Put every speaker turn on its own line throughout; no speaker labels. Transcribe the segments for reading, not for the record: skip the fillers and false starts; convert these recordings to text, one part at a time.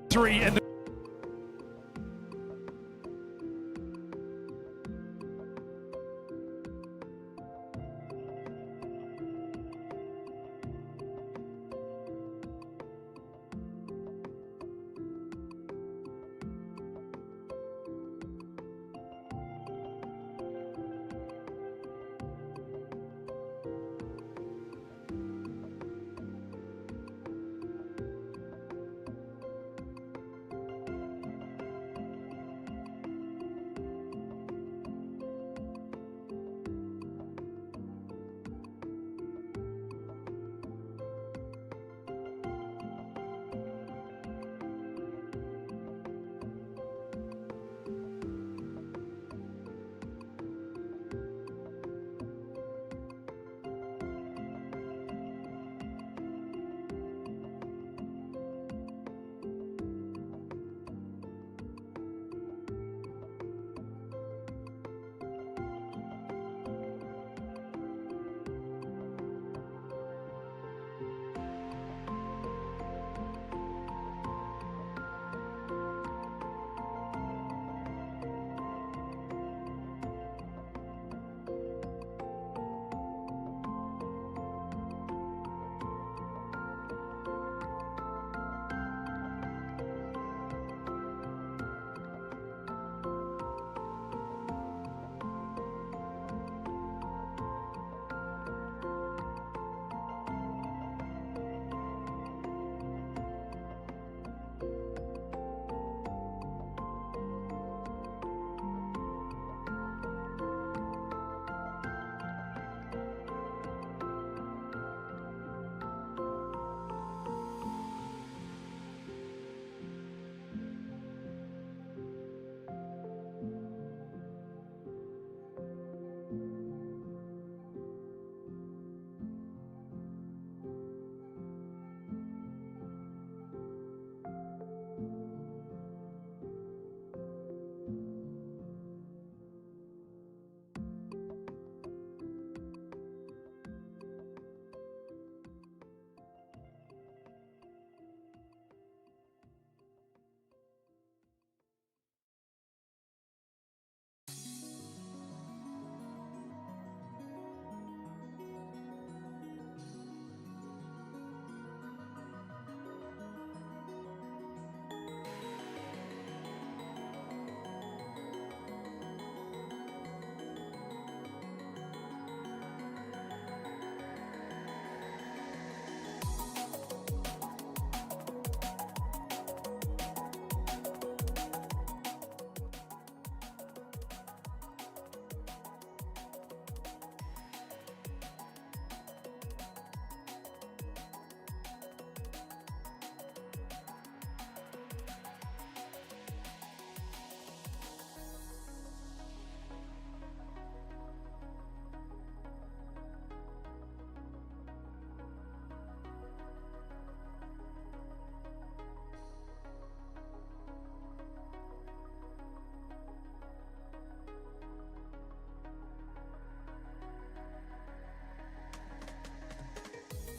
Three and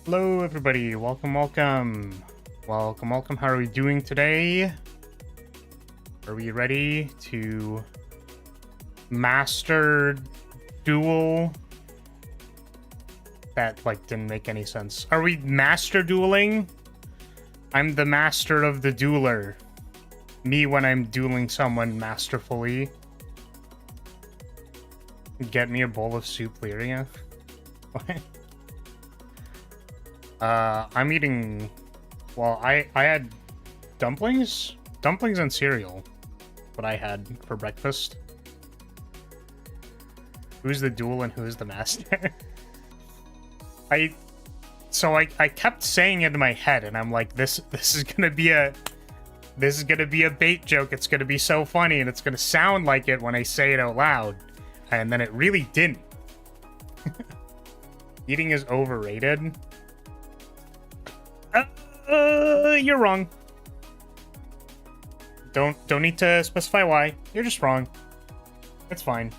hello everybody, welcome. How are we doing today? Are we ready to master duel? That didn't make any sense. Are we master dueling? I'm the master of the dueler. Me when I'm dueling someone masterfully. Get me a bowl of soup, Lyria. What? I'm eating... Well, I had dumplings? Dumplings and cereal. What I had for breakfast. Who's the duel and who's the master? I kept saying it in my head, and I'm like, this is gonna be a bait joke. It's gonna be so funny, and it's gonna sound like it when I say it out loud. And then it really didn't. Eating is overrated. You're wrong. Don't need to specify why. You're just wrong. It's fine.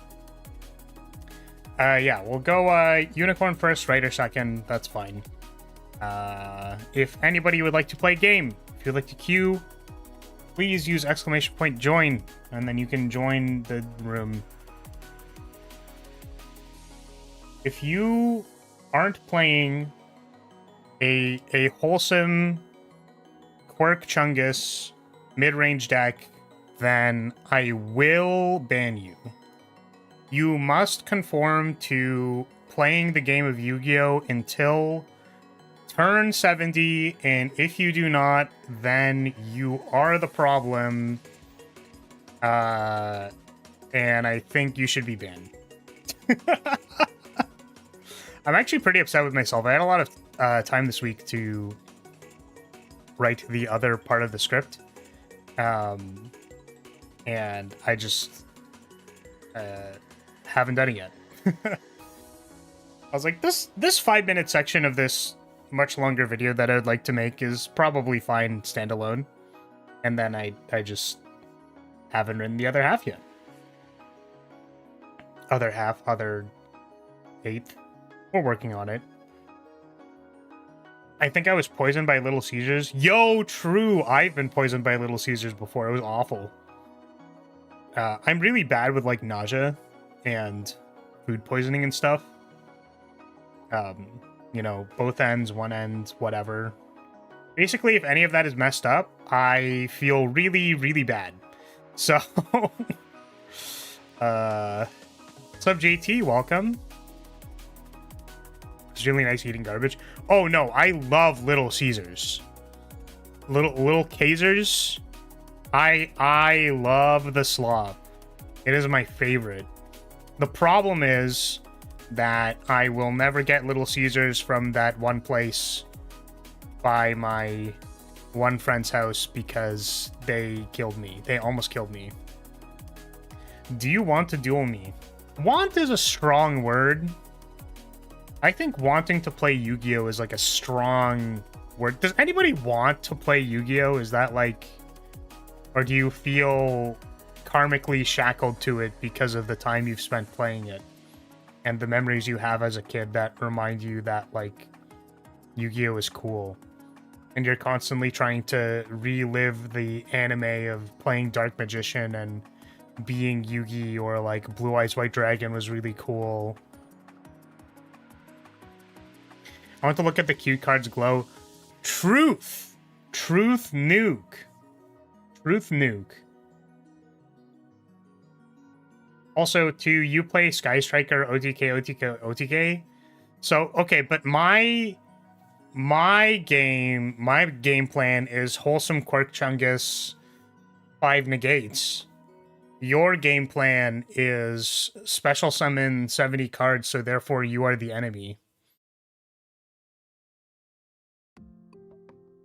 Yeah, we'll go unicorn first, Raider second. That's fine. If anybody would like to play a game, if you'd like to queue, please use exclamation point join, and then you can join the room. If you aren't playing a wholesome Quirk Chungus mid-range deck, then I will ban you. You must conform to playing the game of Yu-Gi-Oh! Until turn 70, and if you do not, then you are the problem. And I think you should be banned. I'm actually pretty upset with myself. I had a lot of time this week to write the other part of the script. And I just haven't done it yet. I was like, this 5-minute section of this much longer video that I'd like to make is probably fine standalone. And then I just haven't written the other half yet. Other eighth. We're working on it. I think I was poisoned by Little Caesars. Yo, true. I've been poisoned by Little Caesars before. It was awful. I'm really bad with, like, nausea and food poisoning and stuff. You know, both ends, one end, whatever. Basically, if any of that is messed up, I feel really, really bad. So, what's up, JT? Welcome. It's really nice eating garbage. Oh, no, I love Little Caesars. Little Caesars. I love the slop. It is my favorite. The problem is that I will never get Little Caesars from that one place by my one friend's house because they killed me. They almost killed me. Do you want to duel me? Want is a strong word. I think wanting to play Yu-Gi-Oh! Is like a strong word. Does anybody want to play Yu-Gi-Oh! Is that like... Or do you feel karmically shackled to it because of the time you've spent playing it? And the memories you have as a kid that remind you that, like, Yu-Gi-Oh! Is cool. And you're constantly trying to relive the anime of playing Dark Magician and being Yugi, or, like, Blue Eyes White Dragon was really cool. I want to look at the cute cards glow. Truth! Truth Nuke. Truth Nuke. Also, you play Sky Striker, OTK. So, okay, but my game plan is wholesome Quirk Chungus 5 negates. Your game plan is special summon 70 cards, so therefore you are the enemy.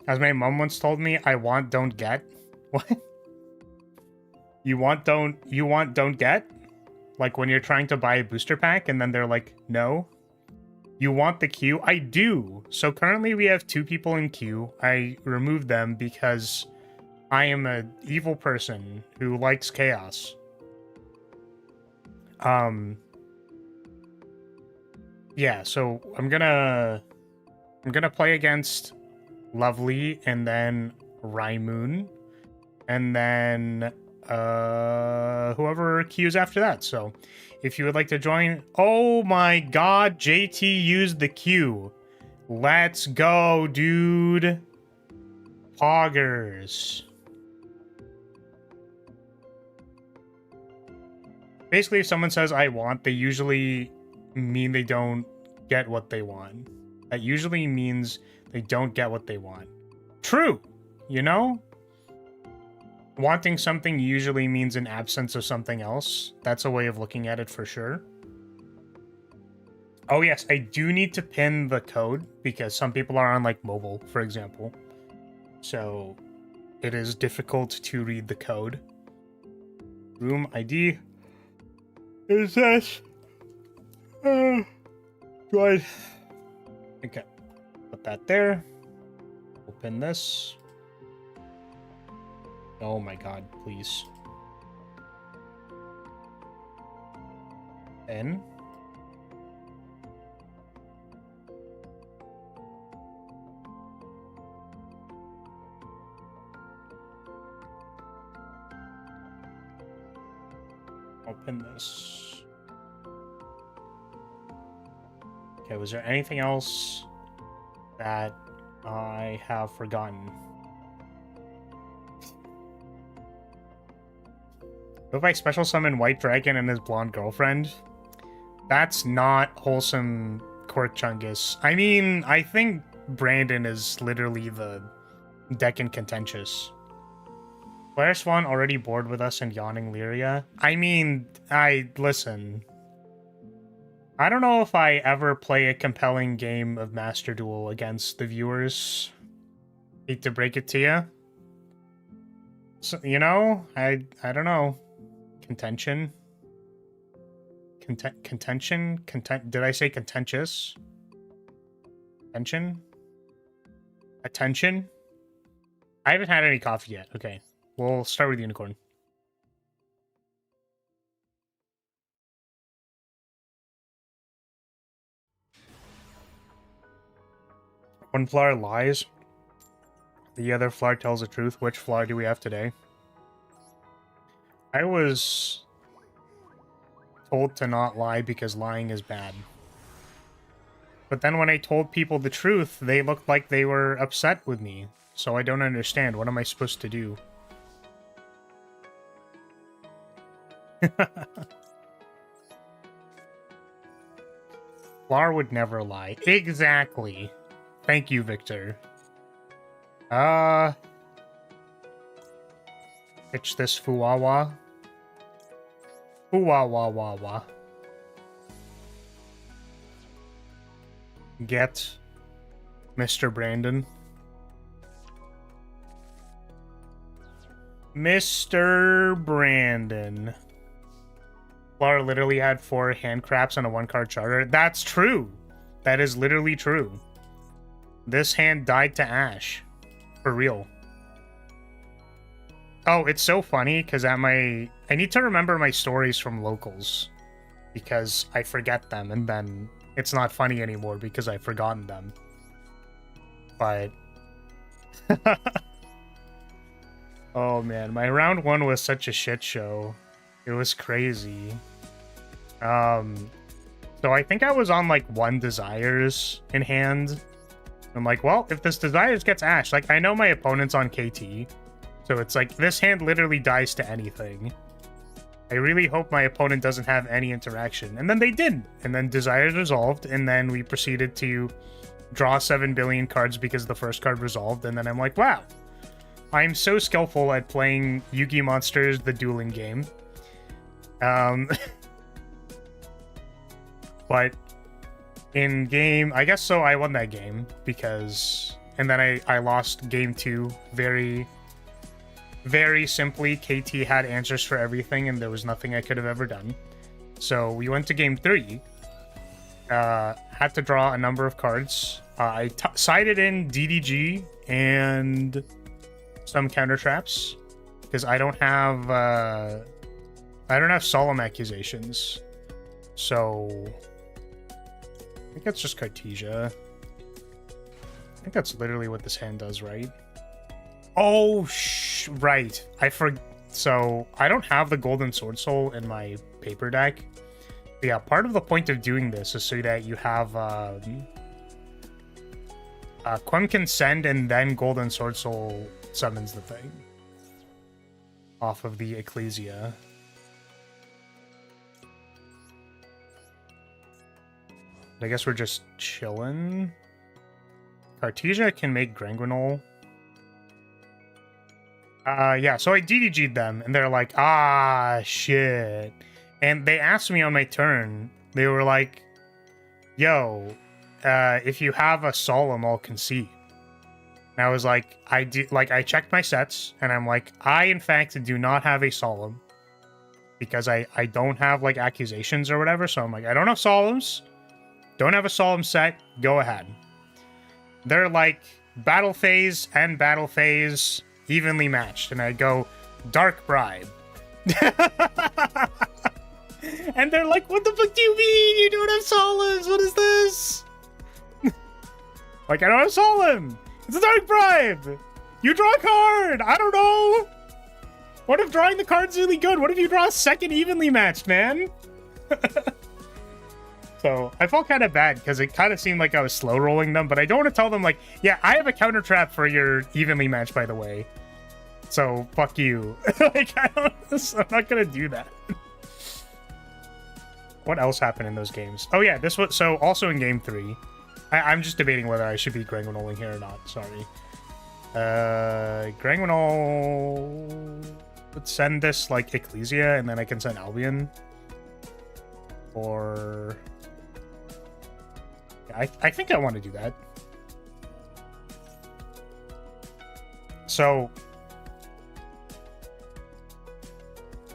As my mom once told me, I want, don't get. What? You want, don't get? Like when you're trying to buy a booster pack and then they're like, no. You want the queue? I do. So currently we have 2 people in queue. I removed them because I am an evil person who likes chaos. Yeah, so I'm gonna play against Lovely and then Raimoon. And then whoever queues after that. So if you would like to join... Oh my god, JT used the queue. Let's go, dude. Poggers. Basically, if someone says I want, they usually mean they don't get what they want. That usually means they don't get what they want. True, you know? Wanting something usually means an absence of something else. That's a way of looking at it for sure. Oh yes, I do need to pin the code because some people are on like mobile, for example. So it is difficult to read the code. Room ID is this. Good. Okay. Put that there. Open this. Oh my god, please. N. Open this. Okay, was there anything else that I have forgotten? What if I special summon White Dragon and his blonde girlfriend? That's not wholesome, Court Chungus. I mean, I think Brandon is literally the Deccan Contentious. Blair Swan already bored with us and yawning Lyria? I mean, listen. I don't know if I ever play a compelling game of Master Duel against the viewers. Hate to break it to you. So, you know, I don't know. Contention? Contention? Did I say contentious? Attention? Attention? I haven't had any coffee yet. Okay. We'll start with Unicorn. One flower lies. The other flower tells the truth. Which flower do we have today? I was told to not lie because lying is bad. But then when I told people the truth, they looked like they were upset with me. So I don't understand. What am I supposed to do? Flower would never lie. Exactly. Thank you, Victor. Pitch this Fuwawa. Fuwawawawa. Get Mr. Brandon. Mr. Brandon. Laura literally had 4 hand craps on a 1-card charter. That's true. That is literally true. This hand died to Ash. For real. Oh, it's so funny because I need to remember my stories from locals because I forget them and then it's not funny anymore because I've forgotten them. But oh man, my round 1 was such a shit show. It was crazy. So I think I was on like 1 Desires in hand. I'm like, well, if this Desires gets Ash, like I know my opponent's on KT. So it's like, this hand literally dies to anything. I really hope my opponent doesn't have any interaction. And then they did. And then Desires resolved. And then we proceeded to draw 7 billion cards because the first card resolved. And then I'm like, wow. I'm so skillful at playing Yu-Gi Monsters, the dueling game. But in game, I guess so I won that game because... And then I lost game 2 very... Very simply, KT had answers for everything, and there was nothing I could have ever done. So we went to game 3. Had to draw a number of cards. I sided in DDG and some counter traps because I don't have solemn accusations. So I think that's just Cartesia. I think that's literally what this hand does, right? Oh, right. So, I don't have the Golden Sword Soul in my paper deck. But yeah, part of the point of doing this is so that you have Quem can send and then Golden Sword Soul summons the thing. Off of the Ecclesia. I guess we're just chilling. Cartesia can make Granguinol. Yeah, so I DDG'd them, and they're like, ah, shit. And they asked me on my turn, they were like, yo, if you have a Solemn, I'll concede. And I was like, I checked my sets, and I'm like, I, in fact, do not have a Solemn. Because I don't have, like, accusations or whatever, so I'm like, I don't have Solemns. Don't have a Solemn set, go ahead. They're like, battle phase and battle phase... evenly matched, and I go, Dark Bribe. And they're like, what the fuck do you mean? You don't have Solemns? What is this? Like, I don't have Solemn. It's a Dark Bribe. You draw a card. I don't know. What if drawing the card's really good? What if you draw a second evenly matched, man? So I felt kind of bad because it kind of seemed like I was slow rolling them, but I don't want to tell them like, yeah, I have a counter trap for your evenly match, by the way. So fuck you. Like, I'm not gonna do that. What else happened in those games? Oh yeah, this was so also in game 3. I'm just debating whether I should be Grindin here or not. Sorry. Grindin would send this like Ecclesia, and then I can send Albion. Or I think I want to do that. So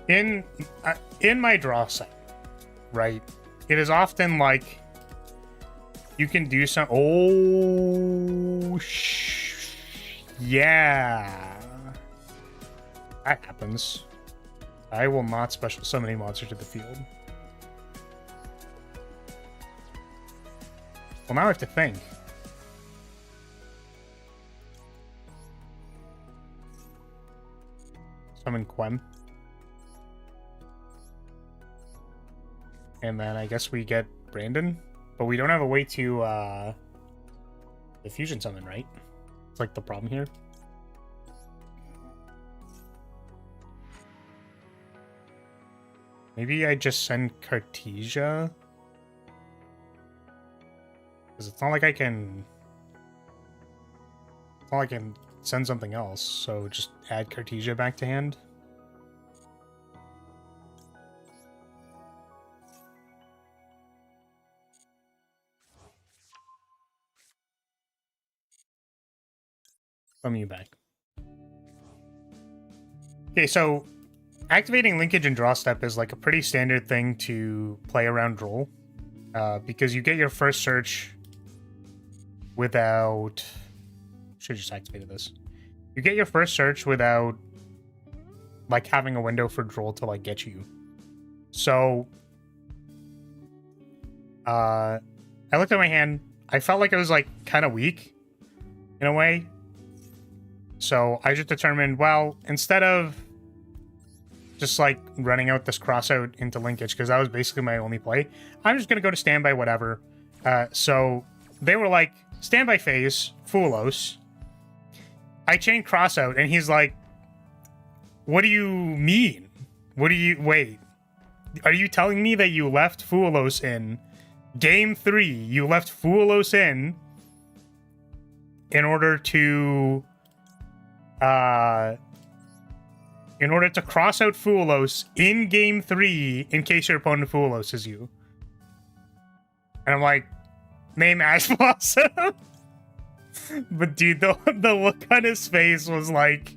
in my draw set, right, it is often like you can do some. Oh, yeah, that happens. I will not special summon any monster to the field. Well, now I have to think. Summon Quem. And then I guess we get Brandon. But we don't have a way to the fusion summon, right? It's like the problem here. Maybe I just send Cartesia. Because it's not like I can... It's not like I can send something else, so just add Cartesia back to hand. From you back. Okay, so activating linkage and draw step is like a pretty standard thing to play around Droll. Because you get your first search without... Should have just activated this. You get your first search without like having a window for Droll to like get you. So I looked at my hand. I felt like it was like kind of weak in a way. So I just determined, well, instead of just like running out this crossout into linkage, because that was basically my only play, I'm just gonna go to standby whatever. So they were like, standby phase, Fulos. I chained crossout, and he's like, what do you mean? What do you... Wait. Are you telling me that you left Fulos in game 3? You left Fulos in order to... in order to cross out Fulos in game 3 in case your opponent Fulos is you. And I'm like, name Ash Blossom? But dude, the look on his face was like,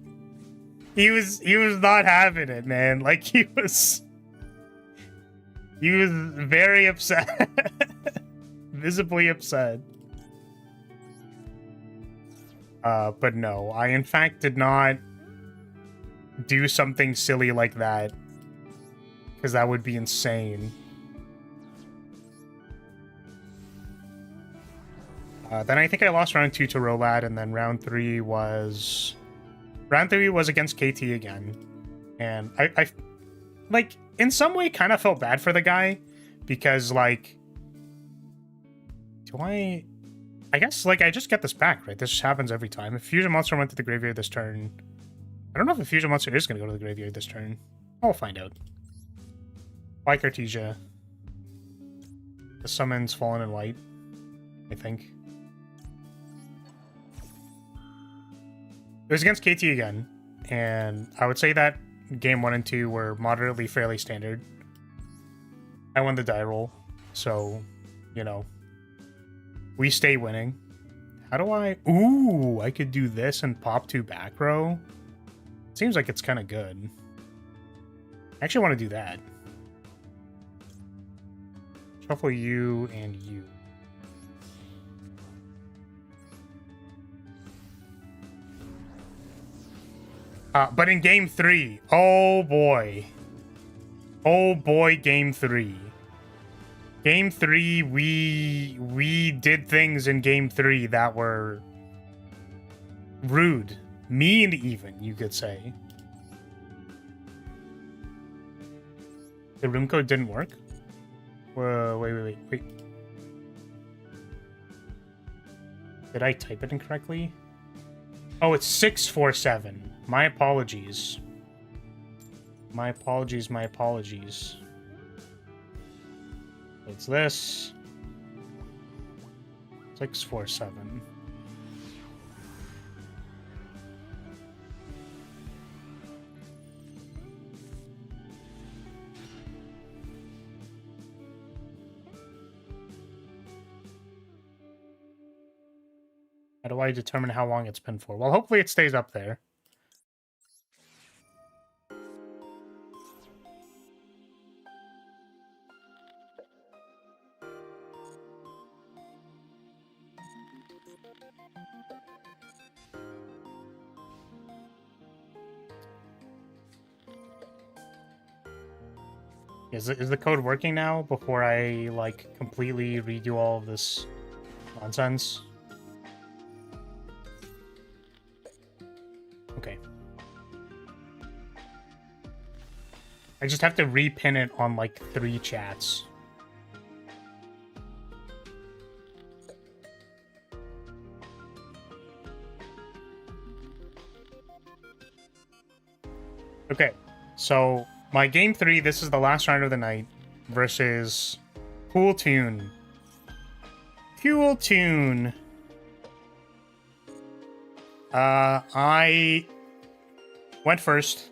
he was not having it, man. Like he was very upset. Visibly upset. But no, I in fact did not do something silly like that, because that would be insane. Then I think I lost round 2 to Rolad, and then round 3 was against KT again. And I like, in some way kind of felt bad for the guy, because like, I guess like I just get this back, right? This just happens every time. If Fusion Monster went to the graveyard this turn, I don't know if a Fusion Monster is going to go to the graveyard this turn. I'll find out. Why Cartesia? The summons Fallen in Light, I think. It was against KT again, and I would say that game 1 and 2 were moderately fairly standard. I won the die roll, so, you know, we stay winning. How do I... Ooh, I could do this and pop 2 back row. Seems like it's kind of good. I actually want to do that. Shuffle you and you. But in game 3, oh boy. Oh boy, game 3. Game 3, we did things in game 3 that were rude. Mean even, you could say. The room code didn't work? Whoa, wait. Did I type it incorrectly? Oh, it's 647. My apologies. My apologies. It's this. 647. How do I determine how long it's been for? Well, hopefully it stays up there. Is the code working now before I, like, completely redo all of this nonsense? Okay. I just have to repin it on, like, 3 chats. Okay, so my game 3, this is the last round of the night, versus Cool Tune. Cool Tune. I went first,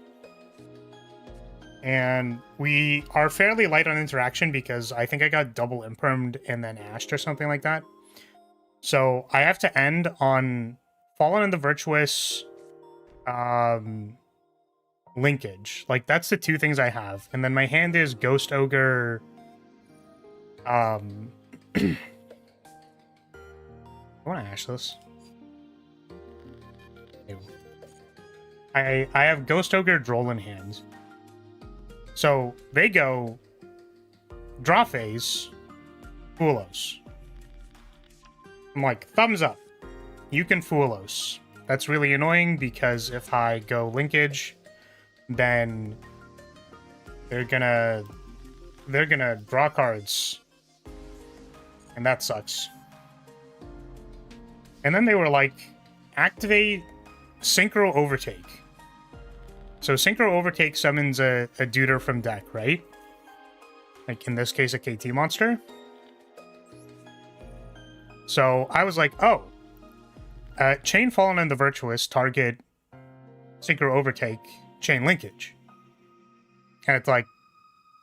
and we are fairly light on interaction because I think I got double impermed and then ashed or something like that. So I have to end on Fallen and the Virtuous, linkage. Like, that's the 2 things I have. And then my hand is Ghost Ogre. I want to ash this. I have Ghost Ogre Droll in hand. So they go draw phase, Foolos. I'm like, thumbs up. You can Foolos. That's really annoying because if I go linkage, then they're gonna draw cards. And that sucks. And then they were like, activate Synchro Overtake. So Synchro Overtake summons a duder from deck, right? Like, in this case, a KT monster. So I was like, oh. Chain Fallen and the Virtuous target Synchro Overtake chain linkage. And it's like,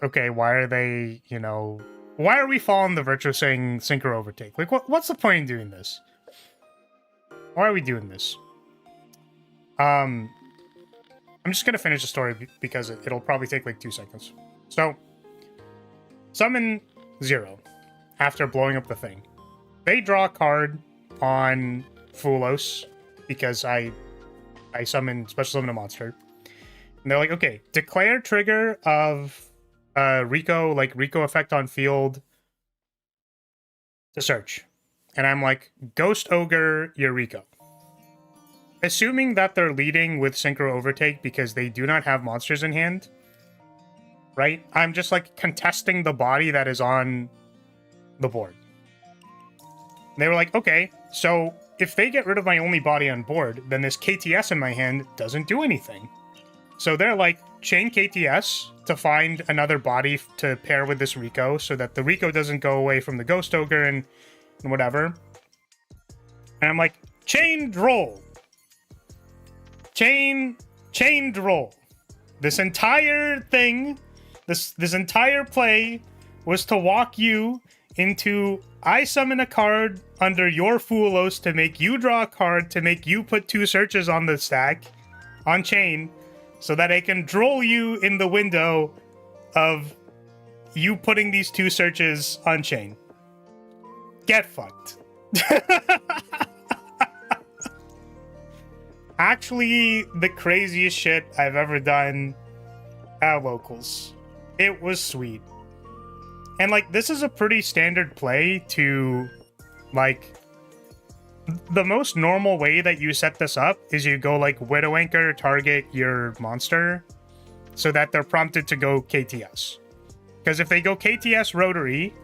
okay, why are they, you know... Why are we Fallen the Virtuous saying Synchro Overtake? Like, what's the point in doing this? Why are we doing this? I'm just gonna finish the story because it'll probably take like 2 seconds. So, summon 0 after blowing up the thing. They draw a card on Foolos because I special summon a monster. And they're like, okay, declare trigger of Rico, like Rico effect on field to search. And I'm like, Ghost Ogre, your Rico. Assuming that they're leading with Synchro Overtake because they do not have monsters in hand, right? I'm just like contesting the body that is on the board. And they were like, okay, so if they get rid of my only body on board, then this KTS in my hand doesn't do anything. So they're like, chain KTS to find another body to pair with this Rico so that the Rico doesn't go away from the Ghost Ogre and whatever. And I'm like, chain roll. Chained roll. This entire thing, this entire play was to walk you into I summon a card under your Foolos to make you draw a card to make you put 2 searches on the stack on chain so that I can droll you in the window of you putting these 2 searches on chain. Get fucked. Actually, the craziest shit I've ever done at locals. It was sweet. And, like, this is a pretty standard play to, like... The most normal way that you set this up is you go, like, Widow Anchor, target your monster, so that they're prompted to go KTS. Because if they go KTS Rotary,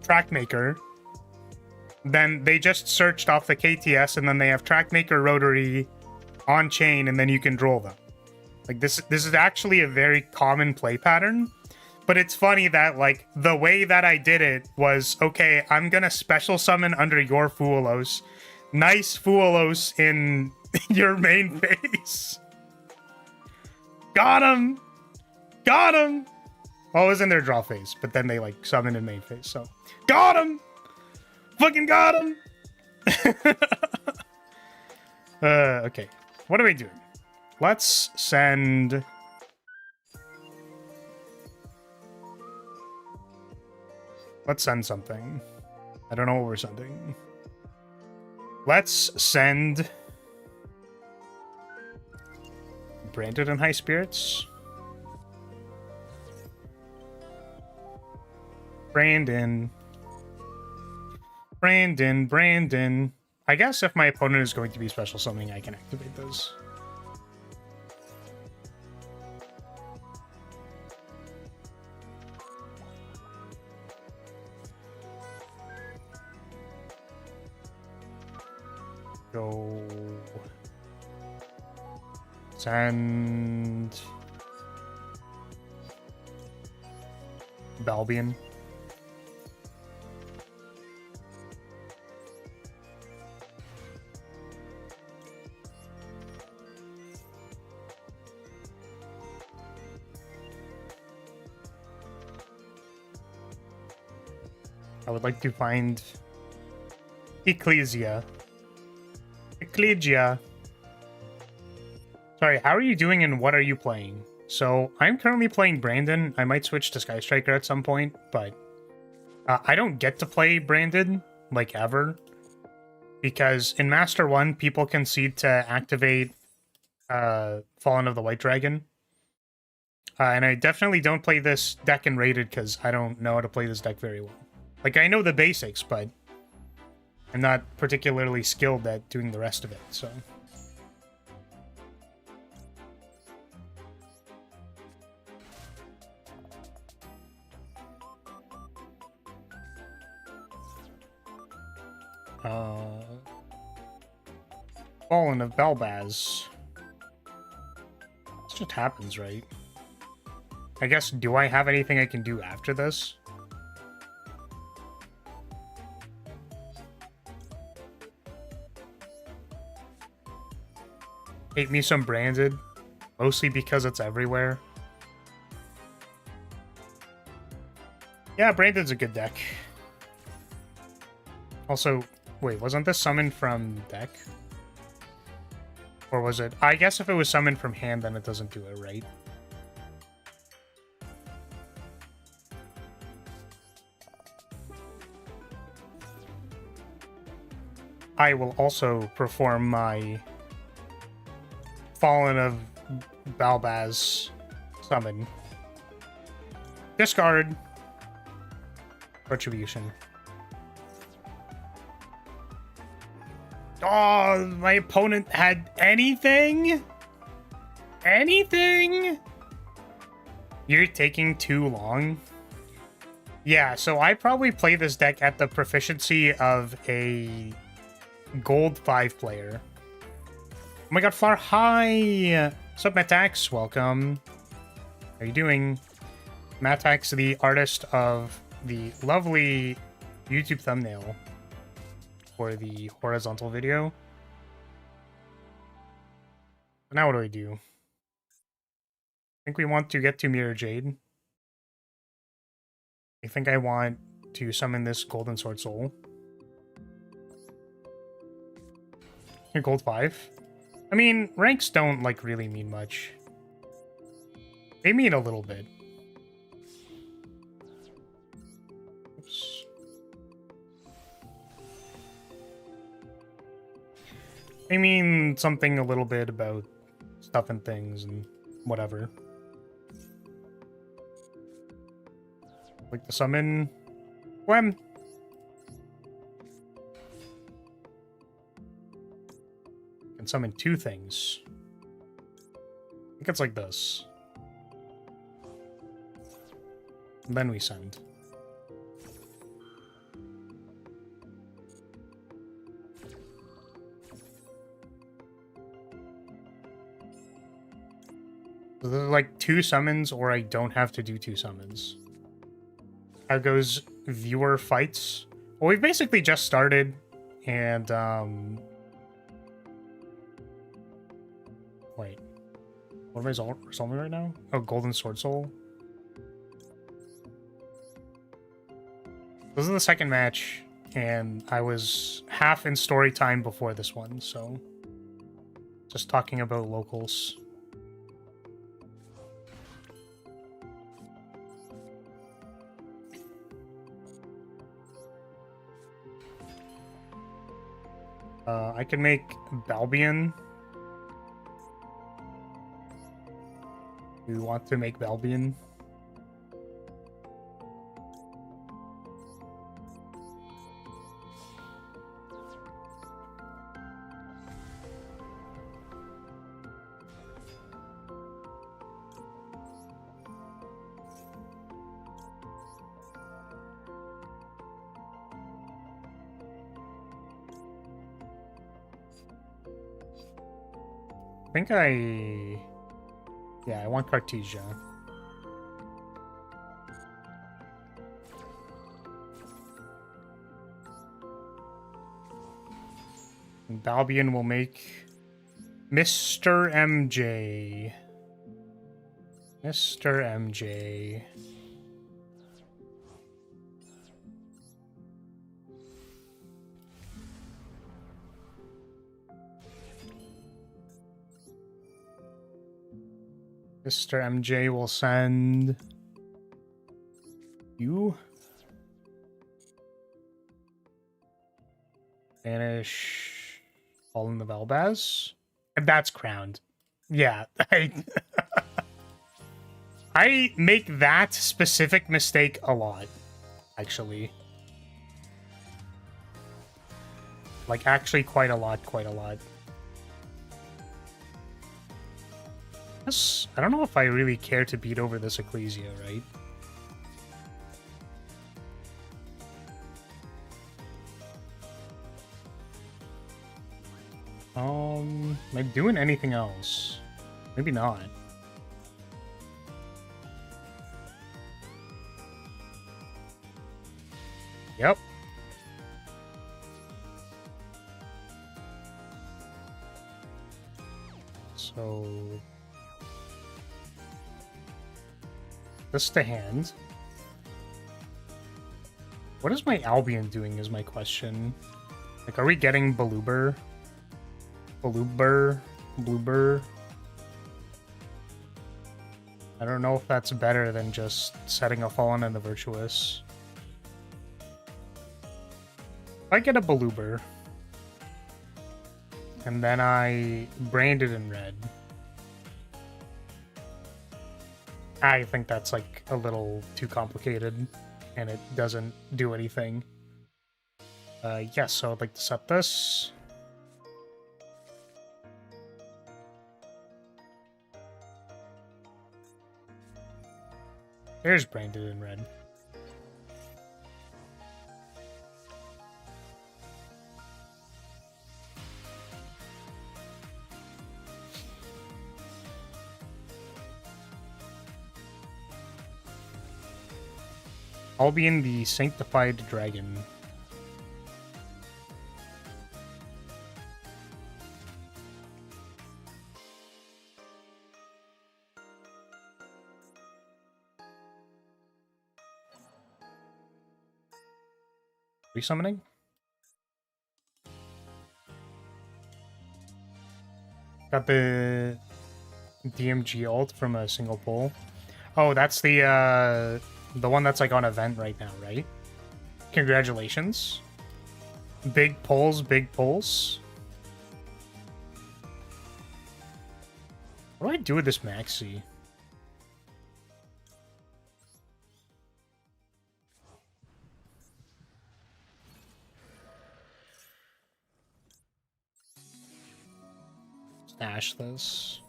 Trackmaker, then they just searched off the KTS, and then they have Trackmaker Rotary on chain, and then you can draw them. Like, this is actually a very common play pattern. But it's funny that, like, the way that I did it was, okay, I'm gonna special summon under your Fuelos. Nice Fuelos in your main phase. Got him! Got him! Well, it was in their draw phase, but then they, like, summoned in main phase, so... Got him! Fucking got him! Okay. What are we doing? Let's send... Let's send something. I don't know what we're sending. Let's send... Branded in high spirits. Brandon. I guess if my opponent is going to be special summoning, I can activate those. Go... Send... Balbion. I would like to find Ecclesia. Sorry, how are you doing and what are you playing? So, I'm currently playing Brandon. I might switch to Sky Striker at some point, but I don't get to play Brandon, like, ever. Because in Master 1, people concede to activate Fallen of the White Dragon. And I definitely don't play this deck in Rated because I don't know how to play this deck very well. Like, I know the basics, but I'm not particularly skilled at doing the rest of it, so... Fallen of Belbaz. This just happens, right? I guess, do I have anything I can do after this? Hate me some Branded, mostly because it's everywhere. Yeah, Branded's a good deck. Also, wait, wasn't this summoned from deck? Or was it? I guess if it was summoned from hand, then it doesn't do it, right? I will also perform my Fallen of Balbaz summon. Discard. Retribution. Oh, my opponent had anything? Anything? You're taking too long? Yeah, so I probably play this deck at the proficiency of a Gold 5 player. Oh my god, Flower, hi! What's up, Matax? Welcome. How are you doing? Matax, the artist of the lovely YouTube thumbnail for the horizontal video. Now what do we do? I think we want to get to Mirror Jade. I think I want to summon this Golden Sword Soul. Gold 5. I mean, ranks don't, like, really mean much. They mean a little bit. Oops. They mean something a little bit about stuff and things and whatever. Like the summon... When? Can summon 2 things. I think it's like this. Then we send. So there's like 2 summons, or I don't have to do 2 summons. How goes viewer fights? Well, we've basically just started, and wait, what am I resolving right now? Oh, Golden Sword Soul. This is the second match, and I was half in story time before this one, so just talking about locals. I can make Balbion. We want to make Balbion. I think I want Cartesia. And Balbion will make Mr. MJ. Mr. MJ. Mr. MJ will send you. Banish all in the Velbaz. And that's crowned. Yeah, I make that specific mistake a lot, actually. Like, actually quite a lot. I don't know if I really care to beat over this Ecclesia, right? Am I doing anything else? Maybe not. Yep. So this to hand. What is my Albion doing is my question. Like, are we getting Bloober? Bloober? I don't know if that's better than just setting a Fallen and the Virtuous. If I get a Bloober, and then I brand it in red, I think that's like a little too complicated, and it doesn't do anything. Yes, so I'd like to set this. There's branded in red. Albion the Sanctified Dragon. Resummoning? Got the DMG ult from a single pull. Oh, that's the one that's like on event right now, right? Congratulations. Big pulls, big pulls. What do I do with this maxi? Stash this.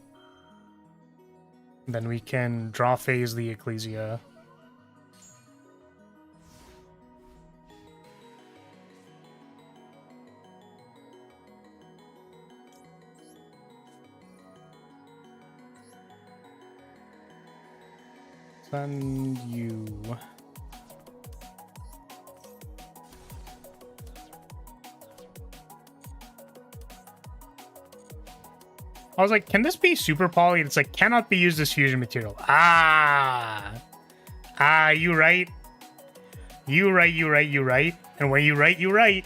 Then we can draw phase the Ecclesia. Send you. I was like, can this be super poly? It's like, cannot be used as fusion material. You right. You right. And when you right, you right.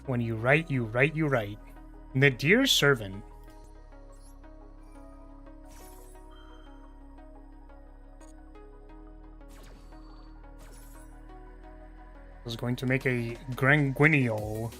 When you right, you right, you right. The dear servant. Was going to make a Grindin.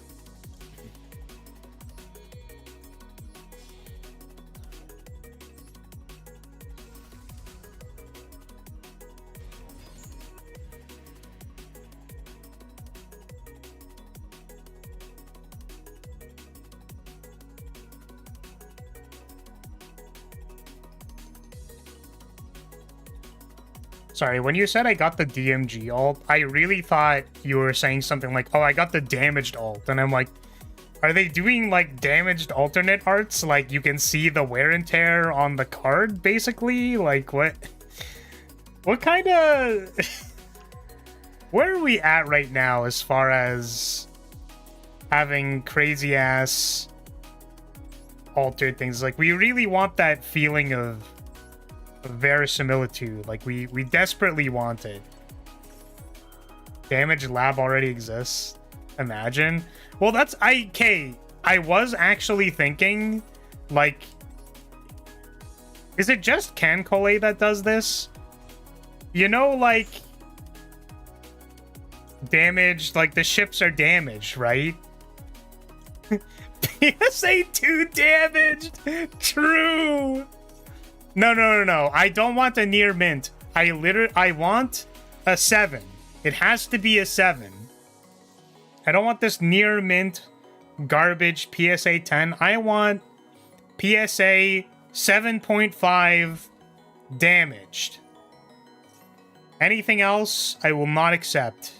Sorry, when you said I got the DMG ult, I really thought you were saying something like, oh, I got the damaged ult. And I'm like, are they doing, like, damaged alternate arts? Like, you can see the wear and tear on the card, basically? Like, what? What kind of... Where are we at right now as far as having crazy-ass altered things? Like, we really want that feeling of verisimilitude. Like, we desperately want it. Damage lab already exists. Imagine. Well, that's I was actually thinking, like, is it just Cancole that does this? You know, like, damage, like the ships are damaged, right? PSA 2 damaged. True. No. I don't want a near mint. I want a 7. It has to be a 7. I don't want this near mint garbage PSA 10. I want PSA 7.5 damaged. Anything else, I will not accept.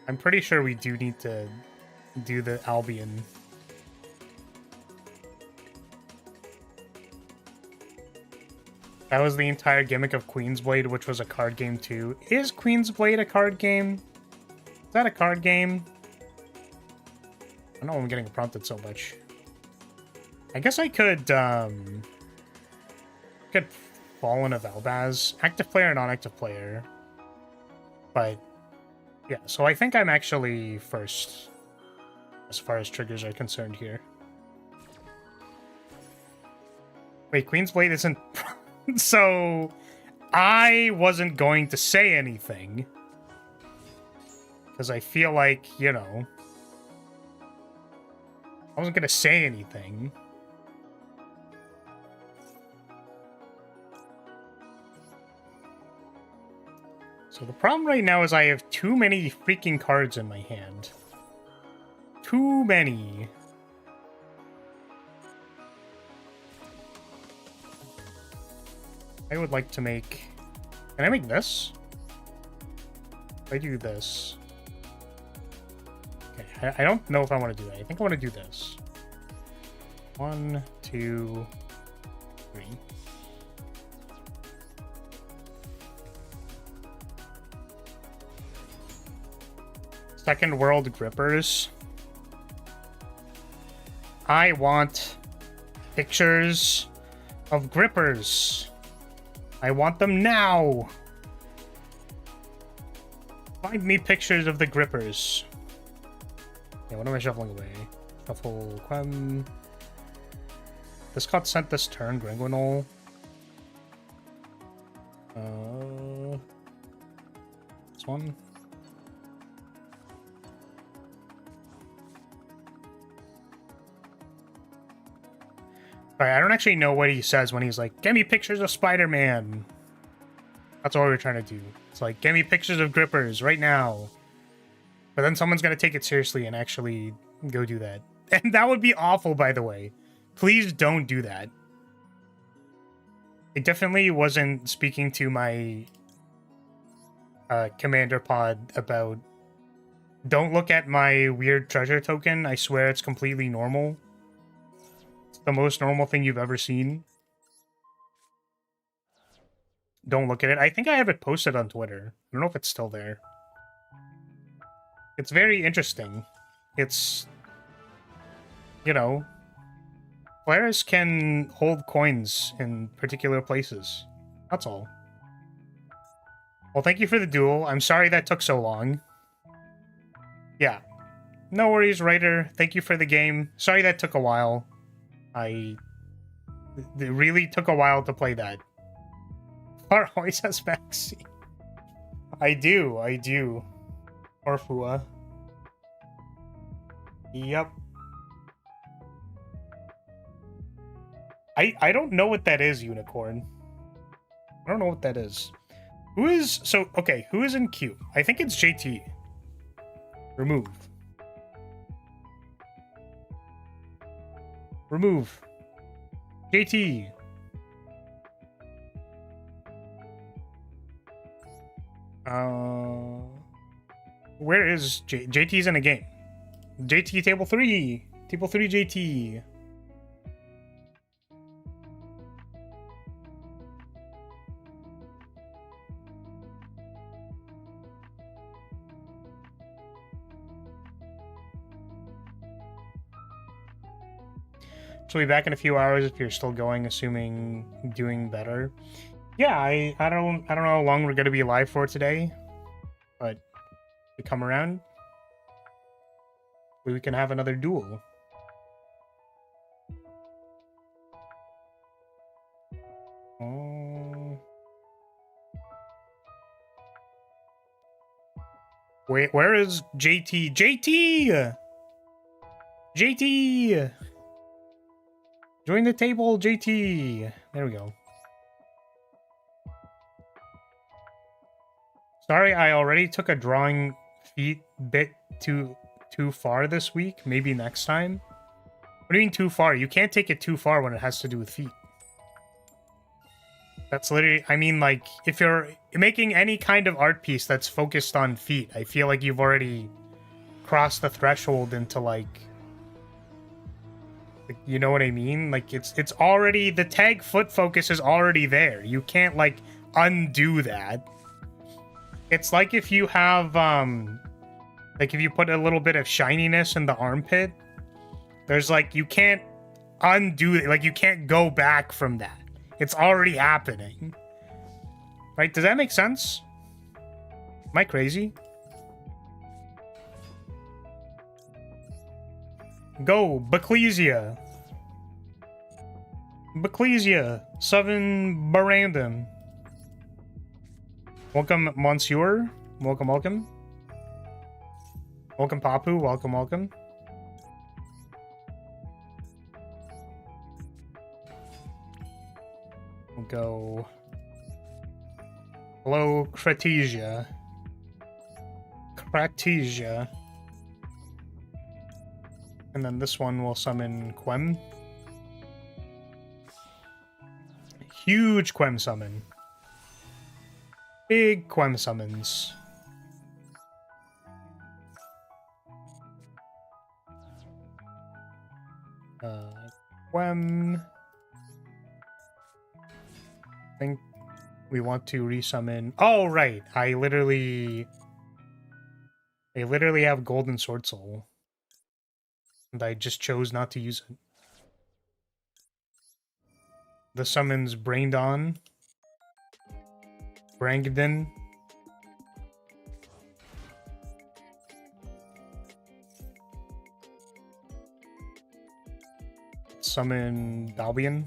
I'm pretty sure we do need to do the Albion. That was the entire gimmick of Queen's Blade, which was a card game too. Is Queen's Blade a card game? Is that a card game? I don't know why I'm getting prompted so much. I guess I could Fallen of Albaz. Active player, non-active player. But yeah, so I think I'm actually first as far as triggers are concerned here. Wait, Queen's Blade isn't... So, I wasn't going to say anything. Because I feel like, you know... I wasn't going to say anything. So the problem right now is I have too many freaking cards in my hand. Too many. I would like to make... Can I make this? If I do this... Okay, I don't know if I want to do that. I think I want to do this. 1, 2, 3. Second World Grippers. I want pictures of grippers. I want them now. Find me pictures of the grippers. Yeah, what am I shuffling away? Shuffle Quem. This got sent this turn, Gringuinol. This one. Alright, I don't actually know what he says when he's like, get me pictures of Spider-Man. That's all we're trying to do. It's like, get me pictures of grippers right now. But then someone's going to take it seriously and actually go do that. And that would be awful, by the way. Please don't do that. It definitely wasn't speaking to my Commander Pod about don't look at my weird treasure token. I swear it's completely normal. It's the most normal thing you've ever seen. Don't look at it. I think I have it posted on Twitter. I don't know if it's still there. It's very interesting. It's, you know, players can hold coins in particular places. That's all. Well, thank you for the duel. I'm sorry that took so long. Yeah. No worries, writer. Thank you for the game. Sorry that took a while. It really took a while to play that. Far always has backseat. I do. Orfua. Yep. I don't know what that is, Unicorn. I don't know what that is. Who is... So, okay, who is in queue? I think it's JT. Remove. Remove. JT. Where is JT's in a game? JT table 3. Table 3 JT. So we'll be back in a few hours if you're still going, assuming doing better. Yeah, I don't know how long we're gonna be live for today, but we come around, we can have another duel. Wait, where is JT? JT! JT! Join the table, JT! There we go. Sorry, I already took a drawing feet bit too far this week. Maybe next time. What do you mean too far? You can't take it too far when it has to do with feet. That's literally... I mean, like, if you're making any kind of art piece that's focused on feet, I feel like you've already crossed the threshold into, like... You know what I mean? Like, it's already... The tag foot focus is already there. You can't, like, undo that. It's like if you have, like, if you put a little bit of shininess in the armpit, there's, like, you can't undo it. Like, you can't go back from that. It's already happening. Right? Does that make sense? Am I crazy? Go, Backseating. Backseating. Seven Barandom. Welcome, Monsieur. Welcome, welcome. Welcome, Papu. Welcome, welcome. We'll go... Hello, Cretesia. Cretesia. And then this one will summon Quem. Huge Quem summon. Big Quem summons. Quem. I think we want to resummon. Oh, right. I literally have Golden Sword Soul. And I just chose not to use it. The summons Braindon. Grindin. Summon Dalbian.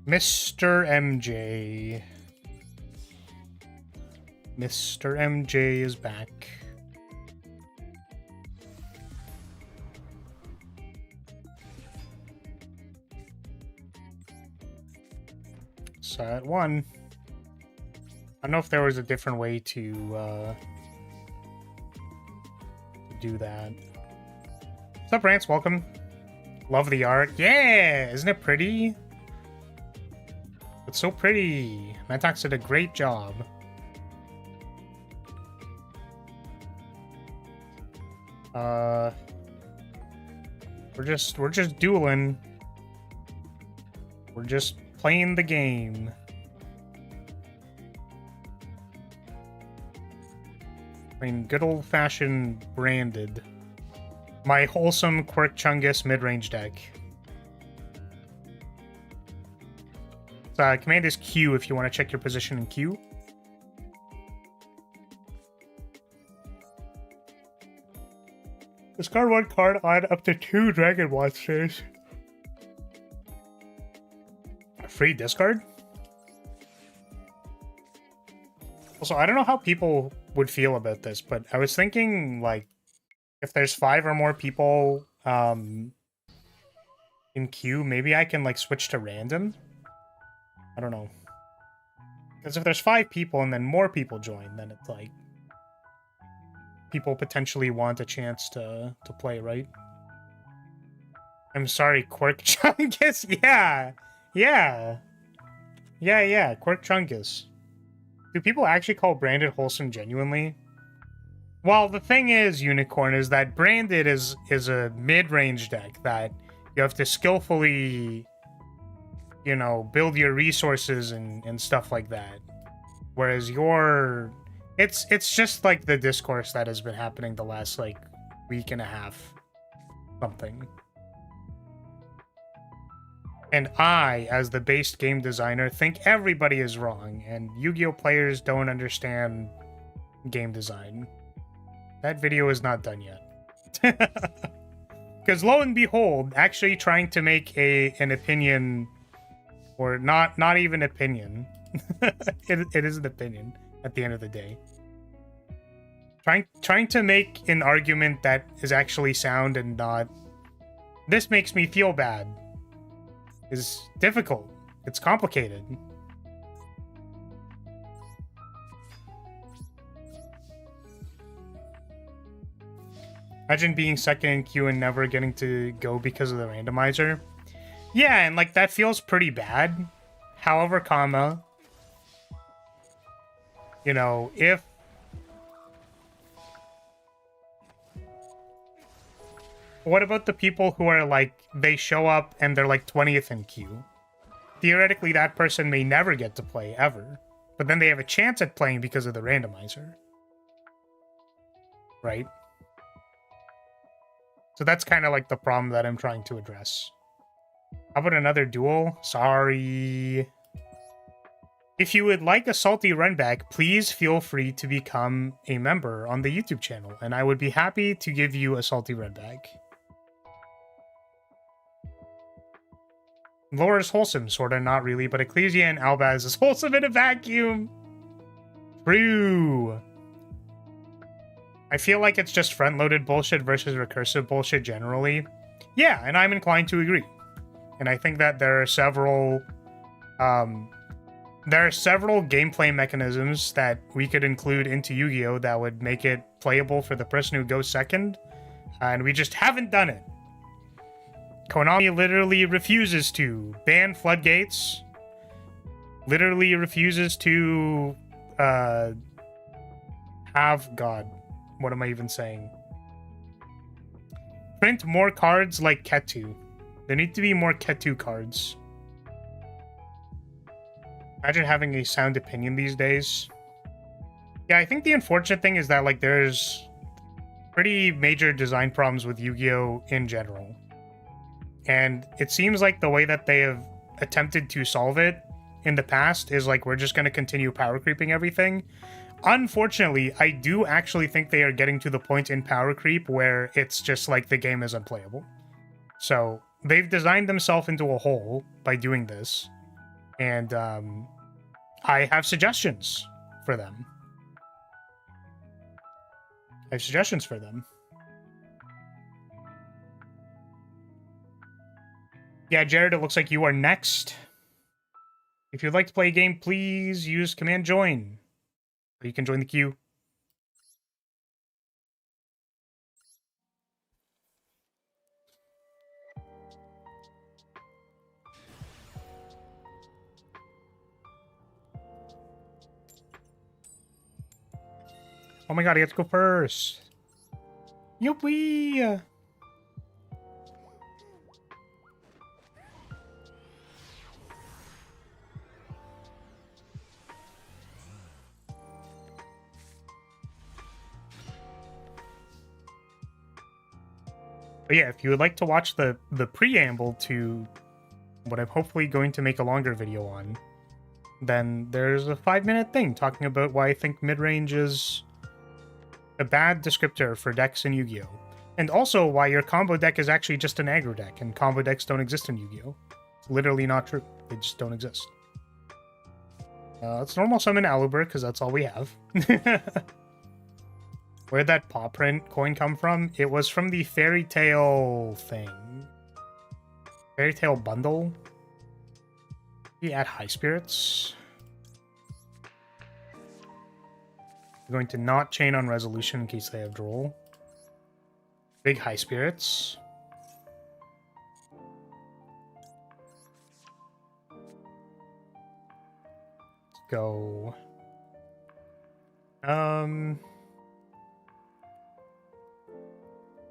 Mr. MJ. Mr. MJ is back. Set 1. I don't know if there was a different way to do that. What's up, Rance? Welcome. Love the art. Yeah! Isn't it pretty? It's so pretty. Mantox did a great job. We're just dueling. We're just playing the game. Playing good old-fashioned branded. My wholesome Quirk Chungus mid-range deck. Command is Q if you want to check your position in Q. Discard 1 card, add up to 2 Dragon Monsters. A free discard? Also, I don't know how people would feel about this, but I was thinking, like, if there's 5 or more people in queue, maybe I can, like, switch to random? I don't know. Because if there's 5 people and then more people join, then it's like people potentially want a chance to play, right? I'm sorry, Quirk Chungus. Yeah, Quirk Chungus. Do people actually call Branded wholesome genuinely? Well, the thing is, Unicorn, is that Branded is a mid-range deck that you have to skillfully, you know, build your resources and stuff like that. Whereas it's just like the discourse that has been happening the last, like, week and a half. Something. And I, as the base game designer, think everybody is wrong, and Yu-Gi-Oh! Players don't understand game design. That video is not done yet. Because lo and behold, actually trying to make an opinion, or not even opinion. it is an opinion at the end of the day. Trying to make an argument that is actually sound and not, this makes me feel bad, is difficult. It's complicated. Imagine being second in queue and never getting to go because of the randomizer. Yeah, and like that feels pretty bad. However, you know, if what about the people who are like, they show up and they're like 20th in queue? Theoretically, that person may never get to play ever, but then they have a chance at playing because of the randomizer. Right? So that's kind of like the problem that I'm trying to address. How about another duel? Sorry. If you would like a salty runback, please feel free to become a member on the YouTube channel, and I would be happy to give you a salty runback. Lore is wholesome, sorta, not really, but Ecclesia and Albaz is wholesome in a vacuum. True. I feel like it's just front-loaded bullshit versus recursive bullshit generally. Yeah, and I'm inclined to agree. And I think that there are several gameplay mechanisms that we could include into Yu-Gi-Oh! That would make it playable for the person who goes second, and we just haven't done it. Konami literally refuses to ban floodgates, literally refuses to have, God, what am I even saying? Print more cards like Ketu. There need to be more Ketu cards. Imagine having a sound opinion these days. Yeah, I think the unfortunate thing is that, like, there's pretty major design problems with Yu-Gi-Oh! In general. And it seems like the way that they have attempted to solve it in the past is, like, we're just going to continue power creeping everything. Unfortunately, I do actually think they are getting to the point in power creep where it's just, like, the game is unplayable. So, they've designed themselves into a hole by doing this. And, I have suggestions for them. I have suggestions for them. Yeah, Jared, it looks like you are next. If you'd like to play a game, please use command join. Or you can join the queue. Oh my god, I have to go first. Youpee! But yeah, if you would like to watch the preamble to what I'm hopefully going to make a longer video on, then there's a 5-minute thing talking about why I think mid-range is a bad descriptor for decks in Yu-Gi-Oh! And also why your combo deck is actually just an aggro deck, and combo decks don't exist in Yu-Gi-Oh! It's literally not true. They just don't exist. Let's normal summon Aluber, because that's all we have. Where'd that paw print coin come from? It was from the Fairy Tale thing. Fairy Tale bundle? We add high spirits. We're going to not chain on resolution in case they have droll. Big high spirits. Let's go.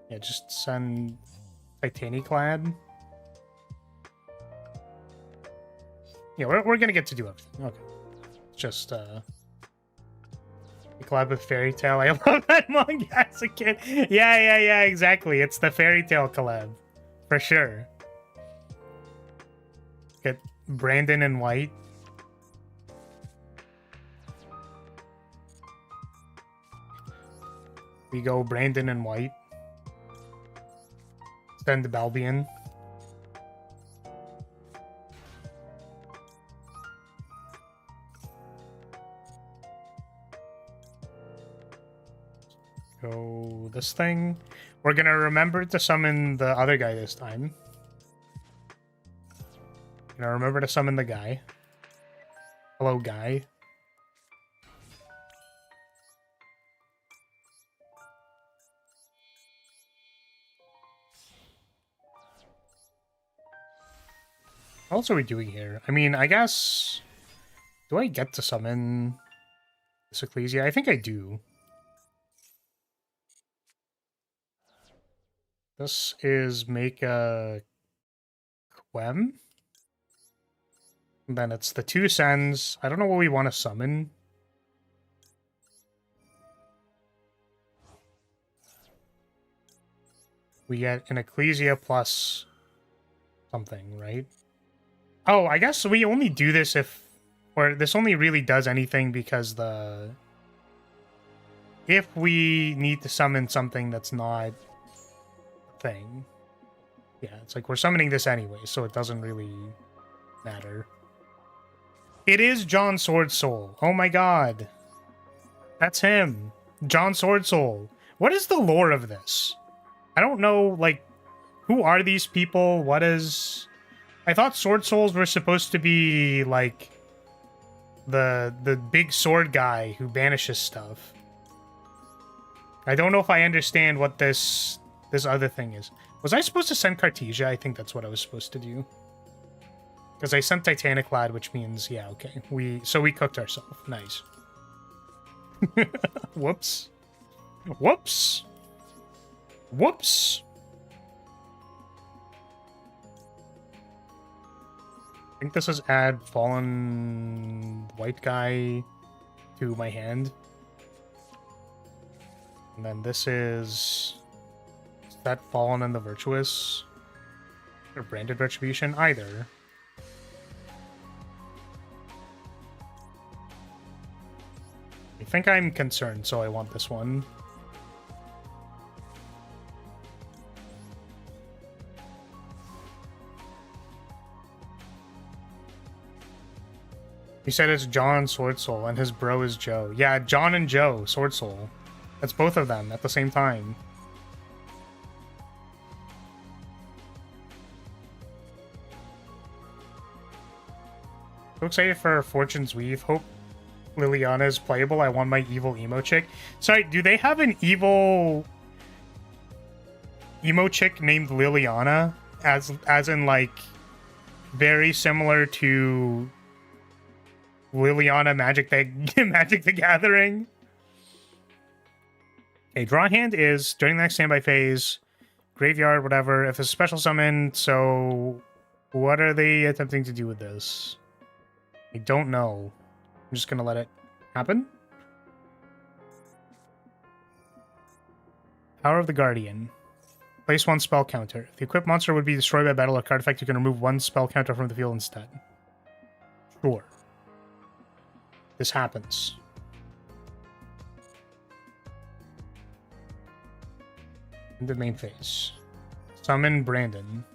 Yeah, just send Titaniclad. Yeah, we're gonna get to do everything. Okay. Just collab with Fairy Tale. I love that manga as a kid. Yeah, exactly. It's the Fairy Tale collab. For sure. Get Brandon in white. We go Brandon in white. Send the Balbian. Go this thing. We're gonna remember to summon the other guy this time. Gonna remember to summon the guy. Hello, guy. What else are we doing here? I mean, I guess... Do I get to summon this Ecclesia? I think I do. This is make a Quem. And then it's the 2 sends. I don't know what we want to summon. We get an Ecclesia plus something, right? Oh, I guess we only do this if... Or this only really does anything because the... If we need to summon something that's not a thing. Yeah, it's like we're summoning this anyway, so it doesn't really matter. It is John Swordsoul. Oh my god. That's him. John Swordsoul. What is the lore of this? I don't know, like, who are these people? What is... I thought Sword Souls were supposed to be, like, the big sword guy who banishes stuff. I don't know if I understand what this other thing is. Was I supposed to send Cartesia? I think that's what I was supposed to do. Because I sent Titaniclad, which means, yeah, okay. So we cooked ourselves. Nice. Whoops. Whoops. Whoops. I think this is add fallen white guy to my hand. And then this is that fallen and the virtuous or branded retribution? Either. I think I'm concerned, so I want this one. He said it's John Swordsoul and his bro is Joe. Yeah, John and Joe, Swordsoul. That's both of them at the same time. So excited for Fortune's Weave. Hope Liliana is playable. I want my evil emo chick. Sorry, do they have an evil emo chick named Liliana? As in, like, very similar to Liliana Magic the Gathering? Okay, draw hand is during the next standby phase, graveyard, whatever. If it's a special summon, so what are they attempting to do with this? I don't know. I'm just gonna let it happen. Power of the Guardian. Place 1 spell counter. If the equipped monster would be destroyed by battle or card effect, you can remove 1 spell counter from the field instead. Sure. This happens. In the main phase. Summon Brandon.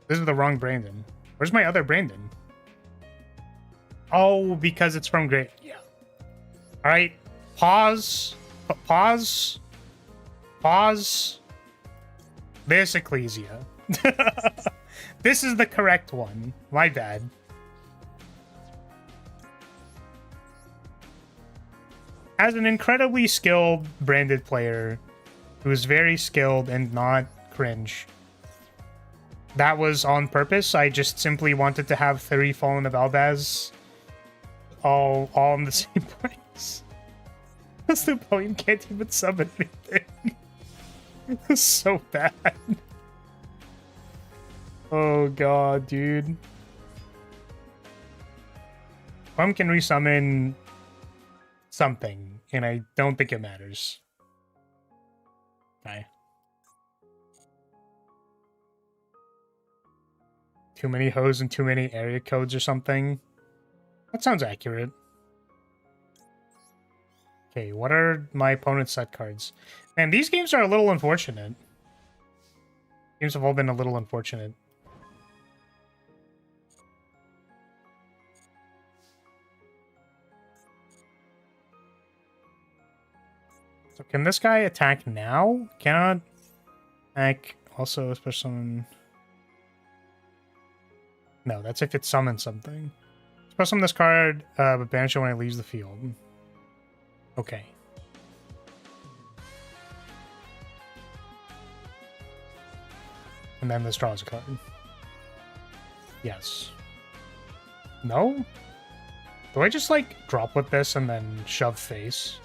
This is the wrong Brandon. Where's my other Brandon? Oh, because it's from Great. Yeah. Alright. Pause. Pause. Pause. This Ecclesia. This is the correct one. My bad. As an incredibly skilled branded player who is very skilled and not cringe, that was on purpose. I just simply wanted to have 3 Fallen of Albaz all in the same place. That's the point. Can't even summon anything. It's so bad. Oh god, dude. Pum can resummon something, and I don't think it matters. Okay. Too many hoes and too many area codes or something. That sounds accurate. Okay, what are my opponent's set cards? Man, these games are a little unfortunate. Games have all been a little unfortunate. So can this guy attack now? Cannot attack also a special summon. No, that's if it summons something. Special summon this card, but banish it when it leaves the field. Okay. And then this draws a card. Yes. No? Do I just, like, drop with this and then shove face?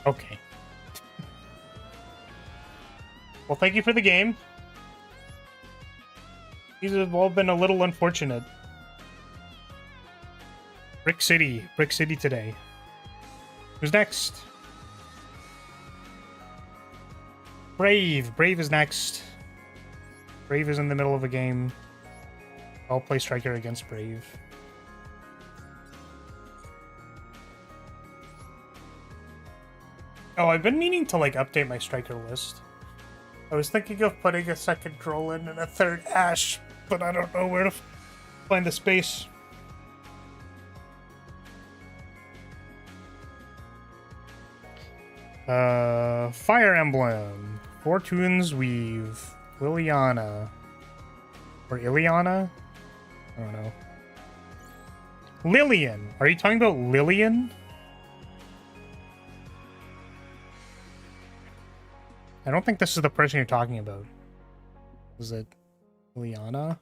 Okay. Well, thank you for the game. These have all been a little unfortunate. Brick City today. Who's next? Brave is next. Brave is in the middle of a game. I'll play Striker against Brave. Oh, I've been meaning to, like, update my Striker list. I was thinking of putting a second Drollin and a third Ash, but I don't know where to find the space. Fire Emblem. Fortune's Weave. Liliana. Or Iliana? I don't know. Lillian. Are you talking about Lillian? I don't think this is the person you're talking about. Is it Liana?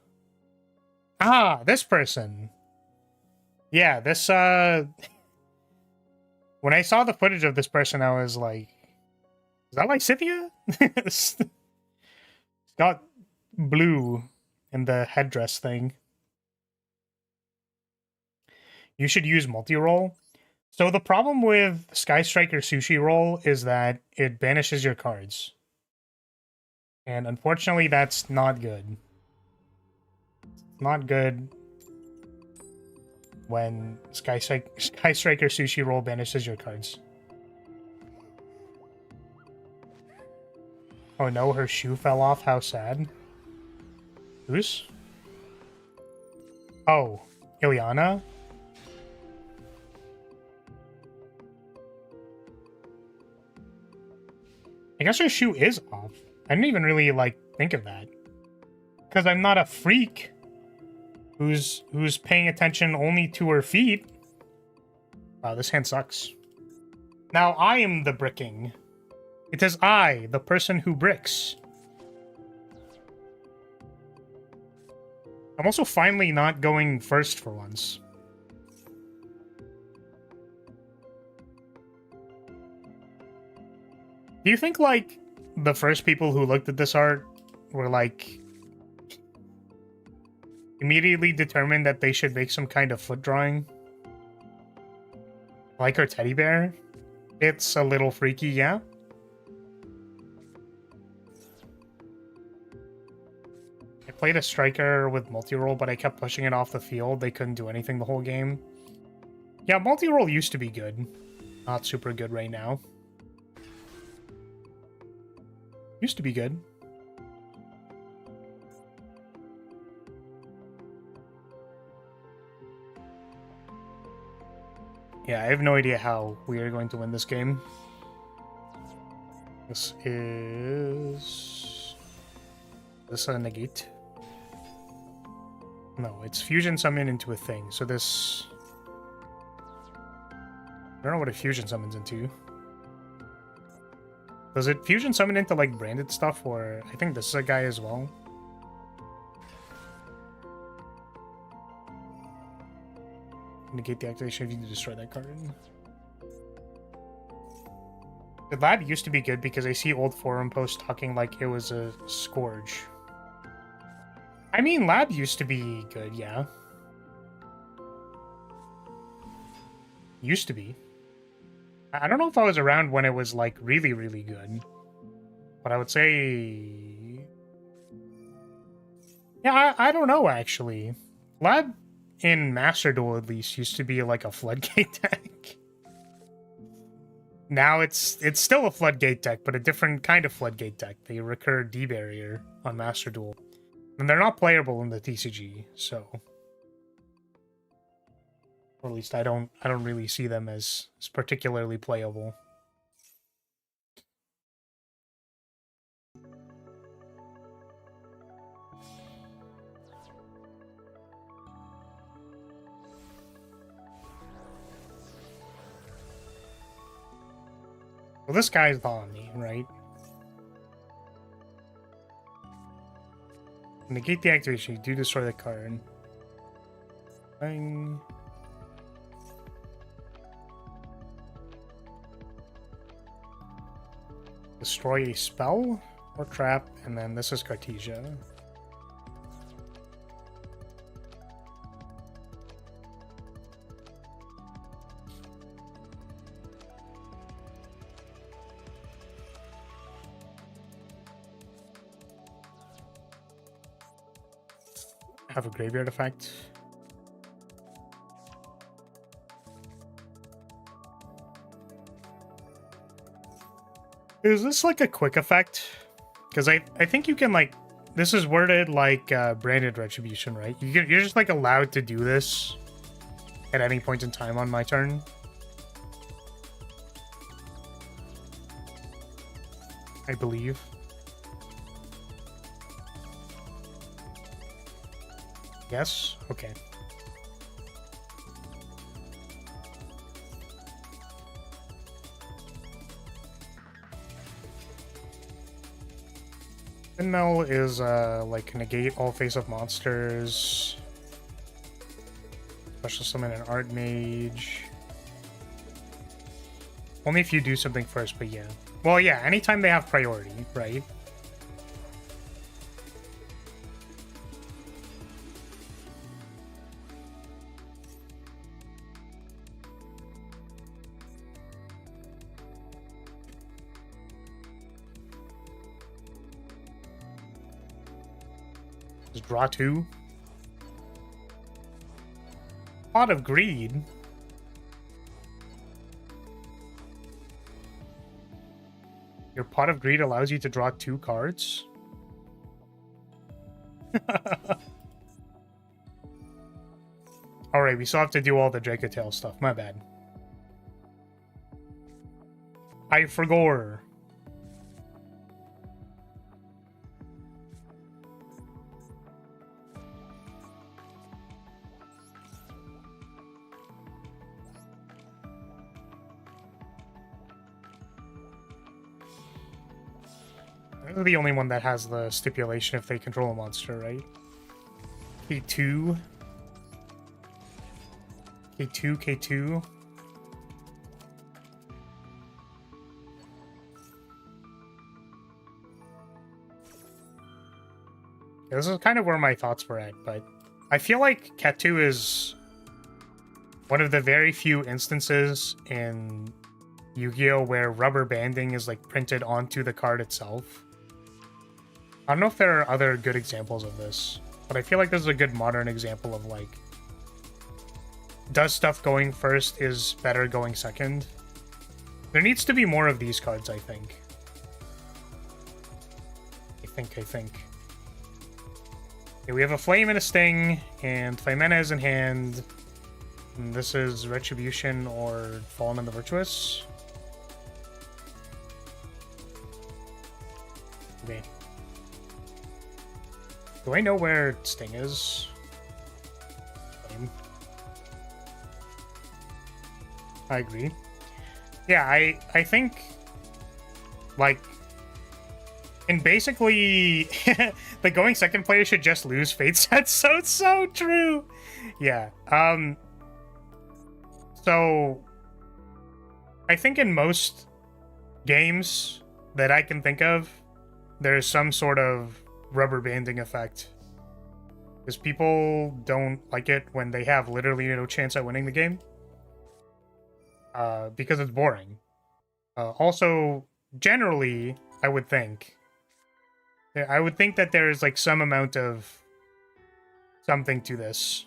Ah, this person. Yeah, this, when I saw the footage of this person, I was like, is that like Scythia? It's got blue in the headdress thing. You should use multi-roll. So the problem with Sky Striker Sushi Roll is that it banishes your cards. And unfortunately, that's not good. Not good when Sky Striker Sushi Roll banishes your cards. Oh no, her shoe fell off. How sad. Who's? Oh, Ileana? I guess her shoe is off. I didn't even really, like, think of that. Because I'm not a freak who's paying attention only to her feet. Wow, this hand sucks. Now I am the bricking. It is I, the person who bricks. I'm also finally not going first for once. Do you think, like, the first people who looked at this art were, like, immediately determined that they should make some kind of foot drawing? Like her teddy bear? It's a little freaky, yeah? I played a striker with multi-roll, but I kept pushing it off the field. They couldn't do anything the whole game. Yeah, multi-roll used to be good. Not super good right now. Used to be good. Yeah, I have no idea how we are going to win this game. This is... This a negate? No, it's fusion summon into a thing. So this... I don't know what a fusion summons into. Does it fusion summon into, like, branded stuff? Or I think this is a guy as well. Negate the activation if you destroy that card. The lab used to be good because I see old forum posts talking like it was a Scourge. I mean, lab used to be good, yeah. Used to be. I don't know if I was around when it was, like, really, really good. But I would say... Yeah, I don't know, actually. Lab, in Master Duel at least, used to be, like, a Floodgate deck. Now it's still a Floodgate deck, but a different kind of Floodgate deck. They recur D-Barrier on Master Duel. And they're not playable in the TCG, so... Or at least I don't really see them as particularly playable. Well, this guy's on me, right? Negate the activation. You do destroy the card. Bang. Destroy a spell or trap, and then this is Cartesia. Have a graveyard effect. Is this like a quick effect? Because I think you can, like, this is worded like branded retribution, right? You're just, like, allowed to do this at any point in time on my turn. I believe. Yes? Okay. Windmill is, like, negate all face-up monsters. Special summon an Archmage. Only if you do something first, but yeah. Well, yeah, anytime they have priority, right? Just draw two. Pot of Greed. Your Pot of Greed allows you to draw 2 cards? Alright, we still have to do all the Dracotale stuff. My bad. I forgot. They're the only one that has the stipulation if they control a monster, right? K2. K2, K2. This is kind of where my thoughts were at, but I feel like Ketu is one of the very few instances in Yu-Gi-Oh! Where rubber banding is like printed onto the card itself. I don't know if there are other good examples of this, but I feel like this is a good modern example of like, does stuff going first is better going second? There needs to be more of these cards, I think. I think. Okay, we have a Flame and a Sting, and Flamena is in hand. And this is Retribution or Fallen in the Virtuous. Okay. Do I know where Sting is? Flame. I agree. Yeah, I think, like, and basically, the going second player should just lose Fate sets, so it's so true! Yeah, so, I think in most games that I can think of, there's some sort of rubber banding effect. Because people don't like it when they have literally no chance at winning the game. Because it's boring. Also, generally, I would think that there's like some amount of something to this.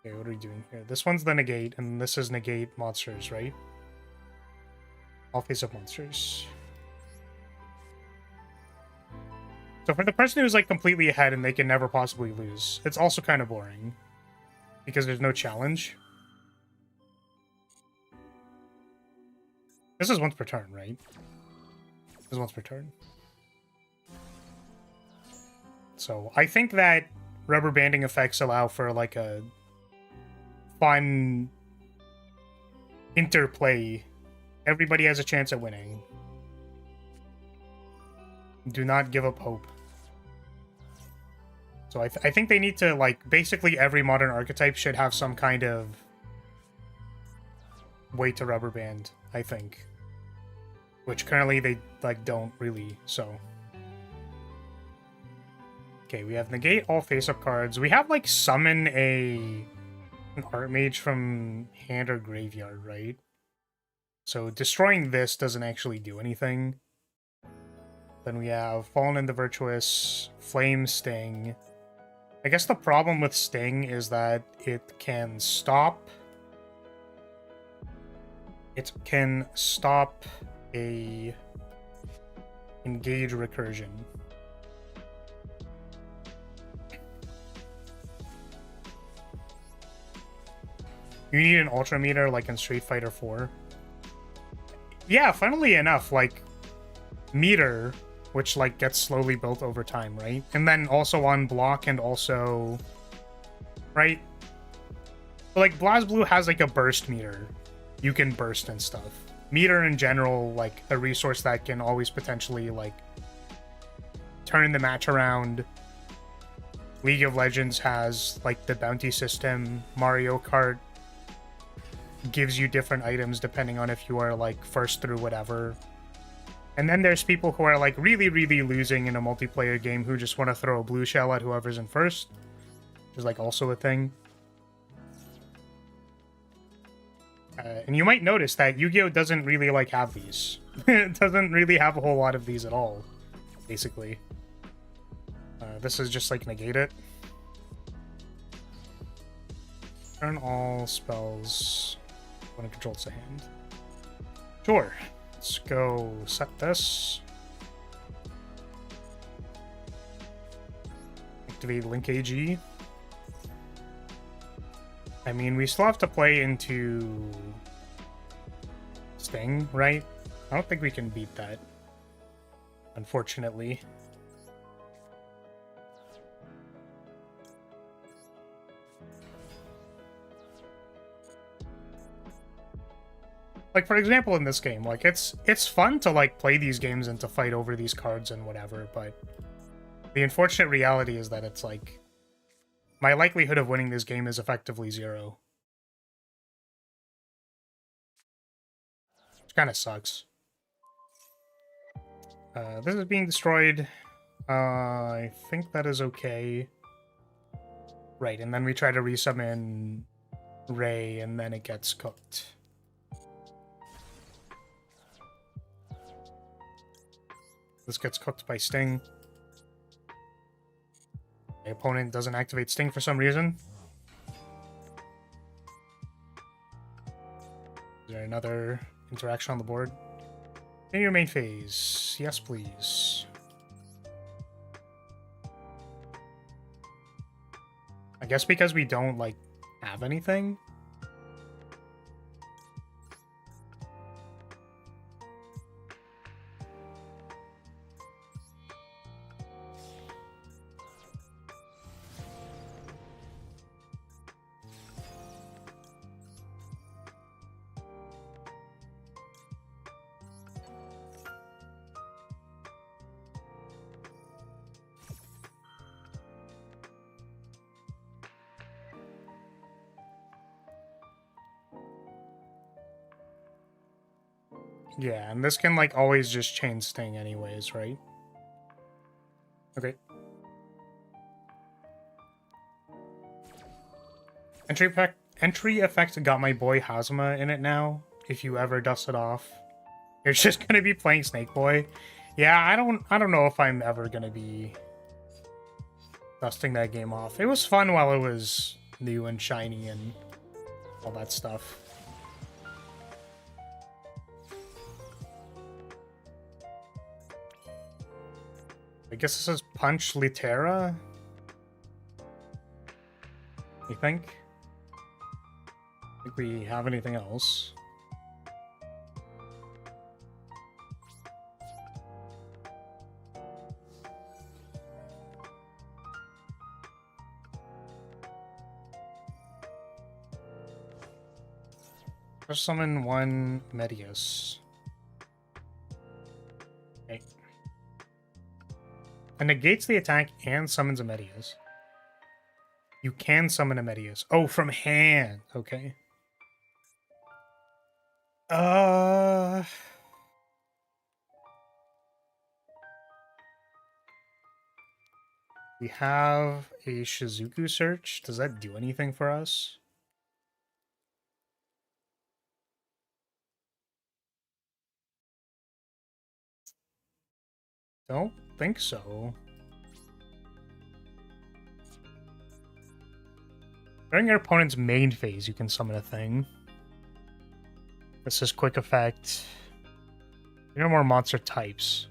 Okay, what are we doing here? This one's the negate, and this is negate monsters, right? All face-up monsters. So for the person who's like completely ahead and they can never possibly lose, it's also kind of boring. Because there's no challenge. This is once per turn, right? This is once per turn. So I think that rubber banding effects allow for like a fun interplay. Everybody has a chance at winning. Do not give up hope. So I think they need to, like, basically every modern archetype should have some kind of way to rubber band, I think. Which currently they, like, don't really, so. Okay, we have negate all face-up cards. We have, like, summon an Archmage from hand or graveyard, right? So destroying this doesn't actually do anything. Then we have Fallen in the Virtuous, Flame Sting. I guess the problem with Sting is that it can stop... It can stop a engage recursion. You need an Ultra Meter like in Street Fighter 4. Yeah, funnily enough, like, meter, which, like, gets slowly built over time, right? And then also on block and also... Right? But, like, BlazBlue has, like, a burst meter. You can burst and stuff. Meter in general, like, a resource that can always potentially, like, turn the match around. League of Legends has, like, the bounty system. Mario Kart gives you different items depending on if you are, like, first through whatever. And then there's people who are, like, really, really losing in a multiplayer game who just want to throw a blue shell at whoever's in first. Is, like, also a thing. And you might notice that Yu-Gi-Oh! Doesn't really, like, have these. It doesn't really have a whole lot of these at all, basically. This is just, like, negate it. Turn all spells when it controls the hand. Sure. Let's go set this. Activate Link AG. I mean, we still have to play into Sting, right? I don't think we can beat that, unfortunately. Like, for example, in this game, like, it's fun to, like, play these games and to fight over these cards and whatever, but the unfortunate reality is that it's, like, my likelihood of winning this game is effectively 0. Which kind of sucks. This is being destroyed. I think that is okay. Right, and then we try to resummon Ray, and then it gets cooked. This gets cooked by Sting. My opponent doesn't activate Sting for some reason. Is there another interaction on the board? In your main phase. Yes, please. I guess because we don't, like, have anything? Yeah, and this can, like, always just chain Sting anyways, right? Okay. Entry effect got my boy Hazuma in it now. If you ever dust it off, you're just gonna be playing Snake Boy. Yeah, I don't know if I'm ever gonna be dusting that game off. It was fun while it was new and shiny and all that stuff. I guess this is Punch Litera. You think? Think we have anything else? Just summon one Medius. Okay. It negates the attack and summons a Medius. You can summon a Medius. Oh, from hand. Okay. We have a Shizuku search. Does that do anything for us? Don't think so. During your opponent's main phase, you can summon a thing. This is quick effect. There are more monster types.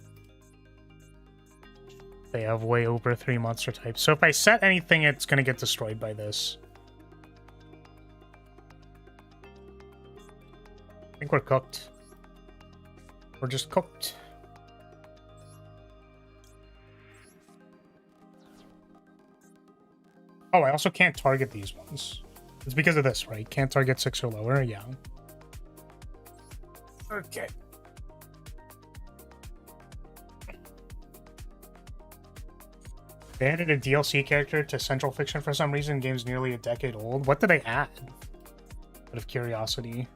They have way over 3 monster types. So if I set anything, it's going to get destroyed by this. I think we're cooked. We're just cooked. Oh, I also can't target these ones. It's because of this, right? Can't target 6 or lower? Yeah. Okay. They added a DLC character to Central Fiction for some reason. Game's nearly a decade old. What did they add? Out of curiosity.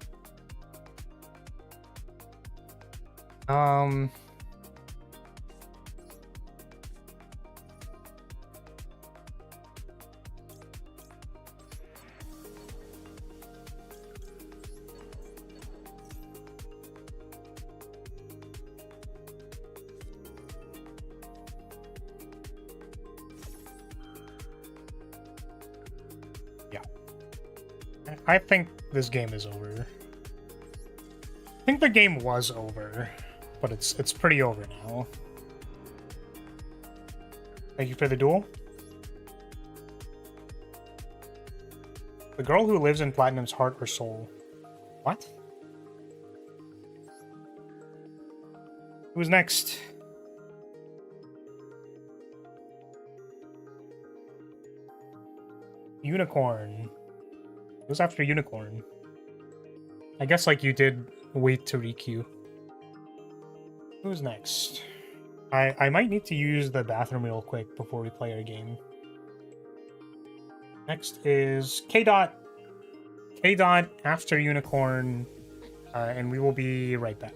I think this game is over. I think the game was over, but it's pretty over now. Thank you for the duel. The girl who lives in Platinum's heart or soul. What? Who's next? Unicorn. Who's after Unicorn? I guess like you did wait to requeue. Who's next? I might need to use the bathroom real quick before we play our game. Next is K Dot. K Dot after Unicorn, and we will be right back.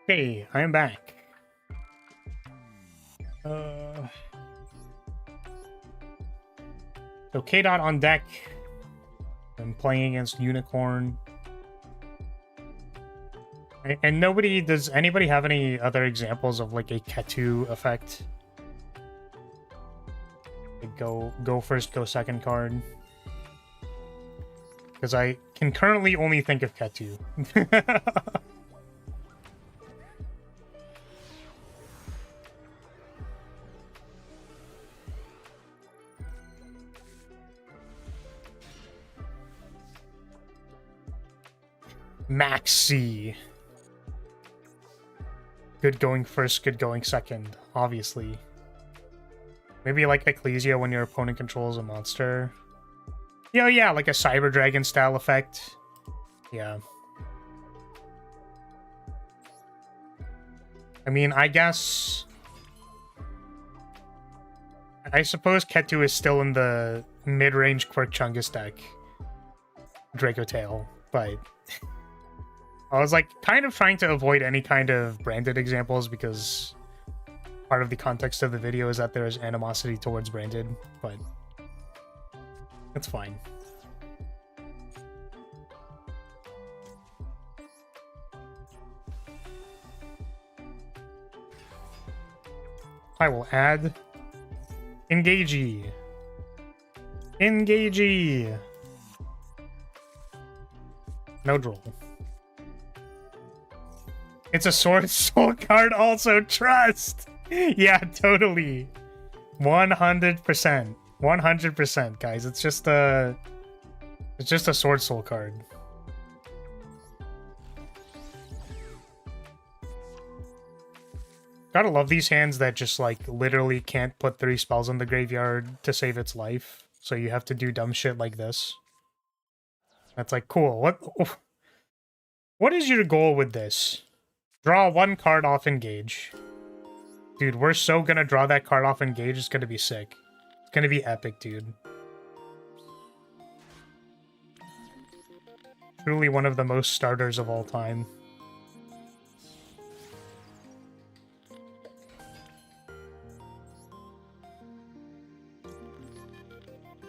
Hey, I am back. So K-Dot on deck. I'm playing against Unicorn. And nobody, does anybody have any other examples of like a Ketu effect? Like go first, go second card. Because I can currently only think of Ketu. Maxi. Good going first, good going second, obviously. Maybe like Ecclesia when your opponent controls a monster. Yeah, like a Cyber Dragon style effect. Yeah. I mean, I guess... I suppose Ketu is still in the mid-range Quirk Chungus deck. Draco Tail, but I was like kind of trying to avoid any kind of branded examples because part of the context of the video is that there is animosity towards branded, but it's fine. I will add Engagey. Engagey. No droll. It's a Sword Soul card also. Trust. Yeah, totally. 100%. 100%, guys. It's just a Sword Soul card. Gotta love these hands that just, like, literally can't put 3 spells in the graveyard to save its life. So you have to do dumb shit like this. That's like, cool. What is your goal with this? Draw 1 card off Engage. Dude, we're so gonna draw that card off Engage. It's gonna be sick. It's gonna be epic, dude. Truly one of the most starters of all time.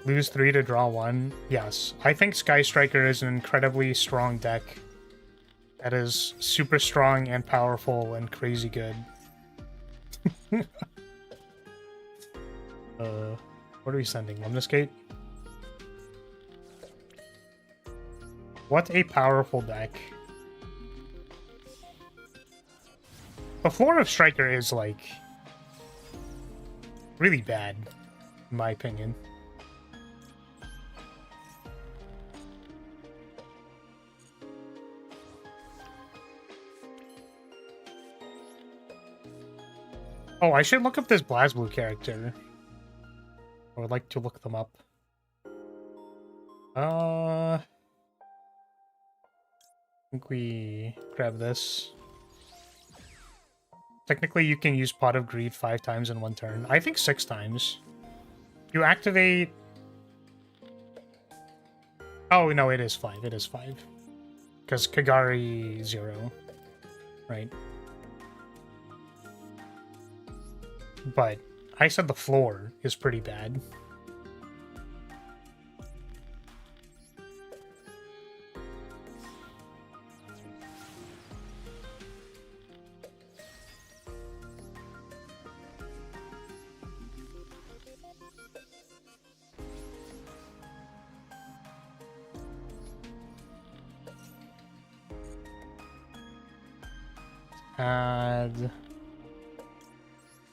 Lose 3 to draw 1. Yes. I think Sky Striker is an incredibly strong deck. That is super strong and powerful and crazy good. What are we sending? Lemniscate? What a powerful deck. The floor of Striker is, like, really bad, in my opinion. Oh, I should look up this BlazBlue character. I would like to look them up. I think we grab this. Technically, you can use Pot of Greed 5 times in 1 turn. I think 6 times. You activate... Oh, no, it is 5. It is 5. Because Kagari 0. Right. But I said the floor is pretty bad.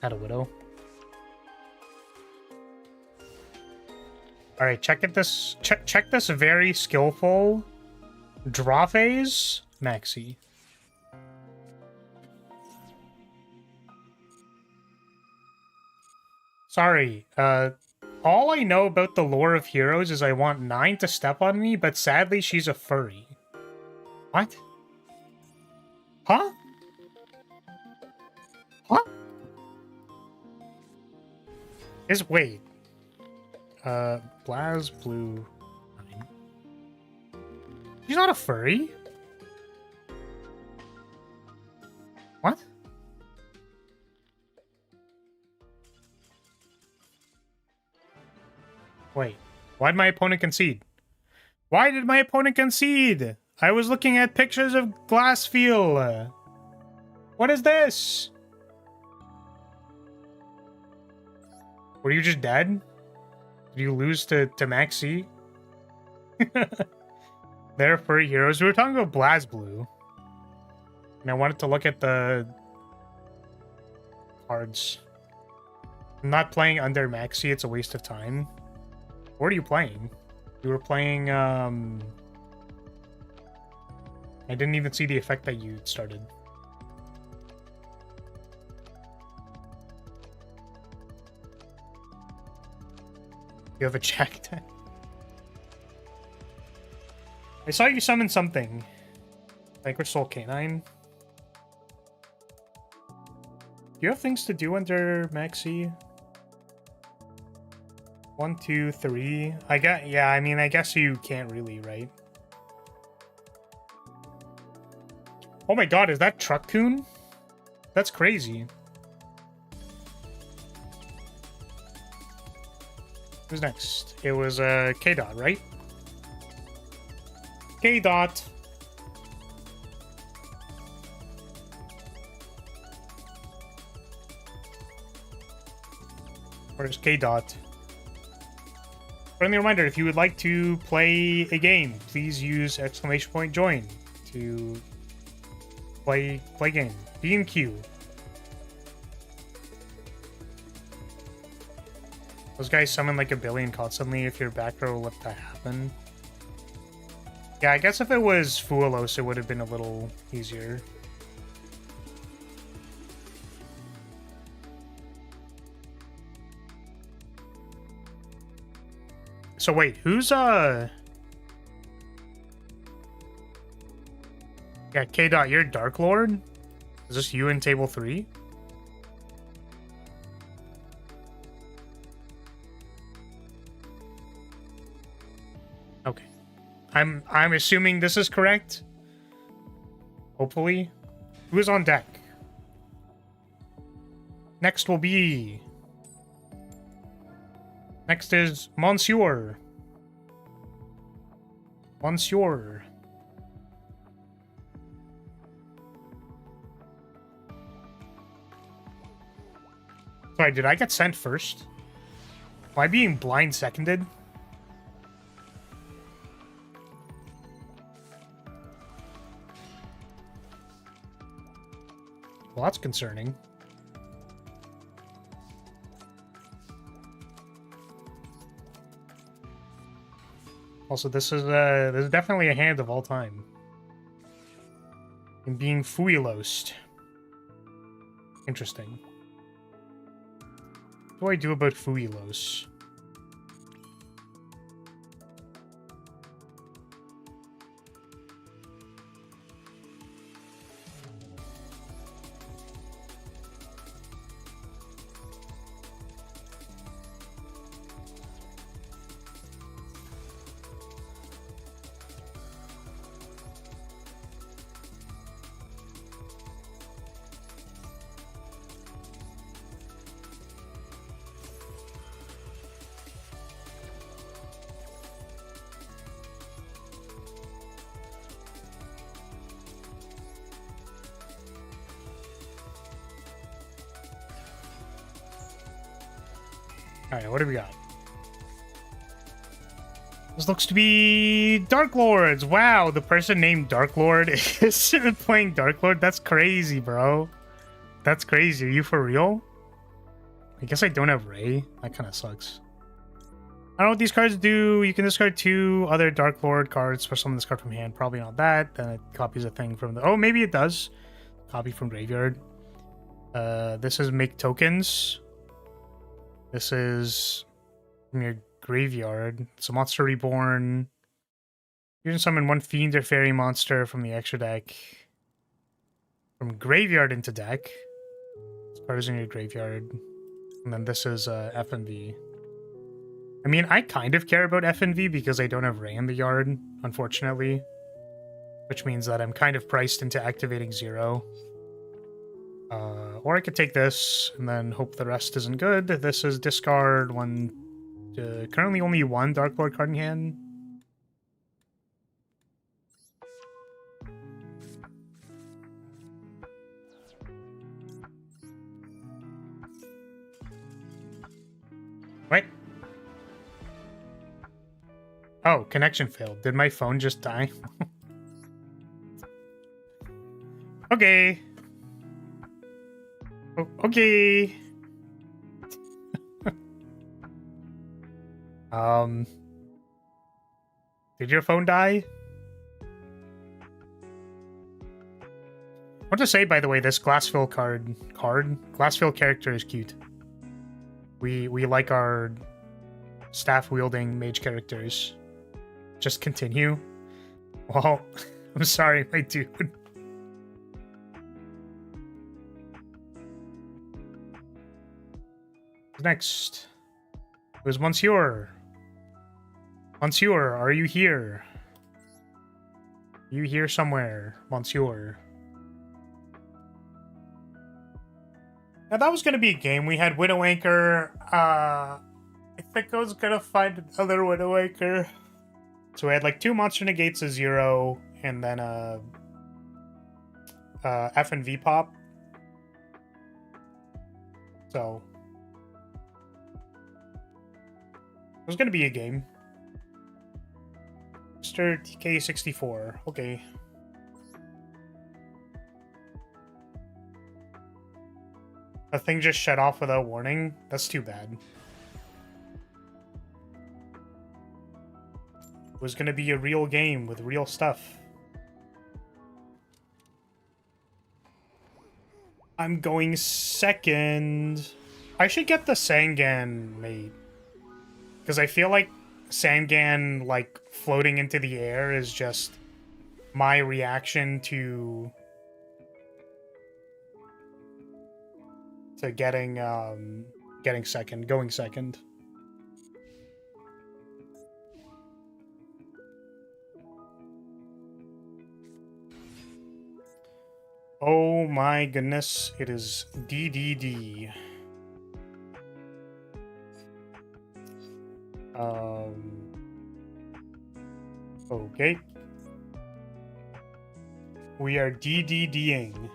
Add a Widow. All right, check this very skillful draw phase Maxi. Sorry, all I know about the lore of heroes is I want 9 to step on me, but sadly she's a furry. What? Huh? Huh? Wait. BlazBlue 9. She's not a furry? What? Wait. Why'd my opponent concede? Why did my opponent concede? I was looking at pictures of Glassfield. What is this? Were you just dead? Did you lose to Maxi? They're furry heroes. We were talking about BlazBlue. And I wanted to look at the cards. I'm not playing under Maxi. It's a waste of time. What are you playing? You were playing, I didn't even see the effect that you started. You have a check deck. I saw you summon something. Vanquish Soul Canine. Do you have things to do under Maxi? 1, 2, 3. I got, yeah, I mean, I guess you can't really, right? Oh my god, is that Truck-kun? That's crazy. Who's next? It was K-Dot, right? K-Dot. Where's K-Dot? Friendly reminder, if you would like to play a game, please use !join to play game. B and Q. Those guys summon like a billion constantly. If your back row will let that happen. Yeah, I guess if it was Fuelos, it would have been a little easier. So wait, who's Yeah, K-Dot, you're Dark Lord? Is this you in table 3? Okay. I'm assuming this is correct. Hopefully. Who is on deck? Next will be... Next is Monsieur. Monsieur. Sorry, did I get sent first? Am I being blind seconded? Well, that's concerning. Also, this is definitely a hand of all time. And being Fuilost. Interesting. What do I do about Fuilos? Alright, what do we got? This looks to be Dark Lords. Wow, the person named Dark Lord is playing Dark Lord. That's crazy, bro. That's crazy. Are you for real? I guess I don't have Ray. That kind of sucks. I don't know what these cards do. You can discard 2 other Dark Lord cards for summon this card from hand. Probably not that. Then it copies a thing from the... Oh, maybe it does. Copy from graveyard. This is make tokens. This is from your graveyard. It's a monster reborn. You can summon 1 fiend or fairy monster from the extra deck. From graveyard into deck. This card is in your graveyard. And then this is FNV. I mean, I kind of care about FNV because I don't have Ray in the yard, unfortunately. Which means that I'm kind of priced into activating 0. Or I could take this and then hope the rest isn't good. This is discard 1. Currently only 1 Dark Lord card in hand. What? Oh, connection failed. Did my phone just die? Okay. Okay. Did your phone die? I want to say, by the way, this Glassfill Glassfill character is cute. We like our staff-wielding mage characters. Just continue. Well, I'm sorry, my dude. Next Who's Monsieur? Monsieur, are you here? You here somewhere, Monsieur? Now that was gonna be a game. We had Widow Anchor. I think I was gonna find another Widow Anchor. So we had like 2 monster negates, a 0, and then F and V pop. So it was gonna be a game. Mr. TK64. Okay. A thing just shut off without warning? That's too bad. It was gonna be a real game with real stuff. I'm going second. I should get the Sangan made. Because I feel like Sangan, like, floating into the air is just my reaction to getting second, going second. Oh my goodness, it is DDD. Okay. We are DDDing.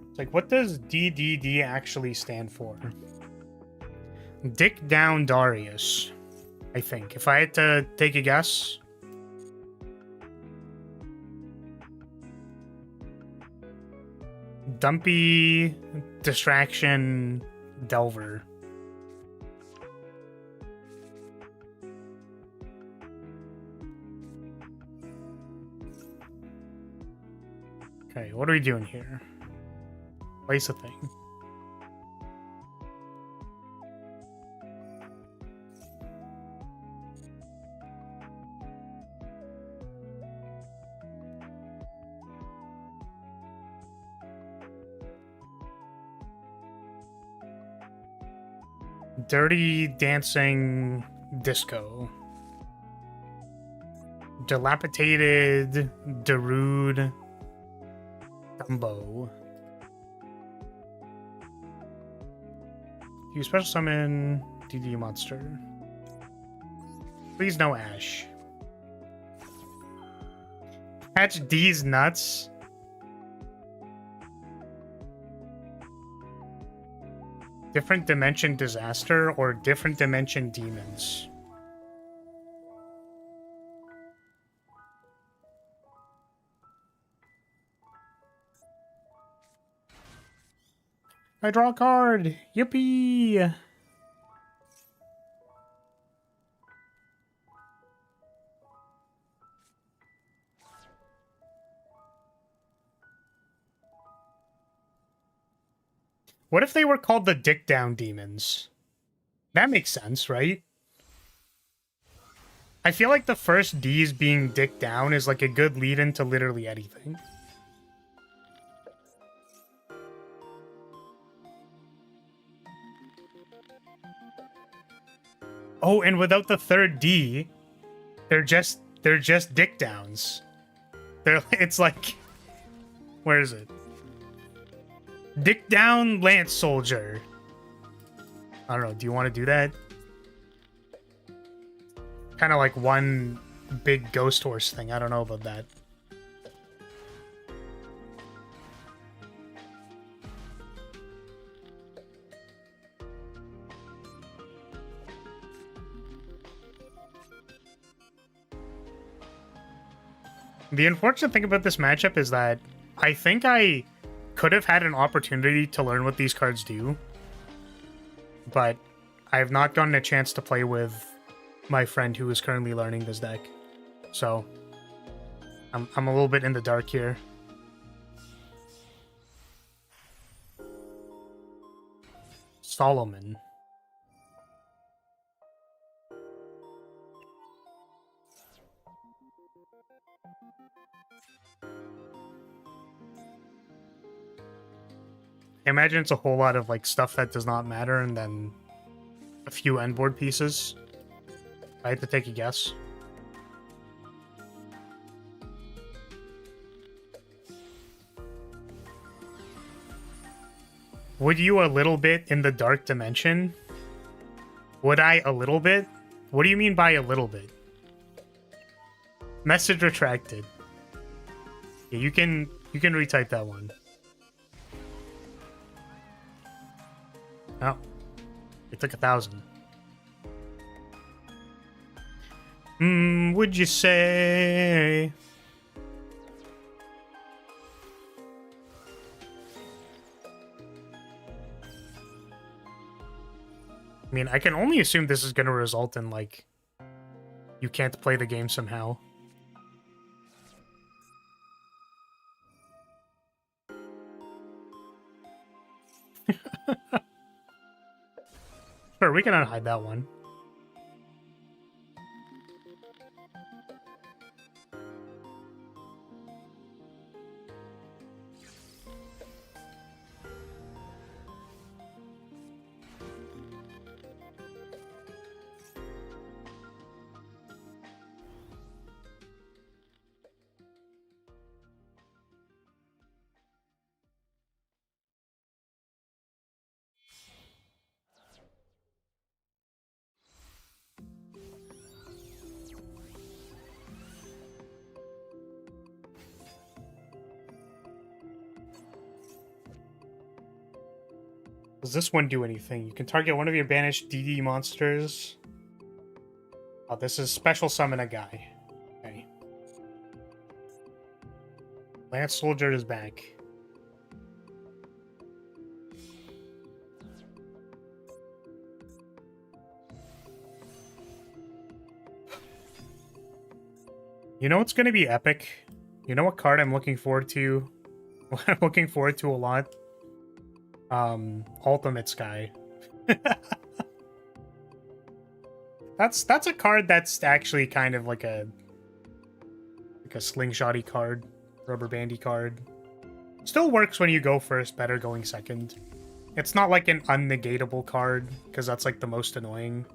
It's like, what does DDD actually stand for? Dick down Darius, I think. If I had to take a guess. Dumpy distraction Delver. Okay, what are we doing here? Place a thing. Dirty Dancing Disco. Dilapidated Darude Dumbo. You special summon DD monster. Please no Ash. Catch D's nuts. Different dimension disaster or different dimension demons. I draw a card. Yippee! What if they were called the Dick Down Demons? That makes sense, right? I feel like the first D's being Dick Down is like a good lead into literally anything. Oh, and without the third D, they're just Dick Downs. It's like, where is it? Dick Down Lance Soldier. I don't know. Do you want to do that? Kind of like one big ghost horse thing. I don't know about that. The unfortunate thing about this matchup is that I think I could have had an opportunity to learn what these cards do, but I have not gotten a chance to play with my friend who is currently learning this deck. So I'm a little bit in the dark here. Solomon. I imagine it's a whole lot of like stuff that does not matter and then a few endboard pieces. I had to take a guess. Would you a little bit in the dark dimension? Would I a little bit? What do you mean by a little bit? Message retracted. Yeah, you can retype that one. Oh. It took 1,000. Would you say? I mean, I can only assume this is going to result in, like, you can't play the game somehow. Sure, we can unhide that one. Does this one do anything? You can target one of your banished DD monsters. Oh, this is special summon a guy. Okay. Lance Soldier is back. You know what's going to be epic? You know what card I'm looking forward to? I'm looking forward to a lot? Ultimate Sky. That's a card that's actually kind of like a slingshotty card, rubber bandy card. Still works when you go first, better going second. It's not like an unnegatable card, because that's like the most annoying.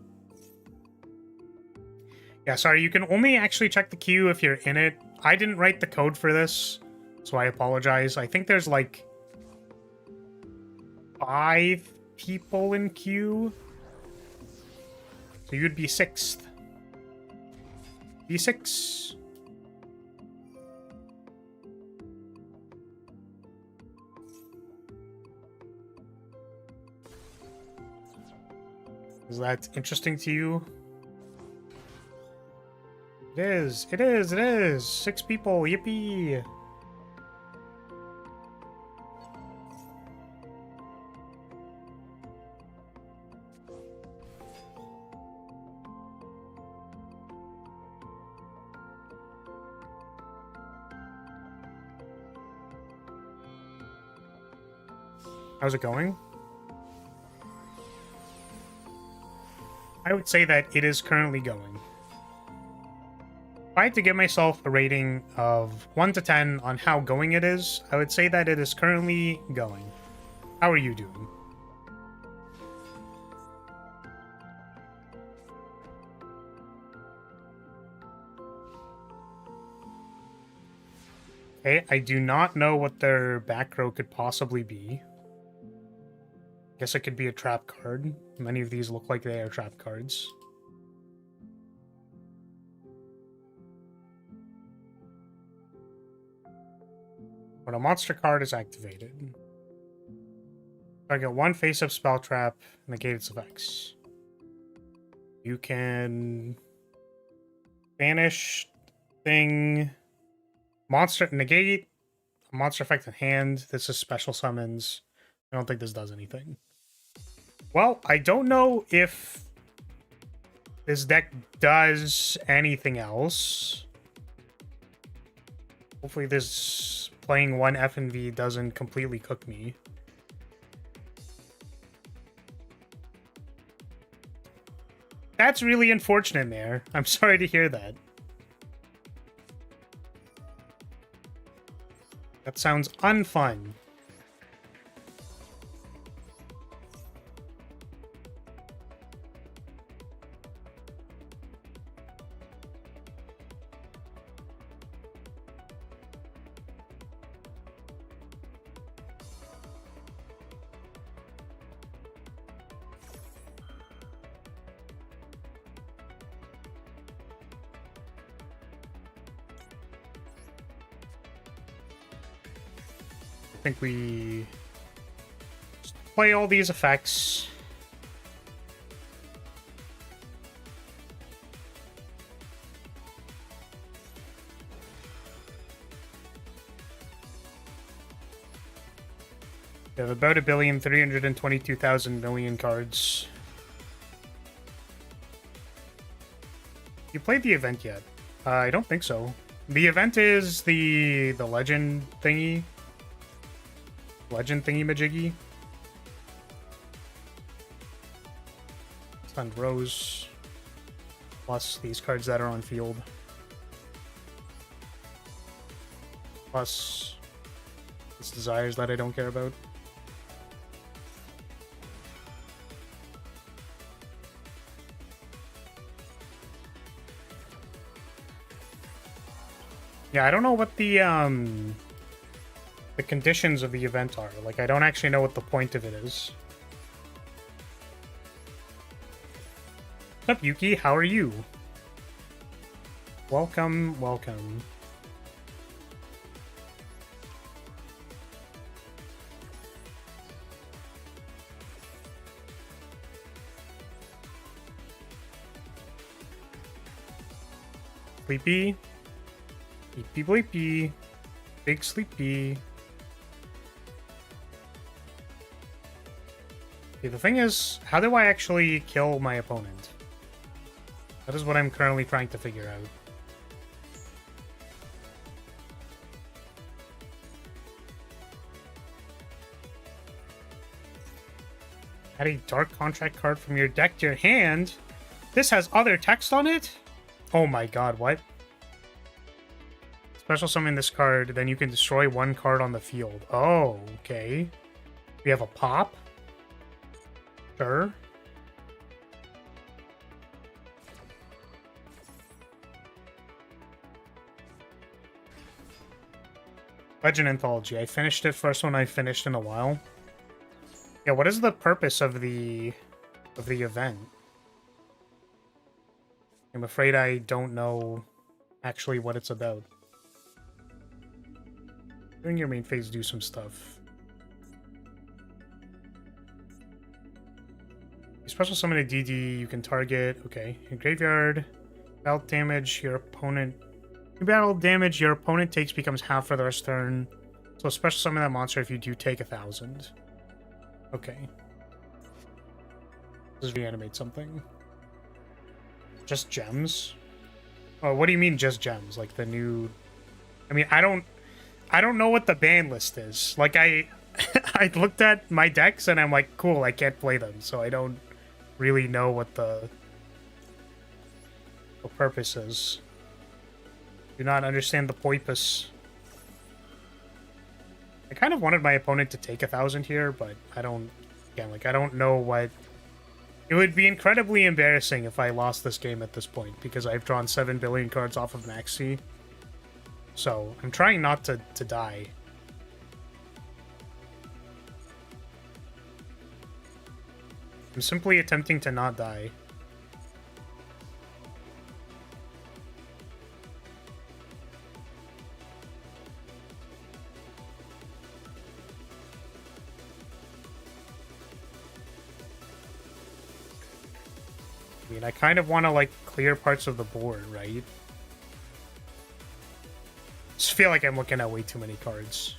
Yeah, sorry, you can only actually check the queue if you're in it. I didn't write the code for this, so I apologize. I think there's like 5 people in queue. So you'd be 6th. B6. Is that interesting to you? It is. It is. It is. 6 people. Yippee. How's it going? I would say that it is currently going. If I had to give myself a rating of 1 to 10 on how going it is, I would say that it is currently going. How are you doing? Okay, I do not know what their back row could possibly be. Guess it could be a trap card. Many of these look like they are trap cards. When a monster card is activated, target 1 face-up spell trap, negate its effects. You can banish thing, monster, negate a monster effect in hand. This is special summons. I don't think this does anything. Well, I don't know if this deck does anything else. Hopefully this playing 1 F&V doesn't completely cook me. That's really unfortunate, Mayor. I'm sorry to hear that. That sounds unfun. I think we just play all these effects. We have about 1,322,000,000,000 cards. You played the event yet? I don't think so. The event is the legend thingy. Legend thingy majiggy. Stunned Rose. Plus these cards that are on field. Plus these desires that I don't care about. Yeah, I don't know what the conditions of the event are. Like, I don't actually know what the point of it is. What's up, Yuki? How are you? Welcome, welcome. Sleepy? Sleepy bleepy. Big sleepy. Okay, the thing is, how do I actually kill my opponent? That is what I'm currently trying to figure out. Add a dark contract card from your deck to your hand. This has other text on it? Oh my god, what? Special summon this card, then you can destroy one card on the field. Oh, okay. We have a pop? Sure. Legend Anthology. I finished it. First one I finished in a while. Yeah, what is the purpose of the event? I'm afraid I don't know actually what it's about. During your main phase, do some stuff. You special summon a DD, you can target. Okay. Your graveyard. Battle damage your opponent. Your battle damage your opponent takes becomes half for the rest of the turn. So special summon that monster if you do take 1,000. Okay. Let's reanimate something. Just gems? Oh, what do you mean just gems? Like the new... I mean, I don't know what the ban list is. Like, I looked at my decks and I'm like, cool, I can't play them. So I don't really know what the purpose is. Do not understand the purpose. I kind of wanted my opponent to take 1,000 here, but I don't... Again, like, I don't know what... It would be incredibly embarrassing if I lost this game at this point, because I've drawn 7 billion cards off of Maxi. So, I'm trying not to die. I'm simply attempting to not die. I mean, I kind of want to, like, clear parts of the board, right? Just feel like I'm looking at way too many cards.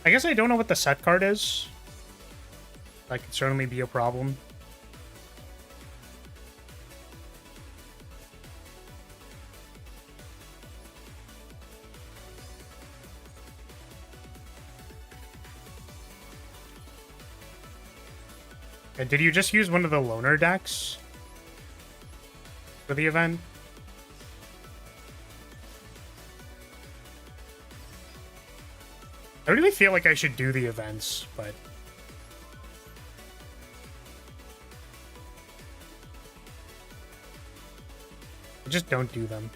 I guess I don't know what the set card is. That could certainly be a problem. And did you just use one of the loner decks for the event? I really feel like I should do the events, but... I just don't do them.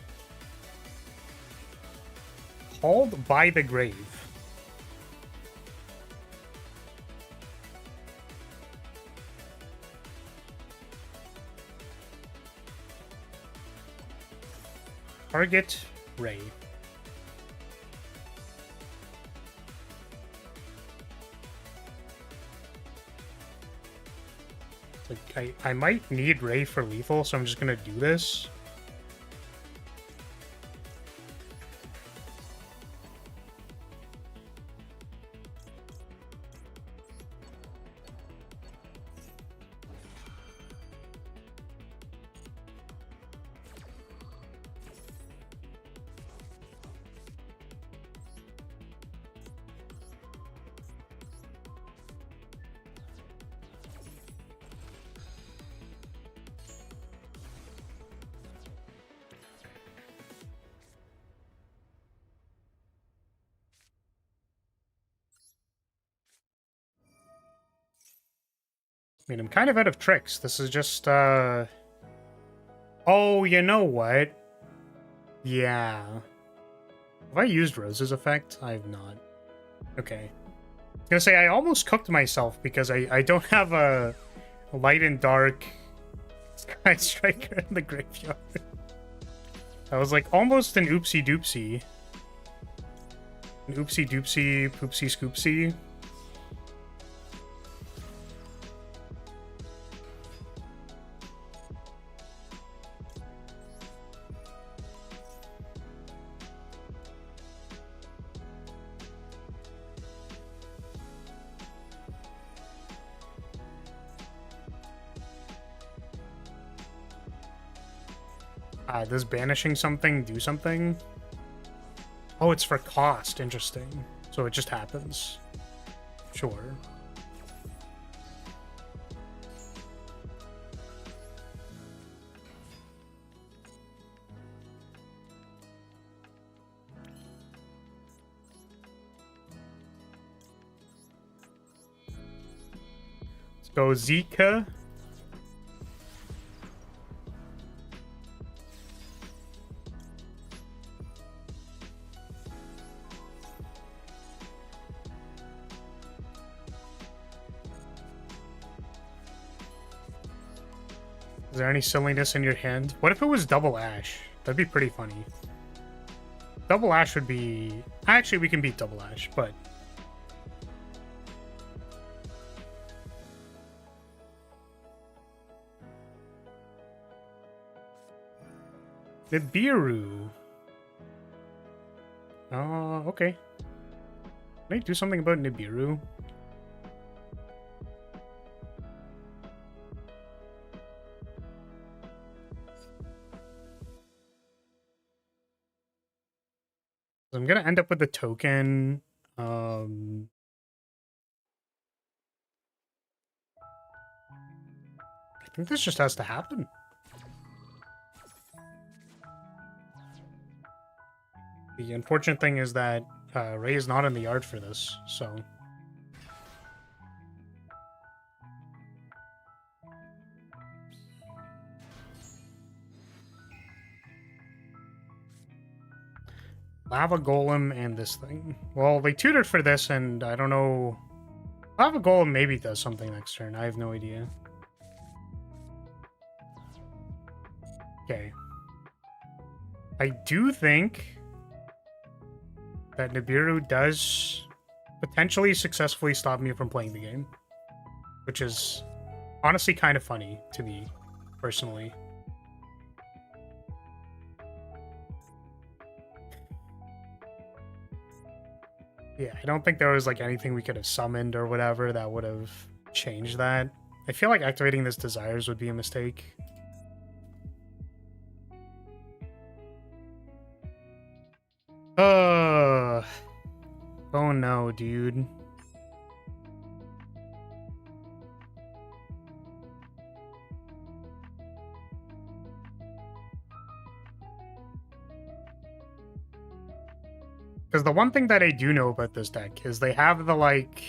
Called by the Grave. Target Ray. Like, I might need Ray for lethal, so I'm just gonna do this. I mean, I'm kind of out of tricks. This is just, Oh, you know what? Yeah. Have I used Rose's effect? I have not. Okay. I was gonna say, I almost cooked myself because I don't have a light and dark Sky Striker in the graveyard. That was like almost an oopsie doopsie. An oopsie doopsie, poopsie scoopsie. Does banishing something do something? Oh, it's for cost. Interesting. So it just happens. Sure. Let's go Zika. Is there any silliness in your hand? What if it was double Ash? That'd be pretty funny. Double Ash would be... Actually, we can beat double Ash, but... Nibiru. Okay. Can I do something about Nibiru? I'm gonna end up with the token. I think this just has to happen. The unfortunate thing is that Ray is not in the yard for this, so... Lava Golem and this thing. Well, they tutored for this, and I don't know... Lava Golem maybe does something next turn. I have no idea. Okay. I do think that Nibiru does potentially successfully stop me from playing the game, which is honestly kind of funny to me, personally. Yeah, I don't think there was like anything we could have summoned or whatever that would have changed that. I feel like activating this Desires would be a mistake. Oh no, dude. Because the one thing that I do know about this deck is they have the, like...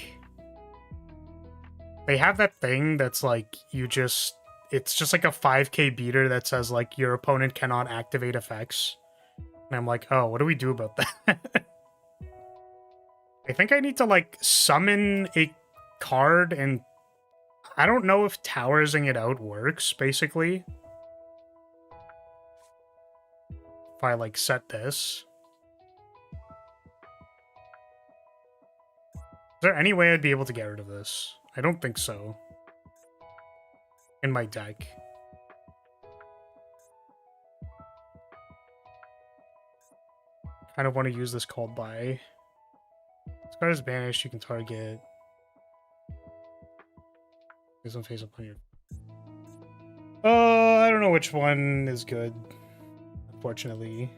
They have that thing that's, like, you just... It's just like a 5k beater that says, like, your opponent cannot activate effects. And I'm like, oh, what do we do about that? I think I need to, like, summon a card, and I don't know if towersing it out works, basically. If I, like, set this. Is there any way I'd be able to get rid of this? I don't think so. in my deck. Kind of want to use this called by. This card is banished. You can target. There's one face up on your. I don't know which one is good. Unfortunately.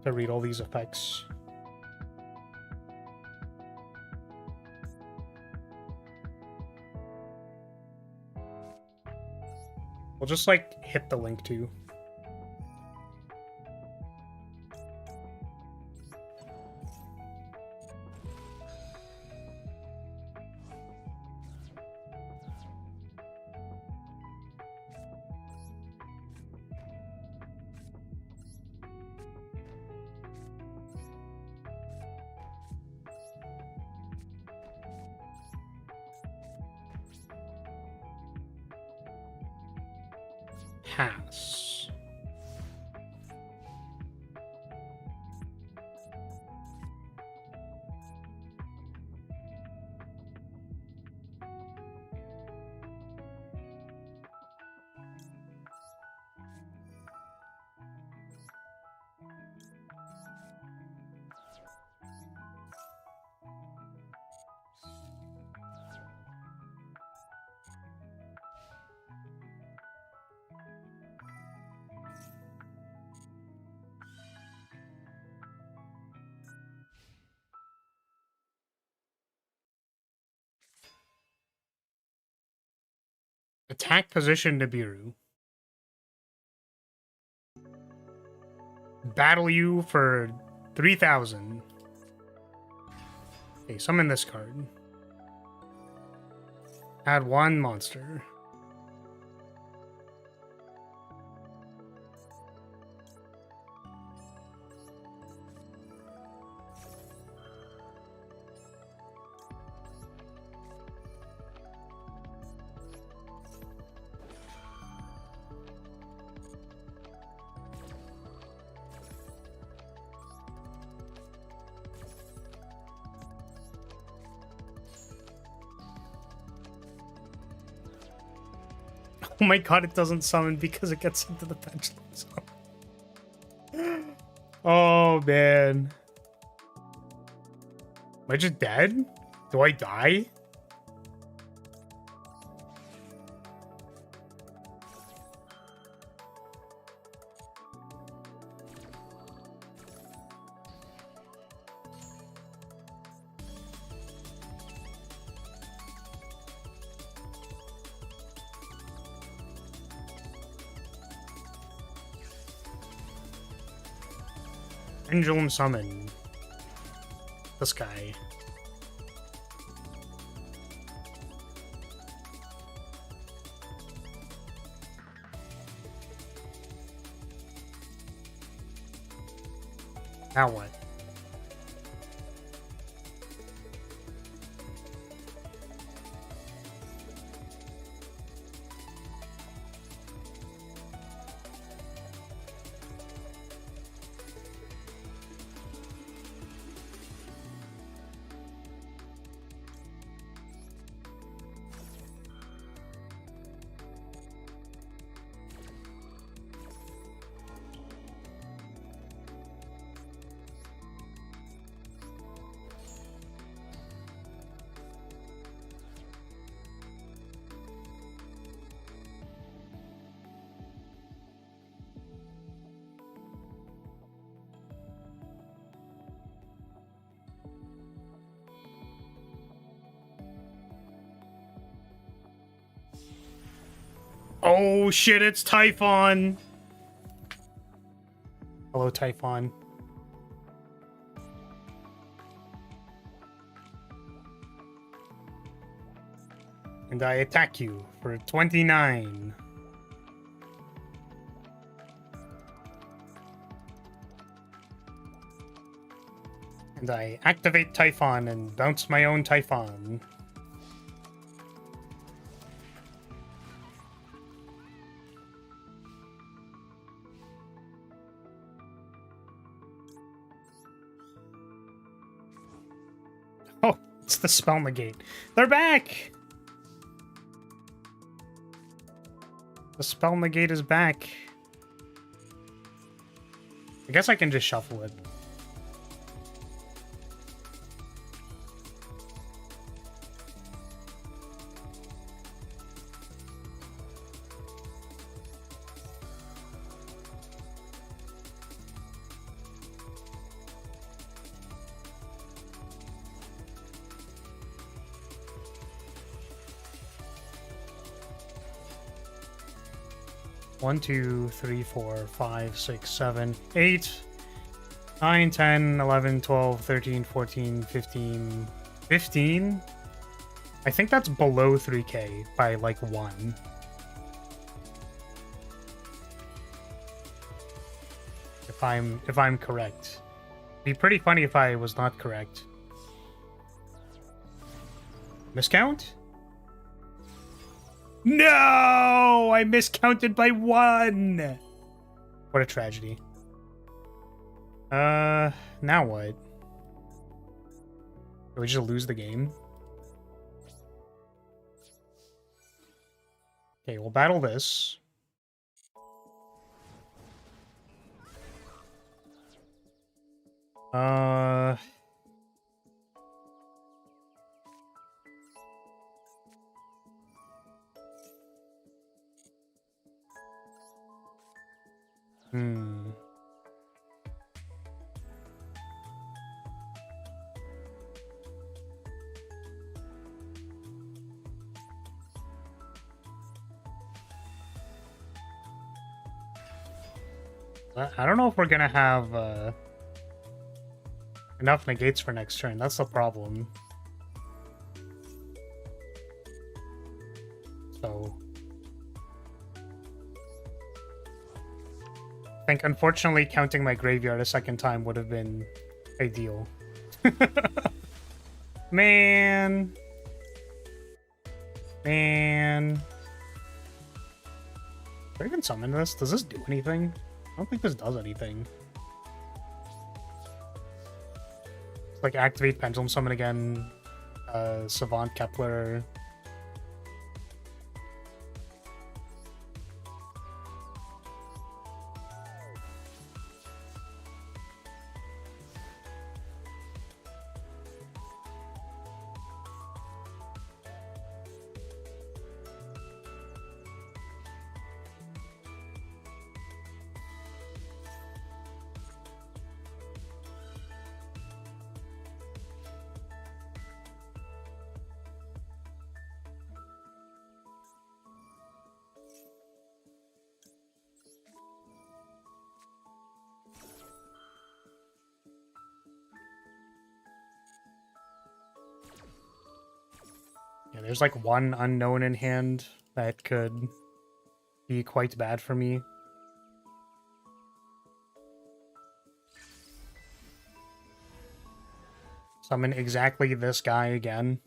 To read all these effects. We'll just like hit the link too. Pass. Attack position Nibiru. Battle you for 3,000. Okay, summon this card. Add one monster. Oh my god, it doesn't summon because it gets into the pendulum zone. Oh man. Am I just dead? Do I die? Pendulum summon. This guy. Now what? Oh shit, it's Typhon! Hello, Typhon. And I attack you for 29. And I activate Typhon and bounce my own Typhon. Oh, it's the spell negate. They're back! The spell negate is back. I guess I can just shuffle it. One, 2, 3, 4, 5, 6, 7, 8, 9, 10, 11, 12, 13, 14, 15, 15? I think that's below 3k by like 1. If I'm correct. It'd be pretty funny if I was not correct. Miscount? No! I miscounted by 1! What a tragedy. Now what? Do we just lose the game? Okay, we'll battle this. I don't know if we're gonna have enough negates for next turn. That's the problem. So I think unfortunately counting my graveyard a second time would have been ideal. Man. Do I even summon this? Does this do anything? I don't think this does anything. Like activate Pendulum Summon again, Savant Kepler. Yeah, there's like one unknown in hand that could be quite bad for me. Summon exactly this guy again.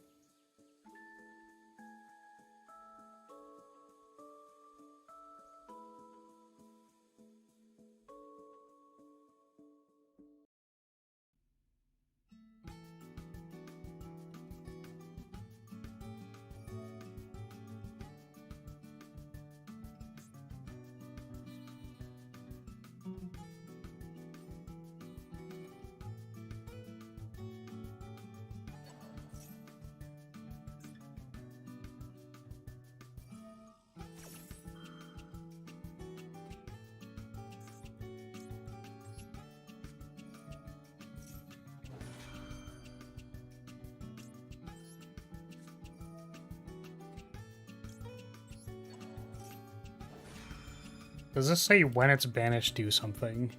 Does this say when it's banished, do something?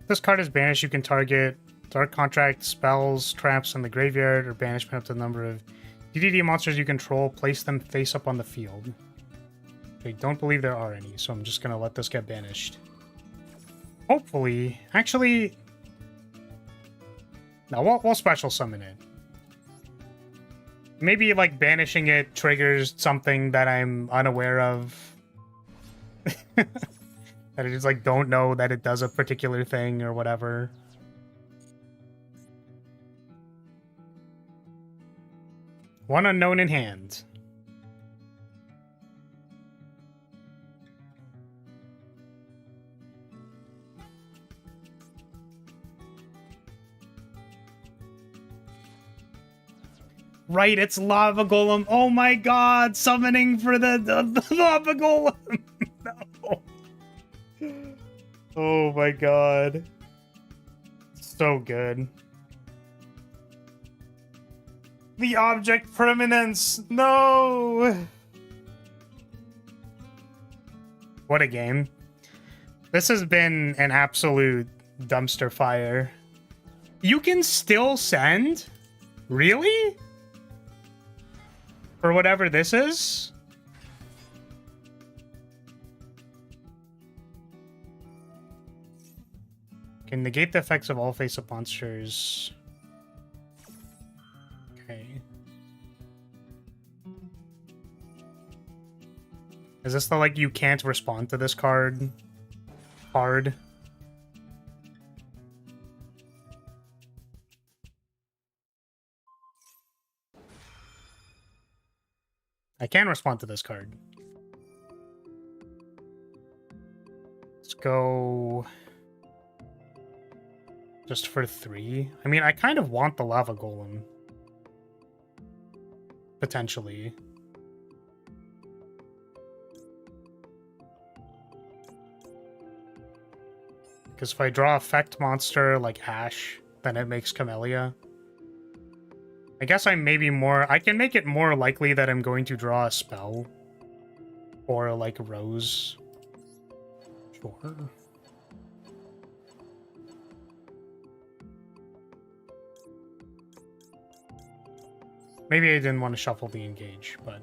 If this card is banished, you can target Dark Contract, spells, traps in the graveyard, or banishment up to the number of DDD monsters you control. Place them face up on the field. I don't believe there are any, so I'm just gonna let this get banished. Hopefully... Actually... No, we'll special summon it. Maybe, like, banishing it triggers something that I'm unaware of. That I just, like, don't know that it does a particular thing or whatever. One unknown in hand. Right, it's lava golem. Oh my god, summoning for the lava golem. No. Oh my god. So good. The object permanence. No. What a game. This has been an absolute dumpster fire. You can still send? Really? For whatever this is? Can negate the effects of all face-up monsters. Okay. Is this the, like, you can't respond to this card? Card? I can respond to this card. Let's go just for 3. I mean, I kind of want the lava golem. Potentially. Because if I draw effect monster like Ash, then it makes Camellia. I guess I'm maybe more... I can make it more likely that I'm going to draw a spell. Or, like, Rose. Sure. Maybe I didn't want to shuffle the engage, but...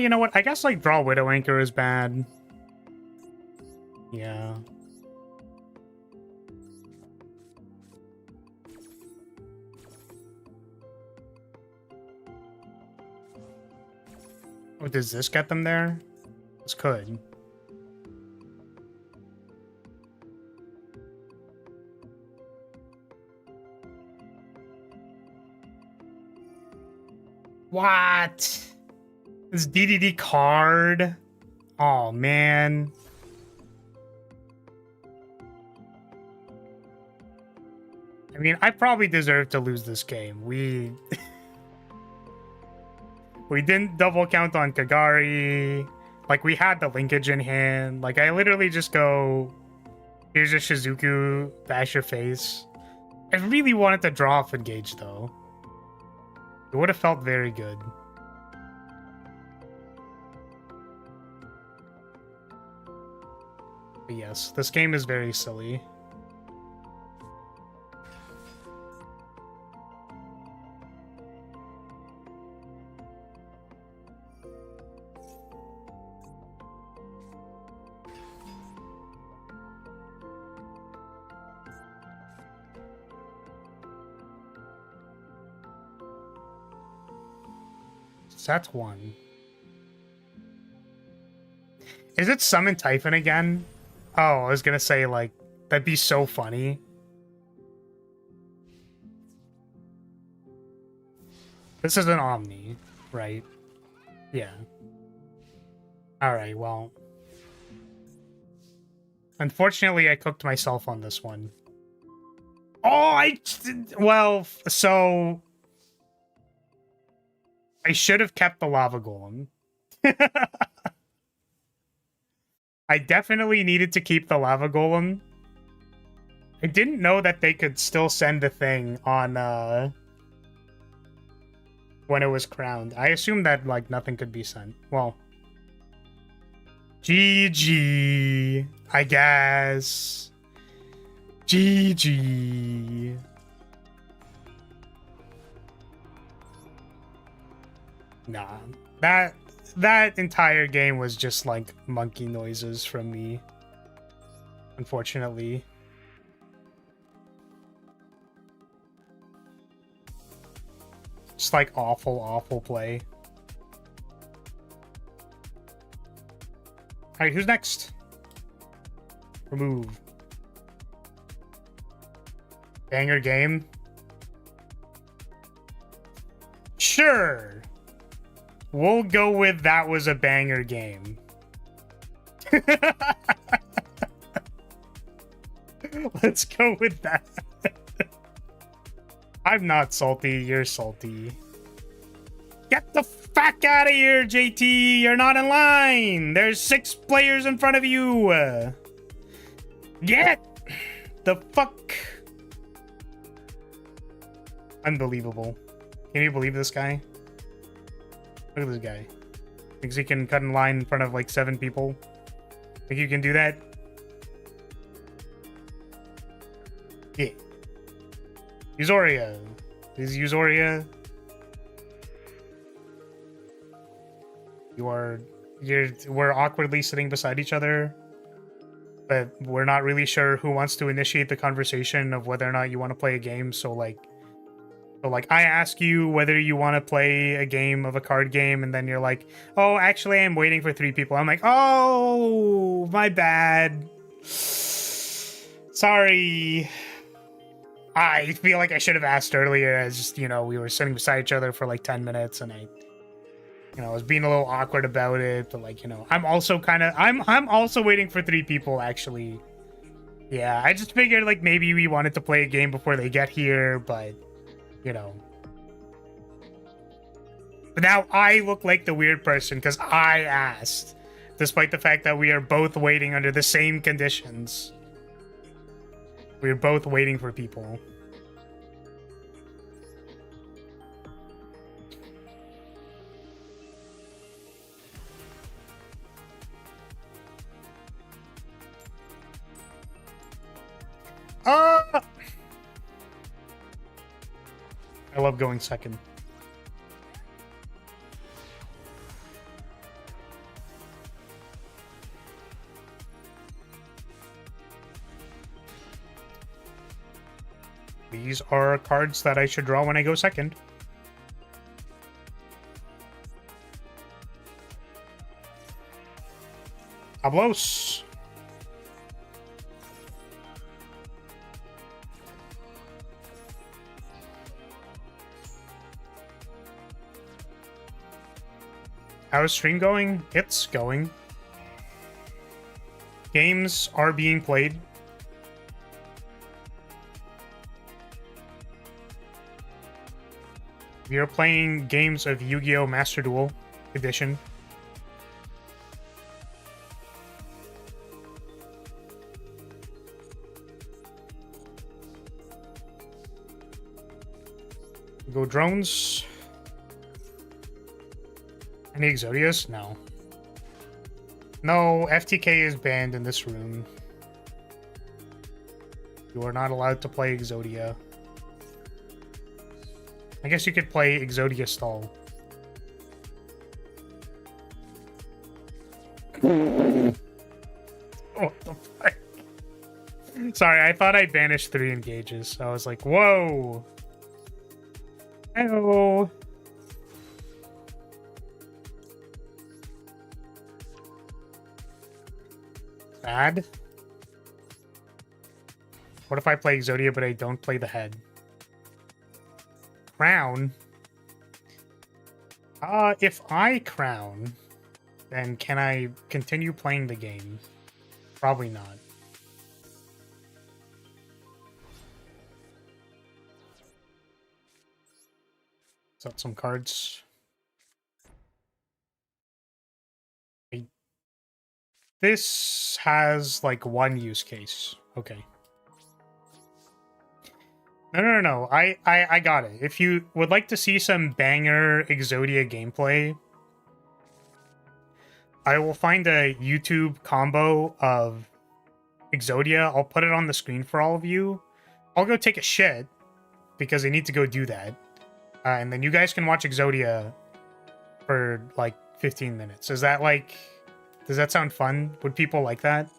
you know what? I guess, like, draw Widow Anchor is bad. Yeah. Oh, does this get them there? This could. What? This DDD card? Oh, man. I mean, I probably deserve to lose this game. We didn't double count on Kagari. Like, we had the linkage in hand. Like, I literally just go, here's a Shizuku, bash your face. I really wanted to draw off engage, though. It would have felt very good. But yes, this game is very silly. So that's 1. Is it Summon Typhon again? Oh, I was gonna say, like, that'd be so funny. This is an Omni, right? Yeah. Alright, well. Unfortunately, I cooked myself on this one. Oh, well, so... I should have kept the lava golem. I definitely needed to keep the lava golem. I didn't know that they could still send a thing on when it was crowned. I assumed that like nothing could be sent. Well, GG, I guess. GG. Nah, that entire game was just like monkey noises from me. Unfortunately. Just like awful play. All right, who's next? Remove. Banger game? Sure. We'll go with that was a banger game. Let's go with that. I'm not salty, you're salty. Get the fuck out of here, JT! You're not in line! There's 6 players in front of you! Get the fuck! Unbelievable. Can you believe this guy? Look at this guy. Thinks he can cut in line in front of like 7 people. Think you can do that? Yeah. Usoria. Is Usoria? We're awkwardly sitting beside each other, but we're not really sure who wants to initiate the conversation of whether or not you want to play a game. So like I ask you whether you want to play a game of a card game, and then you're like, oh, actually I'm waiting for 3 people. I'm like, oh, my bad. Sorry. I feel like I should have asked earlier, as just, you know, we were sitting beside each other for like 10 minutes and I was being a little awkward about it, but like, I'm also I'm also waiting for 3 people actually. Yeah, I just figured like maybe we wanted to play a game before they get here, but But now I look like the weird person because I asked, despite the fact that we are both waiting under the same conditions. We're both waiting for people. I love going second. These are cards that I should draw when I go second. Hablos. How's stream going? It's going. Games are being played. We are playing games of Yu-Gi-Oh! Master Duel Edition. Go drones. Any Exodius? No. No, FTK is banned in this room. You are not allowed to play Exodia. I guess you could play Exodia Stall. What the fuck? Sorry, I thought I banished 3 engages. I was like, whoa. Hello. Bad? What if I play Exodia but I don't play the head? Crown? If I crown, then can I continue playing the game? Probably not. Set some cards. This has like 1 use case. Okay. No. I got it. If you would like to see some banger Exodia gameplay, I will find a YouTube combo of Exodia. I'll put it on the screen for all of you. I'll go take a shit because I need to go do that. And then you guys can watch Exodia for like 15 minutes. Is that like... Does that sound fun? Would people like that?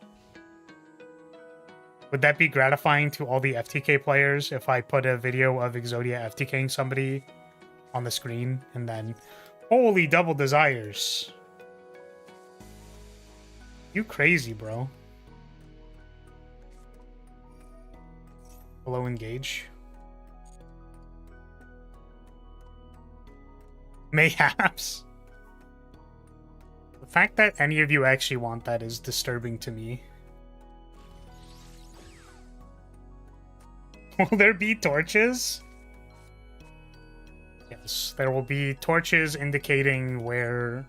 Would that be gratifying to all the FTK players if I put a video of Exodia FTKing somebody on the screen and then... Holy double desires. You crazy, bro. Hello, engage. Mayhaps. The fact that any of you actually want that is disturbing to me. Will there be torches? Yes, there will be torches indicating where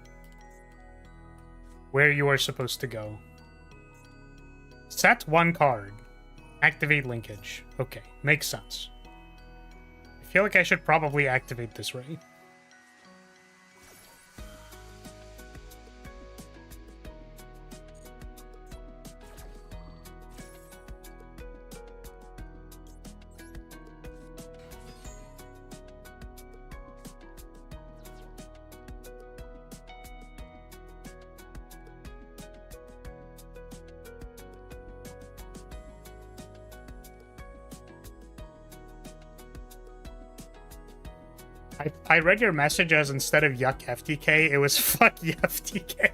you are supposed to go. Set one card. Activate linkage. Okay, makes sense. I feel like I should probably activate this right. I read your message as instead of yuck FTK, it was fuck you FTK.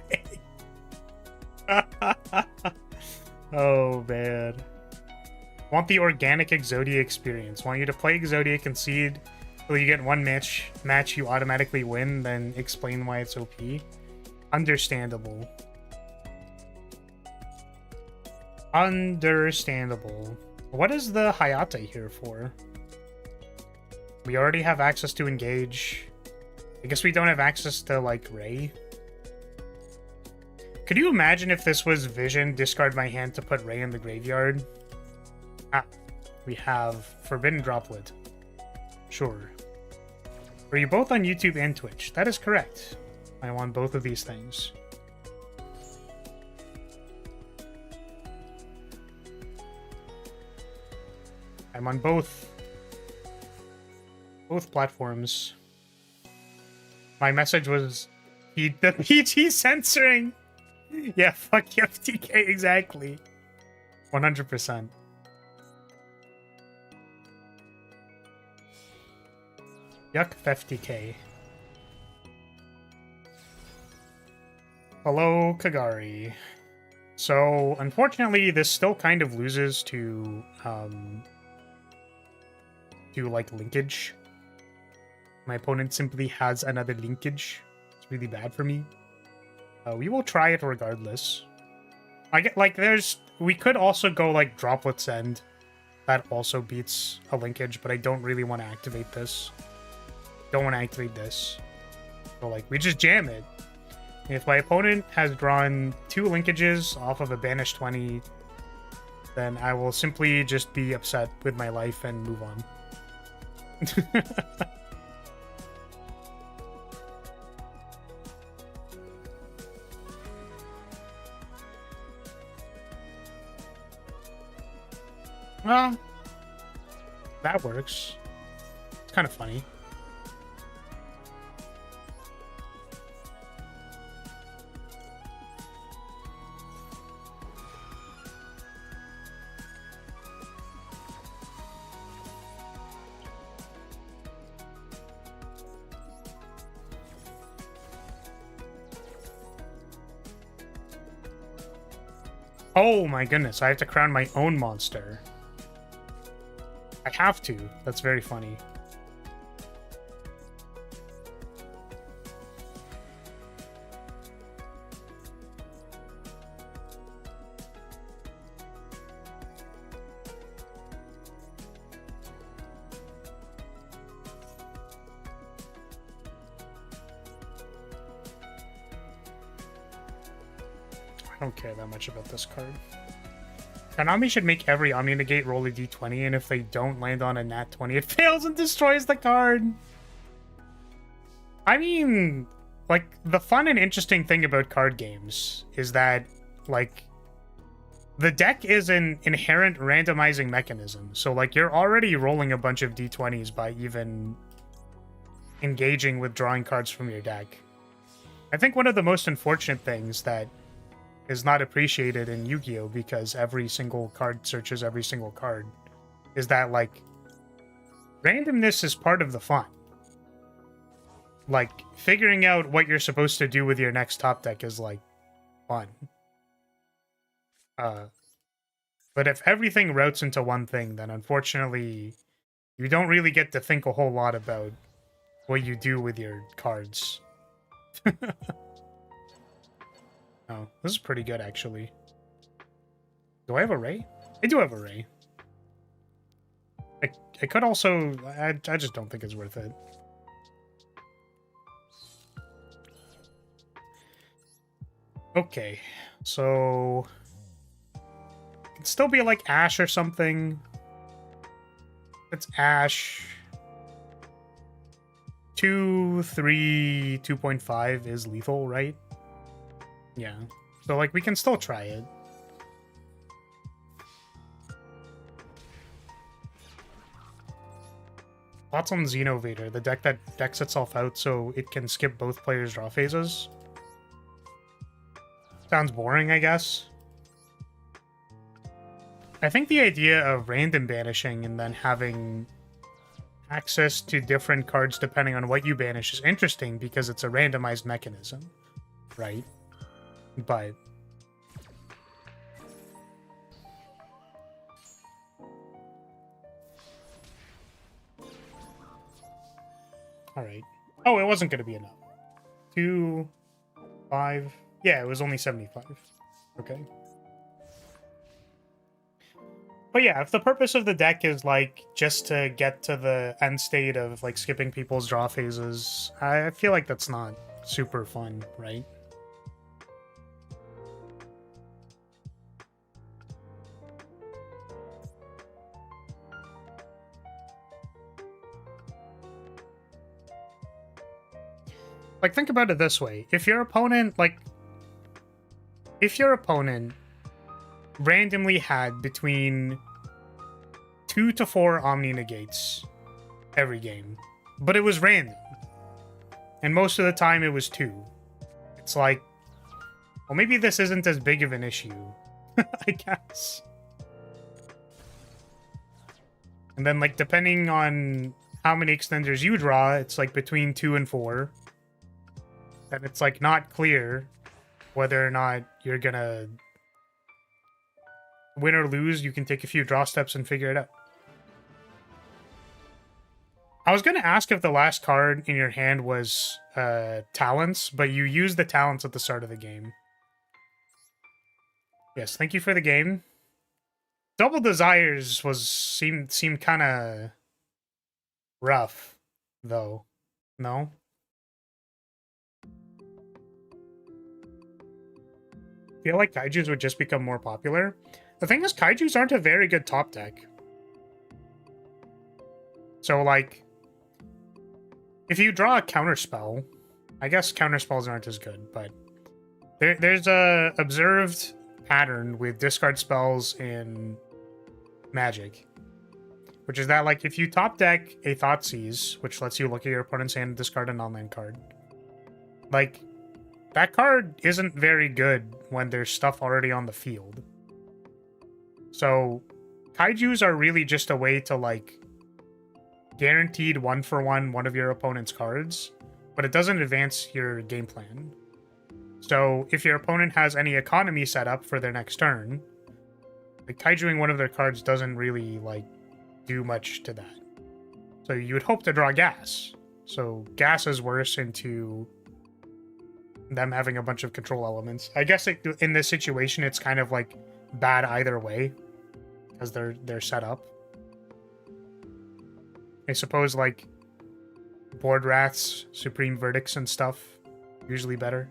Oh, man. Want the organic Exodia experience. Want you to play Exodia, concede till you get one match you automatically win, then explain why it's OP. Understandable. Understandable. What is the Hayate here for? We already have access to engage. I guess we don't have access to, like, Ray. Could you imagine if this was Vision, discard my hand to put Ray in the graveyard? Ah, we have Forbidden Droplet. Sure. Are you both on YouTube and Twitch? That is correct. I want both of these things. I'm on both platforms. My message was the PG censoring. Yeah, fuck FTK, exactly. 100%. Yuck FTK. Hello, Kagari. So, unfortunately, this still kind of loses to like, linkage. My opponent simply has another linkage. It's really bad for me. We will try it regardless. I get, like, we could also go, like, Droplet Send. That also beats a linkage, but I don't really want to activate this. Don't want to activate this. So, like, we just jam it. If my opponent has drawn 2 linkages off of a banished 20, then I will simply just be upset with my life and move on. Well, that works. It's kind of funny. Oh my goodness, I have to crown my own monster. I have to. That's very funny. I don't care that much about this card. Konami should make every Omni Negate roll a d20, and if they don't land on a nat 20, it fails and destroys the card. I mean, like, the fun and interesting thing about card games is that, like, the deck is an inherent randomizing mechanism. So, like, you're already rolling a bunch of d20s by even engaging with drawing cards from your deck. I think one of the most unfortunate things that is not appreciated in Yu-Gi-Oh! Because every single card searches every single card, is that, like, randomness is part of the fun. Like, figuring out what you're supposed to do with your next top deck is, like, fun. But if everything routes into one thing, then unfortunately, you don't really get to think a whole lot about what you do with your cards. Oh, this is pretty good, actually. Do I have a ray? I do have a ray. I could also... I just don't think it's worth it. Okay, so... It could still be like Ash or something. It's Ash. 2, 3, 2.5 is lethal, right? Yeah. So, like, we can still try it. Thoughts on Xenovator, the deck that decks itself out so it can skip both players' draw phases? Sounds boring, I guess. I think the idea of random banishing and then having access to different cards depending on what you banish is interesting because it's a randomized mechanism, right? But all right. Oh, it wasn't going to be enough. 2, 5. Yeah, it was only 75. Okay. But yeah, if the purpose of the deck is, like, just to get to the end state of, like, skipping people's draw phases, I feel like that's not super fun, right? Like, think about it this way. If your opponent, randomly had between 2 to 4 Omni Negates every game, but it was random, and most of the time it was 2, it's like, well, maybe this isn't as big of an issue, I guess. And then, like, depending on how many extenders you draw, it's like between 2 and 4. And it's like not clear whether or not you're gonna win or lose. You can take a few draw steps and figure it out. I was gonna ask if the last card in your hand was talents, but you used the talents at the start of the game. Yes, thank you for the game. Double Desires seemed kind of rough, though. No? Feel like Kaijus would just become more popular. The thing is, Kaijus aren't a very good top deck. So, like, if you draw a counterspell, I guess counterspells aren't as good, but there's a observed pattern with discard spells in Magic, which is that, like, if you top deck a Thoughtseize, which lets you look at your opponent's hand and discard a non-land card, like, that card isn't very good when there's stuff already on the field. So, Kaijus are really just a way to, like, guaranteed 1-for-1 one of your opponent's cards, but it doesn't advance your game plan. So, if your opponent has any economy set up for their next turn, like, Kaijuing one of their cards doesn't really, like, do much to that. So, you would hope to draw gas. So, gas is worse into them having a bunch of control elements. I guess in this situation, it's kind of like bad either way because they're set up. I suppose, like, board wraths, supreme verdicts, and stuff usually better.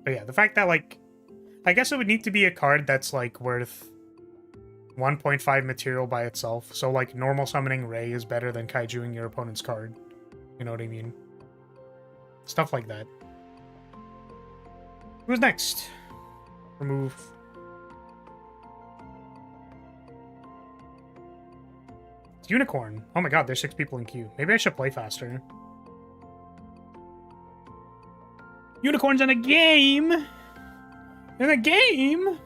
But yeah, the fact that, like, I guess it would need to be a card that's, like, worth 1.5 material by itself. So, like, normal summoning Ray is better than Kaijuing your opponent's card. You know what I mean? Stuff like that. Who's next? Remove. It's Unicorn. Oh my god, there's 6 people in queue. Maybe I should play faster. Unicorn's in a game! In a game?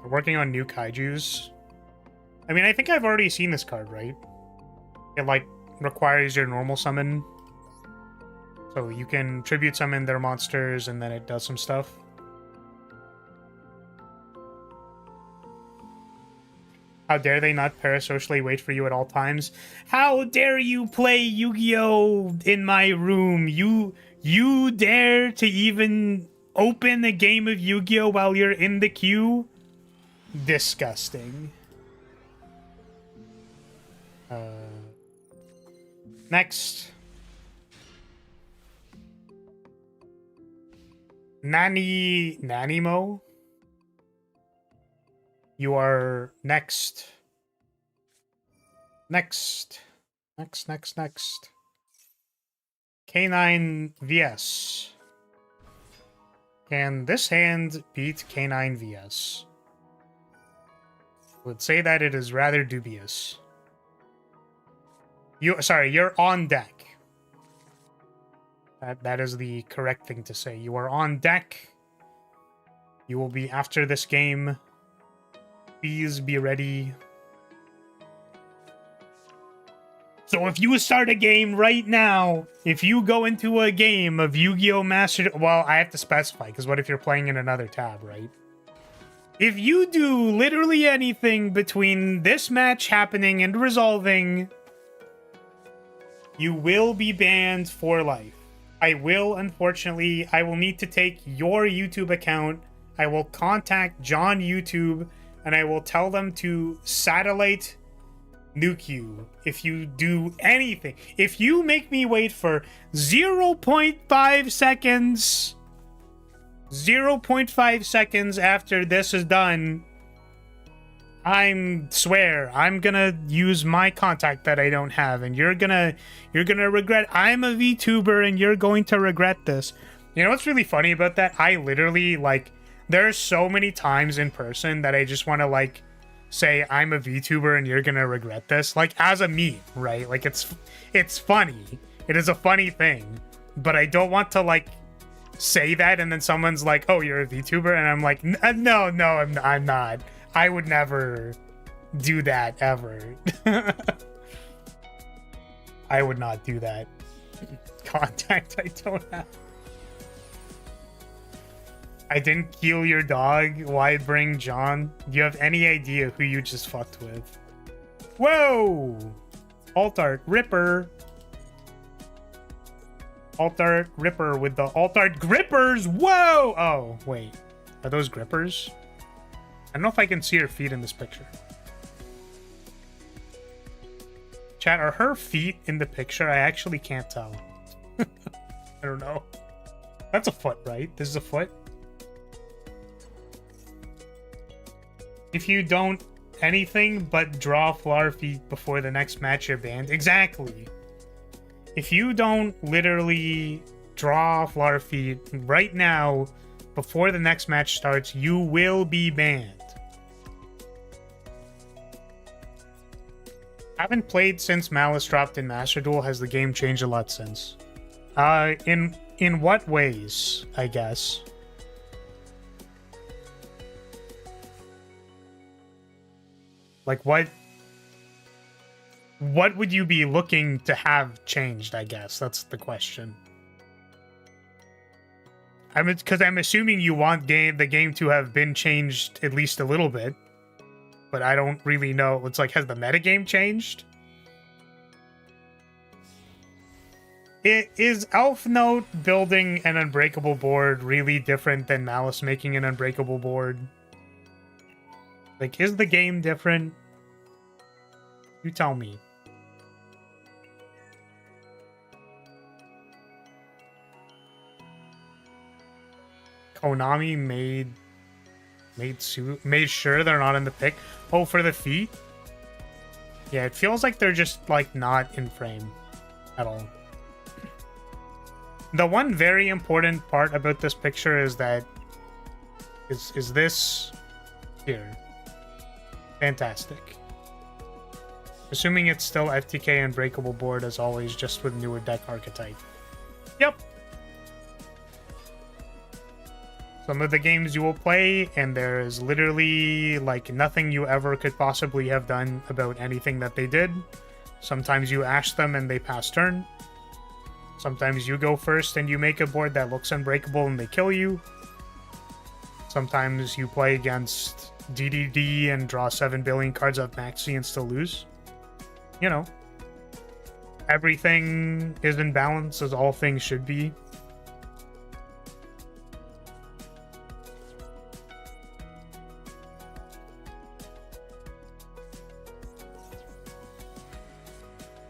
We're working on new kaijus. I mean, I think I've already seen this card, right? It, like, requires your normal summon. So you can tribute summon their monsters, and then it does some stuff. How dare they not parasocially wait for you at all times? How dare you play Yu-Gi-Oh! In my room? You dare to even open a game of Yu-Gi-Oh! While you're in the queue? Disgusting. Next. Nanimo? You are next. Next. K9 VS. Can this hand beat K9 VS? I would say that it is rather dubious. You're on deck. That is the correct thing to say. You are on deck. You will be after this game. Please be ready. So if you start a game right now, if you go into a game of Yu-Gi-Oh! Master... Well, I have to specify, because what if you're playing in another tab, right? If you do literally anything between this match happening and resolving, you will be banned for life. I will need to take your YouTube account. I will contact John YouTube, and I will tell them to satellite nuke you if you do anything. If you make me wait for 0.5 seconds, 0.5 seconds after this is done, swear I'm gonna use my contact that I don't have, and you're gonna regret. I'm a VTuber and you're going to regret this. You know what's really funny about that? I literally, like, there's so many times in person that I just want to, like, say I'm a VTuber and you're gonna regret this, like, as a meme, right? Like, it's funny. It is a funny thing, but I don't want to, like, say that and then someone's like, oh, you're a VTuber, and I'm like, no, I'm not. I would never do that, ever. I would not do that. Contact I don't have. I didn't kill your dog. Why bring John? Do you have any idea who you just fucked with? Whoa! Alt art Ripper. Alt art Ripper with the alt art grippers. Whoa! Oh, wait. Are those grippers? I don't know if I can see her feet in this picture. Chat, are her feet in the picture? I actually can't tell. I don't know. That's a foot, right? This is a foot? If you don't anything but draw flower feet before the next match, you're banned. Exactly. If you don't literally draw flower feet right now before the next match starts, you will be banned. Haven't played since Malice dropped in Master Duel. Has the game changed a lot since? In what ways, I guess? Like, what would you be looking to have changed, I guess? That's the question. Because I'm assuming you want the game to have been changed at least a little bit. But I don't really know. It's like, has the metagame changed? Is Elf Note building an unbreakable board really different than Malice making an unbreakable board? Like, is the game different? You tell me. Konami made sure they're not in the pick. Oh, for the feet? Yeah, it feels like they're just, like, not in frame at all. The one very important part about this picture is that is this here. Fantastic. Assuming it's still FTK Unbreakable board as always, just with newer deck archetype. Yep. Some of the games you will play, and there is literally, like, nothing you ever could possibly have done about anything that they did. Sometimes you ash them and they pass turn. Sometimes you go first and you make a board that looks unbreakable and they kill you. Sometimes you play against DDD and draw 7 billion cards of Maxi and still lose. You know. Everything is in balance, as all things should be.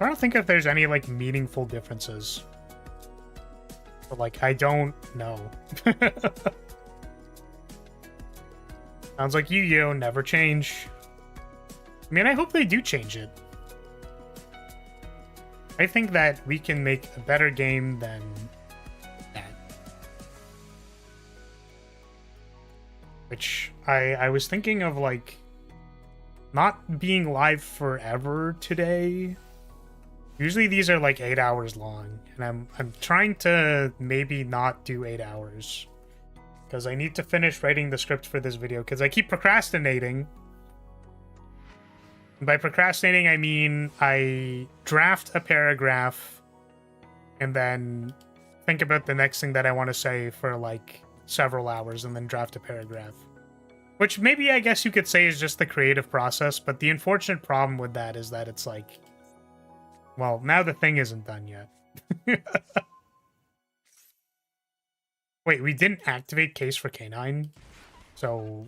I don't think if there's any, like, meaningful differences. But, like, I don't know. Sounds like Yu-Gi-Oh! Never change. I mean, I hope they do change it. I think that we can make a better game than that. Which, I was thinking of, like, not being live forever today. Usually these are like 8 hours long, and I'm trying to maybe not do 8 hours because I need to finish writing the script for this video because I keep procrastinating. And by procrastinating, I mean I draft a paragraph and then think about the next thing that I want to say for like several hours and then draft a paragraph. Which maybe I guess you could say is just the creative process, but the unfortunate problem with that is that it's like, well, now the thing isn't done yet. Wait, we didn't activate Case for K9? So...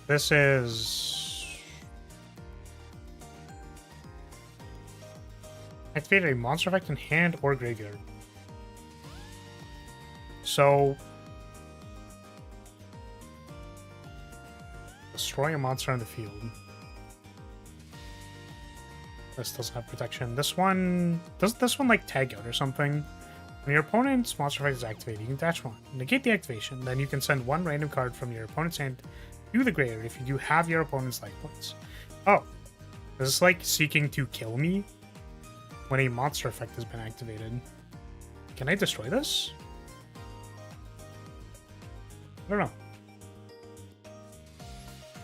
This is... Activate a monster effect in hand or graveyard. So... Destroy a monster on the field. This doesn't have protection. This one... Doesn't this one, like, tag out or something? When your opponent's monster effect is activated, you can dash one. Negate the activation, then you can send one random card from your opponent's hand to the graveyard if you do have your opponent's life points. Oh. Is this, like, seeking to kill me? When a monster effect has been activated. Can I destroy this? I don't know.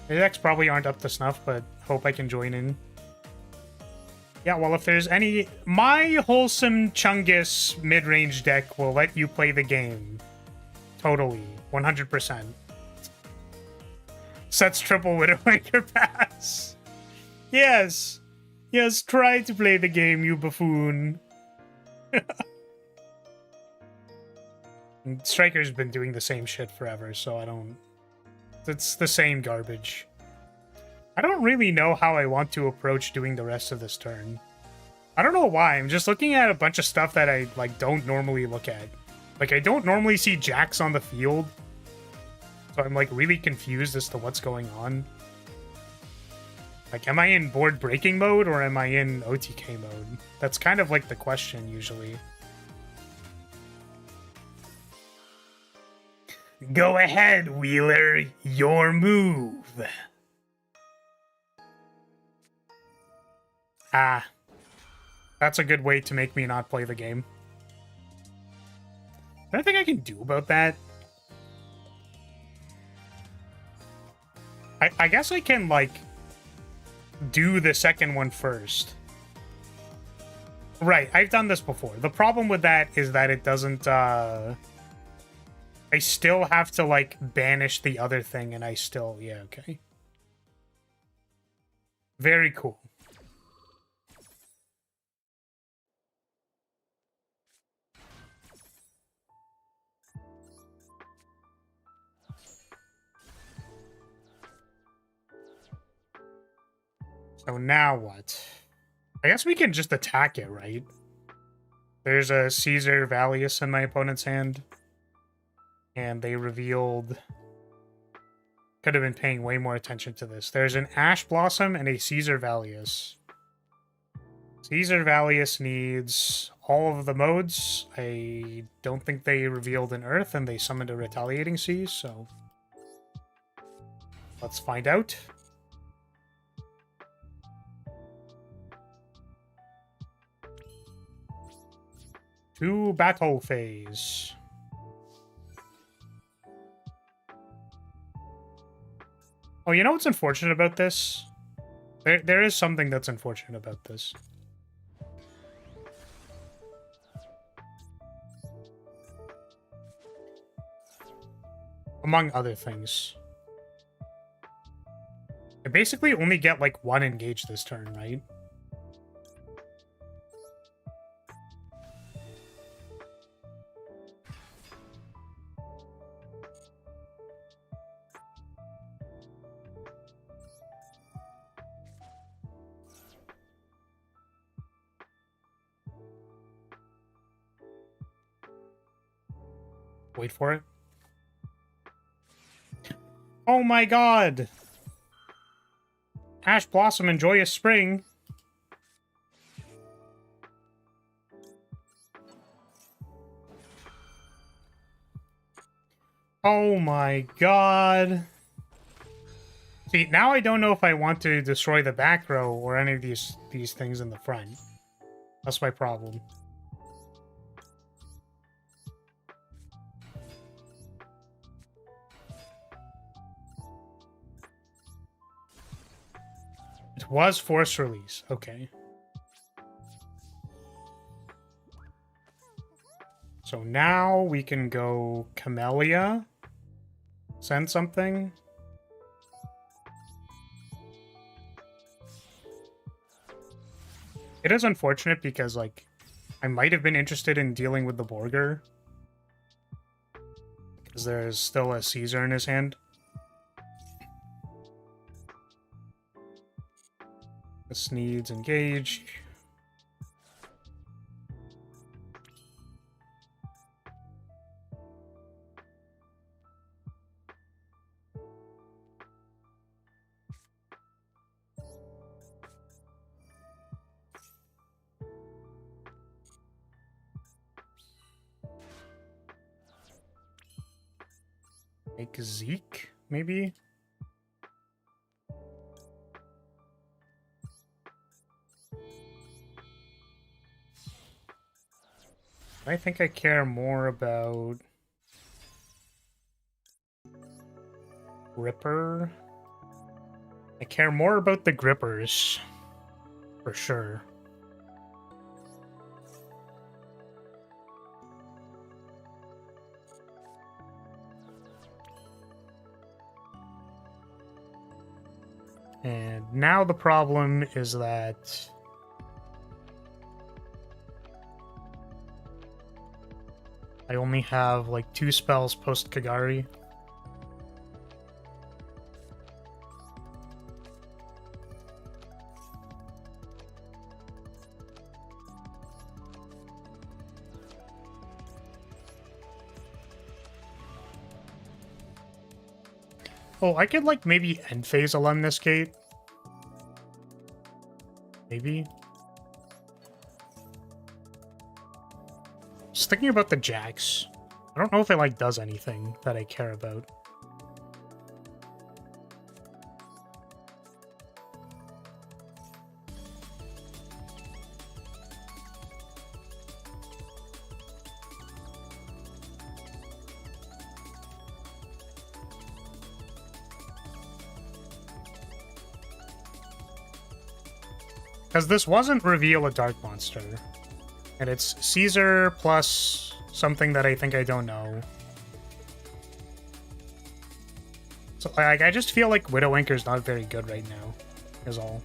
The decks probably aren't up to snuff, but hope I can join in. Yeah, well, if there's any... My wholesome Chungus mid-range deck will let you play the game. Totally. 100%. Sets triple Widowmaker pass. Yes. Yes, try to play the game, you buffoon. Striker's been doing the same shit forever, so I don't... It's the same garbage. I don't really know how I want to approach doing the rest of this turn. I don't know why. I'm just looking at a bunch of stuff that I, like, don't normally look at. Like, I don't normally see jacks on the field. So I'm, like, really confused as to what's going on. Like, am I in board breaking mode or am I in OTK mode? That's kind of like the question usually. Go ahead, Wheeler. Your move. Ah. That's a good way to make me not play the game. Is there anything I can do about that? I guess I can, like... do the second one first. Right, I've done this before. The problem with that is that it doesn't, I still have to, like, banish the other thing, and I still... Yeah, okay. Very cool. So now what? I guess we can just attack it, right? There's a Caesar Valius in my opponent's hand. And they revealed... Could have been paying way more attention to this. There's an Ash Blossom and a Caesar Valius. Caesar Valius needs all of the modes. I don't think they revealed an Earth, and they summoned a Retaliating Sea, so let's find out. To battle phase. Oh, you know what's unfortunate about this? There is something that's unfortunate about this. Among other things. I basically only get, like, one engage this turn, right? Wait for it. Oh my god! Ash Blossom and Joyous Spring. Oh my god. See, now I don't know if I want to destroy the back row or any of these things in the front. That's my problem. It was force release. Okay. So now we can go Camellia. Send something. It is unfortunate because, like, I might have been interested in dealing with the Borger. Because there's still a Caesar in his hand. This needs engage. Make Zeke, maybe? I think I care more about Gripper. I care more about the Grippers, for sure. And now the problem is that I only have like 2 spells post Kagari. Oh, I could like maybe end phase Alumnus Gate. Maybe. Just thinking about the Jax. I don't know if it like does anything that I care about. Because this wasn't reveal a dark monster. And it's Caesar plus something that I think I don't know. So like, I just feel like Widow Anchor's not very good right now, is all.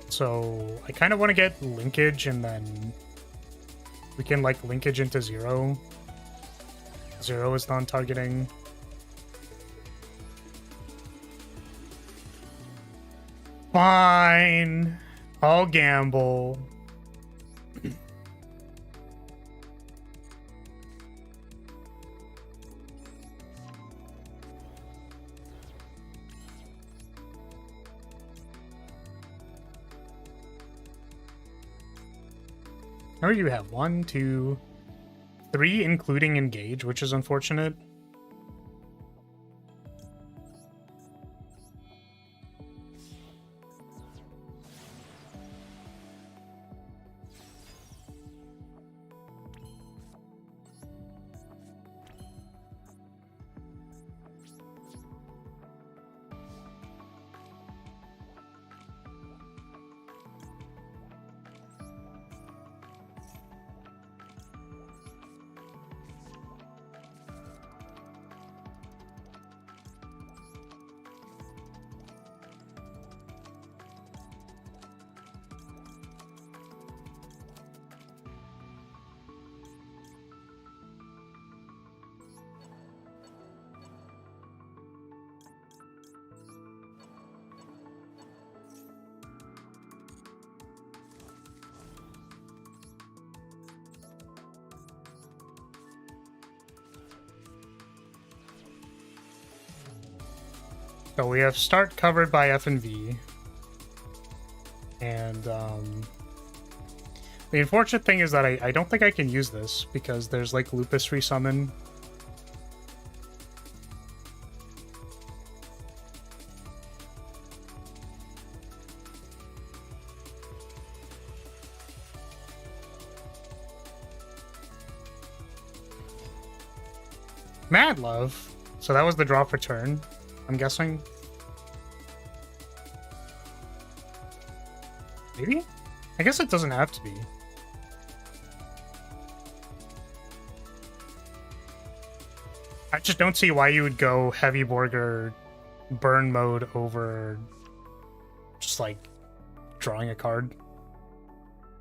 So I kind of want to get linkage, and then we can like linkage into 0. 0 is non-targeting. Fine. I'll gamble. How many do you have? 1, 2, 3, including engage, which is unfortunate. So we have start covered by F and V. And the unfortunate thing is that I don't think I can use this because there's like Lupus resummon. Mad Love. So that was the draw for turn, I'm guessing. Maybe? I guess it doesn't have to be. I just don't see why you would go Heavy Borger burn mode over just like drawing a card.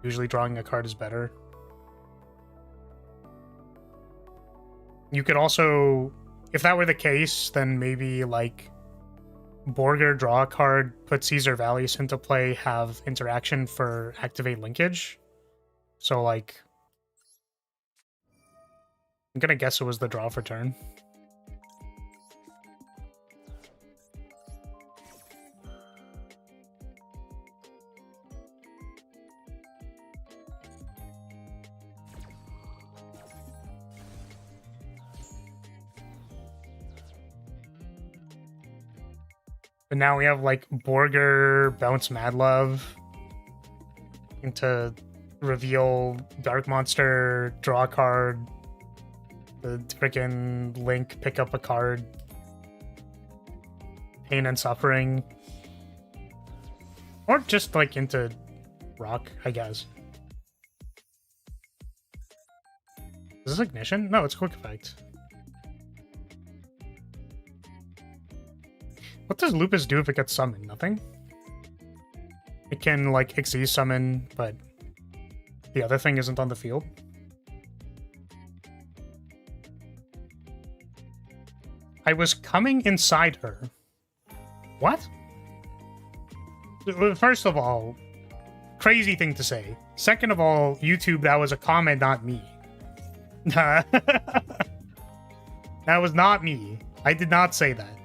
Usually drawing a card is better. You could also, if that were the case, then maybe like Borger draw a card, put Caesar Valleys into play, have interaction for activate linkage. So like, I'm gonna guess it was the draw for turn. But now we have like Borger, bounce Mad Love into reveal Dark Monster, draw a card, the freaking Link, pick up a card, Pain and Suffering, or just like into Rock, I guess. Is this Ignition? No, it's Quick Effect. What does Lupus do if it gets summoned? Nothing? It can, like, Xyz summon, but the other thing isn't on the field? I was coming inside her. What? First of all, crazy thing to say. Second of all, YouTube, that was a comment, not me. That was not me. I did not say that.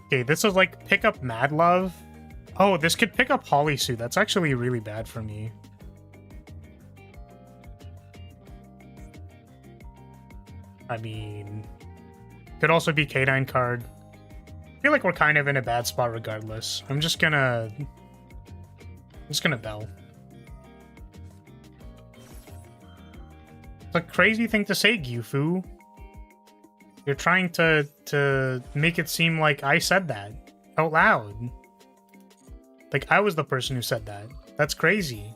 Okay, this is like pick up Mad Love. Oh, this could pick up Hollysuit. That's actually really bad for me. I mean, could also be K9 card. I feel like we're kind of in a bad spot regardless. I'm just gonna bell. It's a crazy thing to say, Gyufu. You're trying to make it seem like I said that out loud. Like I was the person who said that. That's crazy.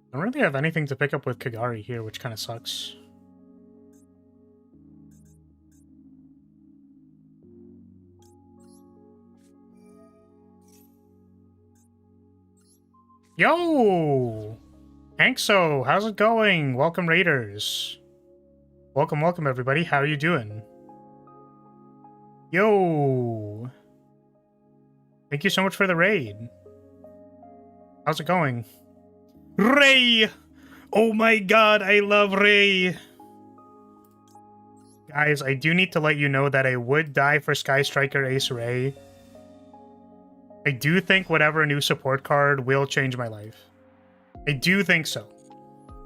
I don't really have anything to pick up with Kagari here, which kind of sucks. Yo! Ankso, how's it going? Welcome, Raiders. Welcome, welcome, everybody. How are you doing? Yo! Thank you so much for the raid. How's it going? Ray! Oh my god, I love Ray! Guys, I do need to let you know that I would die for Sky Striker Ace Ray. I do think whatever new support card will change my life. I do think so.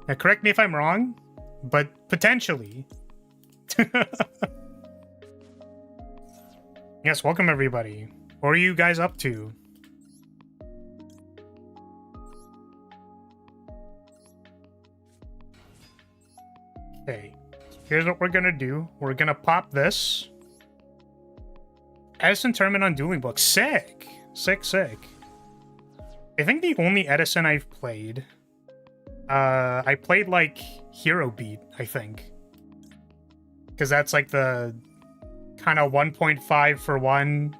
Now, correct me if I'm wrong, but potentially. Yes, welcome everybody. What are you guys up to? Okay, here's what we're gonna do. We're gonna pop this. Edison tournament on Dueling Books. Sick! Sick, sick. I think the only Edison I've played... I played, like, Hero Beat, I think. Because that's, like, the kind of 1.5 for 1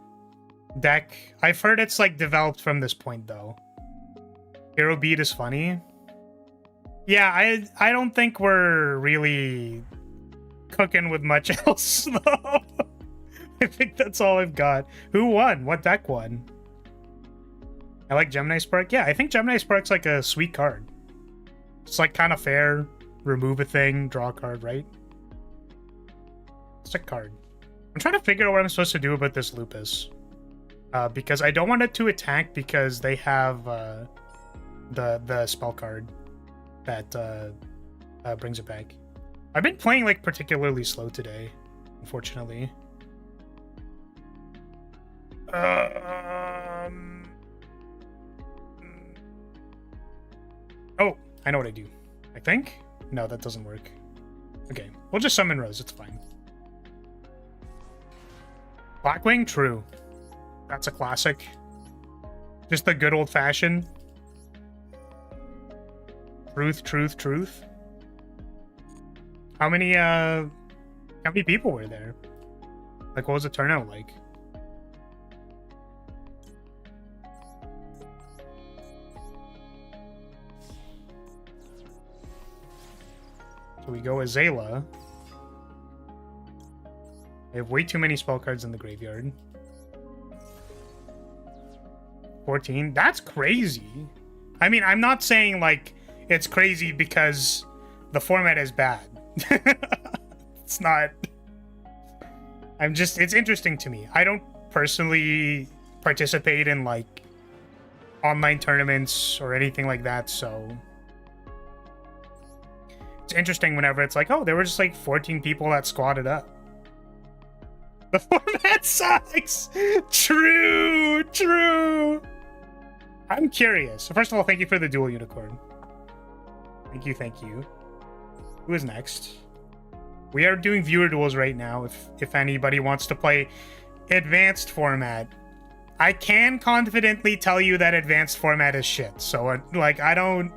deck. I've heard it's, like, developed from this point, though. Hero Beat is funny. Yeah, I don't think we're really cooking with much else, though. I think that's all I've got. Who won? What deck won? I like Gemini Spark. Yeah, I think Gemini Spark's like a sweet card. It's like kind of fair. Remove a thing, draw a card, right? It's a card. I'm trying to figure out what I'm supposed to do about this Lupus. Because I don't want it to attack because they have the spell card that brings it back. I've been playing like particularly slow today, unfortunately. Oh, I know what I do. I think? No, that doesn't work. Okay, we'll just summon Rose, it's fine. Blackwing? True. That's a classic. Just the good old-fashioned. Truth, truth, truth. How many people were there? Like, what was the turnout like? So we go Azala. I have way too many spell cards in the graveyard. 14? That's crazy. I mean, I'm not saying, like, it's crazy because the format is bad. It's not... it's interesting to me. I don't personally participate in, like, online tournaments or anything like that, so... It's interesting whenever it's like, oh, there were just, like, 14 people that squatted up. The format sucks! True! True! I'm curious. So first of all, thank you for the dual unicorn. Thank you, thank you. Who is next? We are doing viewer duels right now, if anybody wants to play advanced format. I can confidently tell you that advanced format is shit, so, like, I don't...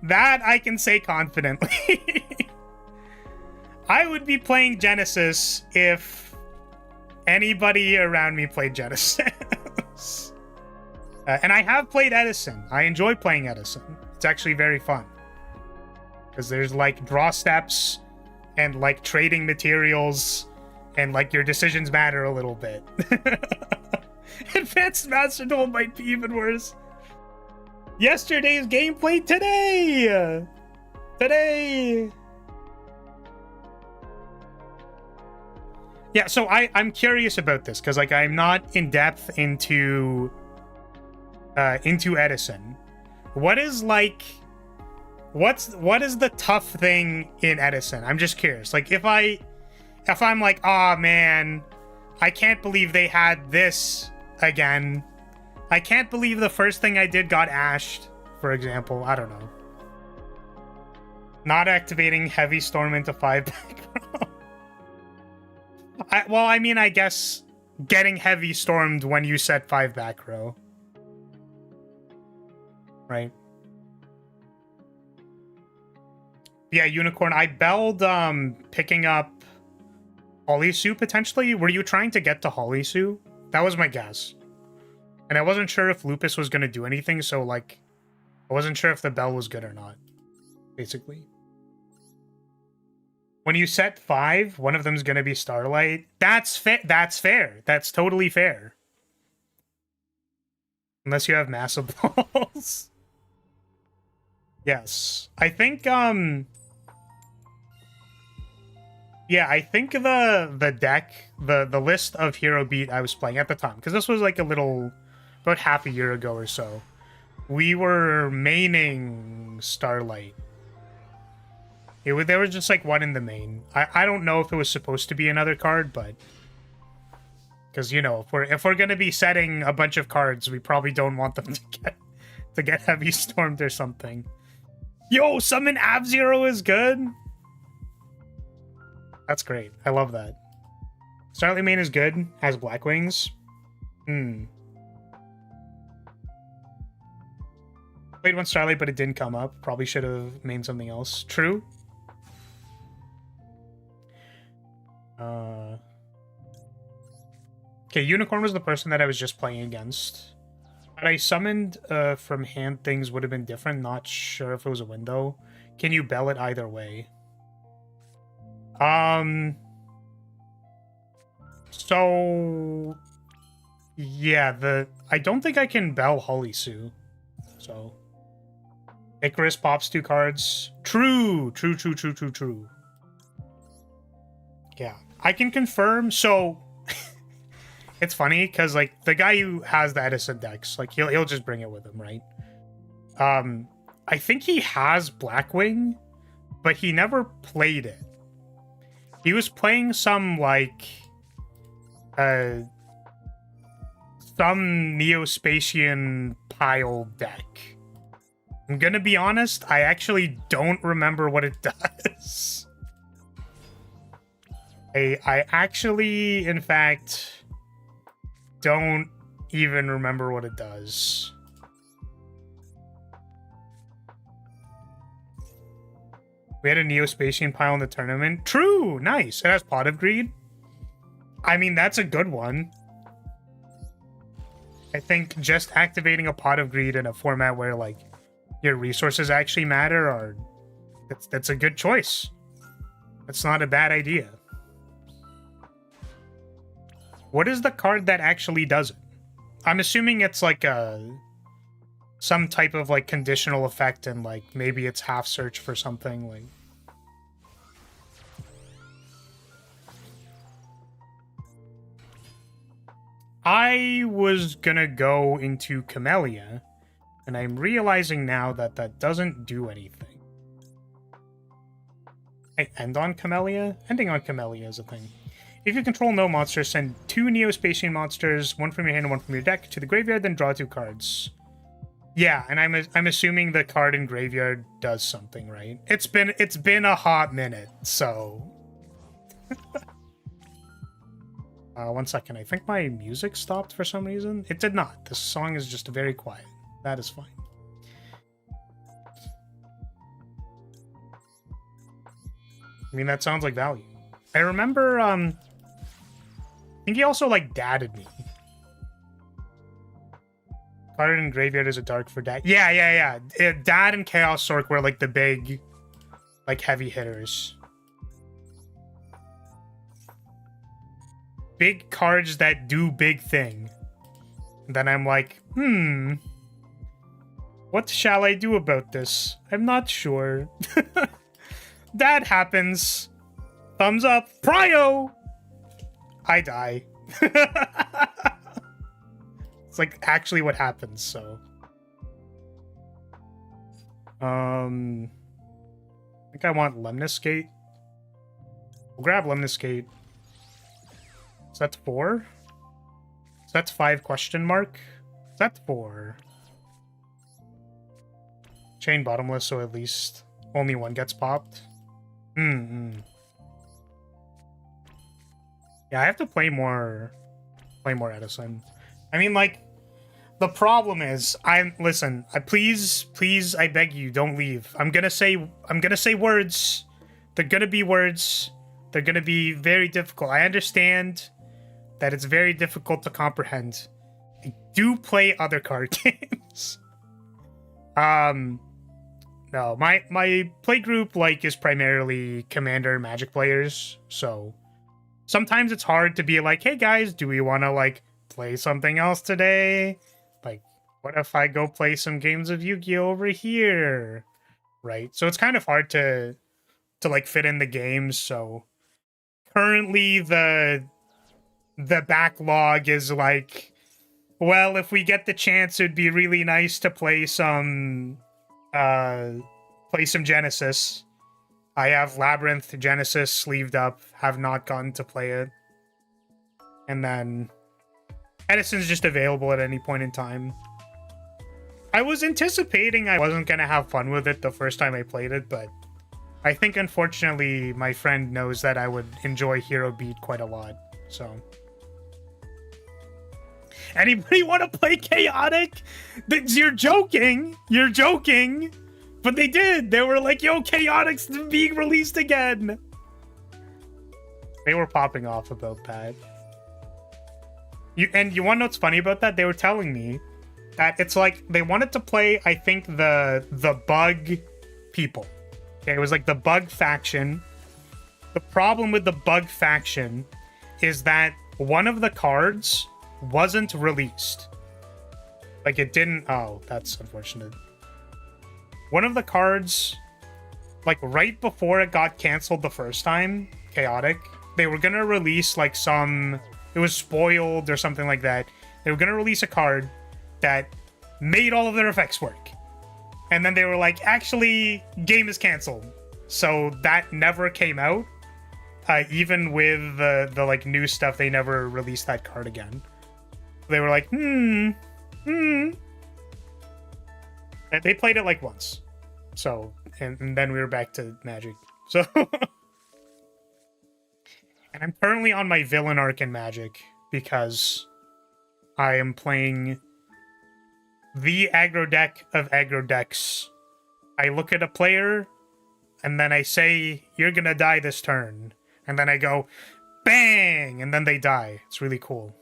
That I can say confidently. I would be playing Genesis if anybody around me played Genesis. And I have played Edison. I enjoy playing Edison. It's actually very fun. Because there's, like, draw steps and, like, trading materials and, like, your decisions matter a little bit. Advanced Master Duel might be even worse. Yesterday's gameplay today! Today! Yeah, so I'm curious about this, because, like, I'm not in depth into Edison. What is, like... What is the tough thing in Edison? I'm just curious. Like, if I'm like, oh man, I can't believe they had this again. I can't believe the first thing I did got ashed, for example. I don't know. Not activating Heavy Storm into 5 back row. Well, I mean, I guess getting Heavy Stormed when you set 5 back row. Right? Yeah, Unicorn. I belled picking up Holisu potentially. Were you trying to get to Holisu? That was my guess. And I wasn't sure if Lupus was going to do anything, so, like, I wasn't sure if the bell was good or not, basically. When you set 5, one of them's gonna be Starlight. That's that's fair. That's totally fair. Unless you have massive balls. Yes. I think yeah, I think the deck, the list of Hero Beat I was playing at the time, because this was like a little about half a year ago or so. We were maining Starlight. There was just like one in the main. I don't know if it was supposed to be another card, but because you know, if we're gonna be setting a bunch of cards, we probably don't want them to get heavy stormed or something. Yo, summon Ab-Zero is good. That's great. I love that. Starlight main is good. Has Black Wings. Played one Starlight, but it didn't come up. Probably should have made something else. True. Okay, Unicorn was the person that I was just playing against. Had I summoned from hand, things would have been different. Not sure if it was a window. Can you bell it either way? So yeah, I don't think I can bell Holly Sue. So Icarus pops 2 cards. True. Yeah, I can confirm. So it's funny because like the guy who has the Edison decks, like he'll just bring it with him, right? I think he has Blackwing, but he never played it. He was playing some like some Neospatian pile deck. I'm gonna be honest, I actually don't remember what it does. I actually, in fact, don't even remember what it does. We had a Neospatian pile in the tournament. True, nice. It has Pot of Greed. I mean, that's a good one. I think just activating a Pot of Greed in a format where like your resources actually matter are that's a good choice. That's not a bad idea. What is the card that actually does it? I'm assuming it's like some type of like conditional effect, and like maybe it's half search for something like. I was gonna go into Camellia, and I'm realizing now that that doesn't do anything. I end on Camellia? Ending on Camellia is a thing. If you control no monsters, send 2 Neospatian monsters, one from your hand and one from your deck, to the graveyard, then draw 2 cards. Yeah, and I'm assuming the card in graveyard does something, right? It's been a hot minute, so. 1 second. I think my music stopped for some reason. It did not. This song is just very quiet. That is fine. I mean, that sounds like value. I remember, I think he also, like, dadded me. Card in graveyard is a dark for dad. Yeah. Dad and Chaos Sork were, like, the big, like, heavy hitters. Big cards that do big thing. And then I'm like, what shall I do about this? I'm not sure. That happens. Thumbs up. Prio! I die. It's like actually what happens, so. I think I want Lemniscate. We'll grab Lemniscate. So that's 4. So that's 5 question mark. So that's 4. Chain bottomless, so at least only 1 gets popped. Yeah, I have to play more Edison. I mean, like, the problem is, please, I beg you, don't leave. I'm gonna say words. They're gonna be words. They're gonna be very difficult. I understand that it's very difficult to comprehend. I do play other card games. No, my play group like is primarily Commander and Magic players, so sometimes it's hard to be like, hey guys, do we want to like play something else today? Like, what if I go play some games of Yu-Gi-Oh over here? Right? So it's kind of hard to like fit in the games. So currently the backlog is like, well, if we get the chance, it'd be really nice to play some Genesis. I have Labyrinth Genesis sleeved up, have not gotten to play it. And then Edison's just available at any point in time. I was anticipating I wasn't going to have fun with it the first time I played it, but I think unfortunately my friend knows that I would enjoy Hero Beat quite a lot, so... Anybody want to play Chaotic? You're joking! You're joking! But they did! They were like, yo, Chaotic's being released again! They were popping off about that. You want to know what's funny about that? They were telling me that it's like they wanted to play, I think, the bug people. Okay, it was like the bug faction. The problem with the bug faction is that one of the cards wasn't released. Like it didn't... Oh, that's unfortunate. One of the cards, like right before it got canceled the first time, Chaotic, they were gonna release like some... It was spoiled or something like that. They were gonna release a card that made all of their effects work. And then they were like, actually, game is canceled. So that never came out. Even with the like new stuff, they never released that card again. They were like, They played it like once. So, and then we were back to Magic. So, and I'm currently on my villain arc in Magic because I am playing the aggro deck of aggro decks. I look at a player and then I say, you're gonna die this turn. And then I go, bang! And then they die. It's really cool.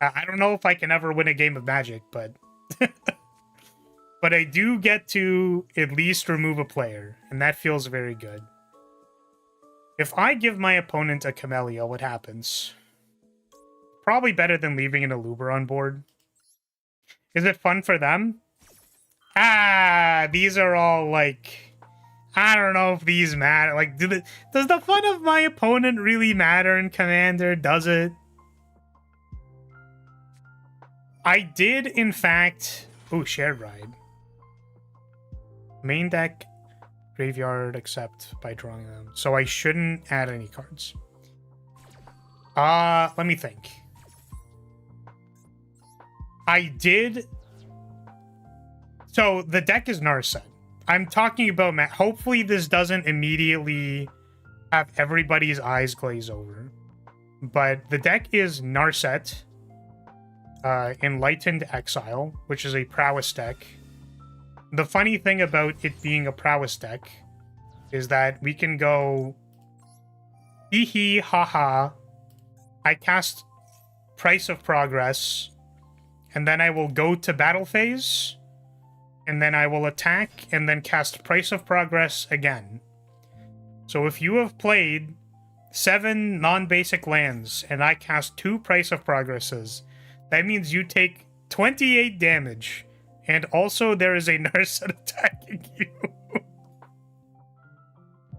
I don't know if I can ever win a game of Magic, but... but I do get to at least remove a player, and that feels very good. If I give my opponent a Camellia, what happens? Probably better than leaving an Aluber on board. Is it fun for them? Ah, these are all like... I don't know if these matter. Like, does the fun of my opponent really matter in Commander? Does it? I did, in fact... Ooh, Shared Ride. Main deck, graveyard, except by drawing them. So I shouldn't add any cards. Let me think. I did... So, the deck is Narset. I'm talking about... Hopefully this doesn't immediately have everybody's eyes glaze over. But the deck is Narset. Enlightened Exile, which is a prowess deck. The funny thing about it being a prowess deck is that we can go hee hee ha ha. I cast Price of Progress, and then I will go to battle phase, and then I will attack, and then cast Price of Progress again. So if you have played 7 non-basic lands, and I cast 2 Price of Progresses, that means you take 28 damage, and also there is a Narset attacking you.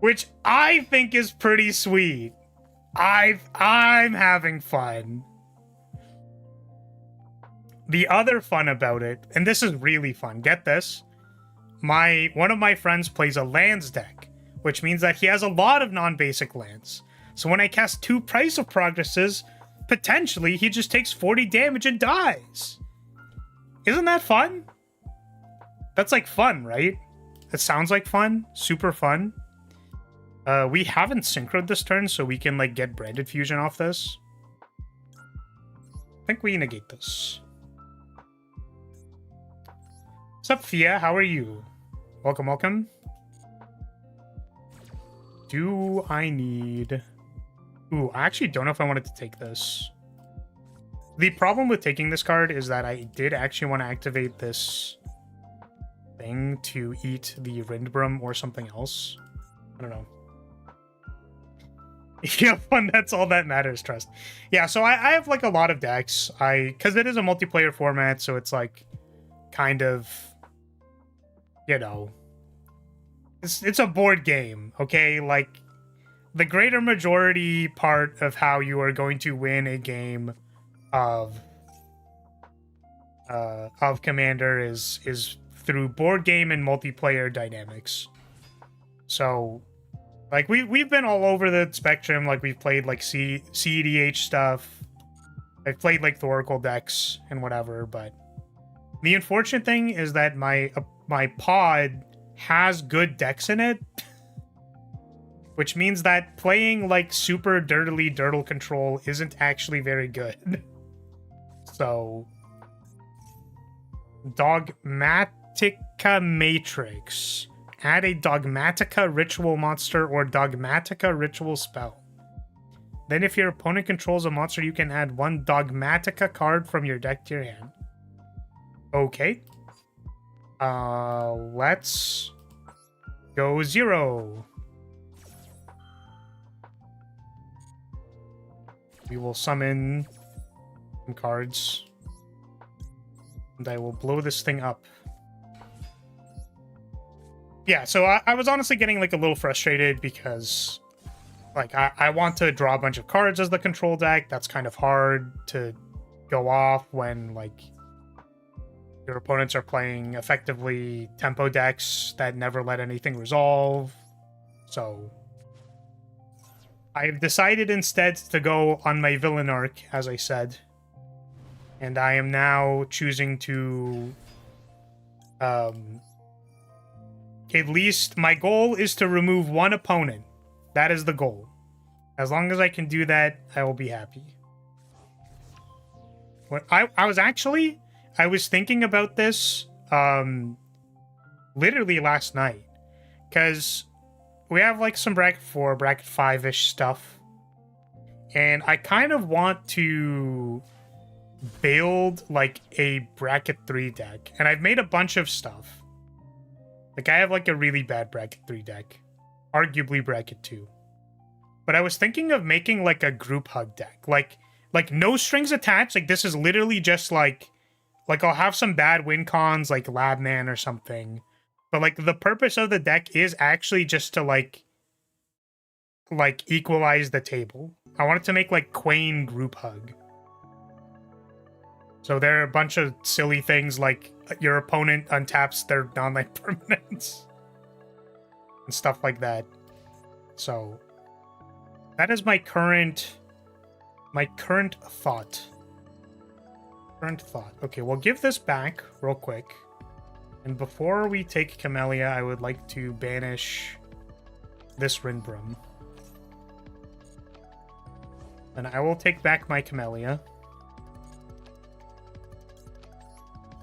Which I think is pretty sweet. I'm having fun. The other fun about it, and this is really fun, get this. One of my friends plays a lands deck, which means that he has a lot of non-basic lands. So when I cast 2 Price of Progresses, potentially he just takes 40 damage and dies. Isn't that fun? That's like fun, right? It sounds like fun. Super fun. We haven't synchroed this turn, so we can like get Branded Fusion off this. I think we negate this. What's up, Fia? How are you? Welcome, welcome. Do I need... Ooh, I actually don't know if I wanted to take this. The problem with taking this card is that I did actually want to activate this thing to eat the Rindbrum or something else. I don't know. Yeah, fun, that's all that matters, Trust. Yeah, so I have like a lot of decks. Because it is a multiplayer format, so it's like kind of, you know, it's a board game, okay? Like, the greater majority part of how you are going to win a game of Commander is through board game and multiplayer dynamics. So, like, we've been all over the spectrum. Like, we've played like CEDH stuff. I've played like the Oracle decks and whatever. But the unfortunate thing is that my pod has good decks in it, which means that playing like super dirtily Dirtle control isn't actually very good. So, Dogmatica Matrix. Add a Dogmatica Ritual monster or Dogmatica Ritual spell. Then if your opponent controls a monster, you can add one Dogmatica card from your deck to your hand. Okay. Let's go 0. We will summon some cards. And I will blow this thing up. Yeah, so I was honestly getting like a little frustrated because like I want to draw a bunch of cards as the control deck. That's kind of hard to go off when like your opponents are playing effectively tempo decks that never let anything resolve. So I've decided instead to go on my villain arc, as I said. And I am now choosing to at least my goal is to remove one opponent. That is the goal. As long as I can do that, I will be happy. What I was thinking about this literally last night, because we have like some bracket 4, bracket 5-ish stuff, and I kind of want to build like a bracket 3 deck, and I've made a bunch of stuff. Like, I have like a really bad bracket 3 deck, arguably bracket 2. But I was thinking of making like a group hug deck, like no strings attached. Like, this is literally just like I'll have some bad win cons like Labman or something, but like the purpose of the deck is actually just to like equalize the table. I wanted to make like Quain group hug. So there are a bunch of silly things like your opponent untaps their non-land permanents and stuff like that. So that is my current thought. Okay, we'll give this back real quick. And before we take Camellia, I would like to banish this Rindbrum. And I will take back my Camellia.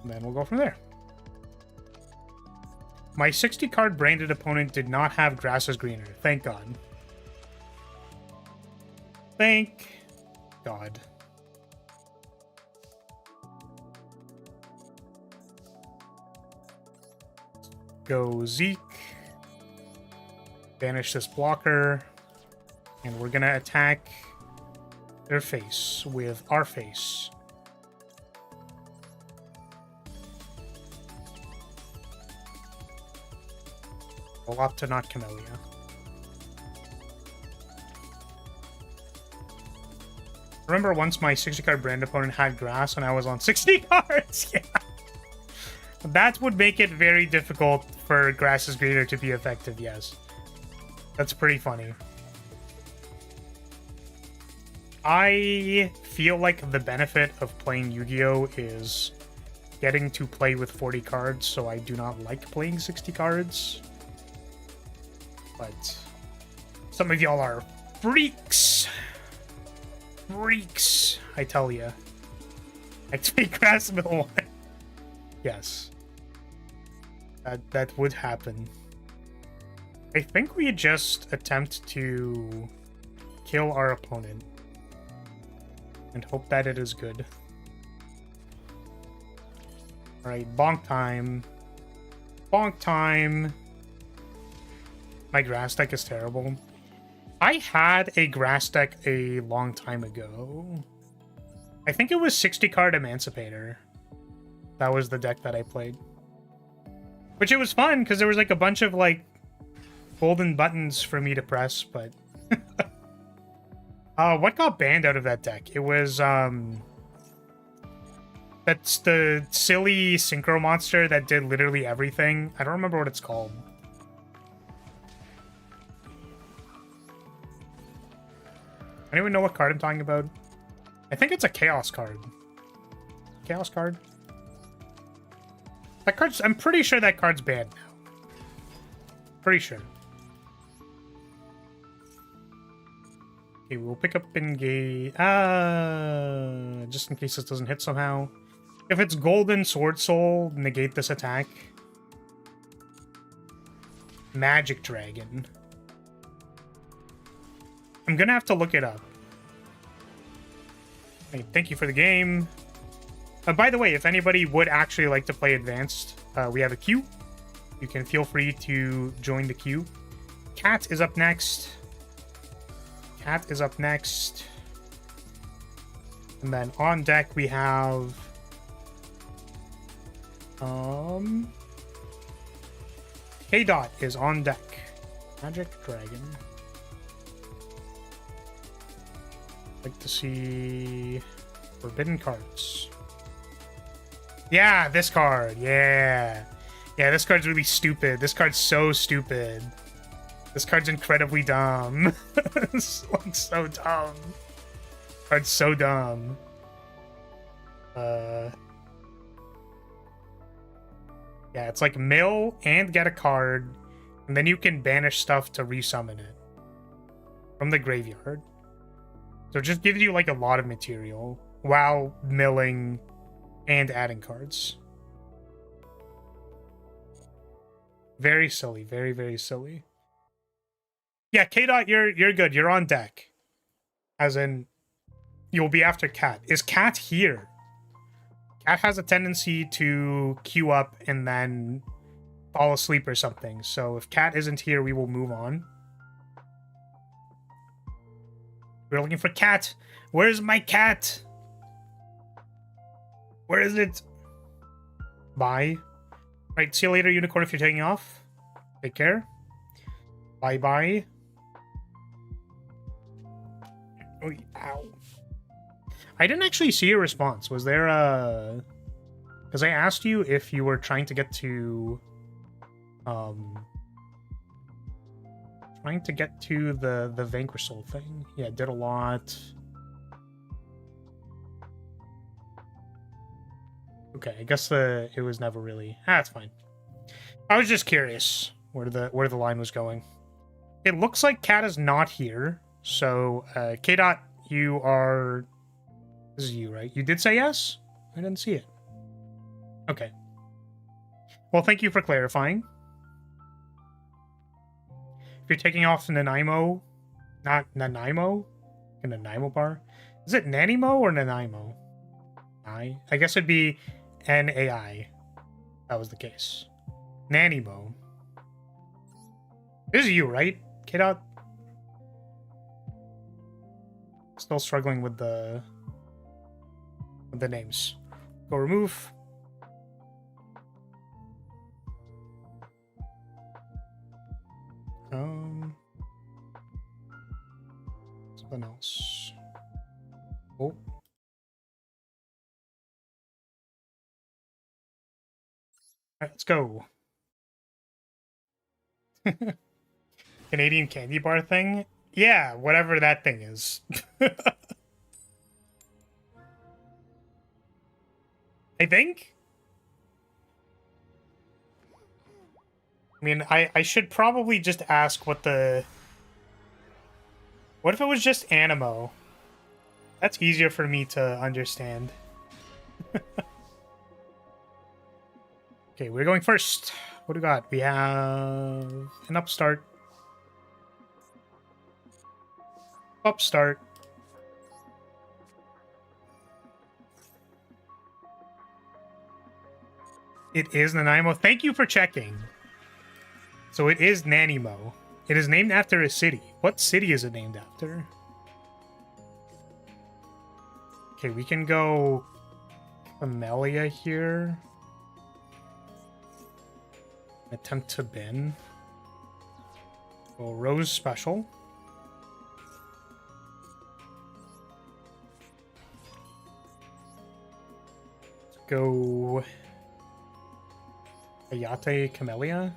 And then we'll go from there. My 60-card branded opponent did not have Grass is Greener. Thank God. Thank God. Go Zeke. Banish this blocker. And we're gonna attack their face with our face. We'll opt to not Camellia. Remember once my 60-card brand opponent had grass and I was on 60 cards? Yeah. That would make it very difficult for Grass is Greener to be effective, yes. That's pretty funny. I feel like the benefit of playing Yu-Gi-Oh! Is getting to play with 40 cards, so I do not like playing 60 cards. But some of y'all are freaks. Freaks, I tell ya. Activate Grass Mill 1. Yes. That would happen. I think we just attempt to kill our opponent. And hope that it is good. Alright, bonk time. Long time. My grass deck is terrible. I had a grass deck a long time ago. I think it was 60 card Emancipator. That was the deck that I played. Which it was fun because there was like a bunch of like golden buttons for me to press, but what got banned out of that deck? It was that's the silly synchro monster that did literally everything. I don't remember what it's called. Anyone know what card I'm talking about? I think it's a chaos card. Chaos card? That card's... I'm pretty sure that card's banned now. Pretty sure. Okay, we'll pick up Engage. Just in case this doesn't hit somehow. If it's Golden Sword Soul, negate this attack. Magic Dragon. I'm gonna have to look it up. Hey, thank you for the game. By the way, if anybody would actually like to play Advanced, we have a queue. You can feel free to join the queue. Cat is up next. Cat is up next. And then on deck we have... K-Dot is on deck. Magic Dragon. Like to see forbidden cards. Yeah, this card. Yeah. Yeah, this card's really stupid. This card's so stupid. This card's incredibly dumb. It's like so dumb. Card's so dumb. Yeah, it's like mill and get a card, and then you can banish stuff to resummon it from the graveyard. So it just gives you like a lot of material while milling and adding cards. Very silly, very, very silly. Yeah, K-Dot, you're good. You're on deck. As in, you'll be after Cat. Is Cat here? Cat has a tendency to queue up and then fall asleep or something. So if Cat isn't here, we will move on. We're looking for Cat. Where's my cat? Where is it? Bye. Right, see you later, Unicorn, if you're taking off. Take care. Bye-bye. Oh, ow. I didn't actually see a response. Was there a... Because I asked you if you were trying to get to... Trying to get to the Vanquisol thing. Yeah, did a lot. Okay, I guess it was never really... it's fine. I was just curious where the line was going. It looks like Cat is not here. So, K-Dot, you are... This is you, right? You did say yes? I didn't see it. Okay. Well, thank you for clarifying. If you're taking off Nanaimo, not Nanaimo? In Nanaimo bar? Is it Nanimo or Nanaimo? I guess it'd be N-A-I. That was the case. Nanimo. This is you, right? K-Dot? Still struggling with the names. Go remove. Something else. Oh. All right, let's go. Canadian candy bar thing? Yeah, whatever that thing is. I think? I mean, I should probably just ask what the... What if it was just Animo? That's easier for me to understand. Okay, we're going first. What do we got? We have an upstart. Upstart. It is Nanaimo. Thank you for checking. So it is Nanimo. It is named after a city. What city is it named after? Okay, we can go Camellia here. Attempt to bin. Well, Rose Special. Let's go Ayate Camellia.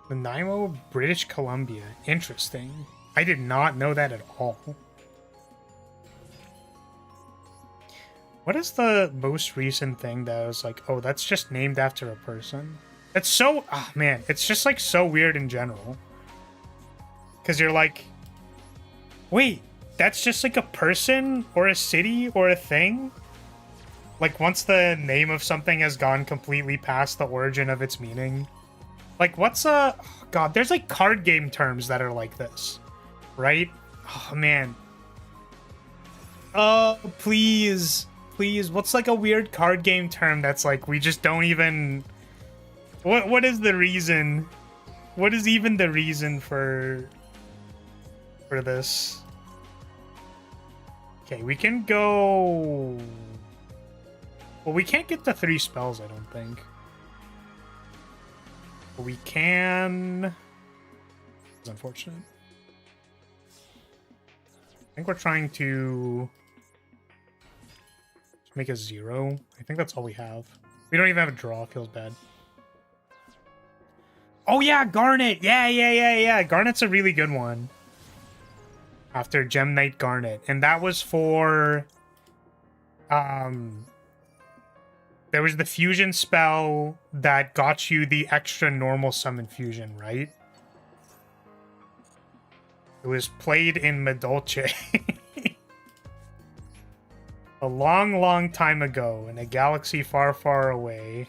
Nanaimo, British Columbia. Interesting. I did not know that at all. What is the most recent thing that was like, oh, that's just named after a person? It's so, oh man, it's just like so weird in general. Because you're like, wait, that's just like a person or a city or a thing? Like once the name of something has gone completely past the origin of its meaning. Like what's oh god, there's like card game terms that are like this, right? Oh man. Oh, please. Please, what's like a weird card game term that's like we just don't even... What is the reason? What is even the reason for this? Okay, we can go... Well, we can't get the 3 spells, I don't think. But we can... It's unfortunate. I think we're trying to... make a 0. I think that's all we have. We don't even have a draw. Feels bad. Oh yeah, Garnet. Yeah. Garnet's a really good one. After Gem Knight Garnet. And that was for... There was the fusion spell that got you the extra normal summon fusion, right? It was played in Medolce. A long, long time ago, in a galaxy far, far away,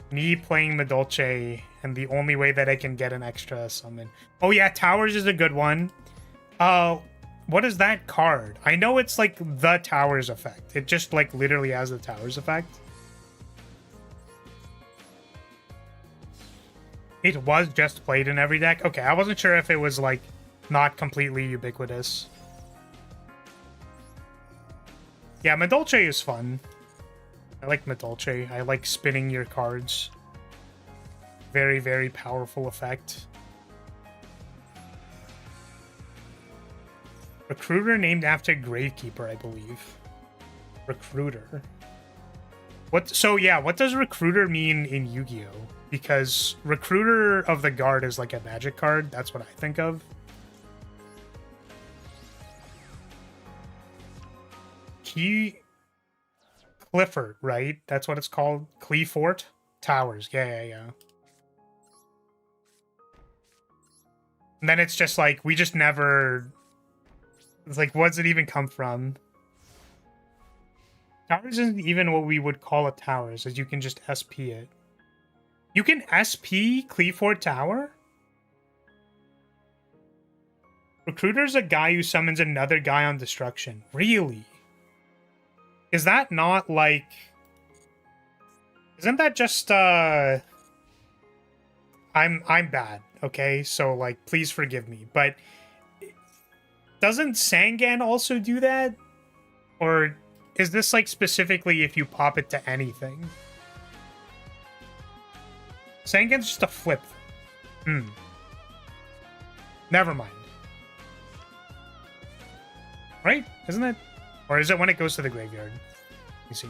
me playing Medolce, and the only way that I can get an extra summon. Oh yeah, Towers is a good one. What is that card? I know it's like the Towers effect. It just like literally has the Towers effect. It was just played in every deck? Okay, I wasn't sure if it was like not completely ubiquitous. Yeah, Medolce is fun. I like Medolce. I like spinning your cards. Very, very powerful effect. Recruiter named after Gravekeeper, I believe. Recruiter. So yeah, what does Recruiter mean in Yu-Gi-Oh? Because Recruiter of the Guard is like a magic card. That's what I think of. Clifford, right? That's what it's called. Cleafort Towers. Yeah. And then it's just like we just never. It's like, what does it even come from? Towers isn't even what we would call a towers, as you can just SP it. You can SP Cleafort Tower? Recruiter's a guy who summons another guy on destruction. Really? Is that not like... Isn't that just, I'm bad, okay? So, like, please forgive me. But doesn't Sangan also do that? Or is this, like, specifically if you pop it to anything? Sangan's just a flip. Never mind. Right? Isn't it? Or is it when it goes to the graveyard? Let me see.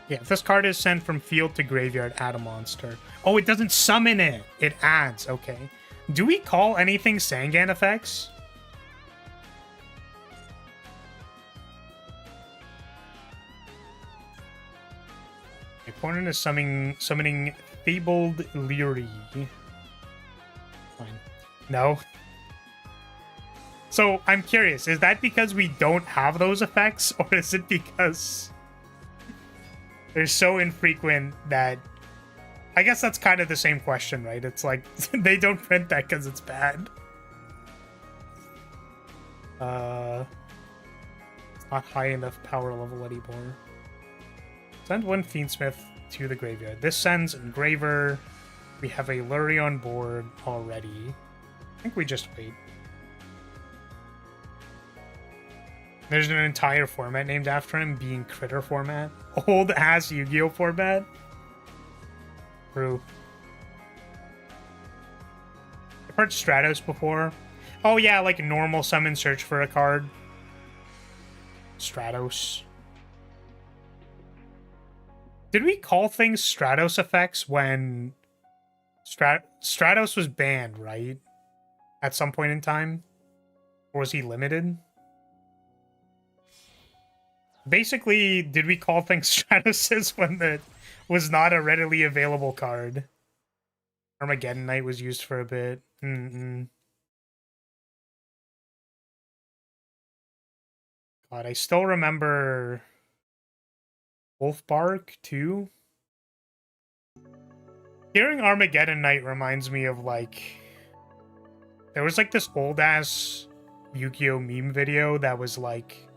Yeah, if this card is sent from field to graveyard, add a monster. Oh, it doesn't summon it. It adds. Okay. Do we call anything Sangan effects? My opponent is summoning Fabled Lyrilyte. Fine. No. So, I'm curious, is that because we don't have those effects, or is it because they're so infrequent that... I guess that's kind of the same question, right? It's like, they don't print that because it's bad. It's not high enough power level anymore. Send one Fiendsmith to the graveyard. This sends Engraver. We have a Lyria on board already. I think we just wait. There's an entire format named after him, being Critter format. Old ass Yu-Gi-Oh format. True. I've heard Stratos before. Oh yeah, like normal summon, search for a card. Stratos. Did we call things Stratos effects when Stratos was banned, right? At some point in time? Or was he limited? Basically, did we call things Stratoses when it was not a readily available card? Armageddon Knight was used for a bit. God, I still remember Wolfbark too. Hearing Armageddon Knight reminds me of like there was like this old ass Yu-Gi-Oh meme video that was like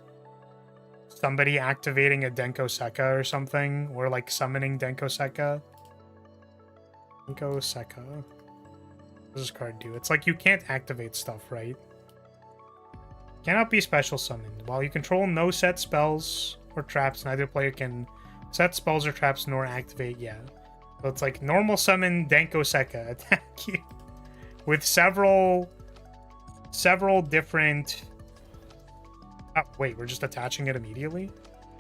somebody activating a Denko Sekka or something, or like summoning Denko Sekka. Denko Sekka. What does this card do? It's like you can't activate stuff, right? Cannot be special summoned. While you control no set spells or traps, neither player can set spells or traps nor activate. Yeah. So it's like normal summon Denko Sekka attack you with several different. Oh, wait, we're just attaching it immediately?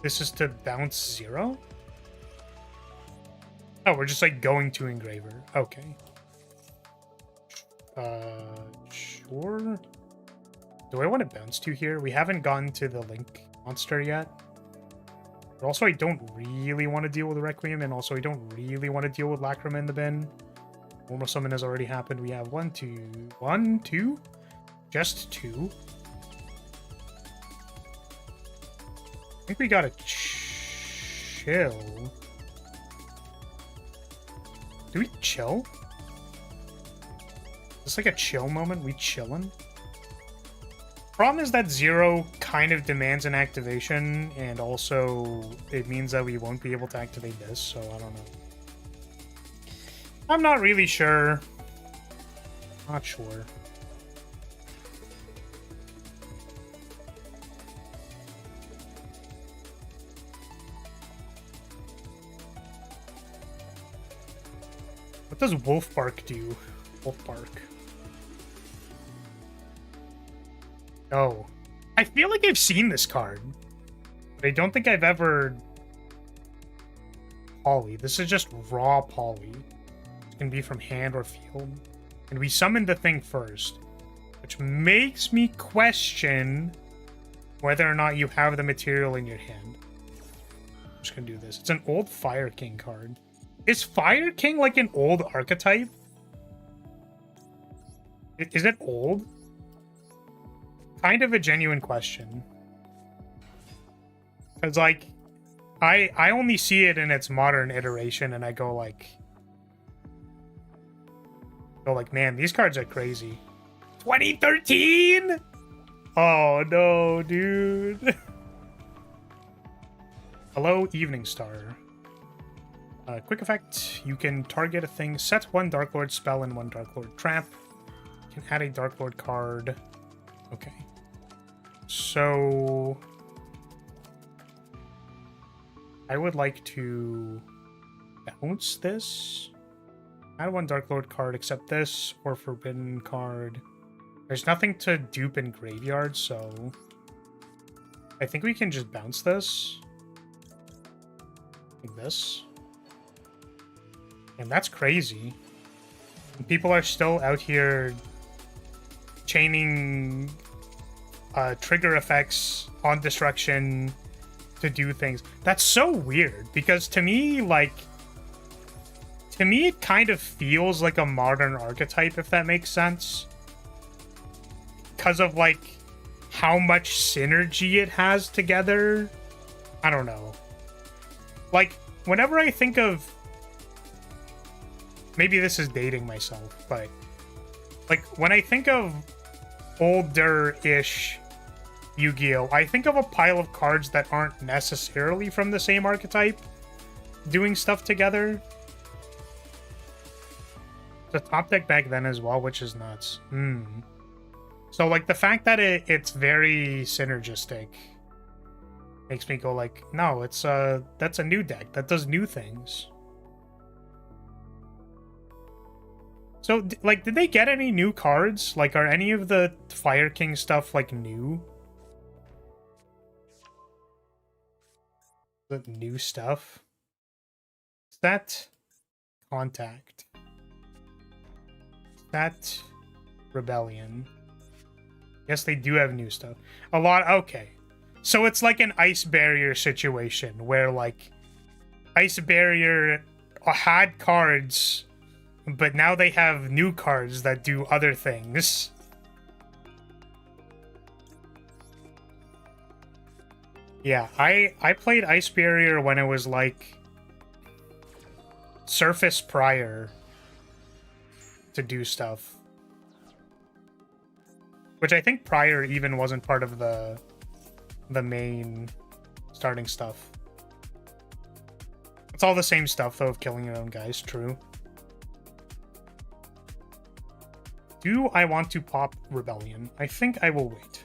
This is to bounce 0? Oh, we're just like going to Engraver. Okay. Sure. Do I want to bounce to here? We haven't gotten to the Link monster yet. But also, I don't really want to deal with Requiem, and also I don't really want to deal with Lacrima in the bin. Normal summon has already happened. We have 1, 2. Just 2. I think we gotta chill. Do we chill? Is this like a chill moment? We chillin'? Problem is that 0 kind of demands an activation, and also it means that we won't be able to activate this, so I don't know. I'm not really sure. Not sure. What does Wolfbark do? Wolfbark. Oh. I feel like I've seen this card. But I don't think I've ever... Poly. This is just raw poly. It can be from hand or field. And we summon the thing first. Which makes me question whether or not you have the material in your hand. I'm just gonna do this. It's an old Fire King card. Is Fire King like an old archetype? Is it old? Kind of a genuine question. Because, like, I only see it in its modern iteration, and I go like, man, these cards are crazy. 2013? Oh, no, dude. Hello, Evening Star. Quick effect, you can target a thing, set 1 Dark Lord spell and 1 Dark Lord trap. You can add a Dark Lord card. Okay. So... I would like to bounce this. Add 1 Dark Lord card except this, or Forbidden card. There's nothing to dupe in Graveyard, so... I think we can just bounce this. Like this. And that's crazy. People are still out here chaining trigger effects on destruction to do things. That's so weird, because to me, like... To me, it kind of feels like a modern archetype, if that makes sense. Because of, like, how much synergy it has together. I don't know. Like, whenever I think of... Maybe this is dating myself, but... Like, when I think of older-ish Yu-Gi-Oh! I think of a pile of cards that aren't necessarily from the same archetype doing stuff together. The top deck back then as well, which is nuts. So, like, the fact that it's very synergistic makes me go like, no, it's that's a new deck that does new things. So, like, did they get any new cards? Like, are any of the Fire King stuff, like, new? The new stuff? Is that Contact? Is that Rebellion? Yes, they do have new stuff. A lot, okay. So it's like an Ice Barrier situation where, like, Ice Barrier had cards, but now they have new cards that do other things. Yeah, I played Ice Barrier when it was, like, Surface prior to do stuff. Which I think prior even wasn't part of the main starting stuff. It's all the same stuff, though, of killing your own guys, true. Do I want to pop Rebellion? I think I will wait.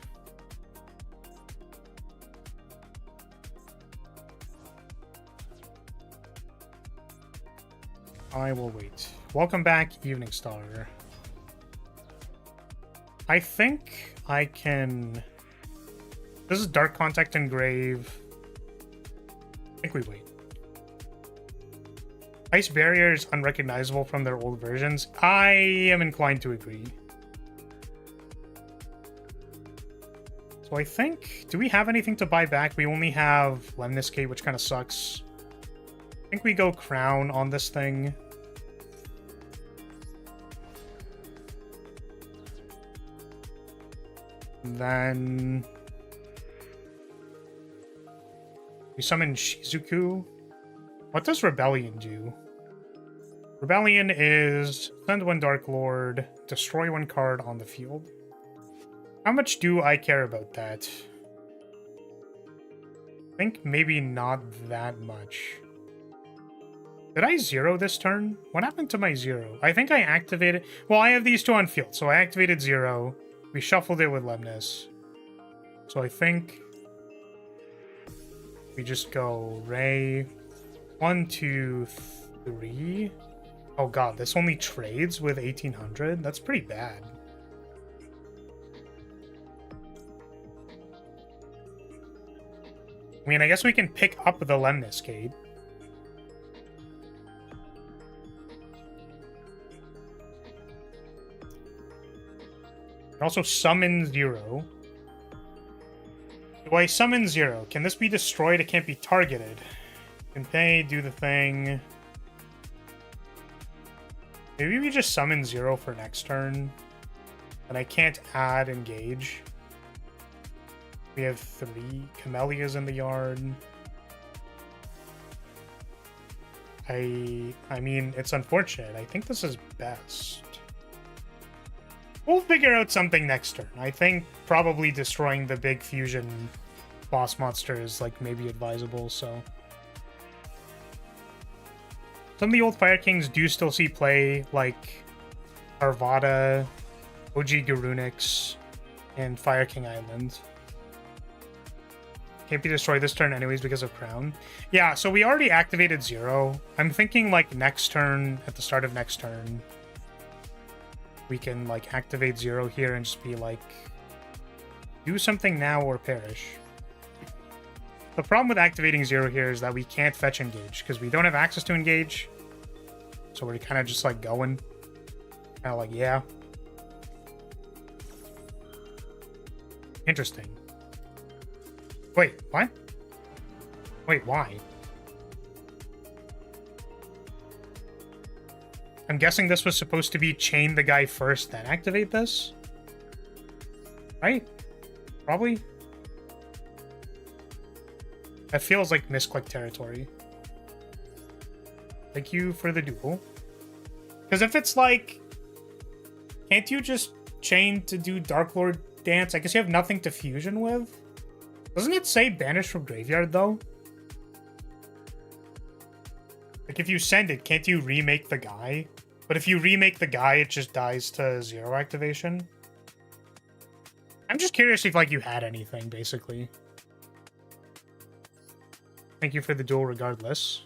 I will wait. Welcome back, Evening Star. I think I can... This is Dark Contact Engrave. I think we wait. Ice Barrier is unrecognizable from their old versions. I am inclined to agree. So I think... Do we have anything to buy back? We only have Lemniscate, which kind of sucks. I think we go Crown on this thing. And then... We summon Shizuku. What does Rebellion do? Rebellion is send one Dark Lord, destroy one card on the field. How much do I care about that? I think maybe not that much. Did I zero this turn? What happened to my zero? I think I activated... Well, I have these two on field, so I activated zero. We shuffled it with Lemnis. So I think... We just go Ray. 1, 2, 3. Oh god, this only trades with 1800? That's pretty bad. I mean, I guess we can pick up the Lemniscate. Also summon 0. Do I summon 0? Can this be destroyed? It can't be targeted. Can pay, do the thing. Maybe we just summon 0 for next turn. And I can't add engage. We have 3 Camellias in the yard. I mean, it's unfortunate. I think this is best. We'll figure out something next turn. I think probably destroying the big fusion boss monster is, like, maybe advisable, so... Some of the old Fire Kings do still see play, like Arvada, OG Garunix, and Fire King Island. Can't be destroyed this turn anyways because of Crown. Yeah, so we already activated 0. I'm thinking, like, next turn, at the start of next turn, we can, like, activate 0 here and just be like, do something now or perish. The problem with activating 0 here is that we can't fetch engage because we don't have access to engage. So we're kind of just, like, going. Kind of like, yeah. Interesting. Wait, what? Wait, why? I'm guessing this was supposed to be chain the guy first, then activate this? Right? Probably? That feels like misclick territory. Thank you for the duel. Because if it's like... Can't you just chain to do Dark Lord Dance. I guess you have nothing to fusion with. Doesn't it say Banished from Graveyard, though? Like, if you send it, can't you remake the guy? But if you remake the guy, it just dies to 0 activation. I'm just curious if, like, you had anything, basically. Thank you for the duel regardless.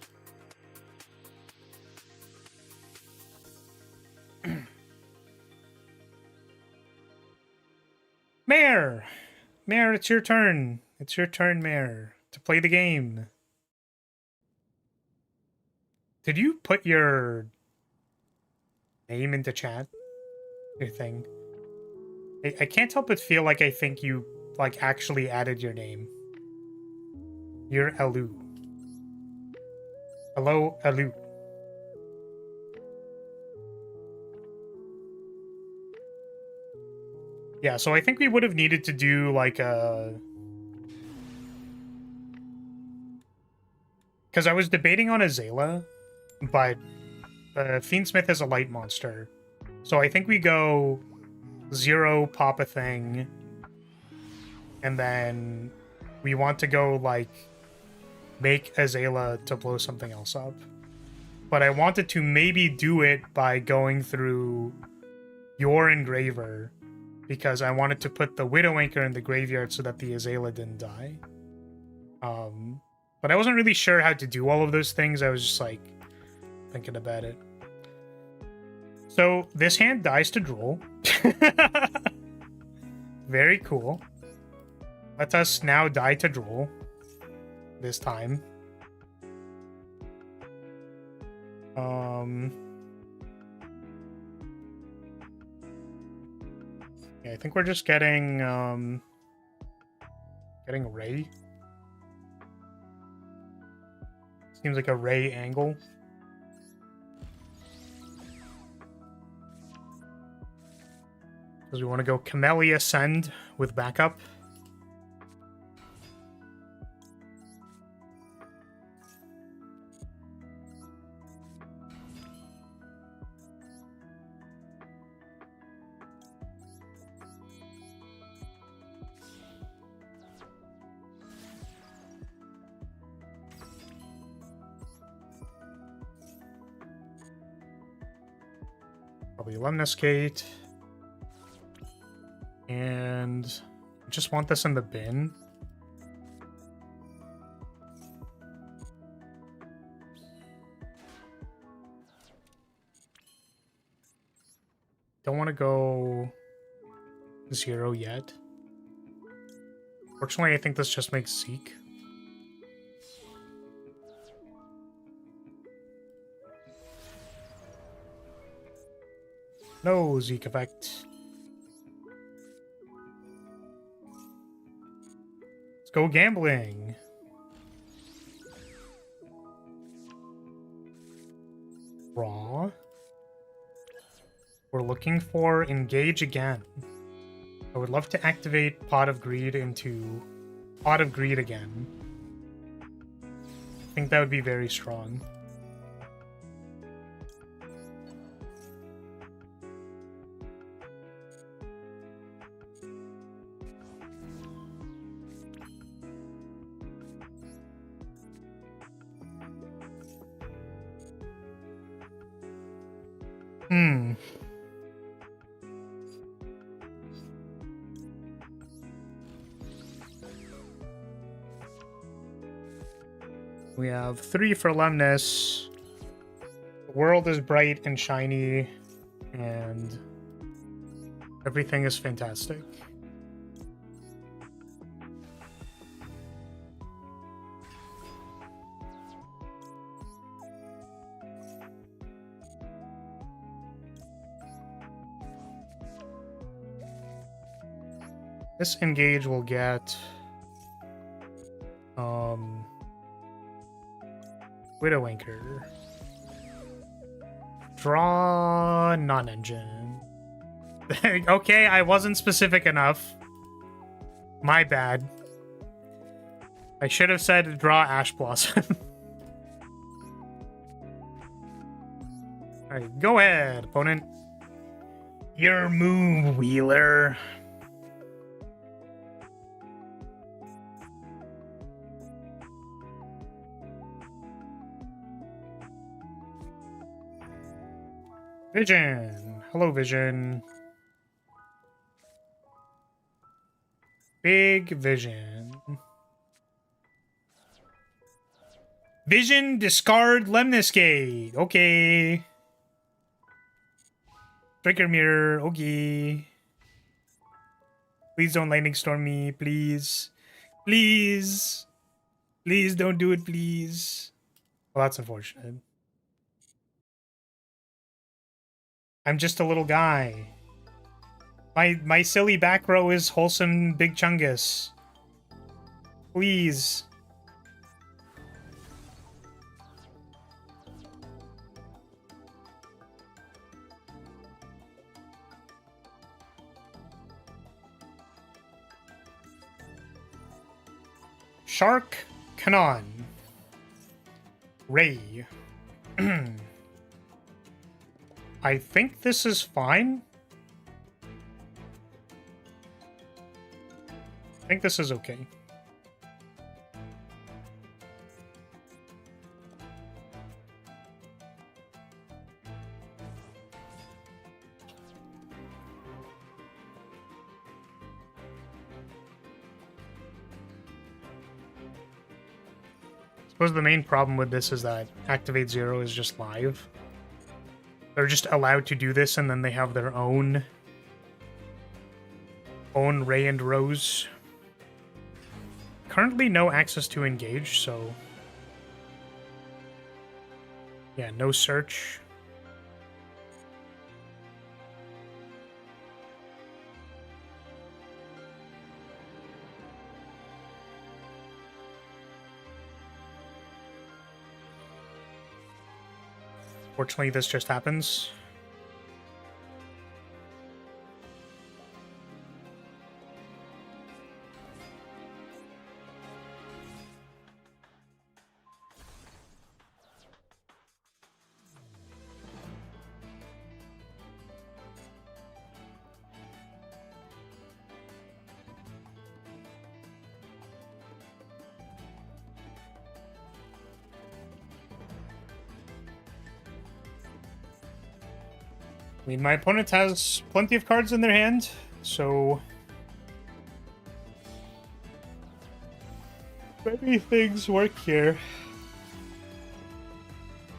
Mare! Mare, it's your turn. It's your turn, Mare, to play the game. Did you put your name into chat? Your thing? I can't help but feel like I think you, like, actually added your name. You're Alu. Hello, Alu. Yeah, so I think we would have needed to do, like, a... Because I was debating on Azala, but Fiendsmith is a light monster. So I think we go 0, pop a thing, and then we want to go, like, make Azala to blow something else up. But I wanted to maybe do it by going through your Engraver, because I wanted to put the Widow Anchor in the graveyard so that the Azala didn't die. But I wasn't really sure how to do all of those things. I was just, like, thinking about it. So, this hand dies to Drool. Very cool. Let us now die to Drool. This time. Yeah, I think we're just getting, getting Ray. Seems like a Ray angle. Because we want to go Camellia Ascend with backup. Probably Lemniscate. And I just want this in the bin. Don't want to go 0 yet. Fortunately, I think this just makes Zeke. No Zeke effect. Let's go gambling. Raw. We're looking for Engage again. I would love to activate Pot of Greed into Pot of Greed again. I think that would be very strong. We have 3 for Lemnis. The world is bright and shiny, and everything is fantastic. This Engage will get Widow Anchor. Draw non-engine. Okay, I wasn't specific enough. My bad. I should have said draw Ash Blossom. Alright, go ahead, opponent. Your move, Wheeler. Vision. Hello, Vision. Big Vision. Vision, discard Lemniscate. Okay. Striker Mirror. Okay. Please don't Lightning Storm me. Please. Please. Please don't do it, please. Well, that's unfortunate. I'm just a little guy. My silly back row is wholesome Big Chungus. Please. Shark Canon. Ray. I think this is fine. I think this is okay. I suppose the main problem with this is that Activate Zero is just live. They're just allowed to do this, and then they have their own Ray and Rose. Currently no access to engage, so yeah, no search. Fortunately, this just happens. I mean, my opponent has plenty of cards in their hand, so many things work here.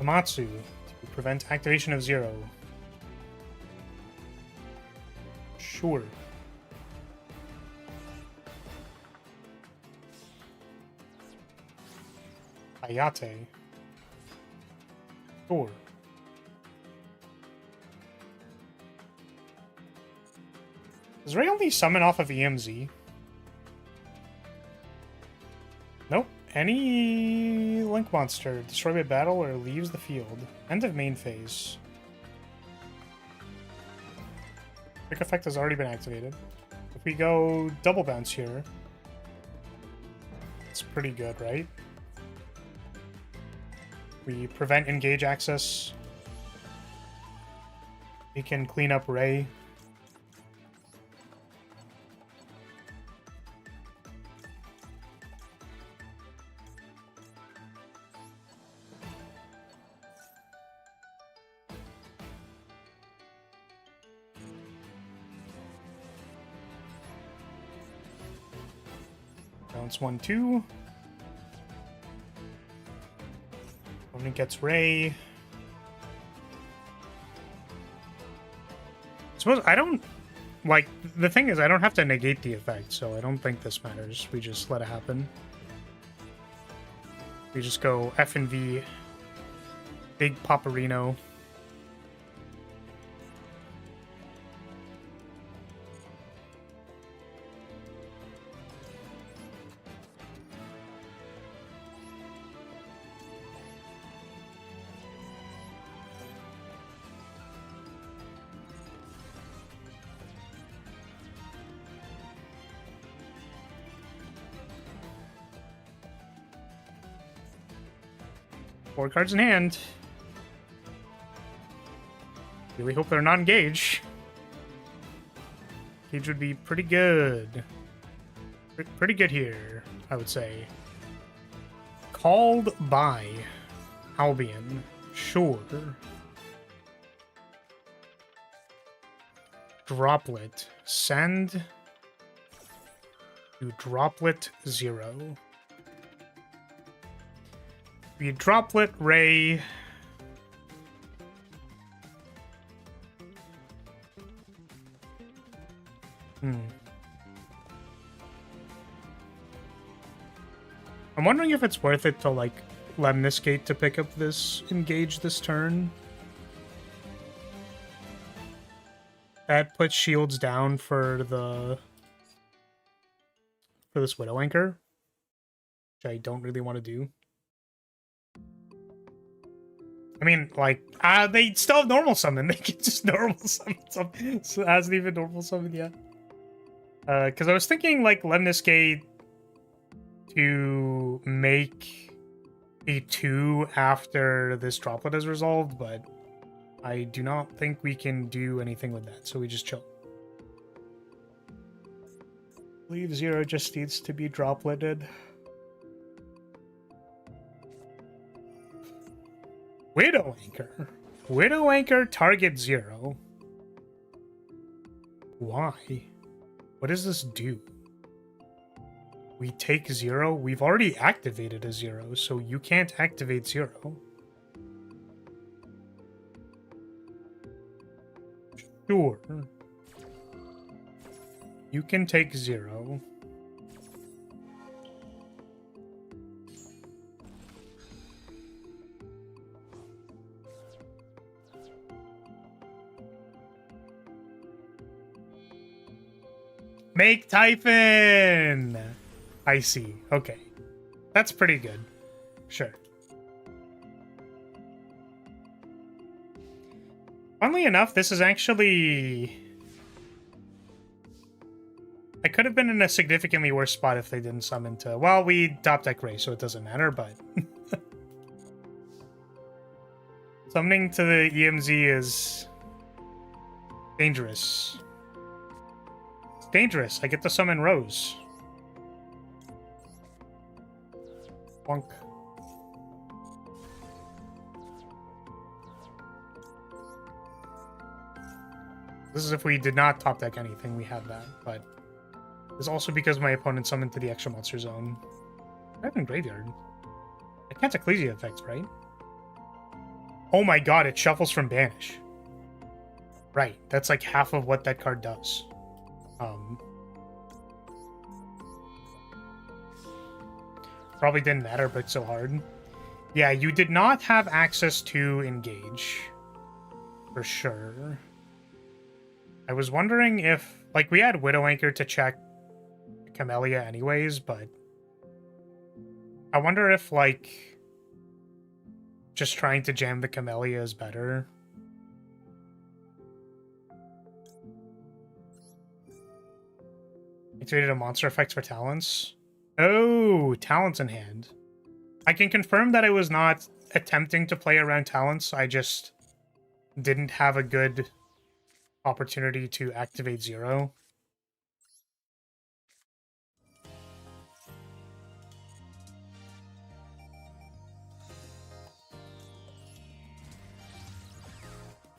Amatsu to prevent activation of Zero. Sure. Ayate. Sure. Does Ray only summon off of EMZ? Nope. Any Link monster destroyed by battle or leaves the field. End of main phase. Trick effect has already been activated. If we go double bounce here, it's pretty good, right? We prevent engage access. We can clean up Ray. Bounce 1-2. Opponent gets Ray. Suppose I don't like the thing is I don't have to negate the effect, so I don't think this matters. We just let it happen. We just go F and V, big Paparino. Four cards in hand. Really hope they're not engaged. Engage would be pretty good. Pretty good here, I would say. Called by Albion. Sure. Droplet. Send to droplet 0. We droplet ray. I'm wondering if it's worth it to, like, Lemniscate to pick up this engage this turn. That puts shields down for this Widow Anchor, which I don't really want to do. I mean, like, they still have normal summon. They can just normal summon something. So it hasn't even normal summon yet. Because I was thinking, like, Lemniscate to make a 2 after this droplet is resolved, but I do not think we can do anything with that, so we just chill. I believe 0 just needs to be dropleted. Widow Anchor. Widow Anchor target 0. Why? What does this do? We take 0. We've already activated a 0, so you can't activate 0. Sure. You can take 0. Make Typhon! I see. Okay. That's pretty good. Sure. Funnily enough, this is actually... I could have been in a significantly worse spot if they didn't summon to... Well, we top deck Ray, so it doesn't matter, but... Summoning to the EMZ is... dangerous. It's dangerous. I get to summon Rose. Bonk. This is if we did not top deck anything, we have that, but it's also because my opponent summoned to the extra monster zone. I have in graveyard. I can't Ecclesia effects, right? Oh my god, it shuffles from banish. Right, that's like half of what that card does. Probably didn't matter, but so hard. Yeah, you did not have access to engage. For sure. I was wondering if... Like, we had Widow Anchor to check Camellia anyways, but... I wonder if, like... just trying to jam the Camellia is better. Activated a monster effects for talents. Oh, talents in hand. I can confirm that I was not attempting to play around talents. I just didn't have a good opportunity to activate 0.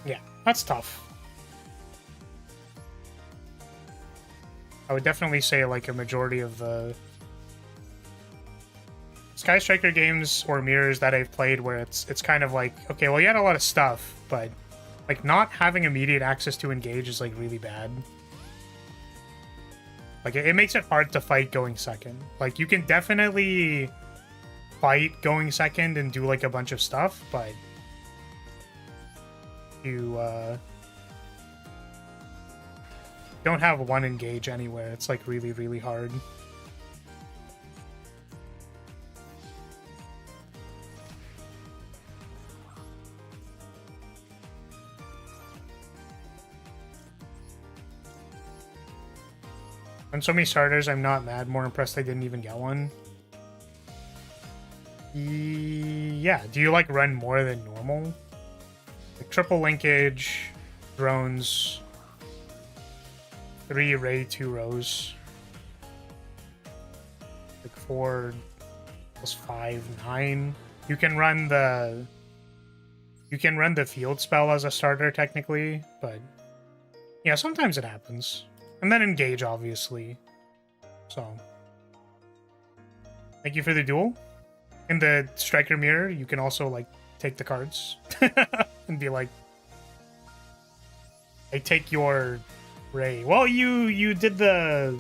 Yeah, that's tough. I would definitely say like a majority of the Sky Striker games or mirrors that I've played where it's kind of like, okay, well, you had a lot of stuff, but like not having immediate access to engage is like really bad. Like it makes it hard to fight going second. Like you can definitely fight going second and do like a bunch of stuff, but you don't have one engage anywhere. It's like really, really hard. On so many starters, I'm not mad. More impressed I didn't even get one. Yeah, do you like run more than normal? Like triple linkage, drones, 3 Ray, 2 Rose. Like 4 plus 5, 9. You can run the field spell as a starter technically, but Yeah, sometimes it happens. And then engage, obviously. So. Thank you for the duel. In the striker mirror, you can also, like, take the cards. and be like, I take your Ray. Well, you did the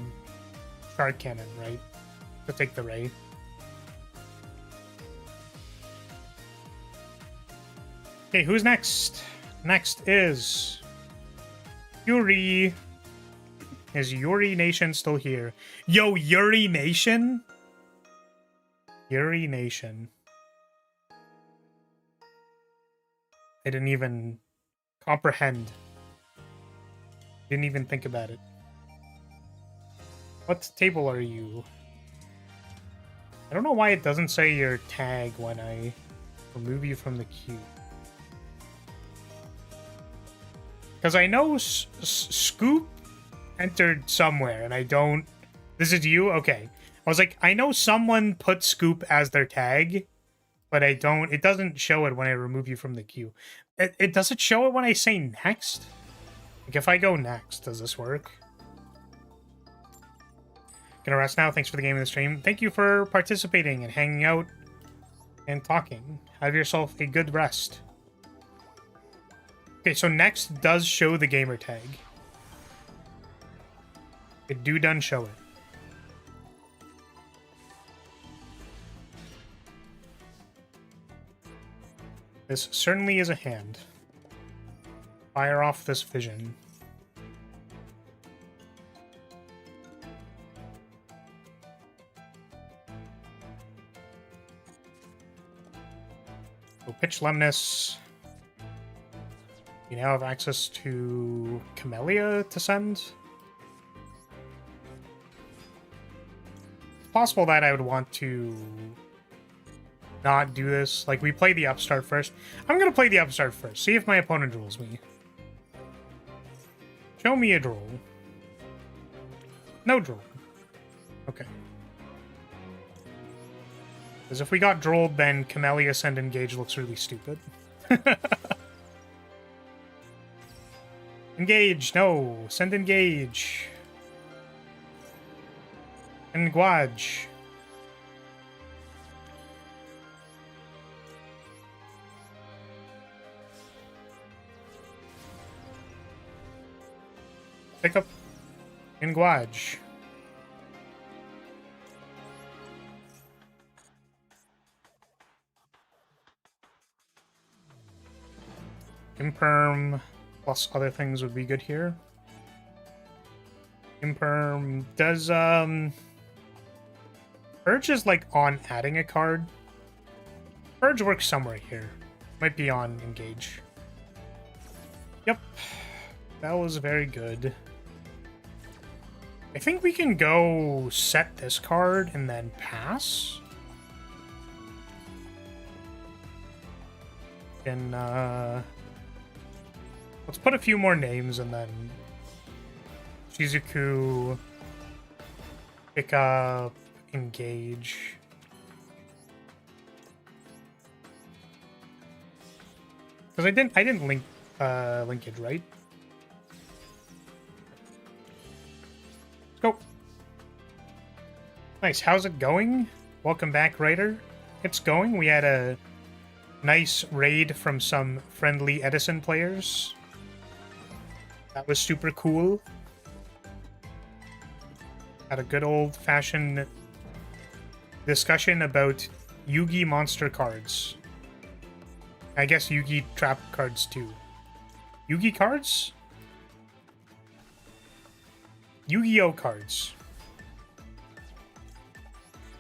card cannon, right? To take the Ray. Okay, who's next? Next is Yuri. Is Yuri Nation still here? Yo, Yuri Nation? Yuri Nation. I didn't even comprehend. Didn't even think about it. What table are you? I don't know why it doesn't say your tag when I remove you from the queue. Because I know Scoop entered somewhere, and I don't... This is you? Okay. I was like, I know someone put Scoop as their tag, but I don't... It doesn't show it when I remove you from the queue. Does it show it when I say next? Like, if I go next, does this work? Gonna rest now. Thanks for the game and the stream. Thank you for participating and hanging out and talking. Have yourself a good rest. Okay, so next does show the gamer tag. It do done show it. This certainly is a hand. Fire off this vision. So pitch Lemnis. You now have access to Camellia to send. It's possible that I would want to not do this. Like, we play the upstart first. I'm gonna play the upstart first. See if my opponent drools me. Show me a drool. No drool. Okay. Because if we got drooled, then Camellia send engage looks really stupid. Engage! No! Send engage! Engage! Pick up Engage. Imperm plus other things would be good here. Imperm does Purge is like on adding a card. Purge works somewhere here. Might be on engage. Yep. That was very good. I think we can go set this card and then pass. And let's put a few more names and then Shizuku, pick up, engage. Because I didn't link linkage, right? Let's go. Nice. How's it going? Welcome back, Ryder. It's going. We had a nice raid from some friendly Edison players. That was super cool. Had a good old-fashioned discussion about Yugi monster cards. I guess Yugi trap cards too. Yugi cards? Yu-Gi-Oh cards.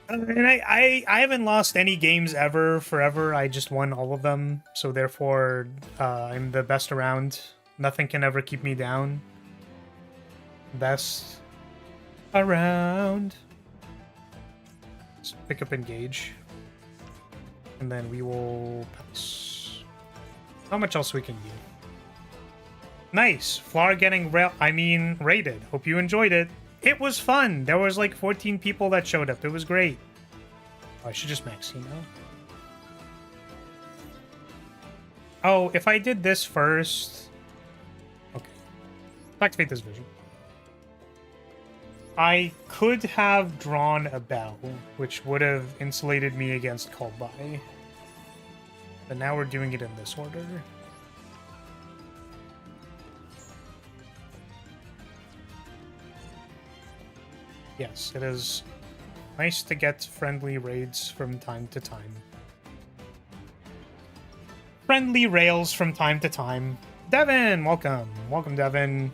And I haven't lost any games ever, forever. I just won all of them. So therefore, I'm the best around. Nothing can ever keep me down. Best around. Let's pick up engage. And then we will pass. How much else we can do? Nice. Flower getting raided. Hope you enjoyed it. It was fun. There was like 14 people that showed up. It was great. Oh, I should just max now. Oh, if I did this first... Okay. If Activate this vision. I could have drawn a bell, which would have insulated me against called by. But now we're doing it in this order. Yes, it is nice to get friendly raids from time to time. Friendly rails from time to time. Devin, welcome. Welcome, Devin.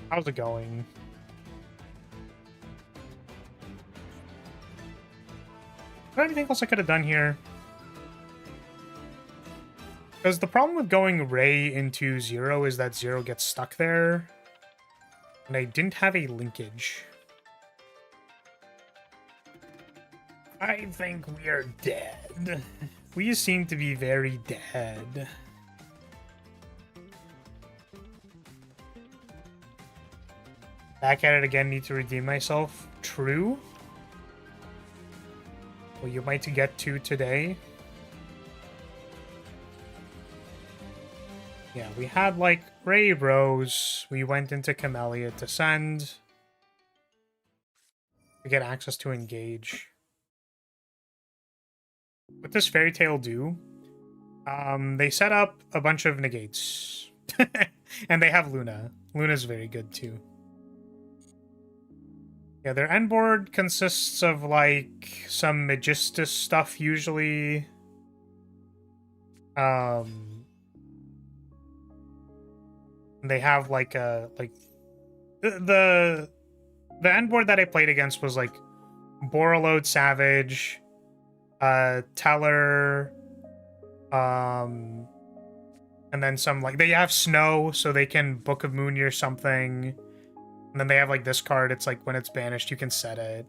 How's it going? Is there anything else I could have done here? Because the problem with going Ray into 0 is that 0 gets stuck there. And I didn't have a linkage. I think we are dead. We seem to be very dead. Back at it again, need to redeem myself. True. Well, you might get to today. Yeah, we had like Ray Rose. We went into Camellia to send. To get access to engage. What does Fairy Tail do? They set up a bunch of negates. And they have Luna. Luna's very good too. Yeah, their end board consists of like some Magistus stuff usually. They have like a the end board that I played against was like Borreload Savage, Teller, and then some like they have Snow, so they can Book of Moon or something. And then they have like this card, it's like when it's banished, you can set it.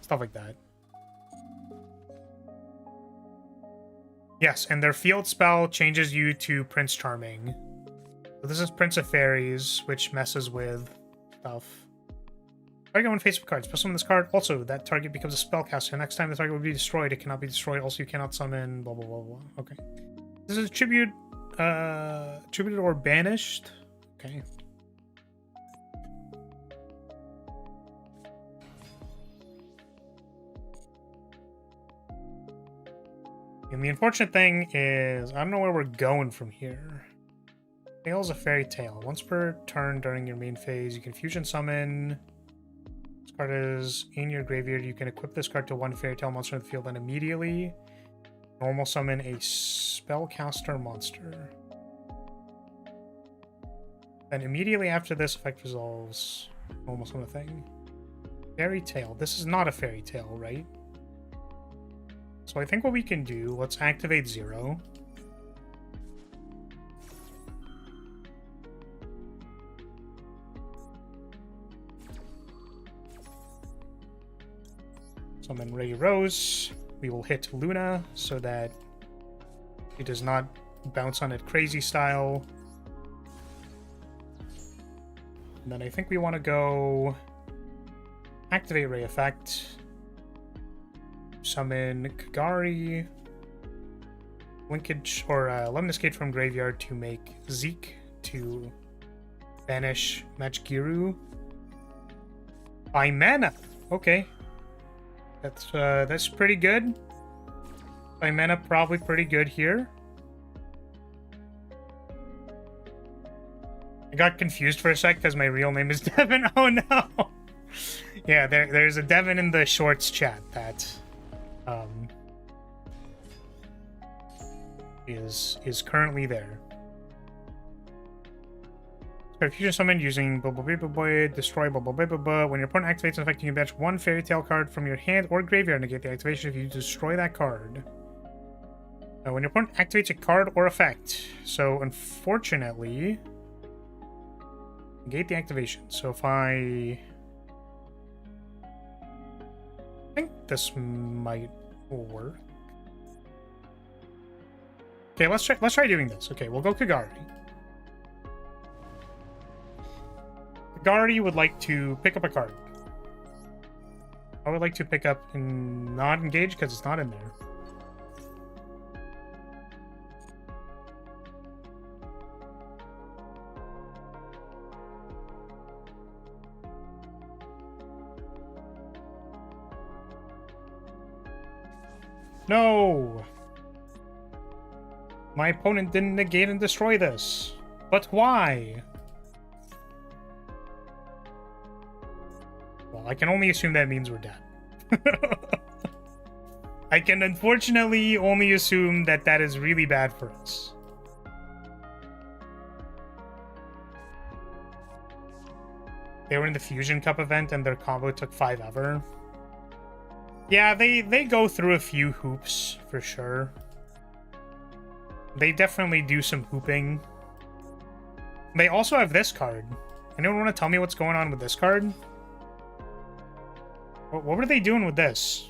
Stuff like that. Yes, and their field spell changes you to Prince Charming. So this is Prince of Fairies, which messes with stuff. Target one face-up card. Special summon this card. Also, that target becomes a spellcaster. Next time the target will be destroyed, it cannot be destroyed. Also, you cannot summon blah blah blah blah. Okay. This is tribute tributed or banished. Okay. And the unfortunate thing is, I don't know where we're going from here. Tail's a Fairy Tail. Once per turn during your main phase, you can fusion summon. This card is in your graveyard. You can equip this card to one Fairy Tail monster in the field and immediately normal summon a spellcaster monster. Then immediately after this effect resolves, normal summon a thing. Fairy Tail. This is not a Fairy Tail, right? So I think what we can do, let's activate 0. Summon Ray Rose. We will hit Luna so that it does not bounce on it crazy style. And then I think we want to go activate Ray Effect. Summon Kagari. Linkage or Lemnis Gate from graveyard to make Zeke to banish Machgiru. By mana. Okay. That's pretty good. By mana, probably pretty good here. I got confused for a sec because my real name is Devin. Oh no! Yeah, there's a Devin in the shorts chat that is currently there. Fusion summon using destroy when your opponent activates an effect, you can bench one Fairy Tail card from your hand or graveyard and negate the activation if you destroy that card. When your opponent activates a card or effect, so unfortunately, negate the activation. So if I think this might work. Okay, let's try doing this. Okay, we'll go Kagari. Kagari would like to pick up a card. I would like to pick up and not engage because it's not in there. No! My opponent didn't negate and destroy this. But why? Well, I can only assume that means we're dead. I can unfortunately only assume that that is really bad for us. They were in the Fusion Cup event and their combo took 5 ever. Yeah, they go through a few hoops for sure. They definitely do some hooping. They also have this card. Anyone want to tell me what's going on with this card? What were they doing with this?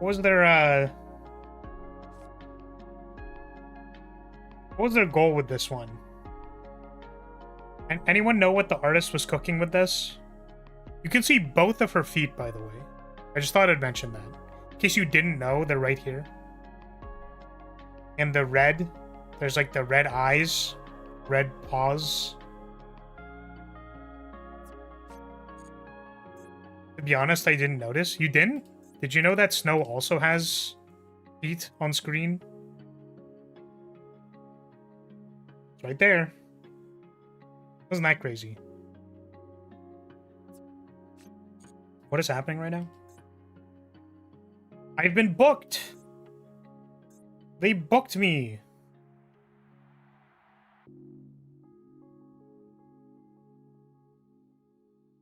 What was their goal with this one? And anyone know what the artist was cooking with this? You can see both of her feet, by the way. I just thought I'd mention that. In case you didn't know, they're right here. And the red, there's like the red eyes, red paws. To be honest, I didn't notice. You didn't? Did you know that Snow also has feet on screen? It's right there. Wasn't that crazy? What is happening right now? I've been booked. They booked me.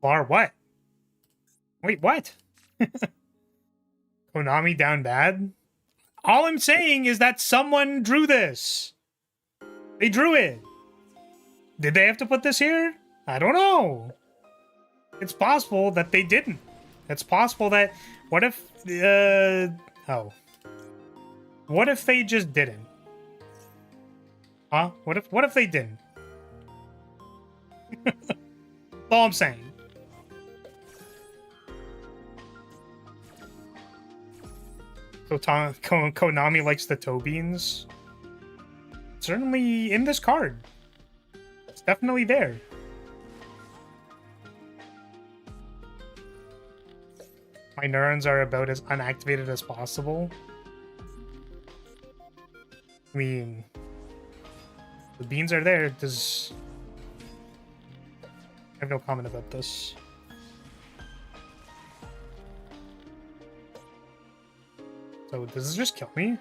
Bar what? Wait, what? Konami down bad? All I'm saying is that someone drew this. They drew it. Did they have to put this here? I don't know. It's possible that they didn't. It's possible that... What if... Oh. What if they just didn't? Huh? What if they didn't? That's all I'm saying. So Konami likes the toe beans. Certainly in this card. It's definitely there. My neurons are about as unactivated as possible. I mean, the beans are there. Does... I have no comment about this. So does this just kill me?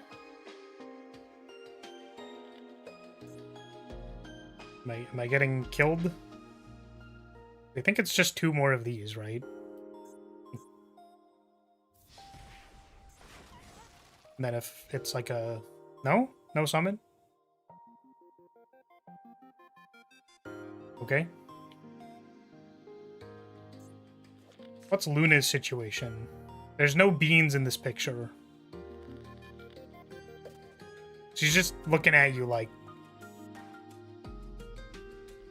Am I getting killed? I think it's just 2 more of these, right? And then if it's like a... No? No summon? Okay. What's Luna's situation? There's no beans in this picture. She's just looking at you like...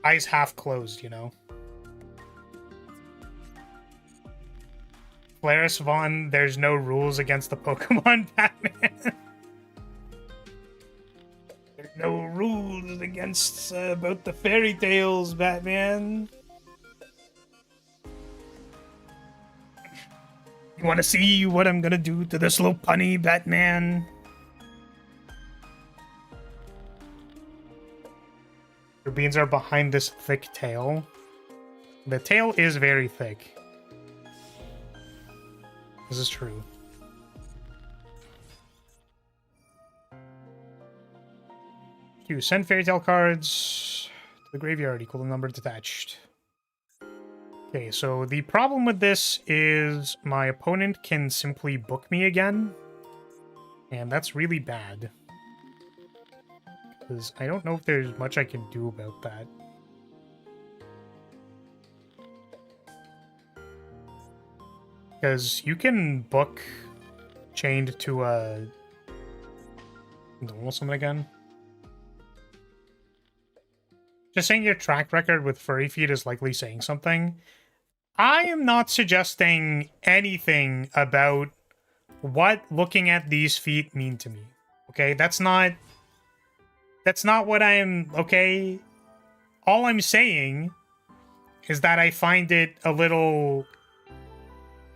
eyes half closed, you know? Flaris Vaughn, there's no rules against the Pokemon Batman. There's no rules against about the fairy tales, Batman. You want to see what I'm gonna do to this little punny, Batman? Your beans are behind this thick tail. The tail is very thick. This is true. You send fairy tale cards to the graveyard equal to the number detached. Okay, so the problem with this is my opponent can simply book me again. And that's really bad. Because I don't know if there's much I can do about that. Because you can book chained to a normal summon again. Just saying your track record with furry feet is likely saying something. I am not suggesting anything about what looking at these feet mean to me. Okay, that's not what I'm... Okay? All I'm saying is that I find it a little...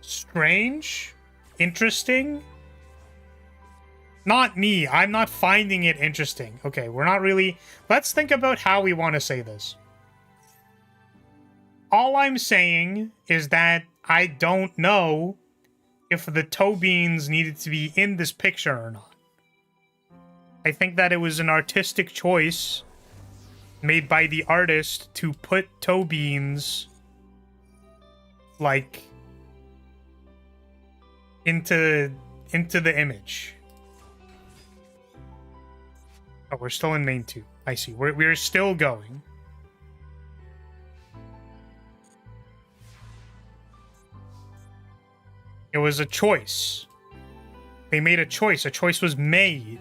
strange, interesting, Not me. I'm not finding it interesting. Okay, we're not really... Let's think about how we want to say this. All I'm saying is that I don't know if the toe beans needed to be in this picture or not. I think that it was an artistic choice made by the artist to put toe beans, like, into the image. Oh, we're still in main 2. I see. We're still going. It was a choice. They made a choice. A choice was made.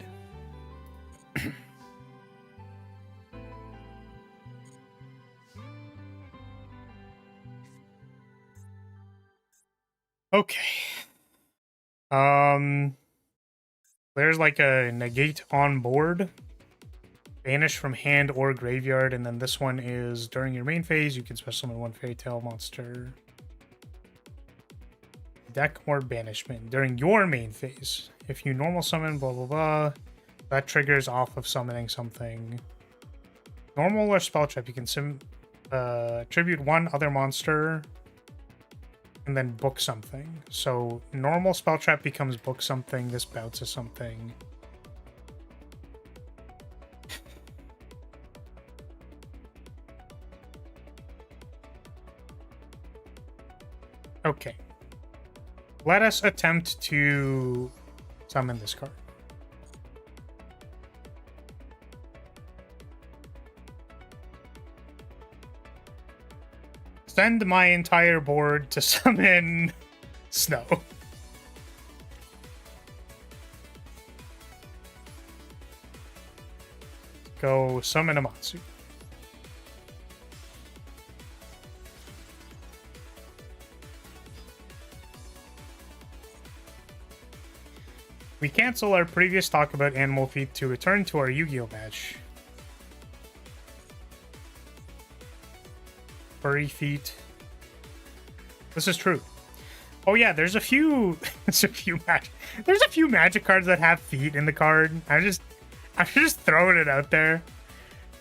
Okay. There's like a negate on board. Banish from hand or graveyard, and then this one is during your main phase, you can special summon one fairy tale monster. Deck or banishment during your main phase. If you normal summon, blah blah blah, that triggers off of summoning something. Normal or spell trap, you can tribute one other monster and then book something. So normal spell trap becomes book something, this bounces something. Okay. Let us attempt to summon this card. Send my entire board to summon Snow. Go summon Amatsu. We cancel our previous talk about animal feet to return to our Yu-Gi-Oh match. Furry feet. This is true. Oh yeah, there's a few there's a few magic cards that have feet in the card. I'm just throwing it out there.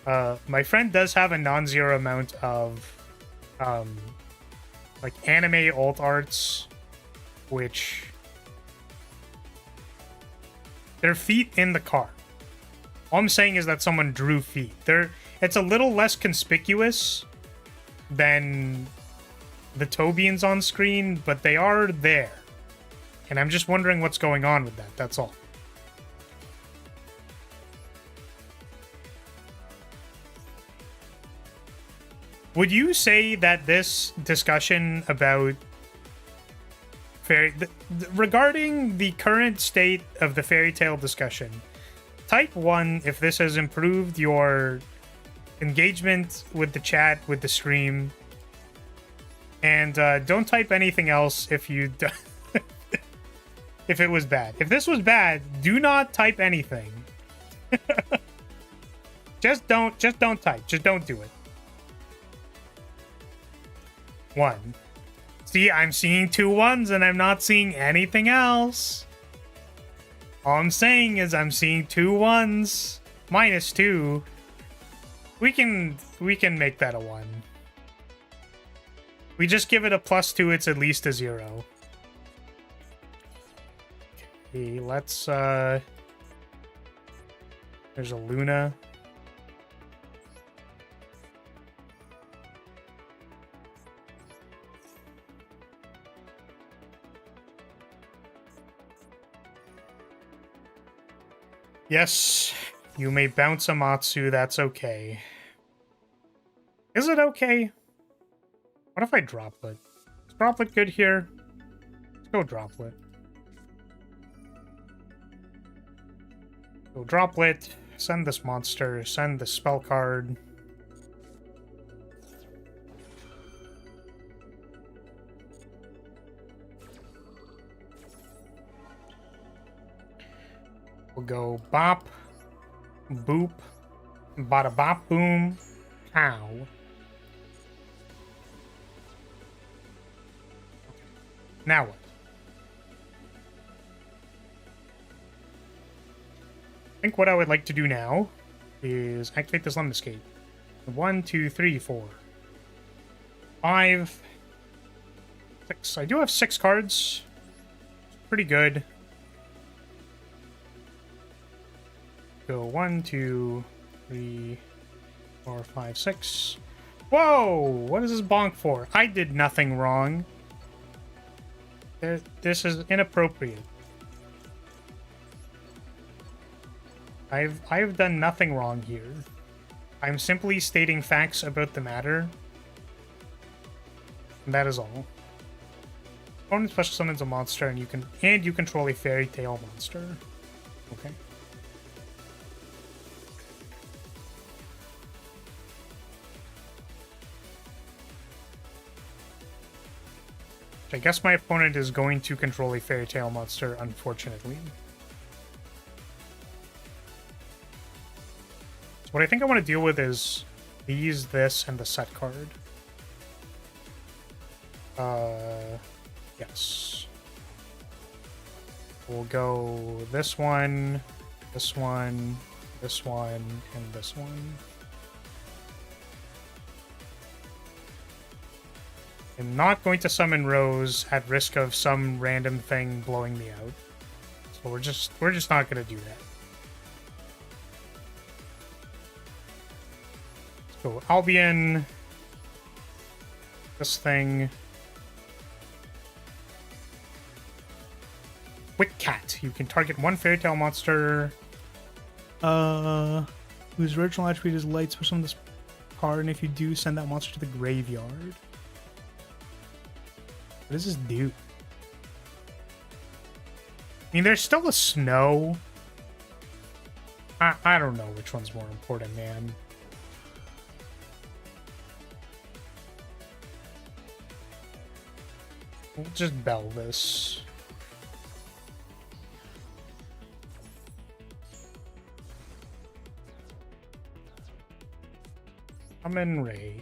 My friend does have a non-zero amount of like anime alt arts, which they're feet in the card. All I'm saying is that someone drew feet. It's a little less conspicuous than the toe beans on screen, but they are there. And I'm just wondering what's going on with that. That's all. Would you say that this discussion about regarding the current state of the fairy tale discussion, type 1 if this has improved your engagement with the chat, with the stream, and don't type anything else if you if it was bad. If this was bad, do not type anything. just don't type. Just don't do it. 1. See, I'm seeing 2 1s and I'm not seeing anything else. All I'm saying is I'm seeing 2 1s. -2. We can make that a 1. We just give it a +2, it's at least a 0. Okay, let's there's a Luna. Yes, you may bounce Amatsu, that's okay. Is it okay? What if I Droplet? Is Droplet good here? Let's go Droplet. Go Droplet, send this monster, send the spell card. We'll go bop, boop, bada bop boom, pow. Now what? think what I would like to do now is activate this Lemon Escape. 1, 2, 3, 4, 5, 6. I do have 6 cards. Pretty good. Go 1, 2, 3, 4, 5, 6. Whoa! What is this bonk for? I did nothing wrong. This is inappropriate. I've done nothing wrong here. I'm simply stating facts about the matter. And that is all. Opponent special summons a monster and you control a fairy tale monster. Okay. I guess my opponent is going to control a fairy tale monster, unfortunately. So what I think I want to deal with is these, this, and the set card. Yes. We'll go this one, this one, this one, and this one. I'm not going to summon Rose at risk of some random thing blowing me out. So we're just not gonna do that. Let's go Albion. This thing. Quick Cat. You can target one fairy tale monster whose original attribute is light, special on this card, and if you do, send that monster to the graveyard. What does this do? I mean, there's still a snow. I don't know which one's more important, man. We'll just bell this. Summon Ray.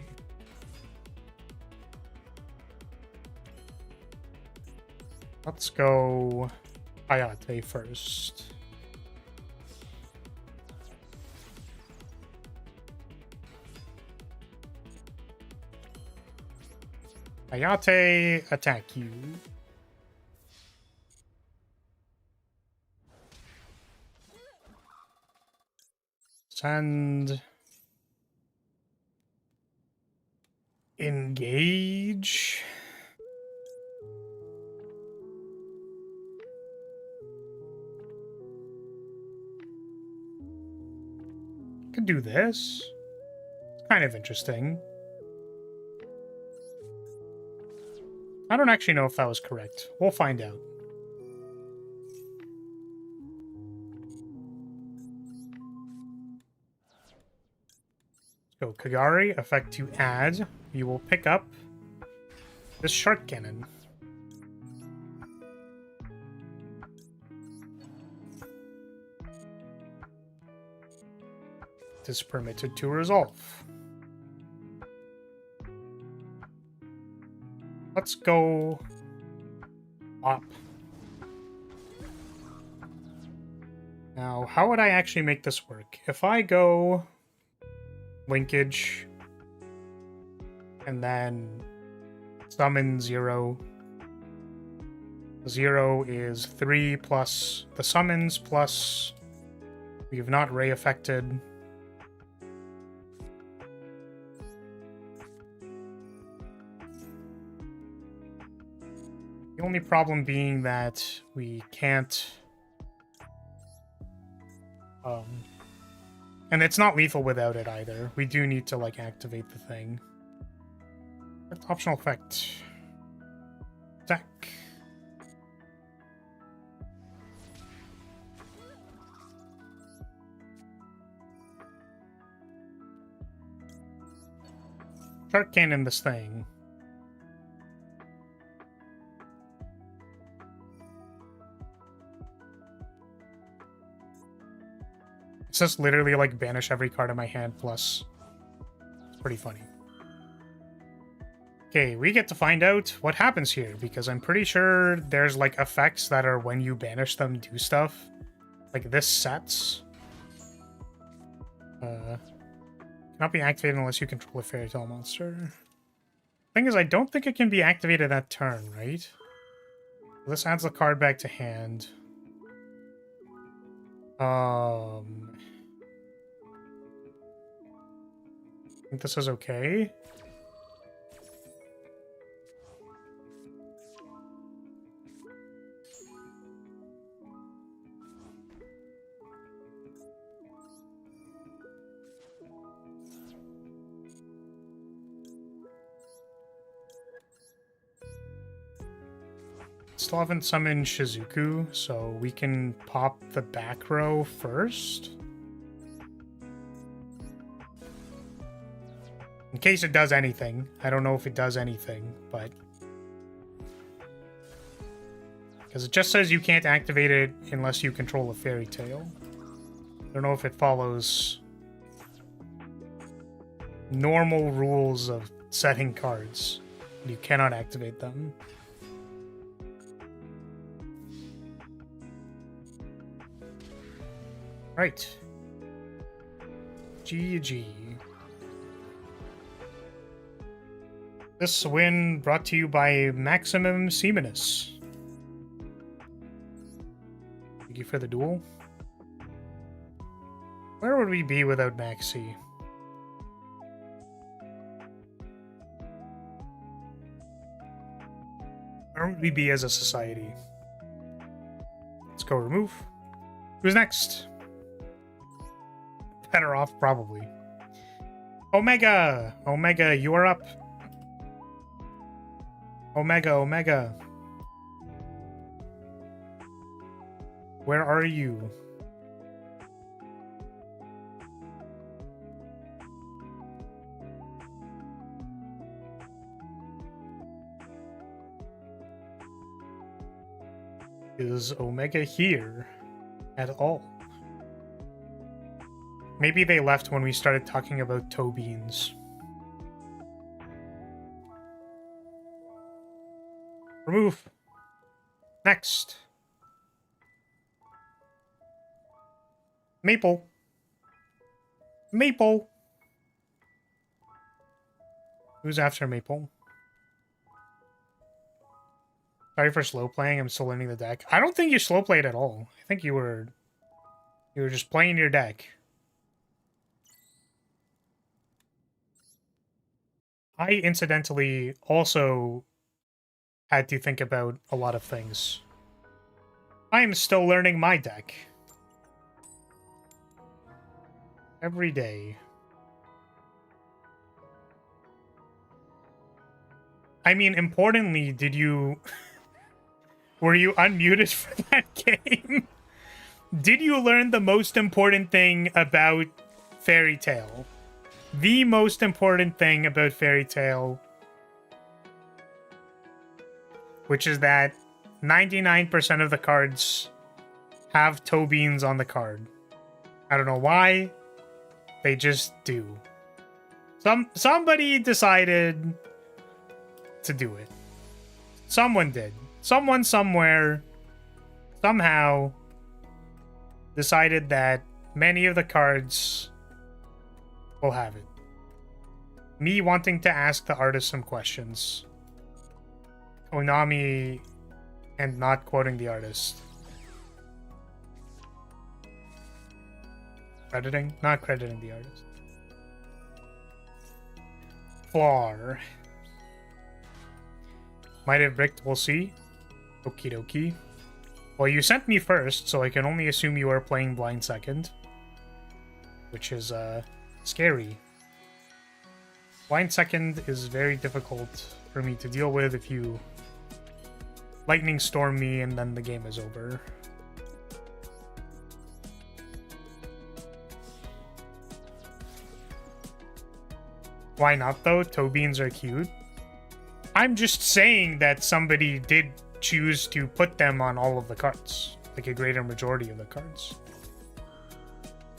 Let's go Hayate first. Hayate, attack you. Send. Engage. Could do this. It's kind of interesting. I don't actually know if that was correct. We'll find out. So Kagari, effect to add. You will pick up this shark cannon. It is permitted to resolve. Let's go up. Now, how would I actually make this work? If I go linkage and then summon 0. 0 is 3 plus the summons plus we have not ray affected. The only problem being that we can't and it's not lethal without it either. We do need to like activate the thing. Optional effect. Attack. Shark cannon this thing. It's just literally like banish every card in my hand plus. It's pretty funny. Okay, we get to find out what happens here, because I'm pretty sure there's like effects that are when you banish them do stuff. Like this sets. Cannot be activated unless you control a fairy tale monster. Thing is, I don't think it can be activated that turn, right? This adds the card back to hand. I think this is okay. Still haven't summoned Shizuku, so we can pop the back row first. In case it does anything. I don't know if it does anything, but... because it just says you can't activate it unless you control a fairy tale. I don't know if it follows normal rules of setting cards. You cannot activate them. Right. GG. This win brought to you by Maximum Seaminus. Thank you for the duel. Where would we be without Maxi? Where would we be as a society? Let's go remove. Who's next? Better off, probably. Omega! Omega, you are up. Omega, Omega. Where are you? Is Omega here at all? Maybe they left when we started talking about toe beans. Remove. Next. Maple. Maple. Who's after Maple? Sorry for slow playing. I'm still learning the deck. I don't think you slow played at all. I think you were just playing your deck. I incidentally also had to think about a lot of things. I am still learning my deck. Every day. I mean, importantly, did you... were you unmuted for that game? Did you learn the most important thing about Fairy Tail? The most important thing about Fairy Tail, which is that 99% of the cards have toe beans on the card. I don't know why, they just do. Somebody decided to do it. Someone did. Someone somewhere somehow decided that many of the cards will have it. Me wanting to ask the artist some questions. Konami and not quoting the artist. Crediting? Not crediting the artist. Flar. Might have bricked, we'll see. Okie dokie. Well, you sent me first, so I can only assume you are playing blind second. Which is, scary. Blind second is very difficult for me to deal with if you lightning storm me and then the game is over. Why not though? Toe beans are cute. I'm just saying that somebody did choose to put them on all of the cards. Like a greater majority of the cards.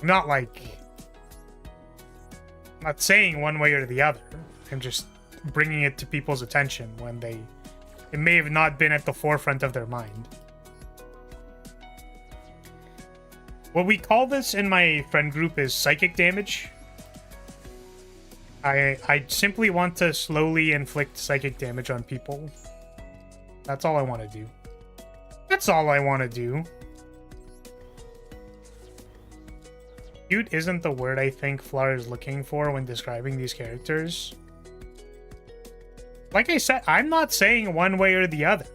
Not like... I'm not saying one way or the other. I'm just bringing it to people's attention when it may have not been at the forefront of their mind. What we call this in my friend group is psychic damage. I simply want to slowly inflict psychic damage on people. That's all I want to do. That's all I want to do. Cute isn't the word I think Flar is looking for when describing these characters. Like I said, I'm not saying one way or the other.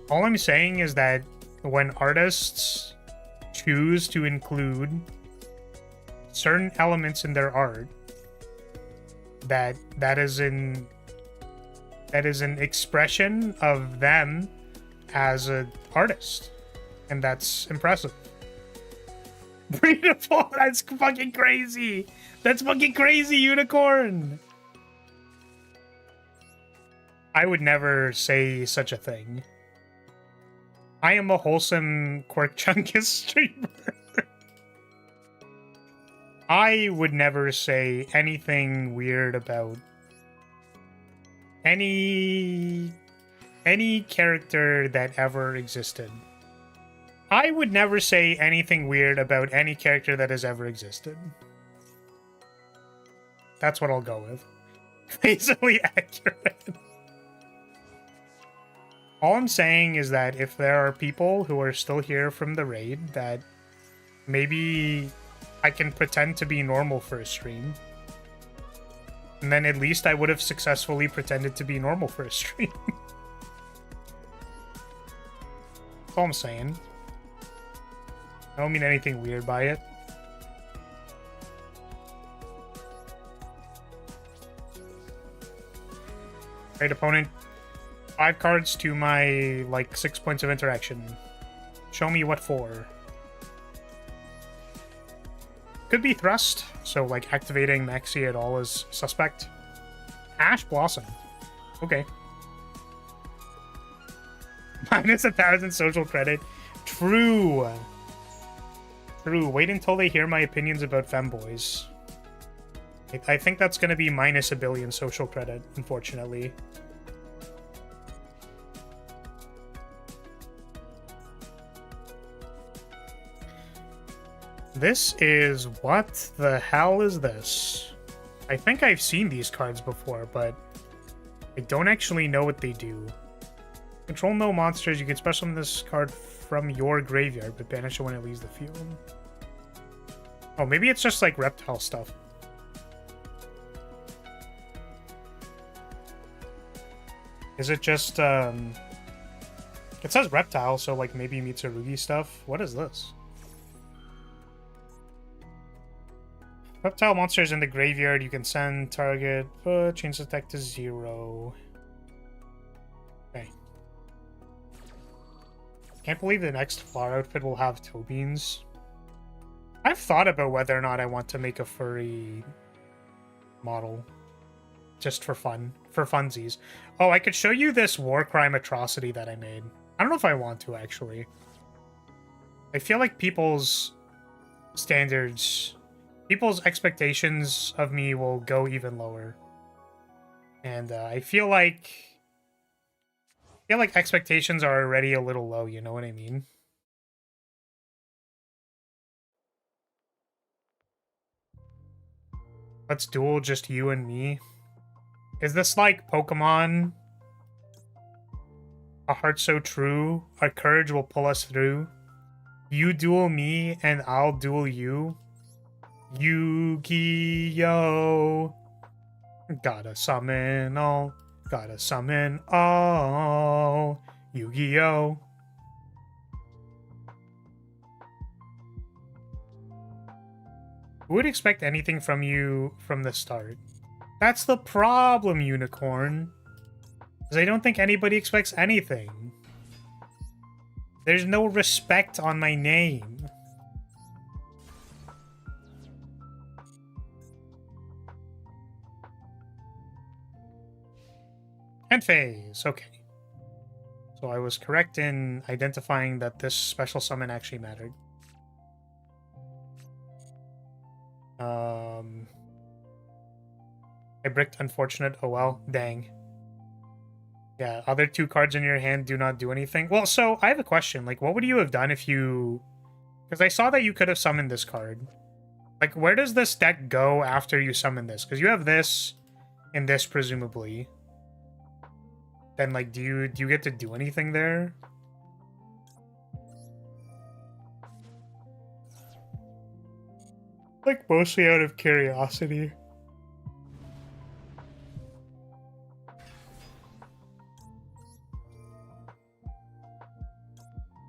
All I'm saying is that when artists choose to include certain elements in their art, that is an expression of them as an artist, and that's impressive. Beautiful. That's fucking crazy. That's fucking crazy, Unicorn. I would never say such a thing. I am a wholesome Quirk Chunkus streamer. I would never say anything weird about any character that ever existed. I would never say anything weird about any character that has ever existed. That's what I'll go with. Basically accurate. All I'm saying is that if there are people who are still here from the raid, that maybe I can pretend to be normal for a stream. And then at least I would have successfully pretended to be normal for a stream. That's all I'm saying. I don't mean anything weird by it. Great opponent. 5 cards to my, 6 points of interaction. Show me what for. Could be Thrust, so, activating Maxi at all is suspect. Ash Blossom. Okay. Minus 1,000 social credit. True. True. Wait until they hear my opinions about femboys. I think that's going to be minus 1 billion social credit, unfortunately. This is... what the hell is this? I think I've seen these cards before, but I don't actually know what they do. Control no monsters. You can special summon this card from your graveyard, but banish it when it leaves the field. Oh, maybe it's just reptile stuff. Is it just, It says reptile, so maybe Mitsurugi stuff. What is this? Reptile monsters in the graveyard, you can send target, change the attack to 0. Okay. Can't believe the next Flar outfit will have toe beans. I've thought about whether or not I want to make a furry model. Just for fun. For funsies. Oh, I could show you this war crime atrocity that I made. I don't know if I want to, actually. I feel like people's standards... people's expectations of me will go even lower. And I feel like expectations are already a little low, you know what I mean? Let's duel just you and me. Is this like Pokemon? A heart so true, our courage will pull us through. You duel me and I'll duel you. Yu-Gi-Oh! Gotta summon all. Gotta summon all. Yu-Gi-Oh! Who would expect anything from you from the start? That's the problem, Unicorn. Because I don't think anybody expects anything. There's no respect on my name. End phase, okay. So I was correct in identifying that this special summon actually mattered. I bricked unfortunate, oh well, dang. Yeah, other 2 cards in your hand do not do anything. Well, so I have a question. What would you have done if you Because I saw that you could have summoned this card. Like, where does this deck go after you summon this? Because you have this and this, presumably. Then, like, do you get to do anything there? Like, mostly out of curiosity.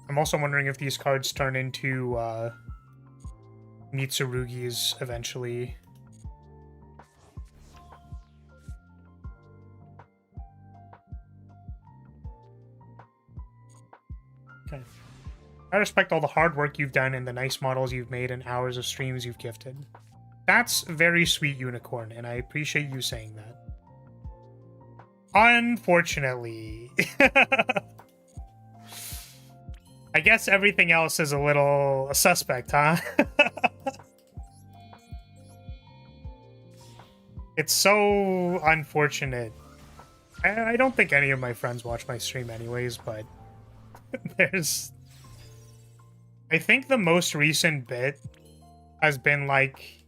I'm also wondering if these cards turn into Mitsurugis eventually. Okay. I respect all the hard work you've done and the nice models you've made and hours of streams you've gifted. That's very sweet, Unicorn, and I appreciate you saying that. Unfortunately. I guess everything else is a little suspect, huh? It's so unfortunate. I don't think any of my friends watch my stream anyways, but there's... I think the most recent bit has been, like,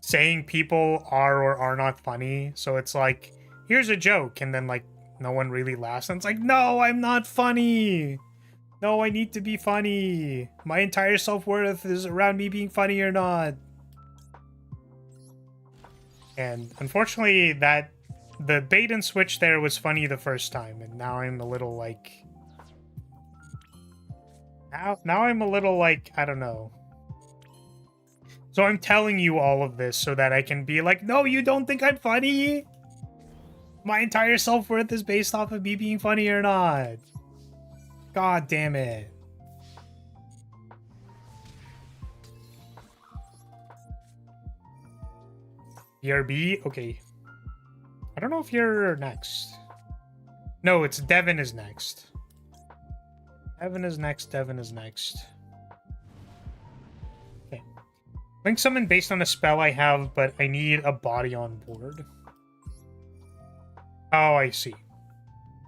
saying people are or are not funny. So it's like, here's a joke, and then, like, no one really laughs, and it's like, no, I'm not funny! No, I need to be funny. My entire self-worth is around me being funny or not. And unfortunately, the bait and switch there was funny the first time, and now I'm a little like... Now I'm a little like, I don't know. So I'm telling you all of this so that I can be like, no, you don't think I'm funny? My entire self-worth is based off of me being funny or not. God damn it. BRB? Okay. I don't know if you're next. No, it's Devin is next. Devin is next. Devin is next. Okay. Link summon based on a spell I have, but I need a body on board. Oh, I see.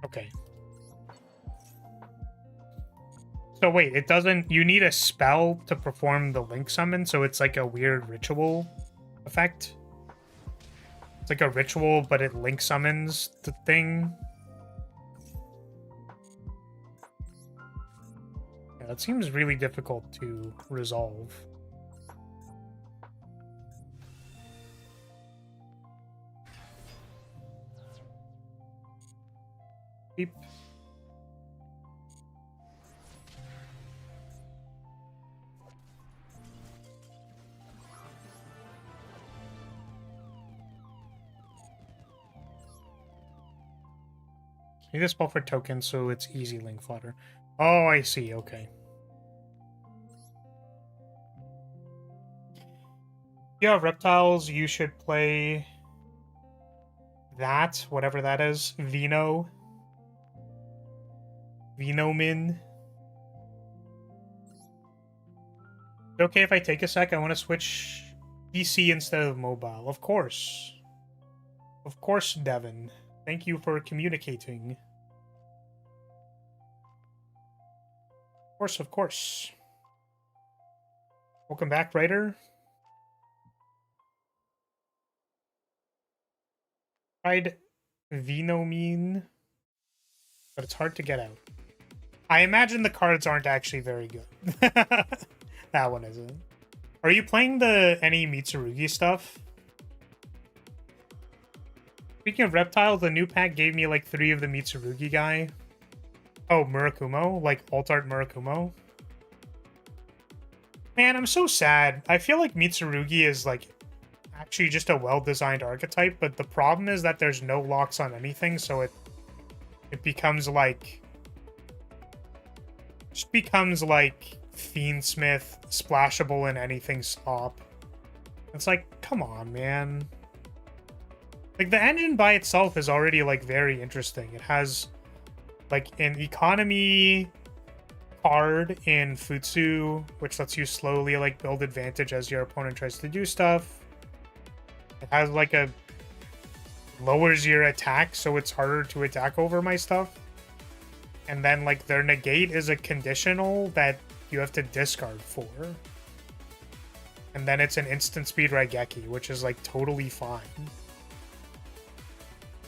Okay. So wait, it doesn't... You need a spell to perform the Link summon, so it's like a weird ritual effect? It's like a ritual, but it Link summons the thing? Yeah, that seems really difficult to resolve. Beep. Need a spell for tokens, so it's easy Link Flutter. Oh, I see. Okay. If you have reptiles, you should play that, whatever that is. Venomin. Is it okay if I take a sec? I want to switch PC instead of mobile. Of course. Of course, Devin. Thank you for communicating. Of course, of course. Welcome back, writer. Tried Venomin, but it's hard to get out. I imagine the cards aren't actually very good. That one isn't. Are you playing any Mitsurugi stuff? Speaking of reptiles, the new pack gave me like 3 of the Mitsurugi guy. Oh, Murakumo? Like alt art Murakumo? Man, I'm so sad. I feel like Mitsurugi is like actually just a well-designed archetype, but the problem is that there's no locks on anything, so it becomes like... just becomes like Fiendsmith, splashable in anything slop. It's like, come on, man. Like, the engine by itself is already, like, very interesting. It has, like, an economy card in Futsu, which lets you slowly, like, build advantage as your opponent tries to do stuff. It has, like, a... lowers your attack, so it's harder to attack over my stuff. And then, like, their negate is a conditional that you have to discard 4. And then it's an instant speed Raigeki, which is like totally fine.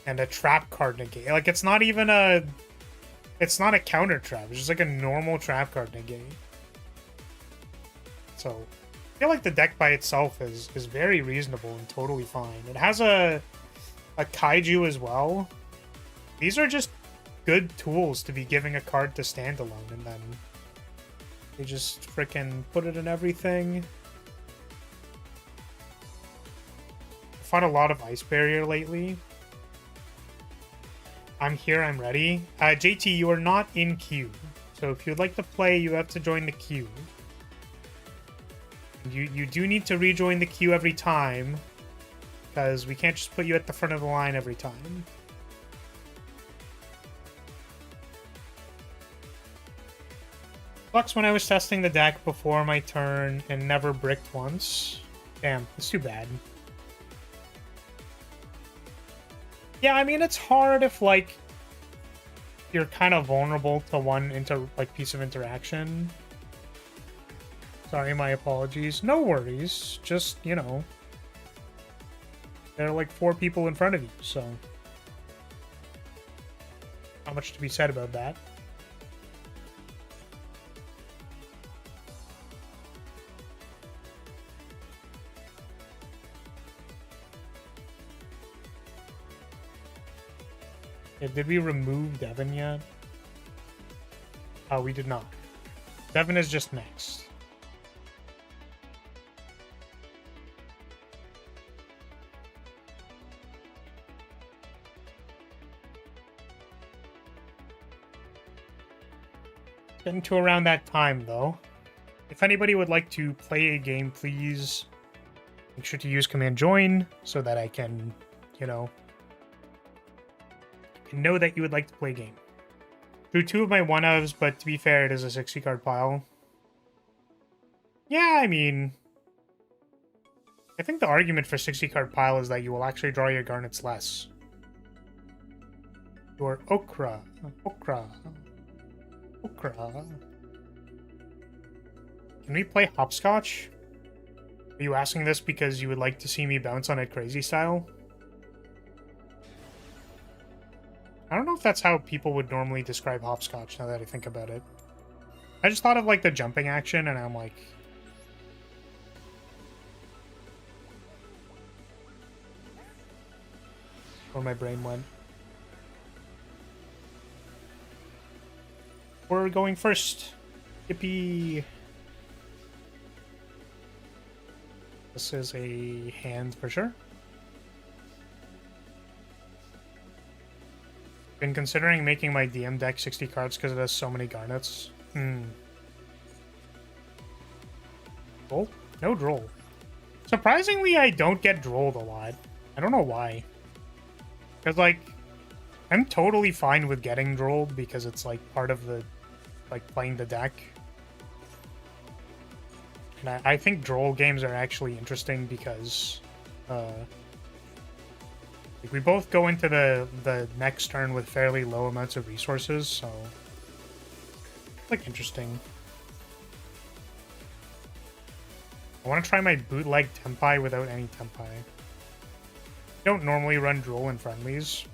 And a trap card negate. Like it's not even a... It's not a counter trap. It's just like a normal trap card negate. So I feel like the deck by itself is very reasonable and totally fine. It has a kaiju as well. These are just good tools to be giving a card to standalone, and then they just freaking put it in everything. I fought a lot of Ice Barrier lately. I'm here, I'm ready. JT, you are not in queue. So if you'd like to play, you have to join the queue. You do need to rejoin the queue every time, because we can't just put you at the front of the line every time. Sucks when I was testing the deck before my turn and never bricked once. Damn, it's too bad. Yeah, I mean, it's hard if, like, you're kind of vulnerable to one piece of interaction. Sorry, my apologies. No worries. Just, you know, there are like 4 people in front of you, so not much to be said about that. Yeah, did we remove Devin yet? Oh, we did not. Devin is just next. Getting to around that time, though. If anybody would like to play a game, please make sure to use command join so that I can, you know that you would like to play a game. Drew 2 of my 1-ofs, but to be fair, it is a 60-card pile. Yeah, I mean, I think the argument for 60-card pile is that you will actually draw your garnets less. Your Okra. Can we play hopscotch? Are you asking this because you would like to see me bounce on it crazy style? I don't know if that's how people would normally describe hopscotch, now that I think about it. I just thought of, like, the jumping action, and I'm like... where my brain went. We're going first. Yippee! This is a hand for sure. Been considering making my DM deck 60 cards because it has so many garnets. Droll? No droll. Surprisingly, I don't get drolled a lot. I don't know why. Because, like, I'm totally fine with getting drolled because it's, like, part of the, like, playing the deck. And I think droll games are actually interesting because, like, we both go into the next turn with fairly low amounts of resources, so it's, like, interesting. I want to try my bootleg Tempai without any Tempai. I don't normally run Droll in friendlies.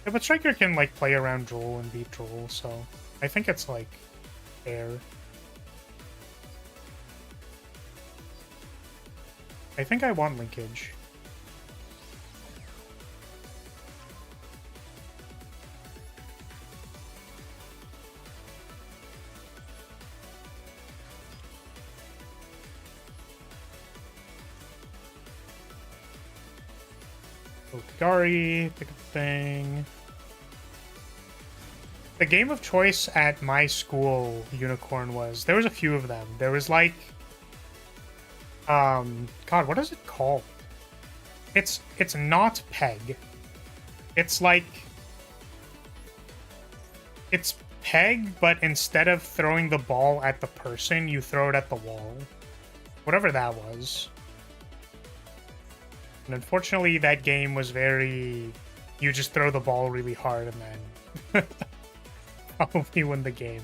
Yeah, but Striker can, like, play around Droll and beat Droll, so I think it's, like, fair. I think I want linkage. Okigari, pick a thing. The game of choice at my school, Unicorn, was... there was a few of them. There was, like... God, what is it called? It's not Peg. It's like... it's Peg, but instead of throwing the ball at the person, you throw it at the wall. Whatever that was. And unfortunately, that game was very... you just throw the ball really hard and then probably win the game.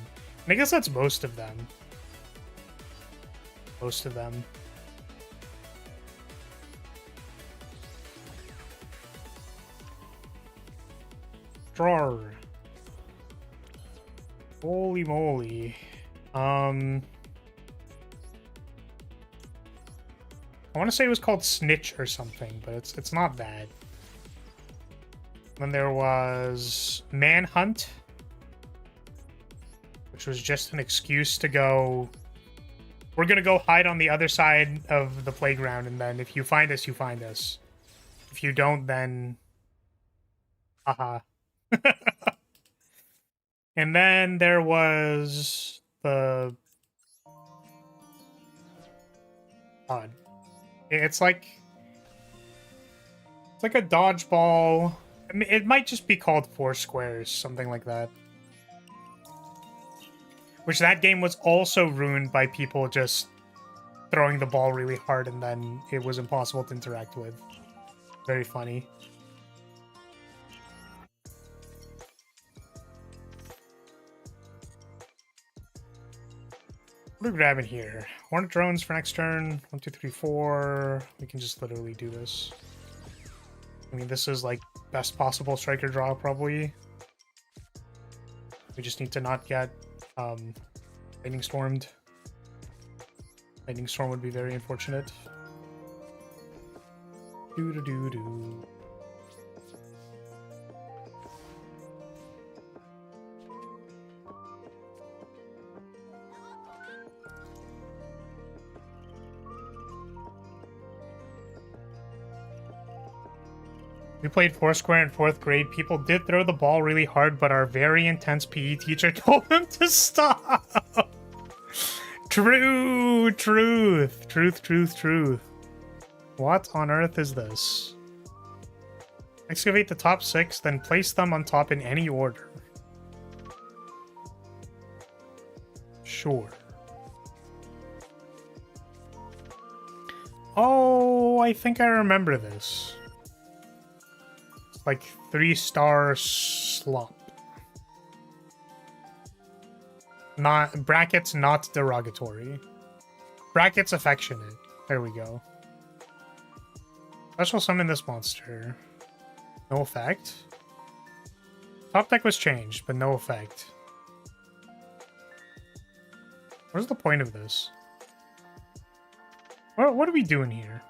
I guess that's most of them. Most of them. Drawer. Holy moly. I want to say it was called Snitch or something, but it's not that. Then there was Manhunt, which was just an excuse to go, we're gonna go hide on the other side of the playground, and then if you find us, you find us. If you don't, then haha. And then there was the odd. It's like a dodgeball. I mean, it might just be called Four Squares, something like that. Which that game was also ruined by people just throwing the ball really hard and then it was impossible to interact with. Very funny. What are we grabbing here? Hornet drones for next turn. 1, 2, 3, 4. We can just literally do this. I mean, this is like best possible striker draw, probably. We just need to not get lightning stormed. Lightning storm would be very unfortunate. Doo-doo-doo-doo. We played Foursquare in 4th grade. People did throw the ball really hard, but our very intense PE teacher told them to stop. True, truth, truth, truth, truth. What on earth is this? Excavate the top 6, then place them on top in any order. Sure. Oh, I think I remember this. Like 3-star slop. Not brackets, not derogatory. Brackets affectionate. There we go. Special summon this monster. No effect. Top deck was changed, but no effect. What is the point of this? What are we doing here?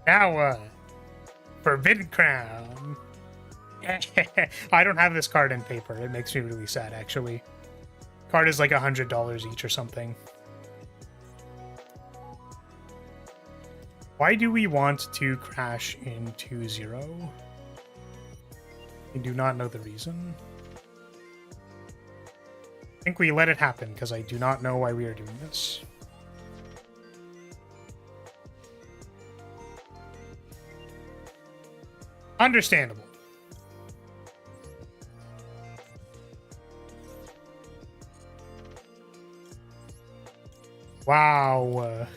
Now what? Forbidden Crown. I don't have this card in paper. It makes me really sad, actually. Card is like $100 each or something. Why do we want to crash into 0? I do not know the reason. I think we let it happen because I do not know why we are doing this. Understandable. Wow.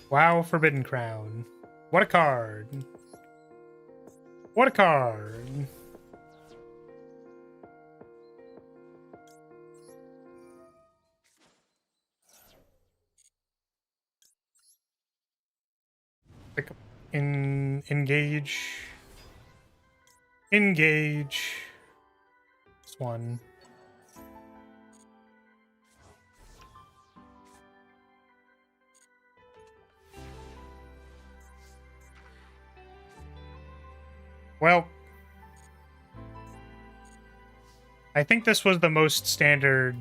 Wow, Forbidden Crown. What a card. What a card. Pick up. Engage. Engage. This one. Well, I think this was the most standard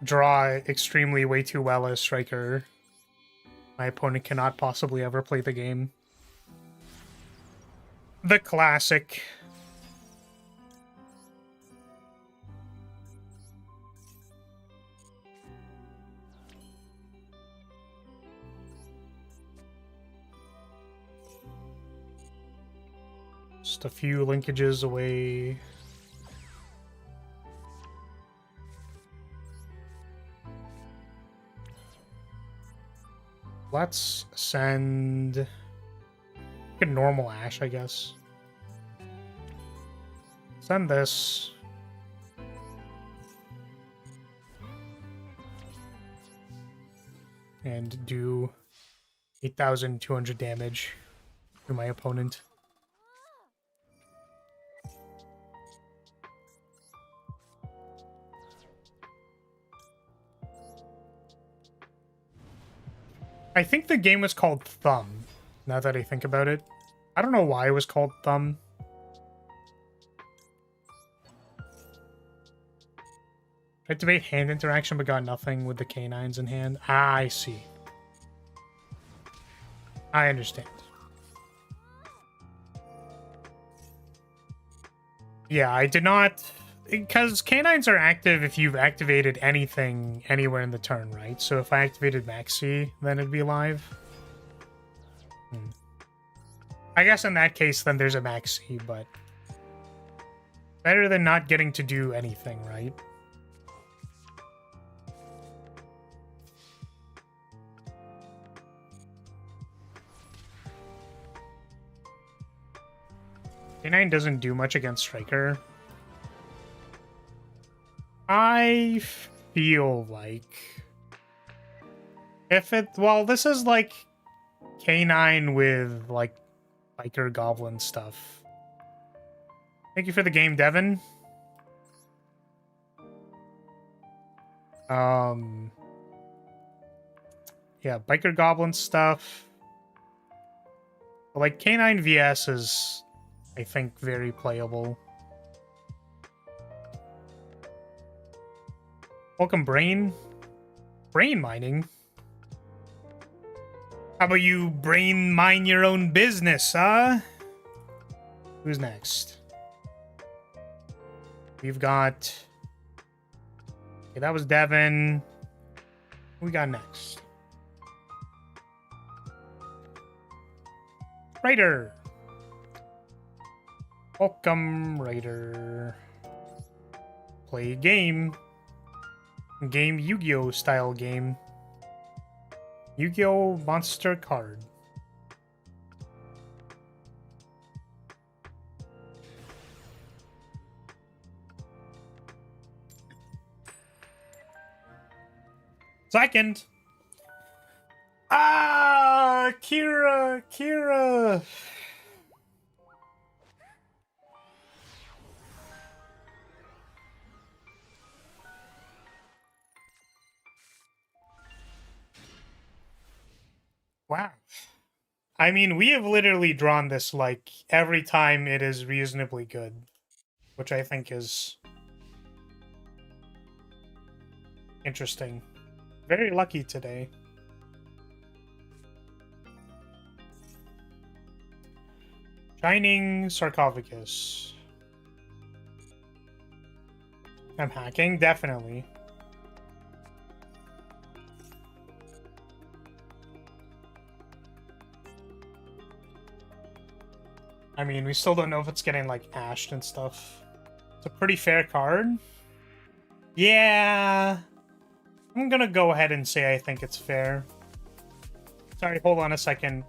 draw extremely way too well as striker. My opponent cannot possibly ever play the game. The classic. Just a few linkages away. Let's send a normal Ash, I guess. Send this. And do 8,200 damage to my opponent. I think the game was called Thumb, now that I think about it. I don't know why it was called Thumb. Activate hand interaction, but got nothing with the canines in hand. Ah, I see. I understand. Yeah, I did not... Because canines are active if you've activated anything anywhere in the turn, right? So if I activated Maxi, then it'd be live. I guess in that case, then there's a Maxi, but... better than not getting to do anything, right? K9 doesn't do much against Striker. I feel like... if it... well, this is like K9 with, like, Biker Goblin stuff. Thank you for the game, Devin. Yeah, Biker Goblin stuff. But, like, K9 VS is, I think, very playable. Welcome, Brain. Brain mining? How about you brain mine your own business, huh? Who's next? We've got... okay, that was Devin. Who we got next? Raider. Welcome, Raider. Play a game. Game Yu-Gi-Oh! Style game. Yu-Gi-Oh! Monster card. Second. Ah, Kira. Wow. I mean, we have literally drawn this, like, every time it is reasonably good. Which I think is... interesting. Very lucky today. Shining Sarcophagus. I'm hacking? Definitely. I mean, we still don't know if it's getting, like, ashed and stuff. It's a pretty fair card. Yeah. I'm gonna go ahead and say I think it's fair. Sorry, hold on a second.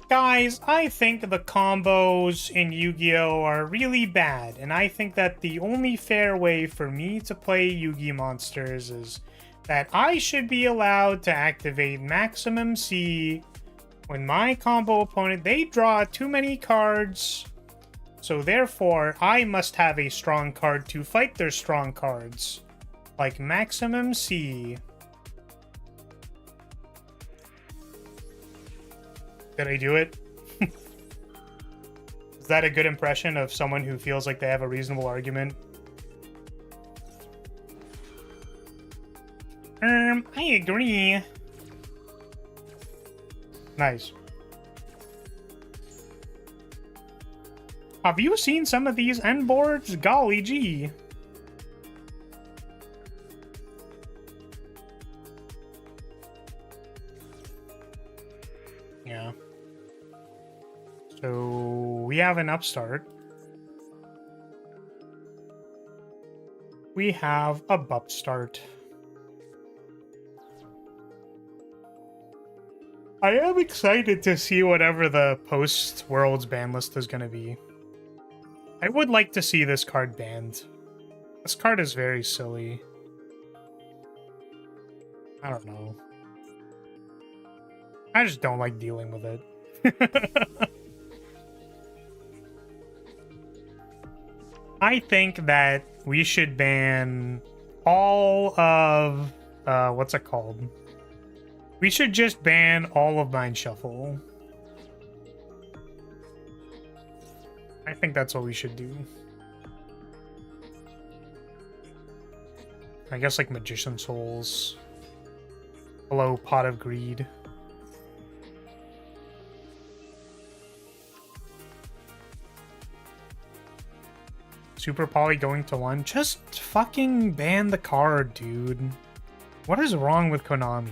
Guys, I think the combos in Yu-Gi-Oh! Are really bad, and I think that the only fair way for me to play Yu-Gi Monsters is that I should be allowed to activate Maximum C when my combo opponent, they draw too many cards, so therefore I must have a strong card to fight their strong cards, like Maximum C. Did I do it? Is that a good impression of someone who feels like they have a reasonable argument? I agree. Nice. Have you seen some of these end boards? Golly gee. Yeah. So we have an upstart. We have a bup start. I am excited to see whatever the post-Worlds ban list is going to be. I would like to see this card banned. This card is very silly. I don't know. I just don't like dealing with it. I think that we should ban all of... what's it called? We should just ban all of Mind Shuffle. I think that's what we should do. I guess like Magician Souls. Hello, Pot of Greed. Super Poly going to 1. Just fucking ban the card, dude. What is wrong with Konami?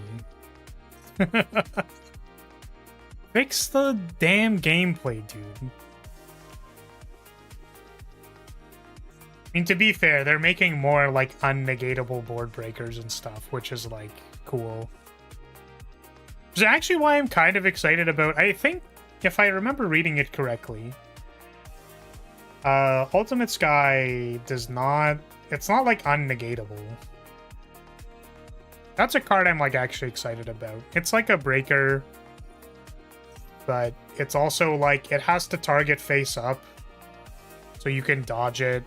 Fix the damn gameplay, dude. I mean, to be fair, they're making more, like, unnegatable board breakers and stuff, which is, like, cool. Which is actually why I'm kind of excited about... I think, if I remember reading it correctly, Ultimate Sky does not... It's not, like, unnegatable. That's a card I'm, like, actually excited about. It's like a breaker, but it's also, like, it has to target face up, so you can dodge it.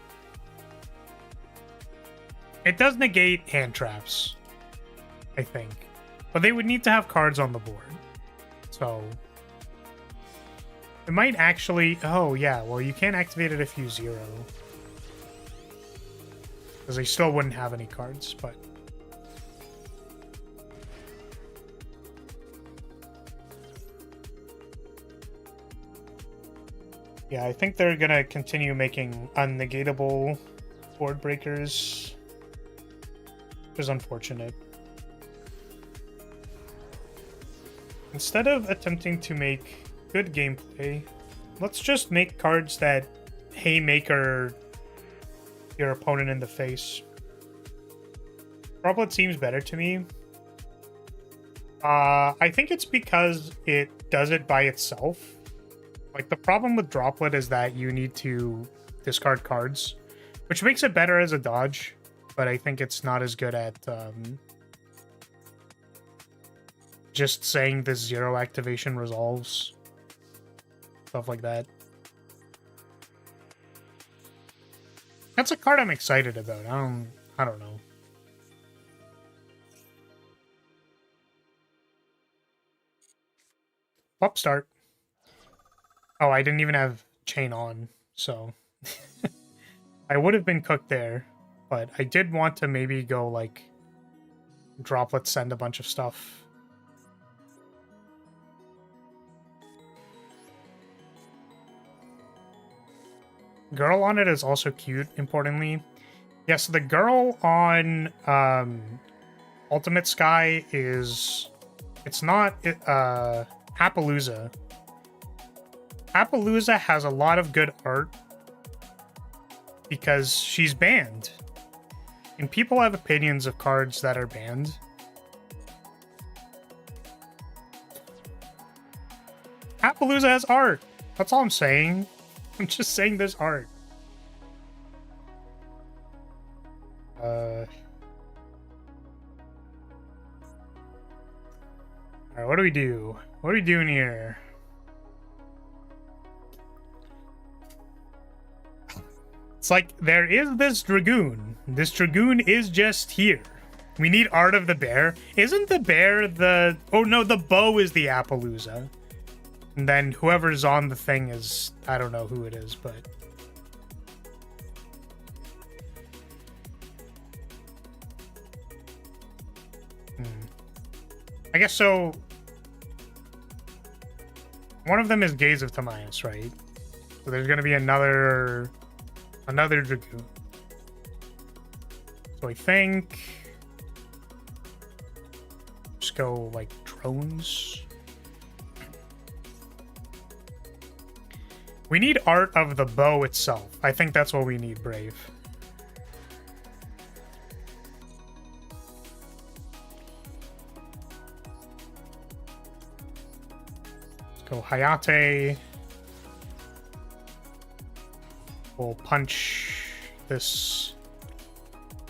It does negate hand traps, I think. But they would need to have cards on the board. So... It might actually... Oh, yeah. Well, you can't activate it if you 0. Because they still wouldn't have any cards, but... Yeah, I think they're gonna continue making unnegatable board breakers. Which is unfortunate. Instead of attempting to make good gameplay, let's just make cards that haymaker your opponent in the face. Droplet seems better to me. I think it's because it does it by itself. Like, the problem with Droplet is that you need to discard cards, which makes it better as a dodge, but I think it's not as good at just saying this 0 activation resolves. Stuff like that. That's a card I'm excited about. I don't know. Upstart. Oh, I didn't even have chain on, so I would have been cooked there, but I did want to maybe go like Droplet send a bunch of stuff. Girl on it is also cute, importantly. Yes, the girl on Ultimate Sky is... It's not Appaloosa. Appaloosa has a lot of good art because she's banned. And people have opinions of cards that are banned. Appaloosa has art. That's all I'm saying. I'm just saying there's art. Alright, what do we do? What are we doing here? It's like, there is this Dragoon. This Dragoon is just here. We need Art of the Bear. Isn't the bear the... Oh no, the bow is the Appaloosa. And then whoever's on the thing is... I don't know who it is, but... I guess so... One of them is Gaze of Timaeus, right? So there's gonna be another Dragoon. So I think... Just go, like, drones. We need art of the bow itself. I think that's what we need, Brave. Go Hayate. We'll punch this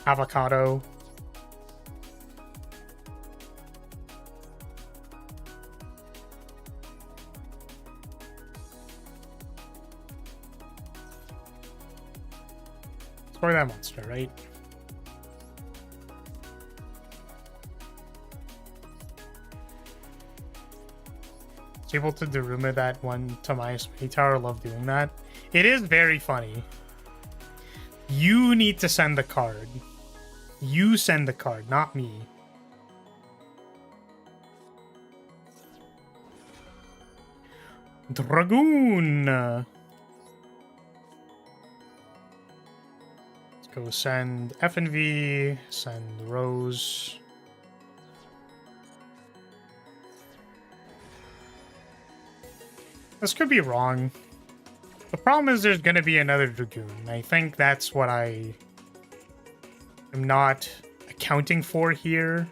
avocado. Destroy that monster, right? It's able to Daruma that one to my Tower. I love doing that. It is very funny. You need to send the card. You send the card, not me. Dragoon. Let's go send F and V. Send Rose. This could be wrong. The problem is there's going to be another Dragoon. I think that's what I am not accounting for here.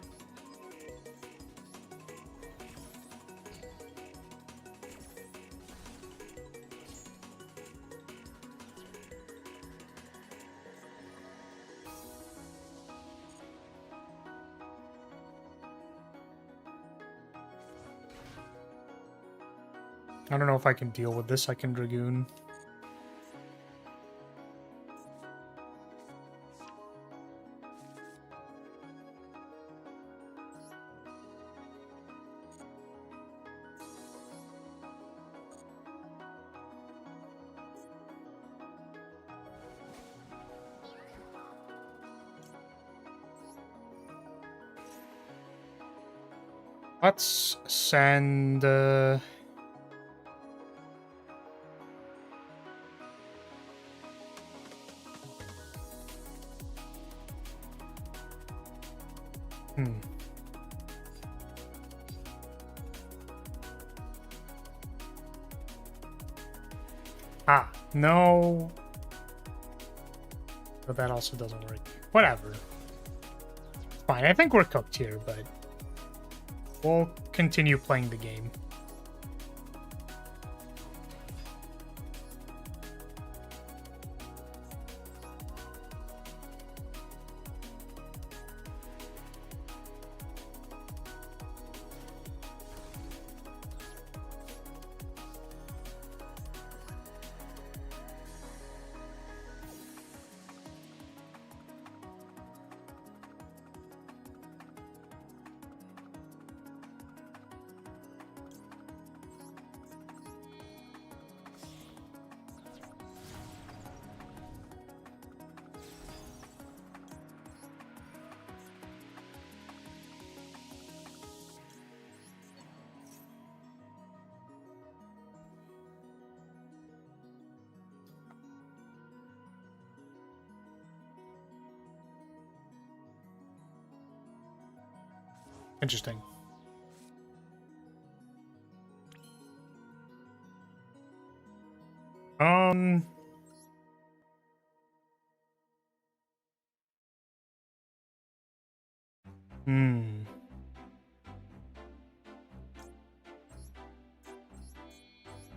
I don't know if I can deal with this second Dragoon. Let's send... Ah, no. But that also doesn't work. Whatever. It's fine. I think we're cooked here, but we'll continue playing the game. Interesting.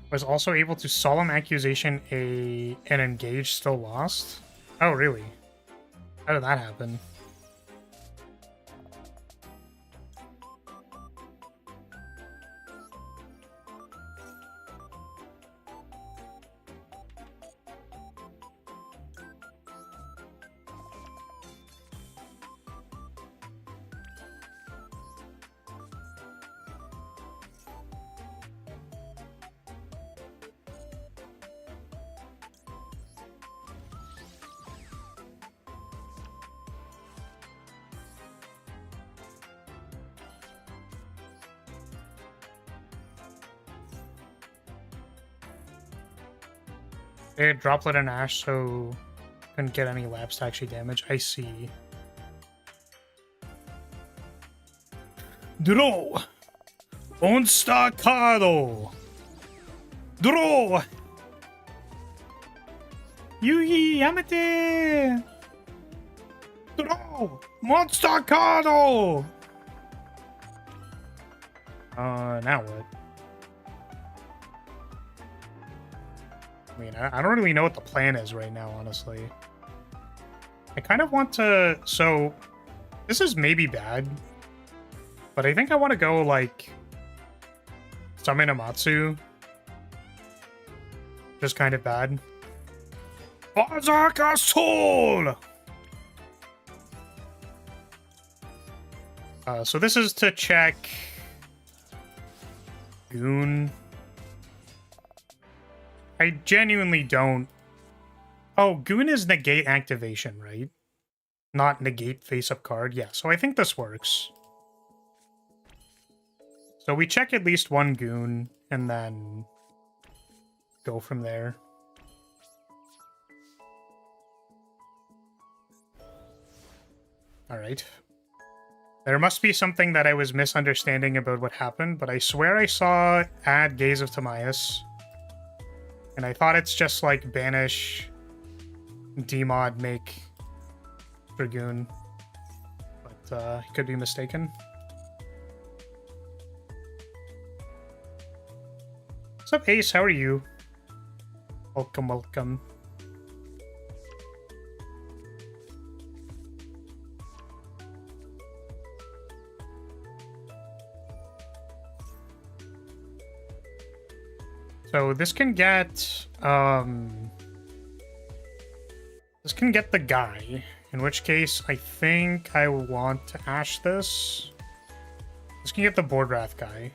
Was also able to solemn accusation an engage still lost? Oh, really? How did that happen? They had Droplet and Ash, so couldn't get any lapse to actually damage. I see. Draw! Un staccado! Draw! Yugi Yamete! Draw! Monster Cado! Now what? I mean, I don't really know what the plan is right now, honestly. I kind of want to... So, this is maybe bad, but I think I want to go, like, summon Amatsu. Just kind of bad. Berserker Soul! So this is to check... Goon. I genuinely don't... Oh, Goon is negate activation, right? Not negate face-up card. Yeah, so I think this works. So we check at least one Goon, and then go from there. Alright. There must be something that I was misunderstanding about what happened, but I swear I saw add Gaze of Timaeus. And I thought it's just like banish, demod, make Dragoon. But I could be mistaken. What's up, Ace? How are you? Welcome, welcome. So this can get the guy, in which case I think I want to ash this. This can get the Board Wrath guy.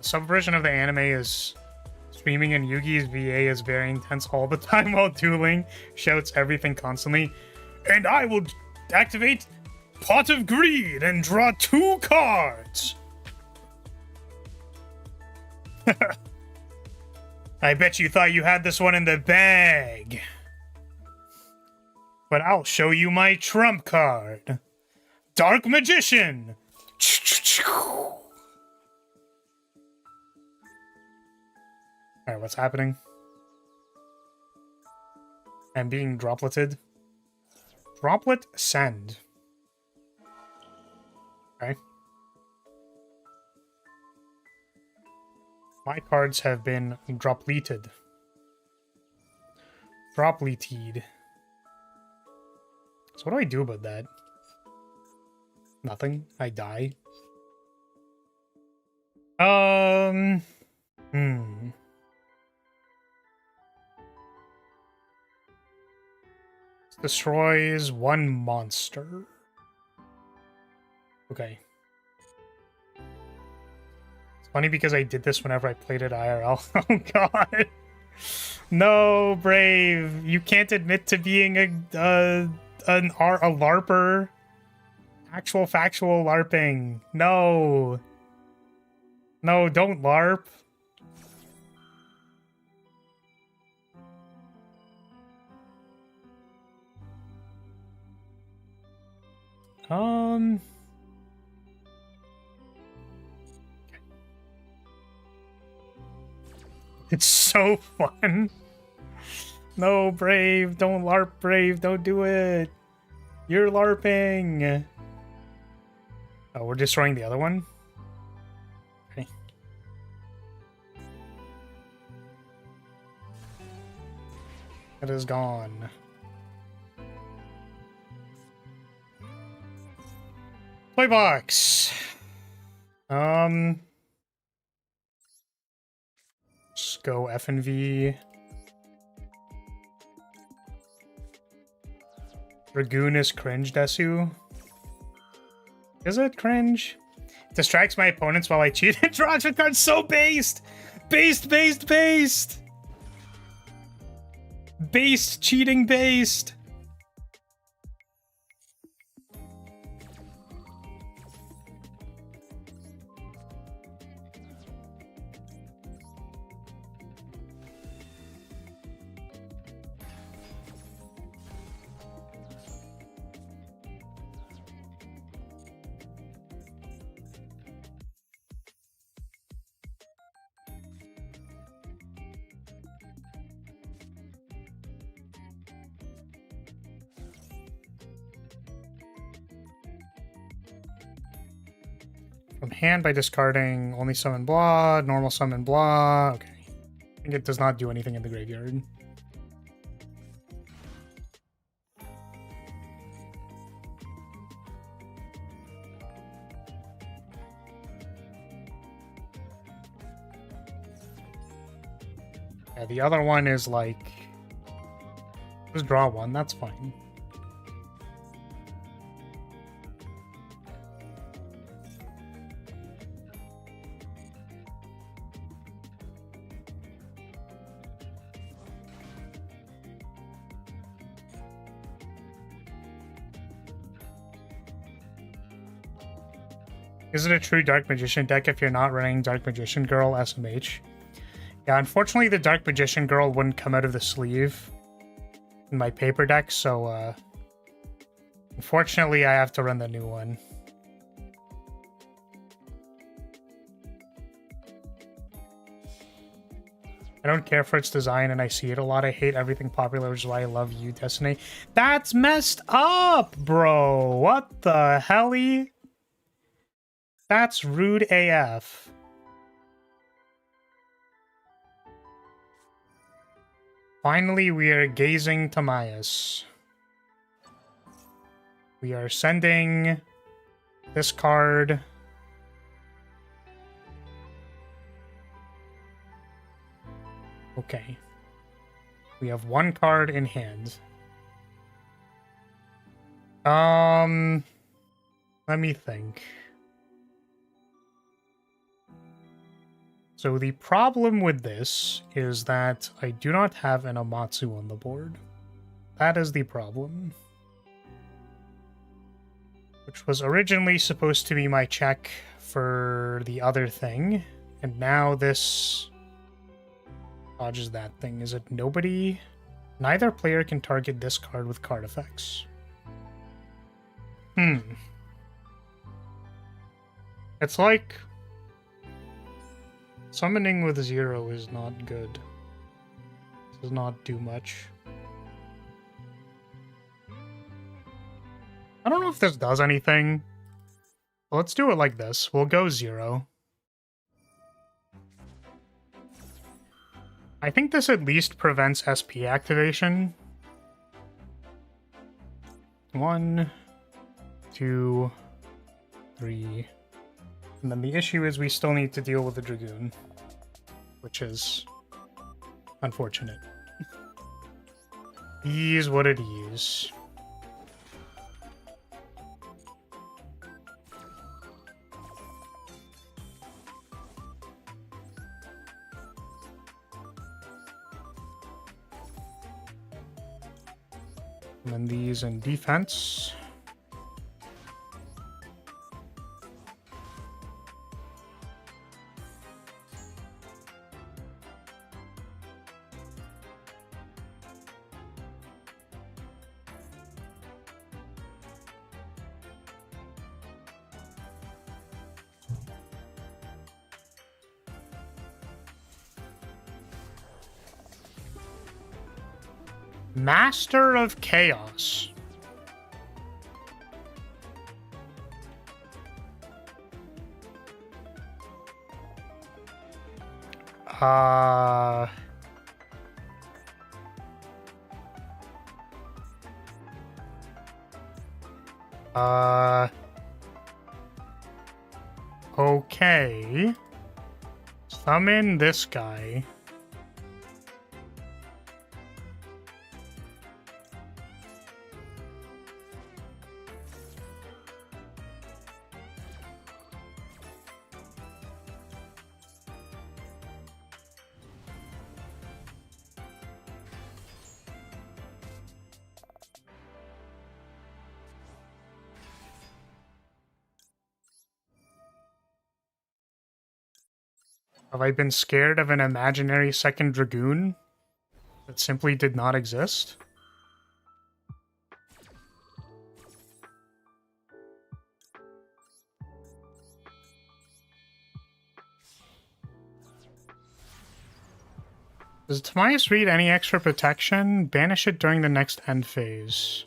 Subversion of the anime is streaming and Yugi's VA is very intense all the time while dueling, shouts everything constantly. And I will activate Pot of Greed and draw 2 cards! I bet you thought you had this one in the bag. But I'll show you my trump card. Dark Magician! Alright, what's happening? I'm being dropleted. Droplet send. Okay. My cards have been dropleted. Dropleted. So what do I do about that? Nothing. I die. Destroys 1 monster. Okay. It's funny because I did this whenever I played it IRL. Oh god. No, Brave. You can't admit to being a LARPer. Actual factual LARPing. No. No, don't LARP. It's so fun. No, Brave. Don't LARP, Brave. Don't do it. You're LARPing. Oh, we're destroying the other one? Okay. It is gone. Playbox. Let's go F and V. Dragoon is cringe, Desu. Is it cringe? Distracts my opponents while I cheat. Draws with cards so based! Based, based, based! Based, cheating based! From hand by discarding only summon blah, normal summon blah. Okay. I think it does not do anything in the graveyard. Yeah, the other one is like... Just draw one, that's fine. Is it a true Dark Magician deck if you're not running Dark Magician Girl SMH? Yeah, unfortunately the Dark Magician Girl wouldn't come out of the sleeve in my paper deck, so unfortunately I have to run the new one. I don't care for its design and I see it a lot. I hate everything popular, which is why I love you, Destiny. That's messed up, bro! What the helly? That's rude AF. Finally, we are gazing Tamias. We are sending this card. Okay. We have one card in hand. Let me think. So the problem with this is that I do not have an Amatsu on the board. That is the problem. Which was originally supposed to be my check for the other thing. And now this dodges that thing. Is it nobody? Neither player can target this card with card effects. It's like... Summoning with 0 is not good. Does not do much. I don't know if this does anything. But let's do it like this. We'll go 0. I think this at least prevents SP activation. 1, 2, 3... And then the issue is we still need to deal with the Dragoon, which is unfortunate. Is what it is. And then these in defense. Master of Chaos. Okay. Summon this guy. Have I been scared of an imaginary second Dragoon that simply did not exist? Does Tamias read any extra protection? Banish it during the next end phase.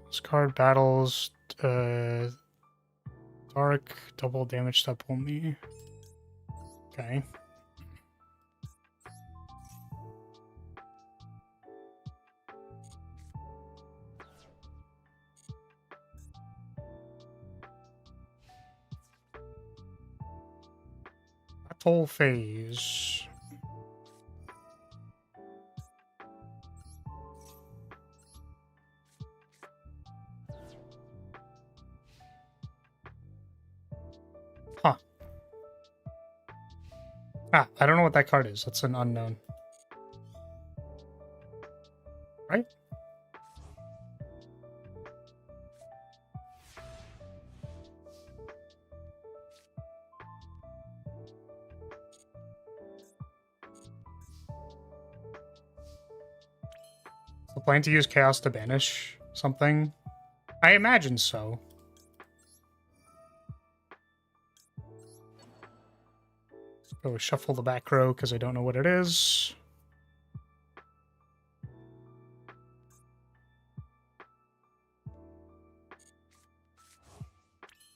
This card battles Dark, double damage step only. Okay. Battle phase. Huh. Ah, I don't know what that card is. That's an unknown. Right? So plan to use Chaos to banish something? I imagine so. Go shuffle the back row because I don't know what it is.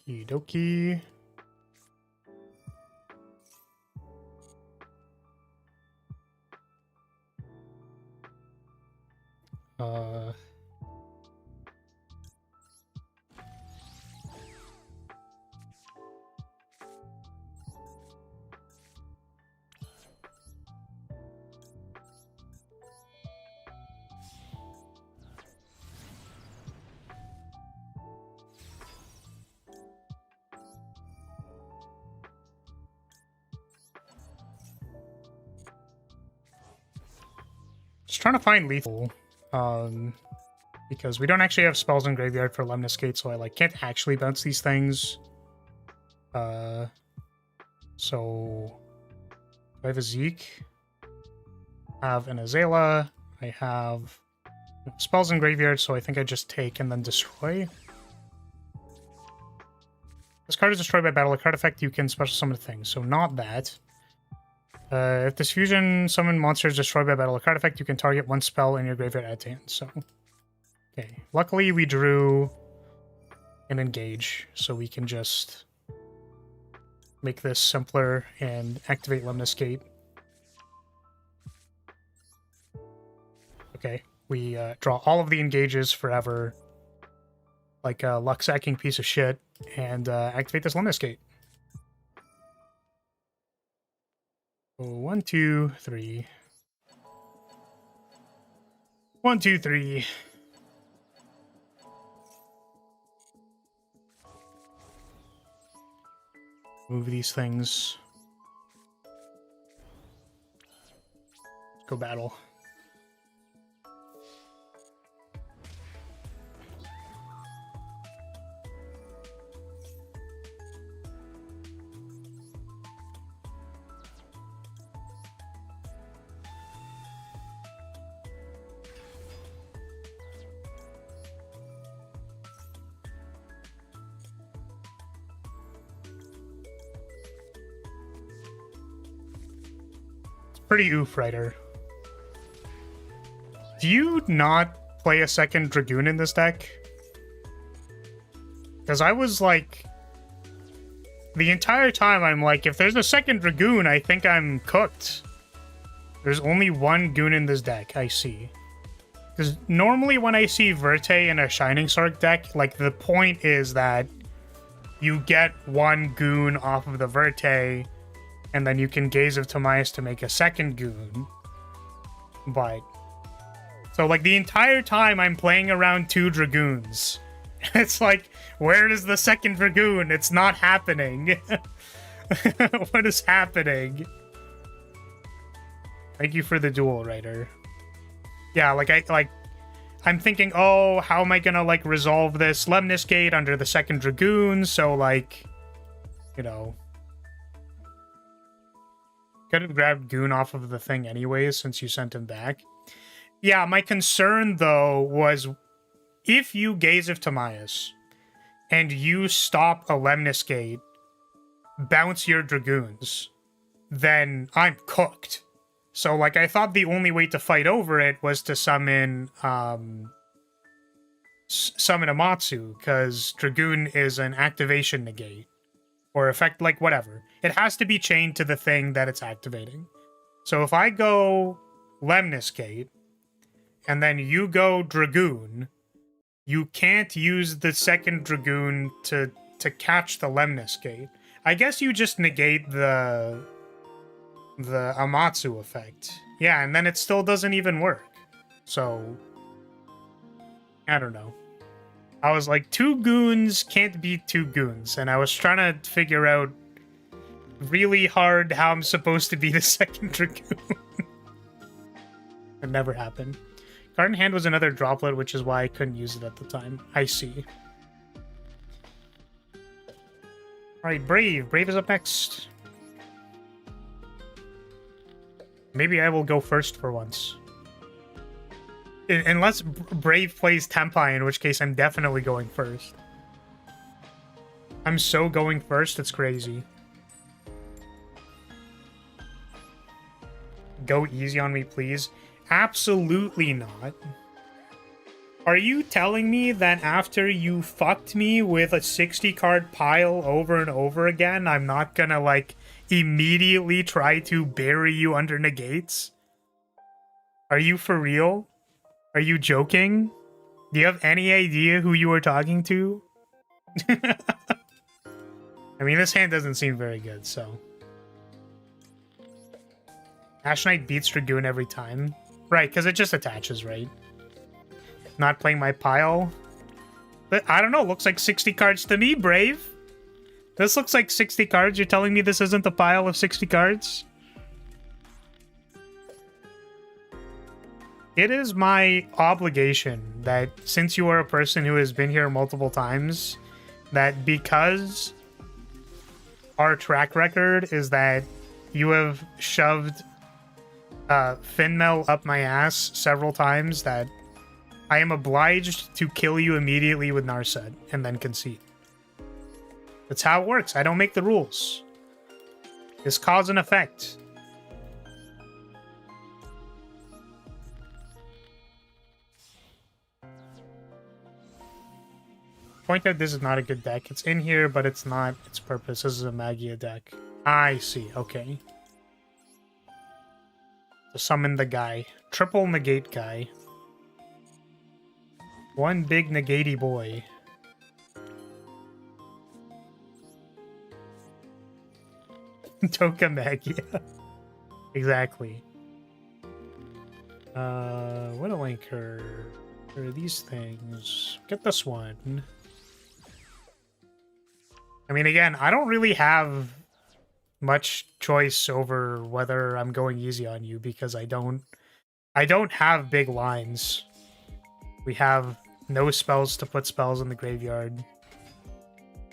Okie dokie. Just trying to find lethal, because we don't actually have spells in graveyard for Lemniscate, so I can't actually bounce these things. So I have a Zeke, I have an Azala, I have spells in graveyard, so I think I just take and then destroy. This card is destroyed by battle. A card effect, you can special summon a thing, so not that. If this fusion summon monster is destroyed by battle, a card effect, you can target one spell in your graveyard at hand. So, okay. Luckily, we drew an engage, so we can just make this simpler and activate Lemniscate. Okay, we draw all of the engages forever, like a luck-sacking piece of shit, and activate this Lemniscate. 1, 2, 3. 1, 2, 3. Move these things. Go battle. Pretty oof, Ryder. Do you not play a second Dragoon in this deck? Because I was like... The entire time I'm like, if there's a second Dragoon, I think I'm cooked. There's only one Goon in this deck, I see. Because normally when I see Verte in a Shining Sark deck, like the point is that you get one Goon off of the Verte, and then you can Gaze of Timaeus to make a second Goon. But... So, like, the entire time I'm playing around 2 Dragoons. It's like, where is the second Dragoon? It's not happening. What is happening? Thank you for the duel, Ryder. Yeah, I'm thinking, oh, how am I gonna, like, resolve this Lemniscate under the second Dragoon? So, like, you know... Could have grabbed Goon off of the thing anyways, since you sent him back. Yeah, my concern, though, was if you Gaze of Timaeus and you stop a Lemniscate, bounce your Dragoons, then I'm cooked. So, like, I thought the only way to fight over it was to summon, summon a Matsu, because Dragoon is an activation negate. Or effect, like, whatever. It has to be chained to the thing that it's activating. So if I go Lemnis Gate, and then you go Dragoon, you can't use the second Dragoon to catch the Lemnis Gate. I guess you just negate the Amatsu effect. Yeah, and then it still doesn't even work. So, I don't know. I was like, 2 goons can't beat 2 goons, and I was trying to figure out really hard how I'm supposed to beat a second Dragoon. It never happened. Garden Hand was another droplet, which is why I couldn't use it at the time. I see. Alright, Brave. Brave is up next. Maybe I will go first for once. Unless Brave plays Tempai, in which case I'm definitely going first. I'm so going first, it's crazy. Go easy on me, please. Absolutely not. Are you telling me that after you fucked me with a 60-card pile over and over again, I'm not gonna, like, immediately try to bury you under negates? Are you for real? Are you joking? Do you have any idea who you were talking to? I mean, this hand doesn't seem very good, so... Ash Knight beats Dragoon every time. Right, because it just attaches, right? Not playing my pile. But I don't know, looks like 60 cards to me, Brave. This looks like 60 cards. You're telling me this isn't a pile of 60 cards? It is my obligation that, since you are a person who has been here multiple times, that because our track record is that you have shoved Finmel up my ass several times, that I am obliged to kill you immediately with Narset and then concede. That's how it works. I don't make the rules. It's cause and effect. Point out this is not a good deck. It's in here, but it's not its purpose. This is a Magia deck. I see. Okay. To summon the guy. Triple negate guy. One big negatey boy. Toka Magia. Exactly. What a linker. There are these things. Get this one. I mean, again, I don't really have much choice over whether I'm going easy on you because I don't have big lines. We have no spells to put spells in the graveyard.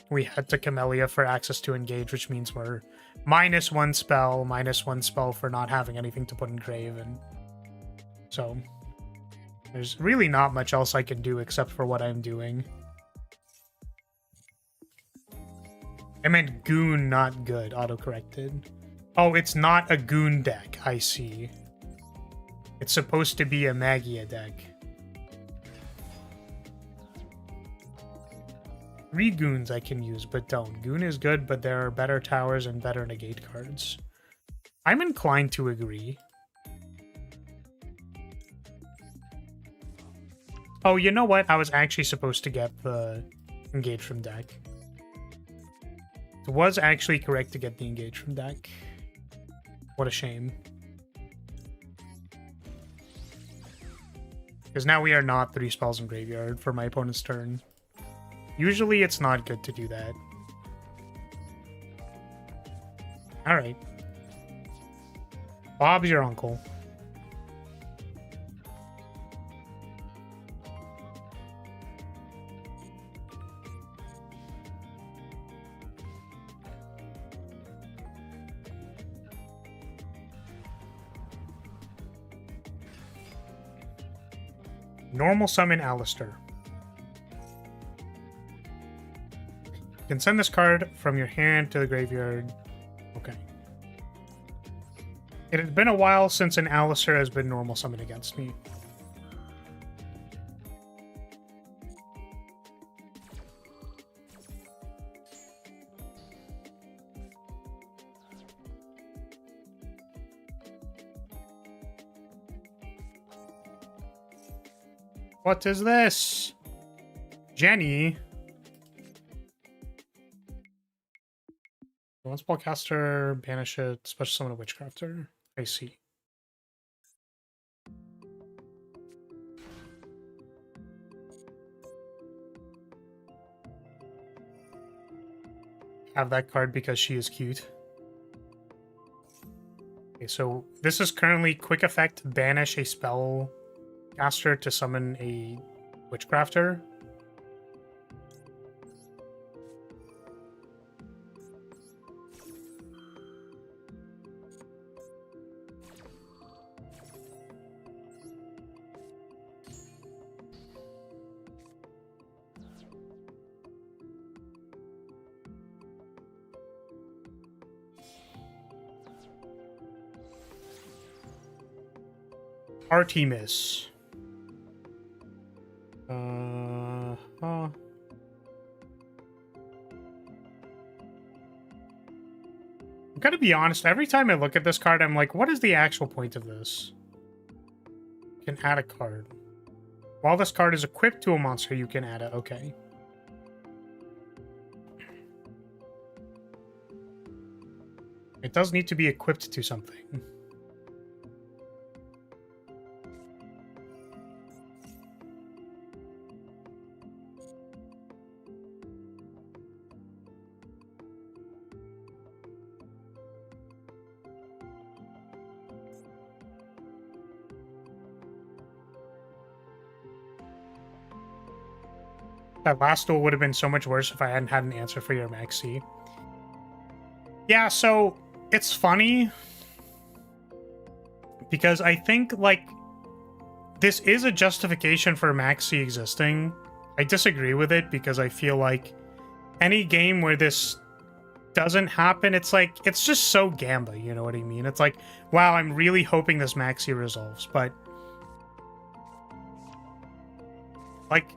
We had to Camellia for access to engage, which means we're -1 spell, -1 spell for not having anything to put in grave, and so there's really not much else I can do except for what I'm doing. I meant goon, not good. Auto-corrected. Oh, it's not a goon deck. I see. It's supposed to be a Magia deck. 3 goons I can use, but don't. Goon is good, but there are better towers and better negate cards. I'm inclined to agree. Oh, you know what? I was actually supposed to get the engage from deck. It was actually correct to get the engage from deck. What a shame. Because now we are not 3 spells in graveyard for my opponent's turn. Usually it's not good to do that. Alright. Bob's your uncle. Normal summon Alistair. You can send this card from your hand to the graveyard. Okay. It has been a while since an Alistair has been normal summoned against me. What is this? Jenny. One spellcaster, banish it, special summon a witchcrafter. I see. Have that card because she is cute. Okay, so this is currently quick effect, banish a spell caster to summon a witchcrafter. Artemis. I'm gonna be honest, every time I look at this card, I'm like, what is the actual point of this? You can add a card. While this card is equipped to a monster, you can add it. Okay. It does need to be equipped to something. That last duel would have been so much worse if I hadn't had an answer for your Maxi. Yeah, so it's funny because I think, like, this is a justification for Maxi existing. I disagree with it because I feel like any game where this doesn't happen, it's like, it's just so Gamba, you know what I mean? It's like, wow, I'm really hoping this Maxi resolves, but like,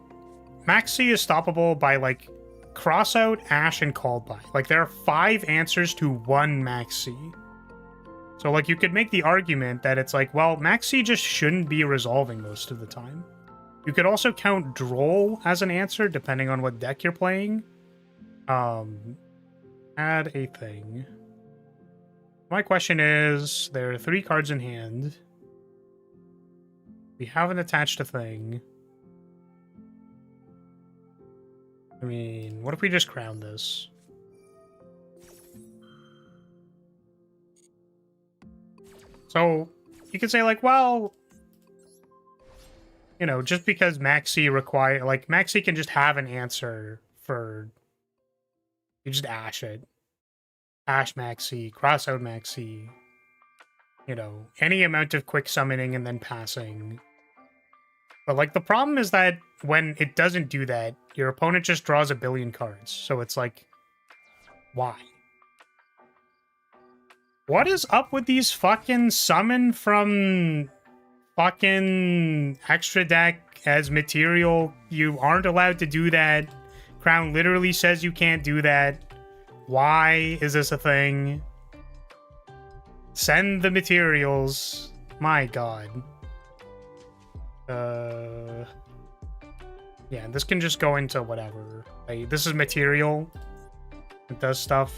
Maxi is stoppable by, like, Crossout, Ash, and Called By. Like, there are 5 answers to one Maxi. So, like, you could make the argument that it's like, well, Maxi just shouldn't be resolving most of the time. You could also count Droll as an answer, depending on what deck you're playing. Add a thing. My question is, there are 3 cards in hand. We haven't attached a thing. I mean, what if we just crown this? So, you could say, like, well, you know, just because Maxi require, like, Maxi can just have an answer for, you just Ash it. Ash Maxi, cross out Maxi, you know, any amount of quick summoning and then passing. But, like, the problem is that when it doesn't do that, your opponent just draws a billion cards. So it's like, why? What is up with these fucking summon from fucking extra deck as material? You aren't allowed to do that. Crown literally says you can't do that. Why is this a thing? Send the materials. My god. Yeah, this can just go into whatever. Like, this is material. It does stuff.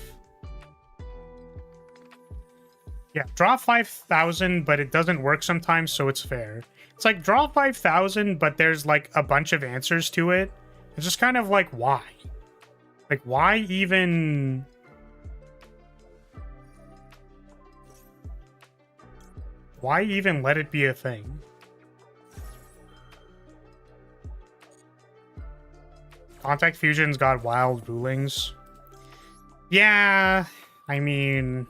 Yeah, draw 5,000, but it doesn't work sometimes, so it's fair. It's like, draw 5,000, but there's, like, a bunch of answers to it. It's just kind of like, why? Like, why even... Why even let it be a thing? Contact Fusion's got wild rulings. Yeah, I mean...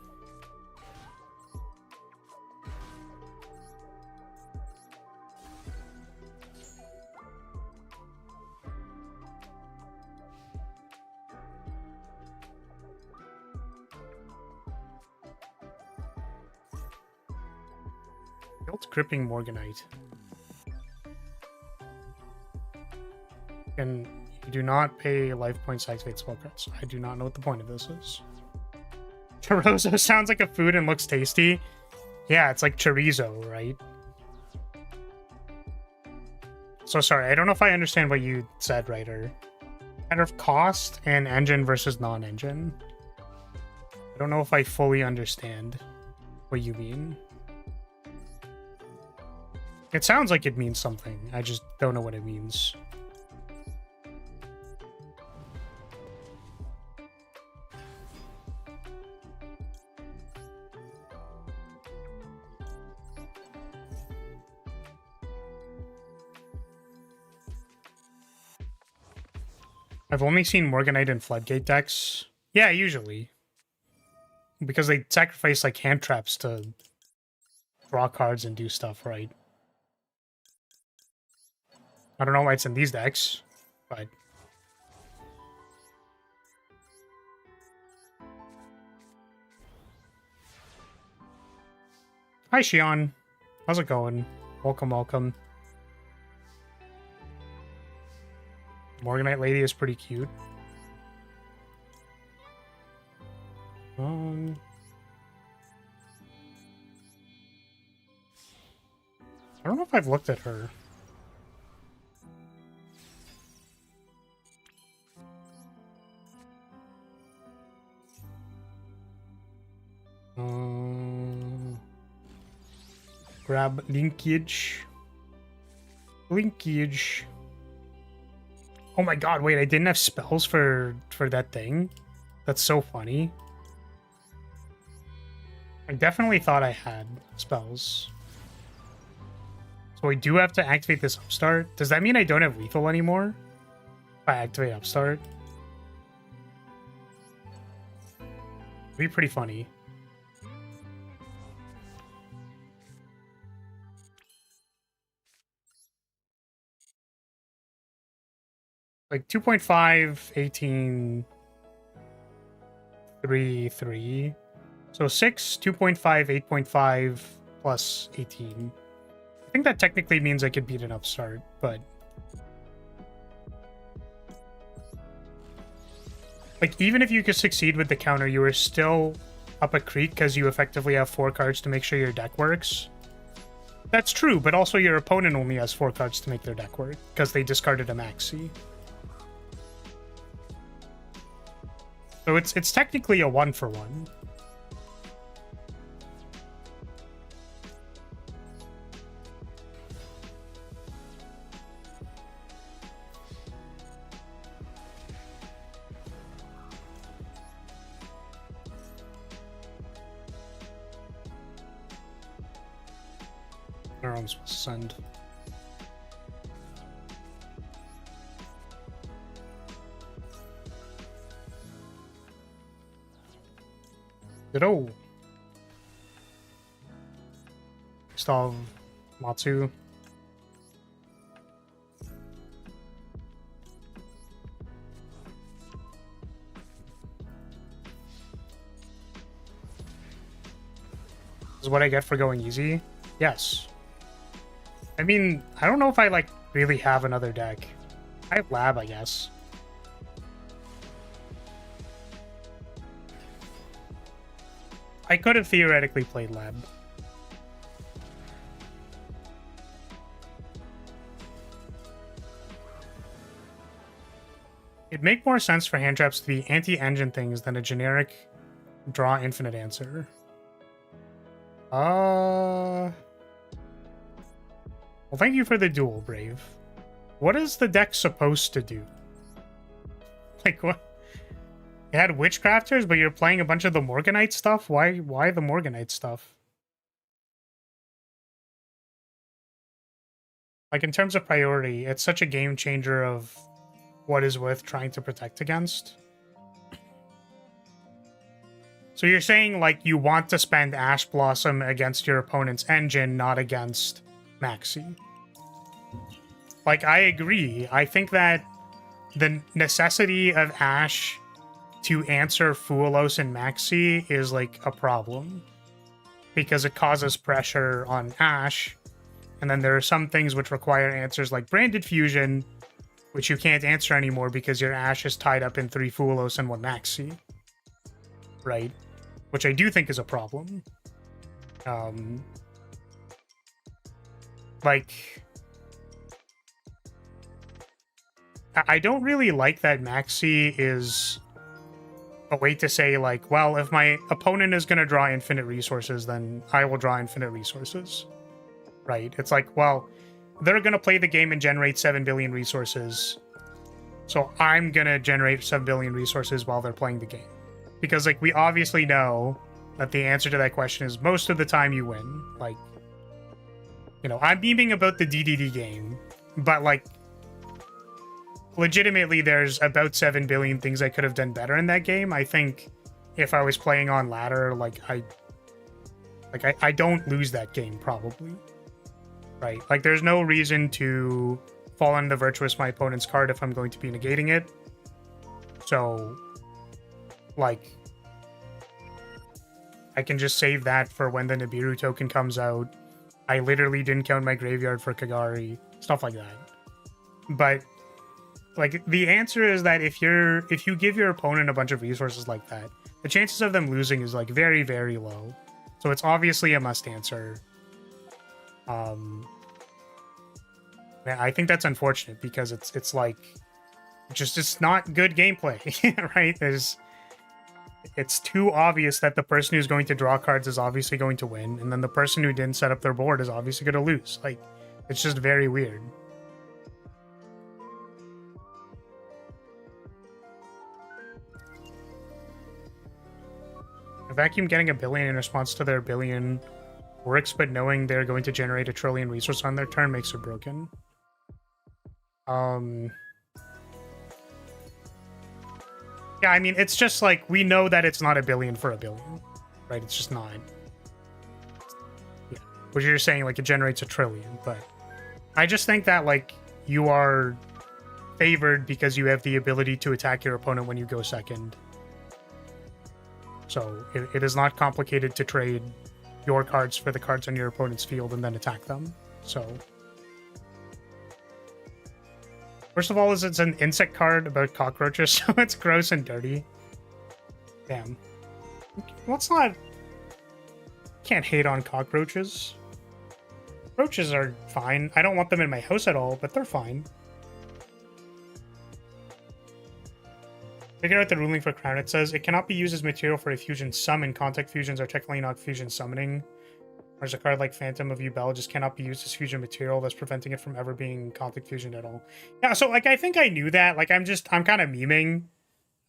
Built Gripping Morganite. And you do not pay life points to activate spell cards. I do not know what the point of this is. Chorizo sounds like a food and looks tasty. Yeah, it's like chorizo, right? So sorry, I don't know if I understand what you said, Writer. Matter of cost and engine versus non-engine. I don't know if I fully understand what you mean. It sounds like it means something. I just don't know what it means. I've only seen Morganite and Floodgate decks. Yeah, usually. Because they sacrifice like hand traps to draw cards and do stuff, right? I don't know why it's in these decks, but... Hi, Shion. How's it going? Welcome, welcome. Morganite Lady is pretty cute. I don't know if I've looked at her. Grab linkage. Linkage. Oh my god, wait, I didn't have spells for that thing? That's so funny. I definitely thought I had spells. So I do have to activate this Upstart. Does that mean I don't have lethal anymore? If I activate Upstart? It'd be pretty funny. Like 2.5, 18, 3, 3. So 6, 2.5, 8.5, plus 18. I think that technically means I could beat an Upstart, but... Like, even if you could succeed with the counter, you are still up a creek because you effectively have 4 cards to make sure your deck works. That's true, but also your opponent only has 4 cards to make their deck work because they discarded a maxi. So it's technically a 1-for-1. Where I'm supposed to send. Ditto. Still have Matsu. This is what I get for going easy? Yes. I mean, I don't know if I, like, really have another deck. I have Lab, I guess. I could have theoretically played Lab. It'd make more sense for hand traps to be anti-engine things than a generic draw infinite answer. Well, thank you for the duel, Brave. What is the deck supposed to do? Like, what? It had Witchcrafters, but you're playing a bunch of the Morganite stuff? Why the Morganite stuff? Like, in terms of priority, it's such a game changer of what is worth trying to protect against. So you're saying, like, you want to spend Ash Blossom against your opponent's engine, not against Maxi. Like, I agree. I think that the necessity of Ash to answer Fuelos and Maxi is, like, a problem. Because it causes pressure on Ash. And then there are some things which require answers like Branded Fusion, which you can't answer anymore because your Ash is tied up in 3 Fuelos and 1 Maxi. Right? Which I do think is a problem. Like... I don't really like that Maxi is a way to say, like, well, if my opponent is going to draw infinite resources, then I will draw infinite resources, right? It's like, well, they're going to play the game and generate 7 billion resources, so I'm going to generate 7 billion resources while they're playing the game. Because, like, we obviously know that the answer to that question is most of the time you win. Like, you know, I'm beaming about the DDD game, but, like, legitimately there's about 7 billion things I could have done better in that game. I think if I was playing on ladder, like, I don't lose that game, probably. Right? Like, there's no reason to fall on the Virtuous my opponent's card if I'm going to be negating it. So, like, I can just save that for when the Nibiru token comes out. I literally didn't count my graveyard for Kagari, stuff like that. But, like, the answer is that if you give your opponent a bunch of resources like that, the chances of them losing is, like, very, very low. So it's obviously a must answer. I think that's unfortunate because it's like it's not good gameplay, right? It's too obvious that the person who's going to draw cards is obviously going to win, and then the person who didn't set up their board is obviously going to lose. Like, it's just very weird. A vacuum getting a billion in response to their billion works, but knowing they're going to generate a trillion resource on their turn makes it broken. Yeah, I mean, it's just like, we know that it's not a billion for a billion, right? It's just not. Yeah. Which you're saying, like, it generates a trillion, but I just think that, like, you are favored because you have the ability to attack your opponent when you go second. So it is not complicated to trade your cards for the cards on your opponent's field and then attack them. So first of all, it's an insect card about cockroaches, so it's gross and dirty. Damn. Well, it's not... Can't hate on cockroaches. Roaches are fine. I don't want them in my house at all, but they're fine. Figure out the ruling for Crown. It says it cannot be used as material for a fusion summon. Contact fusions are technically not fusion summoning. Whereas a card like Phantom of Yubel just cannot be used as fusion material, thus preventing it from ever being contact fusion at all. Yeah, so, like, I think I knew that. Like, I'm kind of memeing.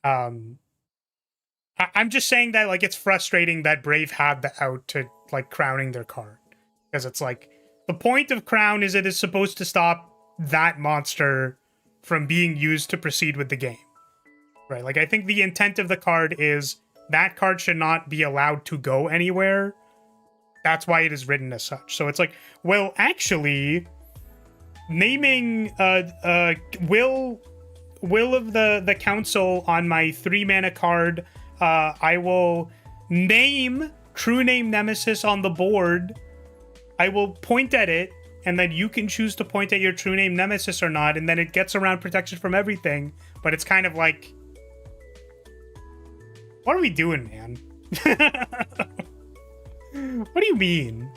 I'm just saying that, like, it's frustrating that Brave had the out to, like, crowning their card. Because it's like, the point of Crown is it is supposed to stop that monster from being used to proceed with the game. Right? Like, I think the intent of the card is that card should not be allowed to go anywhere. That's why it is written as such. So it's like, well, actually, naming will of the council on my 3-mana card, I will name True Name Nemesis on the board. I will point at it, and then you can choose to point at your True Name Nemesis or not, and then it gets around protection from everything. But it's kind of like, what are we doing, man? What do you mean?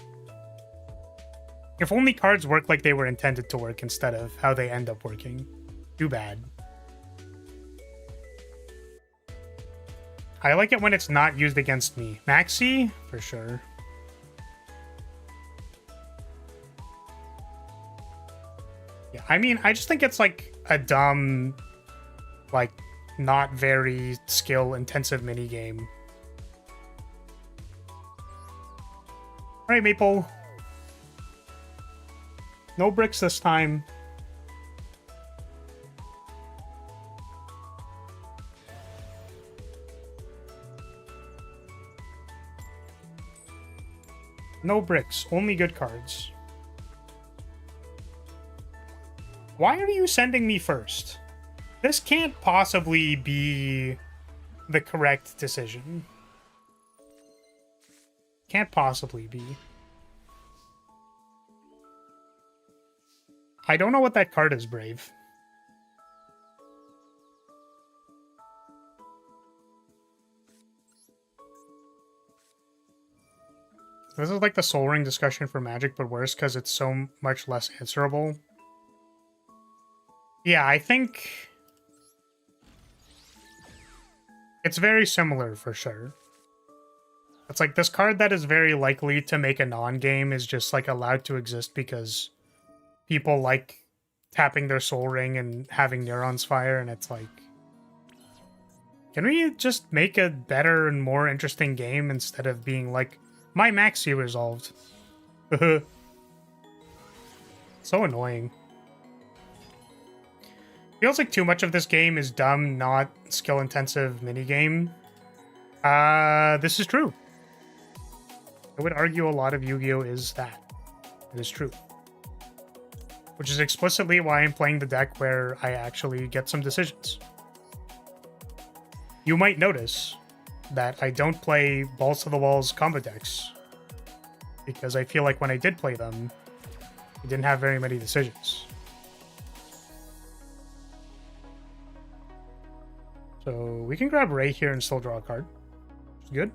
If only cards work like they were intended to work instead of how they end up working. Too bad. I like it when it's not used against me. Maxi? For sure. Yeah, I mean, I just think it's like a dumb, like, not very skill-intensive minigame. Alright, Maple. No bricks this time. No bricks, only good cards. Why are you sending me first? This can't possibly be the correct decision. Can't possibly be. I don't know what that card is, Brave. This is like the Soul Ring discussion for Magic, but worse because it's so much less answerable. Yeah, I think it's very similar for sure. It's like this card that is very likely to make a non-game is just like allowed to exist because people like tapping their soul ring and having neurons fire, and it's like, can we just make a better and more interesting game instead of being like, my maxi resolved? So annoying. Feels like too much of this game is dumb, not skill-intensive minigame. This is true. I would argue a lot of Yu-Gi-Oh! Is that. It is true. Which is explicitly why I'm playing the deck where I actually get some decisions. You might notice that I don't play balls to the walls combo decks because I feel like when I did play them, I didn't have very many decisions. So we can grab Ray here and still draw a card. Which is good.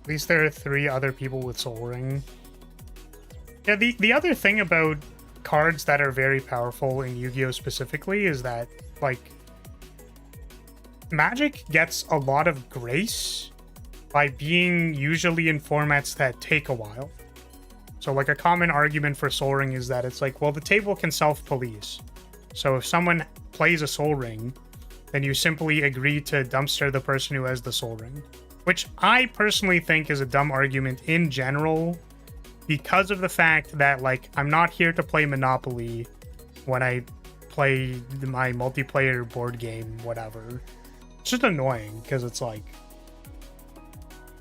At least there are 3 other people with Soul Ring. Yeah, the other thing about cards that are very powerful in Yu-Gi-Oh! Specifically is that, like, Magic gets a lot of grace by being usually in formats that take a while. So, like, a common argument for Soul Ring is that it's like, well, the table can self-police. So if someone plays a Soul Ring, then you simply agree to dumpster the person who has the Soul Ring. Which I personally think is a dumb argument in general, because of the fact that, like, I'm not here to play Monopoly when I play my multiplayer board game, whatever. It's just annoying, because it's like,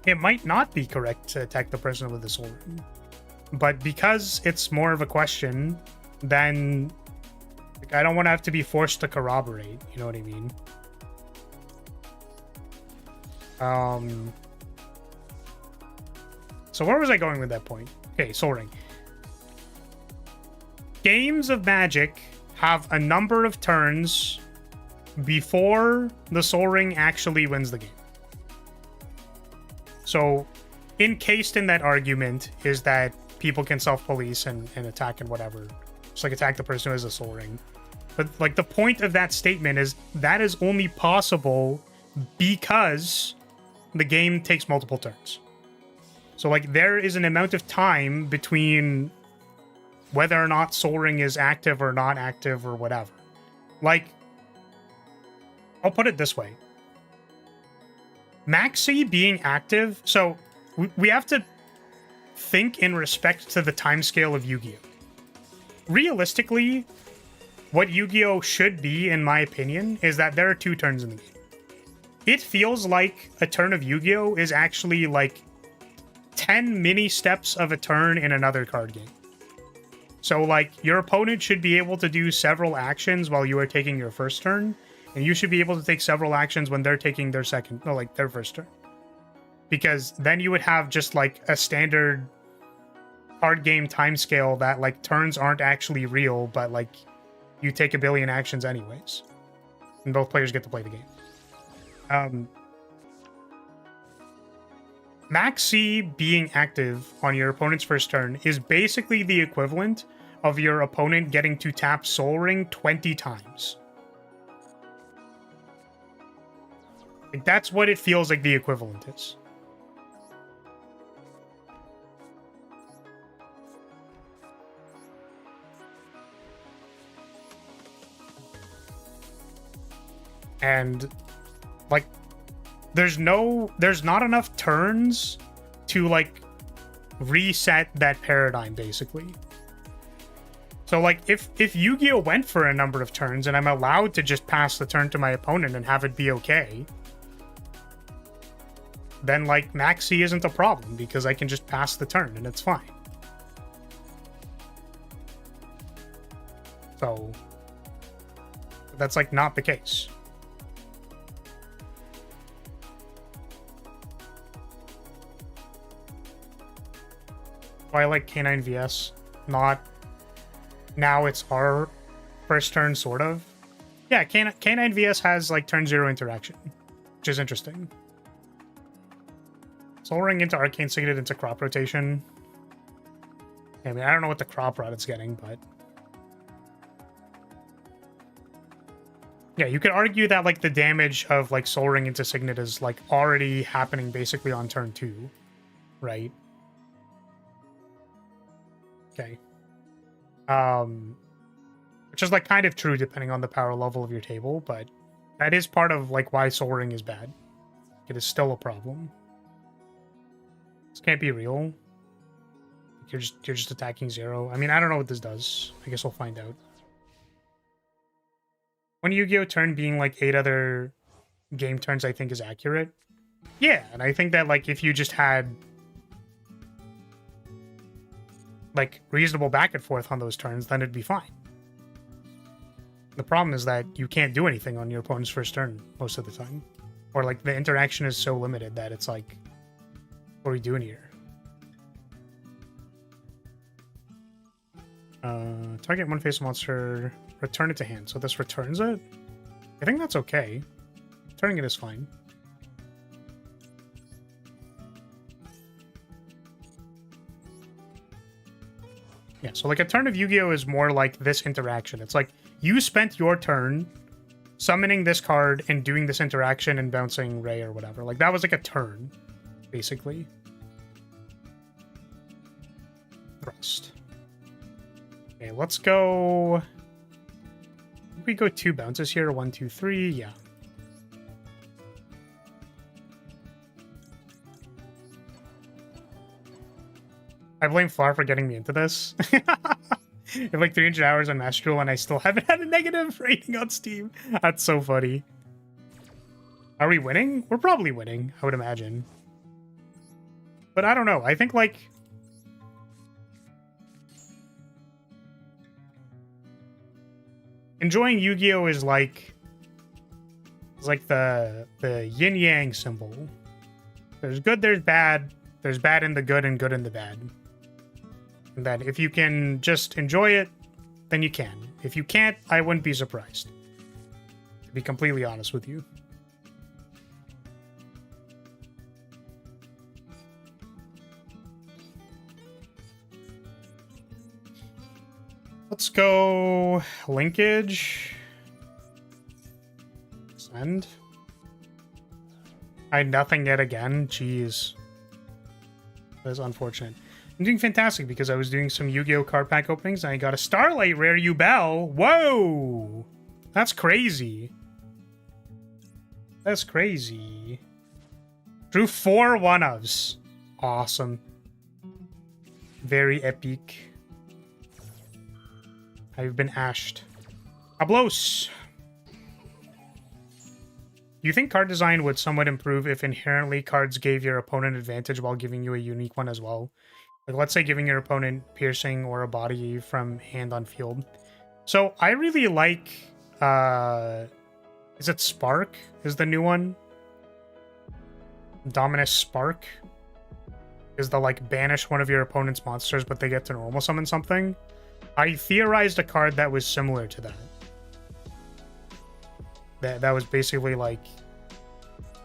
it might not be correct to attack the person with the Soul Ring. But because it's more of a question, then, like, I don't want to have to be forced to corroborate, you know what I mean? So where was I going with that point? Okay, Soul Ring. Games of Magic have a number of turns before the Soul Ring actually wins the game. So, encased in that argument is that people can self-police and attack and whatever. Just like attack the person who has a Soul Ring. But, like, the point of that statement is that is only possible because the game takes multiple turns. So, like, there is an amount of time between whether or not Soul Ring is active or not active or whatever. Like, I'll put it this way. Maxi being active, so we have to think in respect to the timescale of Yu-Gi-Oh! Realistically, what Yu-Gi-Oh! Should be, in my opinion, is that there are 2 turns in the game. It feels like a turn of Yu-Gi-Oh! Is actually like 10 mini steps of a turn in another card game. So, like, your opponent should be able to do several actions while you are taking your first turn, and you should be able to take several actions when they're taking their their first turn. Because then you would have just, like, a standard card game timescale that, like, turns aren't actually real, but, like, you take a billion actions anyways. And both players get to play the game. Maxi being active on your opponent's first turn is basically the equivalent of your opponent getting to tap Soul Ring 20 times. Like, that's what it feels like the equivalent is. And, like, there's not enough turns to, like, reset that paradigm, basically. So, like, if Yu-Gi-Oh! Went for a number of turns and I'm allowed to just pass the turn to my opponent and have it be okay, then, like, Maxi isn't a problem because I can just pass the turn and it's fine. So, that's, like, not the case. Why I like K9 VS, not now it's our first turn, sort of. Yeah, K9 VS has like turn 0 interaction, which is interesting. Soul Ring into Arcane Signet into crop rotation. I mean, I don't know what the crop rod it's getting, but yeah, you could argue that like the damage of like Soul Ring into Signet is like already happening basically on turn 2, right? Okay. Which is like kind of true depending on the power level of your table, but that is part of like why Soul Ring is bad. It is still a problem. This can't be real. You're just attacking 0. I mean, I don't know what this does. I guess we'll find out. One Yu-Gi-Oh turn being like 8 other game turns, I think is accurate. Yeah, and I think that like if you just had like reasonable back and forth on those turns, then it'd be fine. The problem is that you can't do anything on your opponent's first turn most of the time. Or like the interaction is so limited that it's like, what are we doing here? Target one face monster, return it to hand. So this returns it? I think that's okay. Turning it is fine. Yeah, so like a turn of Yu-Gi-Oh! Is more like this interaction. It's like you spent your turn summoning this card and doing this interaction and bouncing Ray or whatever. Like that was like a turn, basically. Thrust. Okay, let's go. We go 2 bounces here. 1, 2, 3. Yeah. I blame Flar for getting me into this. I have like 300 hours on Master Duel and I still haven't had a negative rating on Steam. That's so funny. Are we winning? We're probably winning, I would imagine. But I don't know. I think like enjoying Yu-Gi-Oh! Is like the yin-yang symbol. There's good, there's bad. There's bad in the good and good in the bad. And then if you can just enjoy it, then you can. If you can't, I wouldn't be surprised. To be completely honest with you. Let's go linkage. Send. I had nothing yet again. Jeez. That is unfortunate. I'm doing fantastic because I was doing some Yu-Gi-Oh! Card pack openings and I got a Starlight Rare Yubel. Whoa! That's crazy. That's crazy. Drew 4 one-ofs. Awesome. Very epic. I've been ashed. Ablos! Do you think card design would somewhat improve if inherently cards gave your opponent advantage while giving you a unique one as well? Like, let's say giving your opponent piercing or a body from hand on field. So, I really like... is it Spark? Is the new one? Dominus Spark? Is the, like, banish one of your opponent's monsters, but they get to normal summon something? I theorized a card that was similar to that. That was basically like...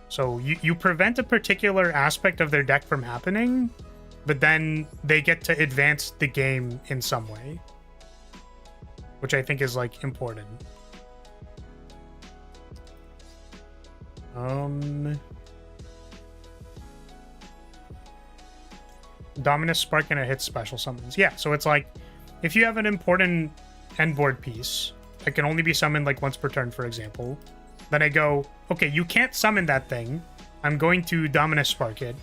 So you prevent a particular aspect of their deck from happening, but then they get to advance the game in some way. Which I think is, like, important. Dominus Spark and it hits special summons. Yeah, so it's like, if you have an important endboard piece that can only be summoned like once per turn, for example, then I go, okay, you can't summon that thing. I'm going to Dominus Spark it,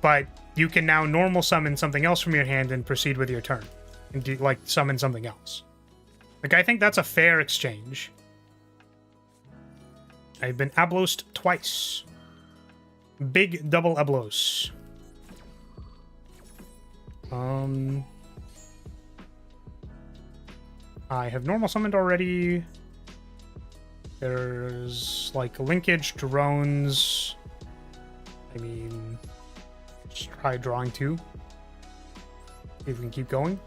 but you can now normal summon something else from your hand and proceed with your turn and do, like, summon something else. Like, I think that's a fair exchange. I've been ablosed twice. Big double ablos. I have normal summoned already. There's, like, linkage, drones. I mean, just try drawing 2. See if we can keep going.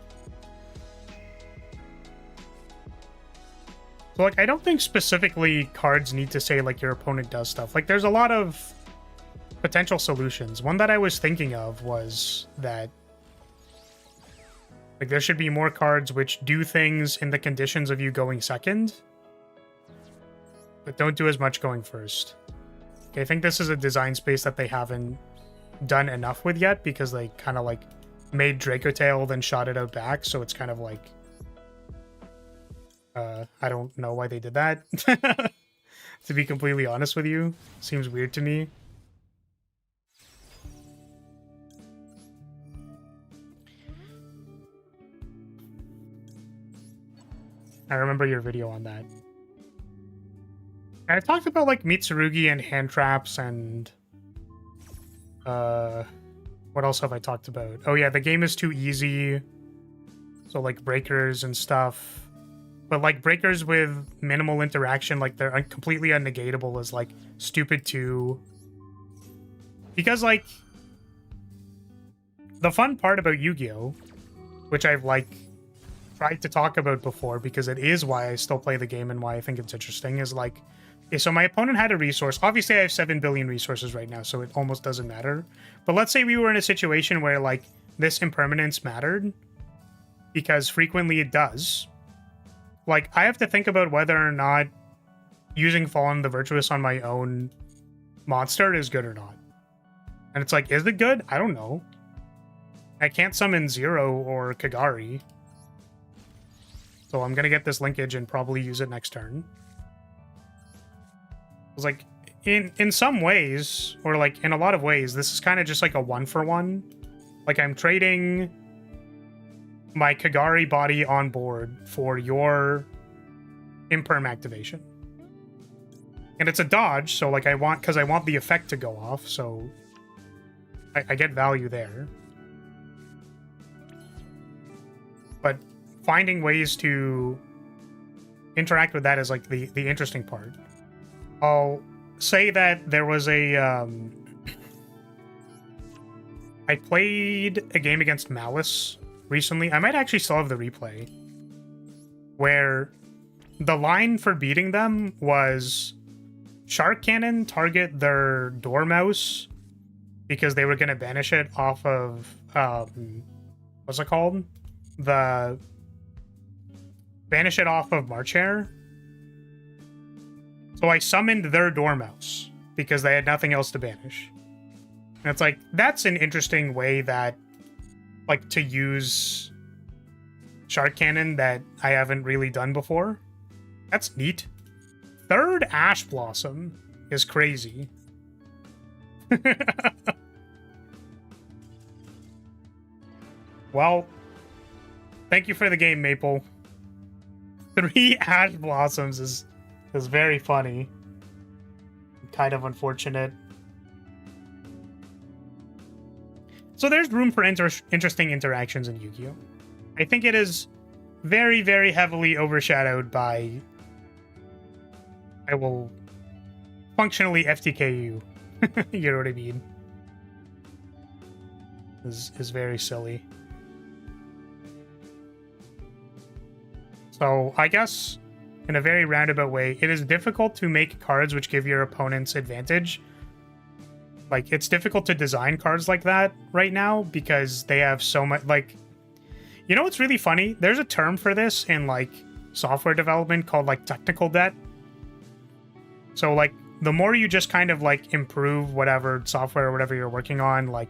So, like, I don't think specifically cards need to say, like, your opponent does stuff. Like, there's a lot of potential solutions. One that I was thinking of was that, like, there should be more cards which do things in the conditions of you going second, but don't do as much going first. Okay, I think this is a design space that they haven't done enough with yet, because they kind of, like, made Draco Tail, then shot it out back, so it's kind of like... I don't know why they did that. To be completely honest with you. Seems weird to me. I remember your video on that. I talked about, like, Mitsurugi and hand traps and... what else have I talked about? Oh yeah, the game is too easy. So, like, breakers and stuff. But, like, breakers with minimal interaction, like, they're completely unnegatable is, like, stupid too. Because, like, the fun part about Yu-Gi-Oh!, which I've, like, tried to talk about before, because it is why I still play the game and why I think it's interesting, is, like, okay, so my opponent had a resource. Obviously, I have 7 billion resources right now, so it almost doesn't matter. But let's say we were in a situation where, like, this impermanence mattered, because frequently it does. Like, I have to think about whether or not using Fallen the Virtuous on my own monster is good or not. And it's like, is it good? I don't know. I can't summon Zero or Kagari. So I'm going to get this linkage and probably use it next turn. It's like, in some ways, or like in a lot of ways, this is kind of just like a 1-for-1. Like, I'm trading my Kagari body on board for your Imperm activation. And it's a dodge, so like I want the effect to go off, so I get value there. But finding ways to interact with that is like the interesting part. I'll say that there was a I played a game against Malice recently. I might actually still have the replay, where the line for beating them was Shark Cannon target their Dormouse because they were going to banish it off of what's it called? Banish it off of March Hare. So I summoned their Dormouse because they had nothing else to banish. And it's like, that's an interesting way that, like, to use Shark Cannon that I haven't really done before. That's neat. Third Ash Blossom is crazy. Well, thank you for the game, Maple. 3 Ash Blossoms is very funny. Kind of unfortunate. So there's room for interesting interactions in Yu-Gi-Oh! I think it is very, very heavily overshadowed by... I will functionally FTK you. You know what I mean? Is very silly. So I guess, in a very roundabout way, it is difficult to make cards which give your opponents advantage. Like, it's difficult to design cards like that right now because they have so much, like... You know what's really funny? There's a term for this in, like, software development called, like, technical debt. So, like, the more you just kind of, like, improve whatever software or whatever you're working on, like,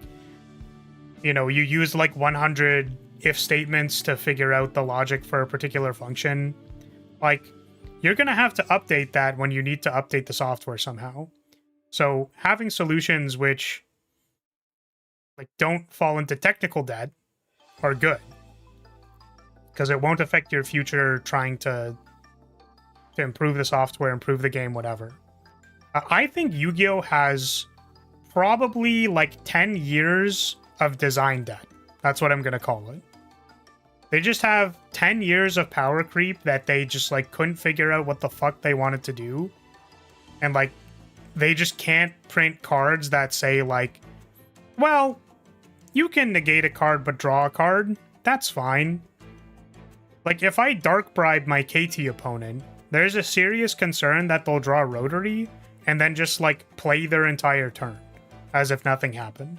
you know, you use, like, 100 if statements to figure out the logic for a particular function, like, you're going to have to update that when you need to update the software somehow. So having solutions which, like, don't fall into technical debt are good, because it won't affect your future trying to improve the software, improve the game, whatever. I think Yu-Gi-Oh! Has probably, like, 10 years of design debt. That's what I'm going to call it. They just have 10 years of power creep that they just, like, couldn't figure out what the fuck they wanted to do. And, like, they just can't print cards that say, like, well, you can negate a card but draw a card. That's fine. Like, if I Dark Bribe my KT opponent, there's a serious concern that they'll draw rotary and then just, like, play their entire turn as if nothing happened.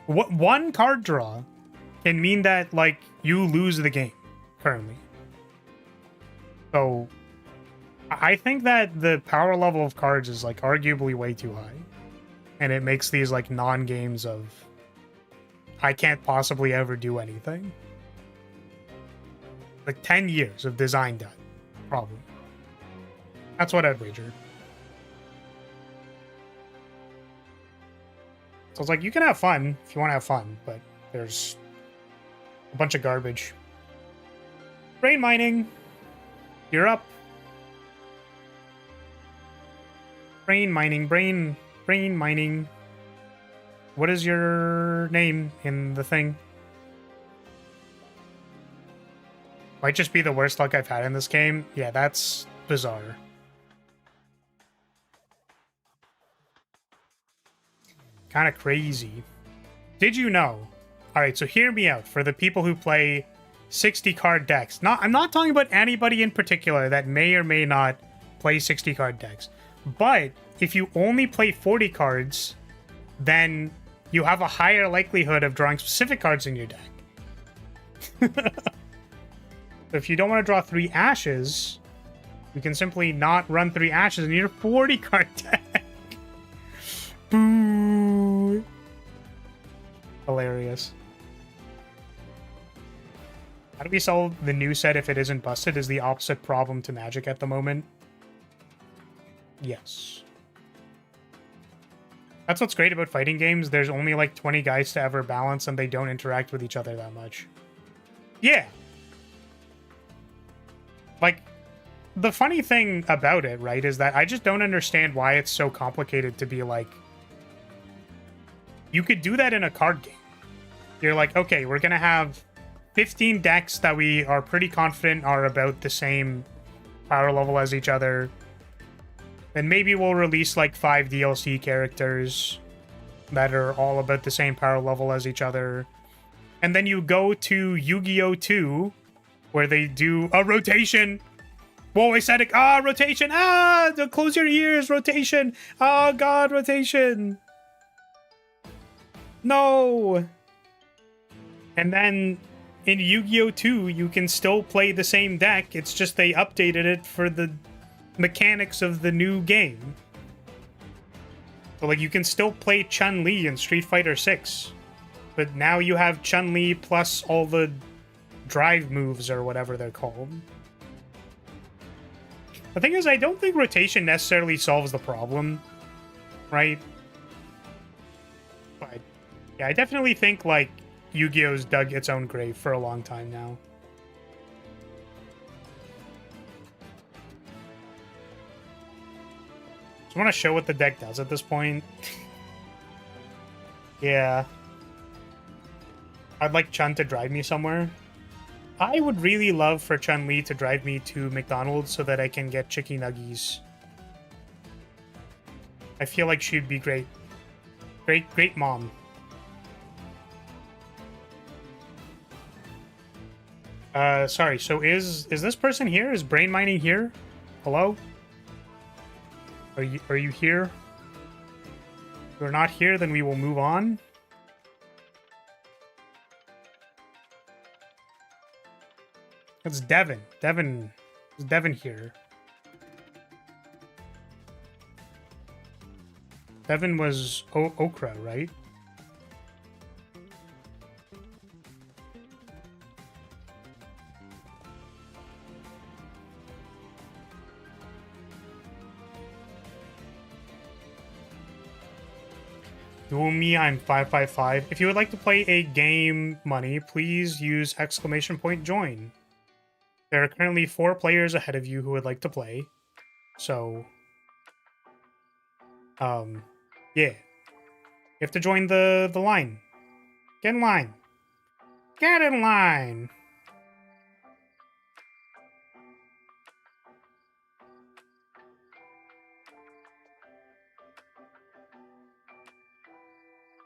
One card draw can mean that, like, you lose the game currently. So I think that the power level of cards is, like, arguably way too high. And it makes these, like, non-games of I can't possibly ever do anything. Like 10 years of design done, probably. That's what I'd wager. So it's like, you can have fun if you want to have fun, but there's a bunch of garbage. Brain mining. You're up. Brain mining, brain mining. What is your name in the thing? Might just be the worst luck I've had in this game. Yeah, that's bizarre. Kind of crazy. Did you know? Alright, so hear me out for the people who play 60 card decks. I'm not talking about anybody in particular that may or may not play 60 card decks. But if you only play 40 cards, then you have a higher likelihood of drawing specific cards in your deck. If you don't want to draw 3 ashes, you can simply not run 3 ashes in your 40 card deck. Boo! Hilarious. How do we solve the new set if it isn't busted? Is the opposite problem to Magic at the moment? Yes. That's what's great about fighting games. There's only like 20 guys to ever balance and they don't interact with each other that much. Yeah. Like, the funny thing about it, right, is that I just don't understand why it's so complicated to be like, you could do that in a card game. You're like, okay, we're going to have 15 decks that we are pretty confident are about the same power level as each other. And maybe we'll release like 5 DLC characters that are all about the same power level as each other. And then you go to Yu-Gi-Oh! 2, where they do a rotation. Whoa, I said it. Ah, rotation. Ah, close your ears. Rotation. Oh, God, rotation. No. And then in Yu-Gi-Oh! 2, you can still play the same deck. It's just they updated it for the mechanics of the new game. So, like, you can still play Chun-Li in Street Fighter 6. But now you have Chun-Li plus all the drive moves or whatever they're called. The thing is, I don't think rotation necessarily solves the problem, right? But yeah, I definitely think, like, Yu-Gi-Oh's dug its own grave for a long time now. Just want to show what the deck does at this point. Yeah. I'd like Chun to drive me somewhere. I would really love for Chun-Li to drive me to McDonald's so that I can get chicky nuggies. I feel like she'd be great. Great mom. Sorry, so is this person here? Is brain mining here? Hello? Are you here? If you're not here, then we will move on. It's Devin. Is Devin here? Devin was Okra, right? Duel me, I'm 555. If you would like to play a game, money, please use !join. There are currently 4 players ahead of you who would like to play. So, yeah. You have to join the line. Get in line. Get in line.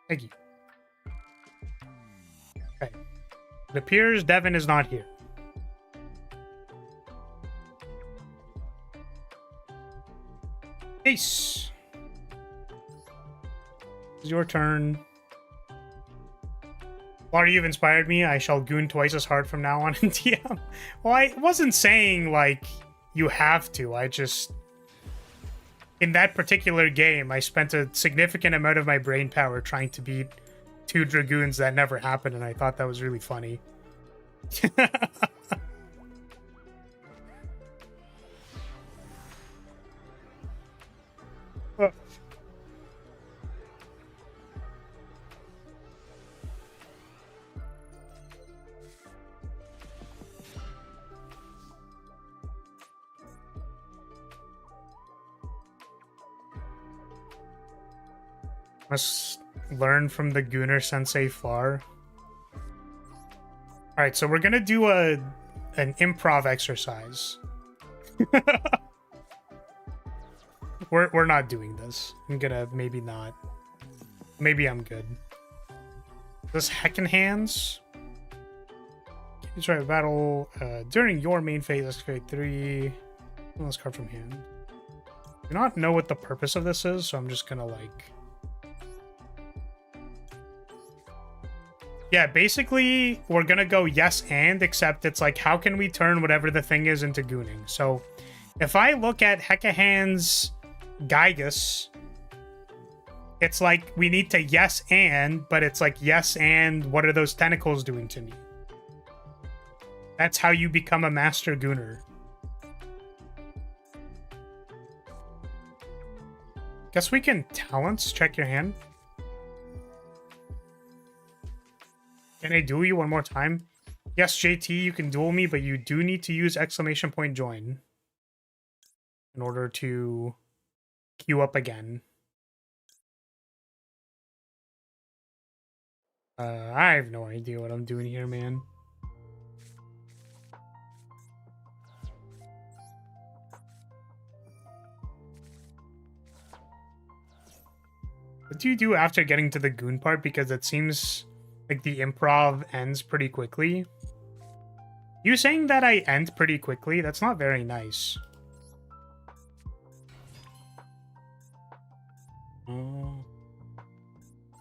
Thank you. Okay. It appears Devin is not here. Ace. It's your turn. Laura, you've inspired me. I shall goon twice as hard from now on in TM. Well, I wasn't saying, like, you have to. I just... In that particular game, I spent a significant amount of my brain power trying to beat 2 Dragoons that never happened, and I thought that was really funny. Must learn from the Gooner Sensei Flar. Alright, so we're gonna do an improv exercise. We're not doing this. I'm gonna maybe not. Maybe I'm good. This Heckin' Hands. You try a battle during your main phase, excavate 3. Let's card from hand. I do not know what the purpose of this is, so I'm just gonna like... Yeah, basically, we're gonna go yes and, except it's like, how can we turn whatever the thing is into gooning? So, if I look at Heckahan's Gygus, it's like, we need to yes and, but it's like, yes and, what are those tentacles doing to me? That's how you become a master gooner. Guess we can talents, check your hand. Can I duel you one more time? Yes, JT, you can duel me, but you do need to use exclamation point join in order to queue up again. I have no idea what I'm doing here, man. What do you do after getting to the goon part? Because it seems like the improv ends pretty quickly. You saying that I end pretty quickly? That's not very nice.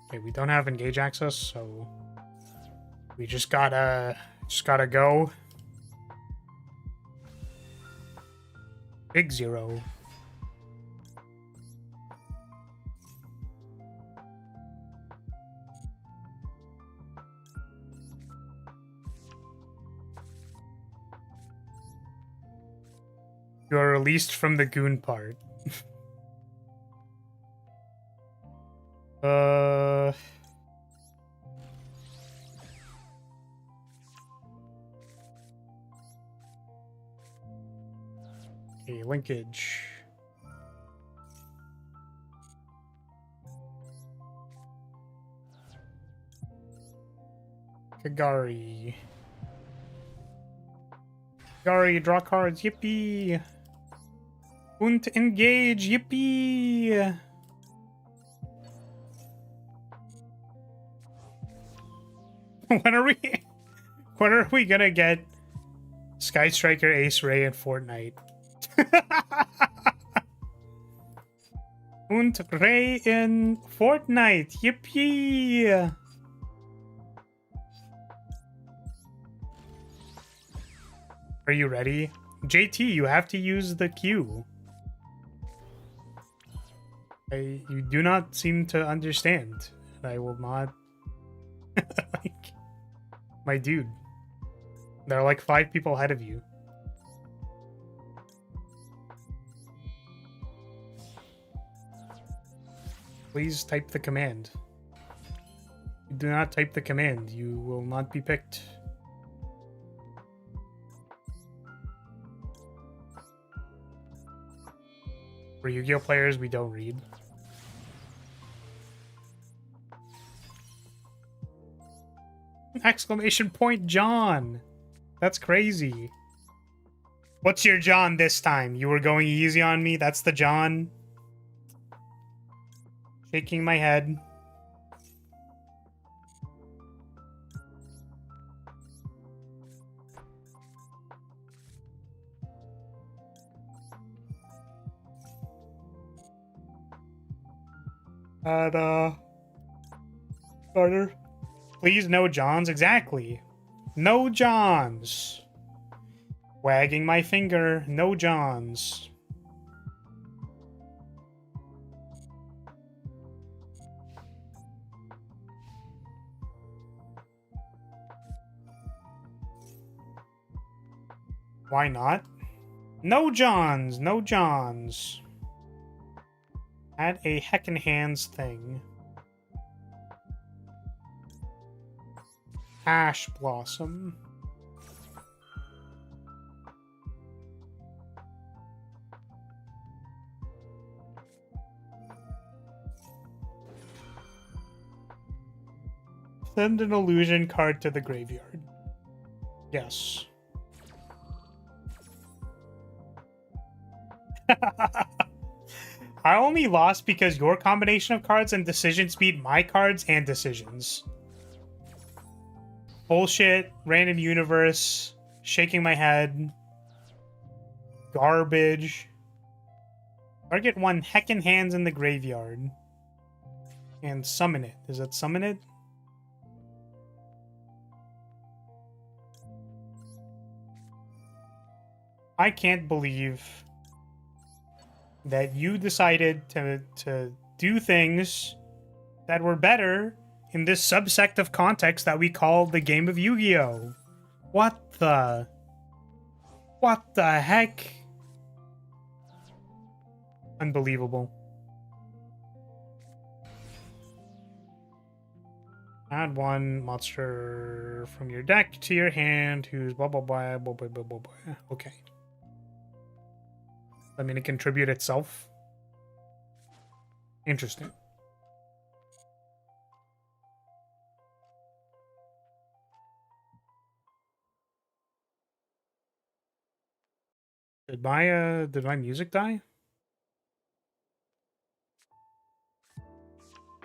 Okay, we don't have engage access, so we just gotta go. Big zero. You are released from the goon part. Okay, linkage. Kagari. Kagari, draw cards, yippee! Und engage, yippee! When are we gonna get Sky Striker, Ace Ray, and Fortnite? Und Ray in Fortnite, yippee! Are you ready? JT, you have to use the Q. You do not seem to understand. I will not... like, my dude. There are like 5 people ahead of you. Please type the command. Do not type the command. You will not be picked. For Yu-Gi-Oh players, we don't read. Exclamation point John! That's crazy. What's your John this time? You were going easy on me? That's the John? Shaking my head. And, Carter. Please, no Johns. Exactly. No Johns. Wagging my finger. No Johns. Why not? No Johns. No Johns. Add a heckin' hands thing. Ash Blossom. Send an illusion card to the graveyard. Yes. I only lost because your combination of cards and decisions beat my cards and decisions. Bullshit, random universe, shaking my head, garbage. Target one heckin' hands in the graveyard. And summon it. Is that summon it? I can't believe that you decided to do things that were better in this subsect of context that we call the game of Yu-Gi-Oh! What the heck? Unbelievable. Add one monster from your deck to your hand who's blah blah blah blah blah blah blah blah. Okay. I mean, it contribute itself. Interesting. Did my music die?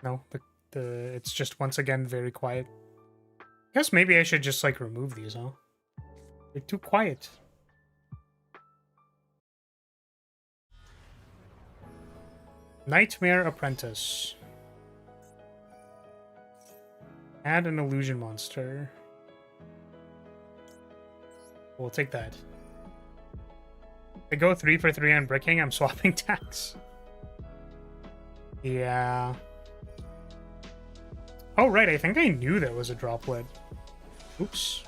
No, it's just once again very quiet. I guess maybe I should just like remove these, huh? They're too quiet. Nightmare Apprentice. Add an illusion monster. We'll take that. I go 3 for 3 on bricking, I'm swapping tax. Yeah. Oh, right, I think I knew there was a droplet. Oops.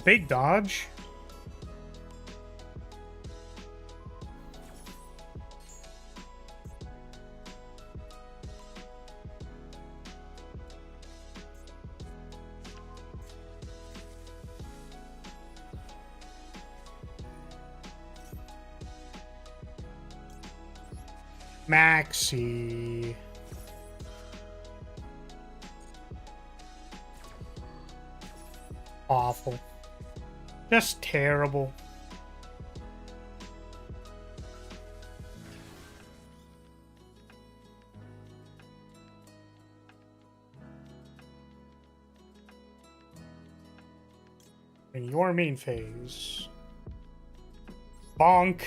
Big dodge. Maxi. Awful. Just terrible. In your main phase. Bonk.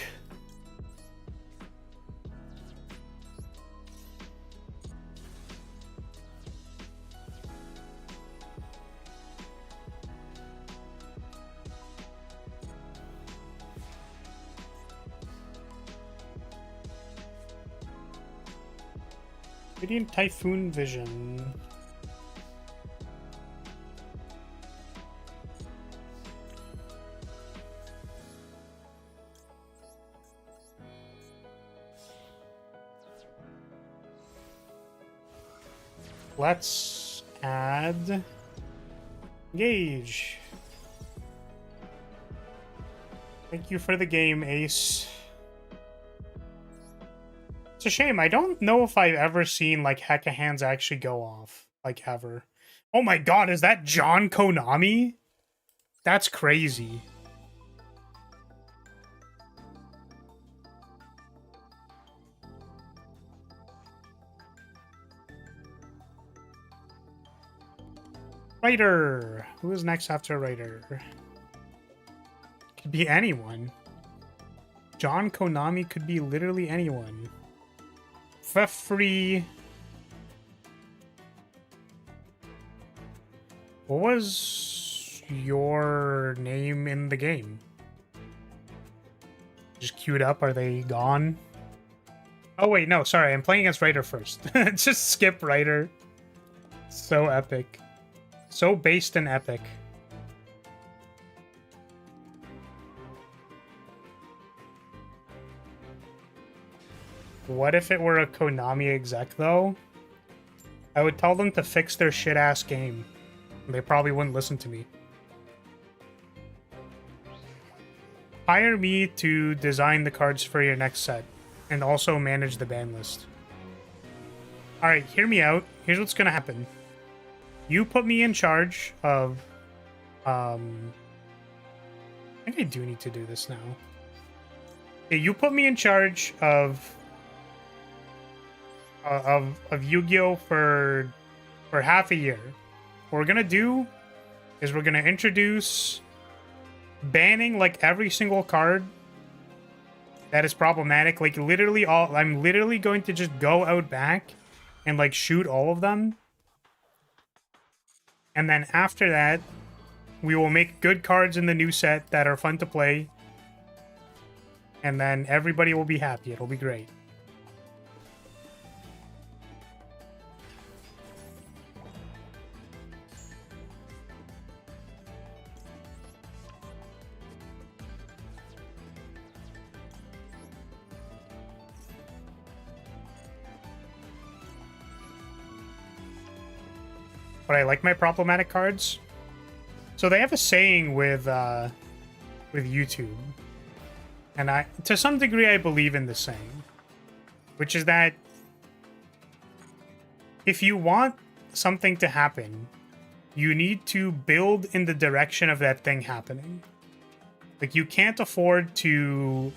Radiant Typhoon Vision. Let's add Gauge. Thank you for the game, Ace. It's a shame. I don't know if I've ever seen, like, Hecka Hands actually go off. Like, ever. Oh my god, is that John Konami? That's crazy. Writer. Who is next after Writer? Could be anyone. John Konami could be literally anyone. Free. What was your name in the game? Just queued up. Are they gone? Oh, wait. No, sorry. I'm playing against Ryder first. Just skip Ryder. So epic. So based and epic. What if it were a Konami exec, though? I would tell them to fix their shit-ass game. They probably wouldn't listen to me. Hire me to design the cards for your next set, and also manage the ban list. Alright, hear me out. Here's what's gonna happen. You put me in charge of... I think I do need to do this now. Okay, you put me in charge of Yu-Gi-Oh! for half a year. What we're gonna do is we're gonna introduce banning like every single card that is problematic. Like literally all, I'm literally going to just go out back and like shoot all of them. And then after that, we will make good cards in the new set that are fun to play. And then everybody will be happy. It'll be great. But I like my problematic cards. So they have a saying with YouTube, and to some degree I believe in this saying, which is that if you want something to happen, you need to build in the direction of that thing happening. Like you can't afford to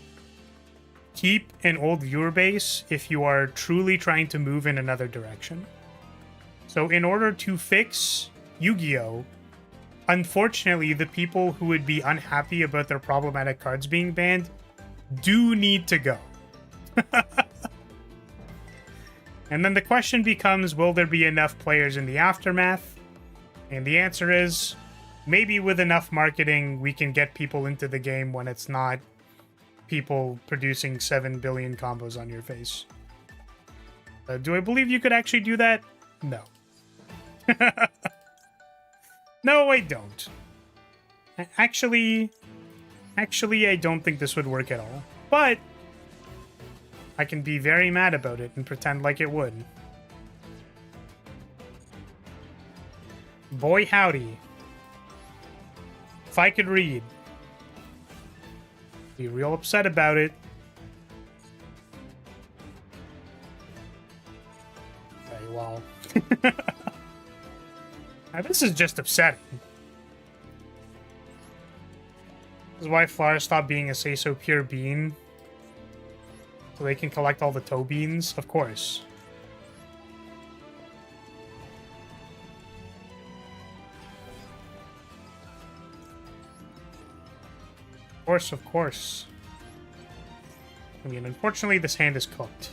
keep an old viewer base if you are truly trying to move in another direction. So in order to fix Yu-Gi-Oh!, unfortunately, the people who would be unhappy about their problematic cards being banned do need to go. And then the question becomes, will there be enough players in the aftermath? And the answer is, maybe with enough marketing, we can get people into the game when it's not people producing 7 billion combos on your face. Do I believe you could actually do that? No. No, I don't. Actually, I don't think this would work at all. But I can be very mad about it and pretend like it would. Boy howdy. If I could read. Be real upset about it. Okay, well. Now, this is just upsetting. This is why flowers stopped being a say-so pure bean. So they can collect all the toe beans? Of course. Of course, of course. I mean, unfortunately, this hand is cooked.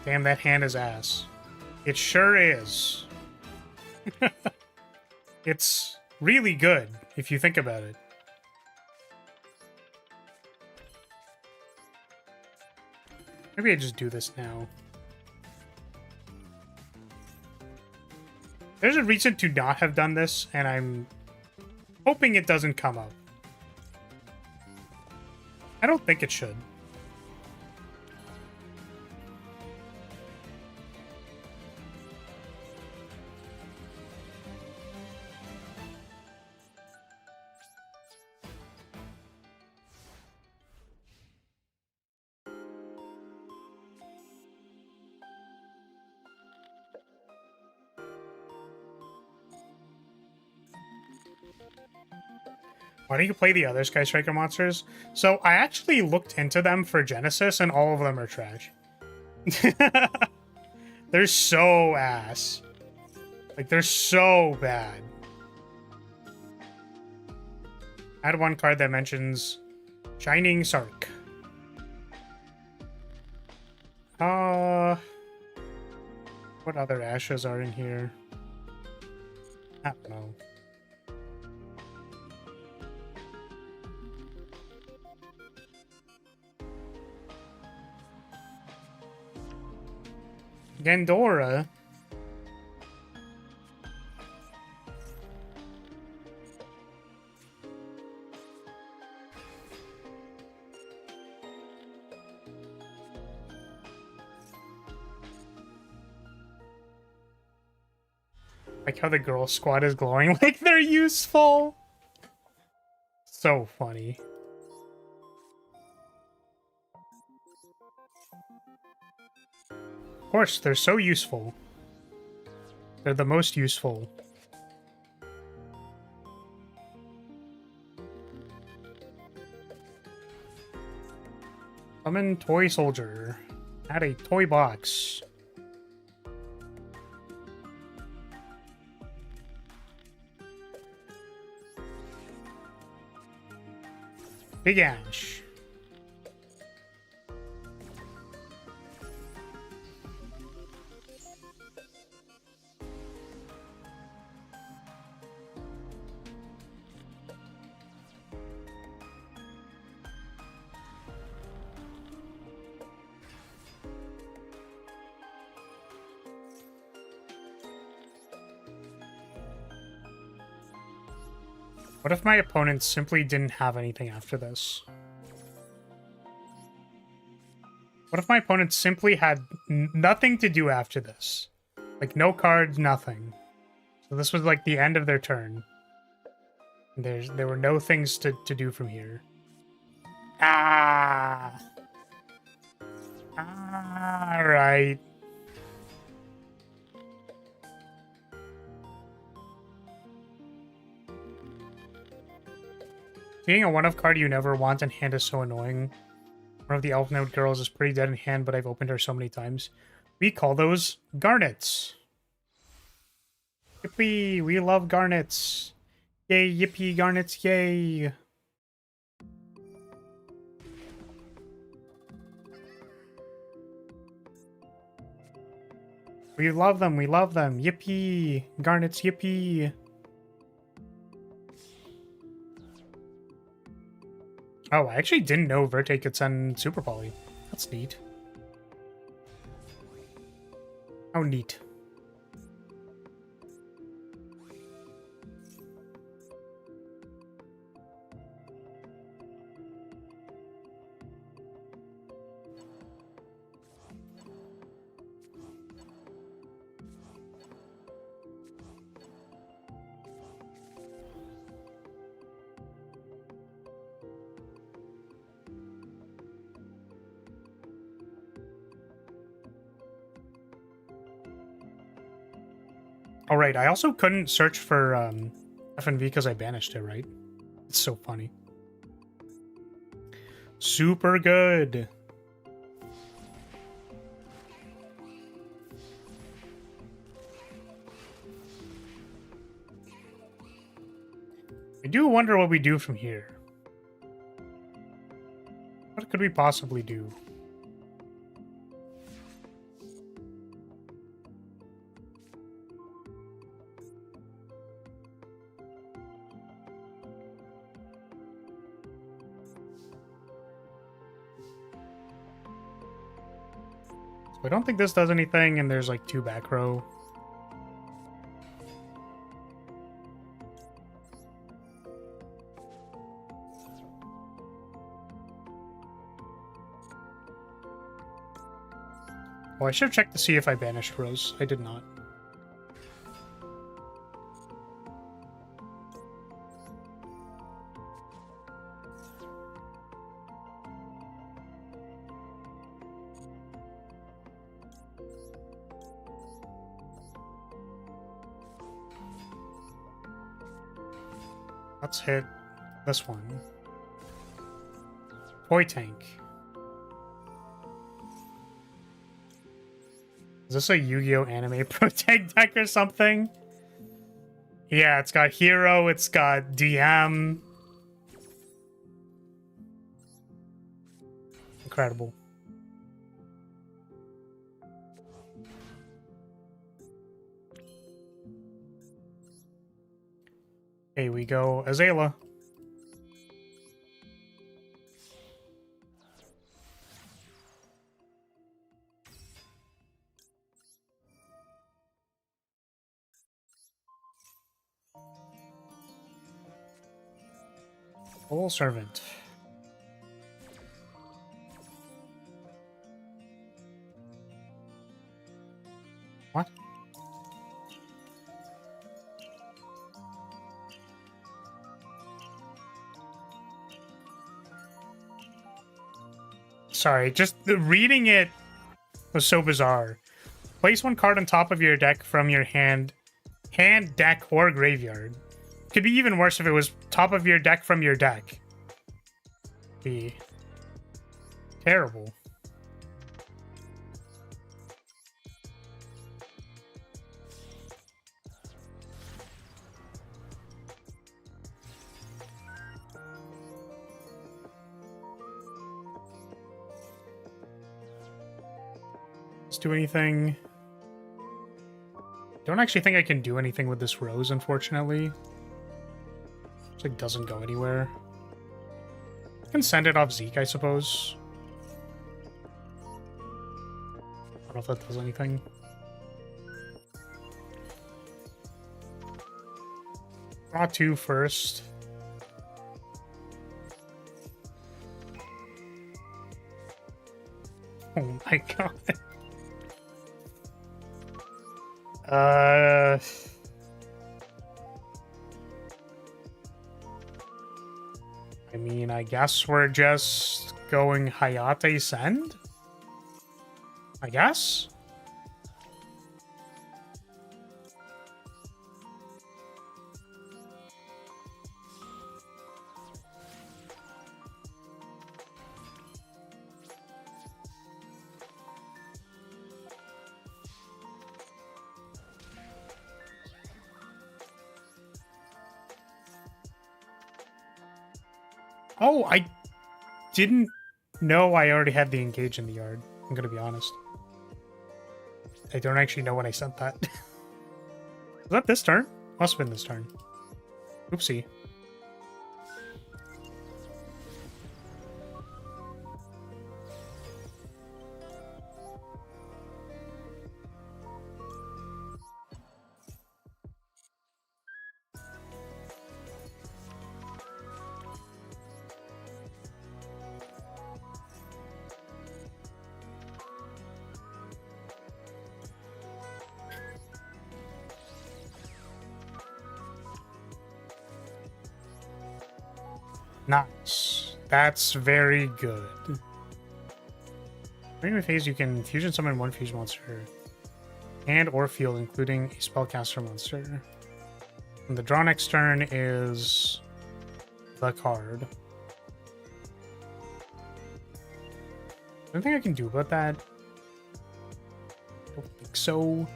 Damn, that hand is ass. It sure is. It's really good, if you think about it. Maybe I just do this now. There's a reason to not have done this, and I'm hoping it doesn't come up. I don't think it should. Why don't you play the other Sky Striker monsters? So I actually looked into them for Genesis, and all of them are trash. They're so ass. Like, they're so bad. Add one card that mentions Shining Sark. What other ashes are in here? I don't know. Gandora. Like how the girl squad is glowing like they're useful. So funny. Of course, they're so useful. They're the most useful. Summon Toy Soldier. Add a toy box. Big Ash. What if my opponent simply didn't have anything after this? What if my opponent simply had nothing to do after this? Like, no cards, nothing. So this was like the end of their turn. There were no things to do from here. Ah! Alright. Being a one-of card you never want in hand is so annoying. One of the Elf Note girls is pretty dead in hand, but I've opened her so many times. We call those garnets. Yippee! We love garnets. Yay, yippee, garnets, yay! We love them, we love them. Yippee! Garnets, yippee! Oh, I actually didn't know Verte could send Super Poly. That's neat. How neat. Oh, right. I also couldn't search for FNV because I banished it, right? It's so funny. Super good. I do wonder what we do from here. What could we possibly do? I don't think this does anything, and there's like 2 back row. Oh, I should have checked to see if I banished rows. I did not. Let's hit This one. Toy tank. Is this a Yu-Gi-Oh! Anime Protect deck or something? Yeah, it's got Hero, it's got DM. Incredible. Hey, we go Azala. Full servant. What? Sorry, just reading it was so bizarre. Place one card on top of your deck from your hand, deck, or graveyard. Could be even worse if it was top of your deck from your deck. Be terrible. Let's do anything. Don't actually think I can do anything with this rose, unfortunately. It like doesn't go anywhere. I can send it off Zeke, I suppose. I don't know if that does anything. Draw 2 first. Oh my god. I mean, I guess we're just going Hayate Send? I guess? Oh, I didn't know I already had the engage in the yard. I'm gonna be honest. I don't actually know when I sent that. Was that this turn? Must have been this turn. Oopsie. Nice. That's very good. During the phase, you can fusion summon one fusion monster and or field, including a spellcaster monster. And the draw next turn is the card. Anything I can do about that? I don't think so.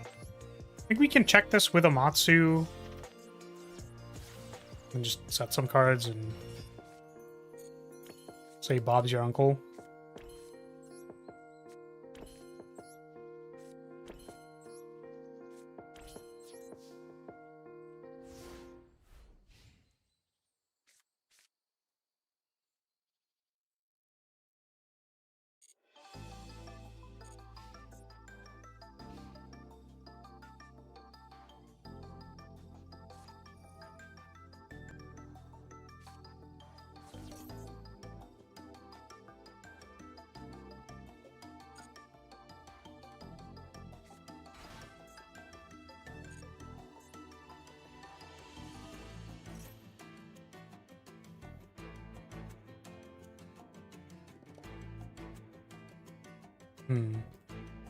I think we can check this with Amatsu and just set some cards and say Bob's your uncle.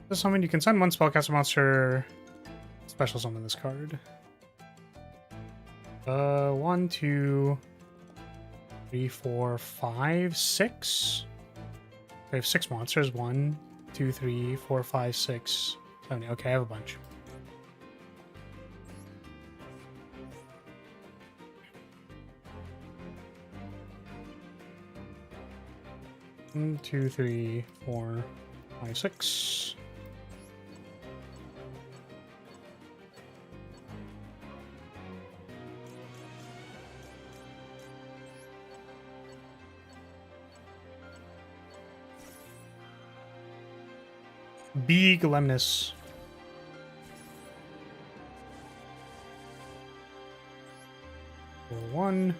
This summon, you can send one spellcaster monster, special summon this card. 1, 2, 3, 4, 5, 6. I have 6 monsters. 1, 2, 3, 4, 5, 6, 7. Okay, I have a bunch. One, 2, 3, 4, 5, 6. Big Lemnis. So 1,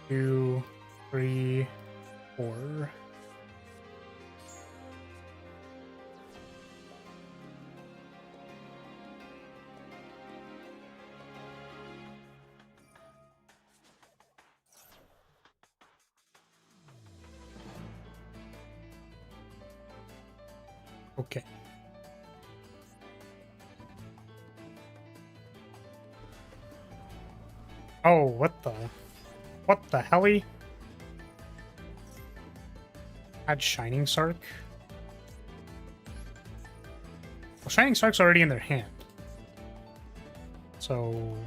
2, 3, 4. Okay. Oh, what the helly? Add Shining Sark. Well, Shining Sark's already in their hand. So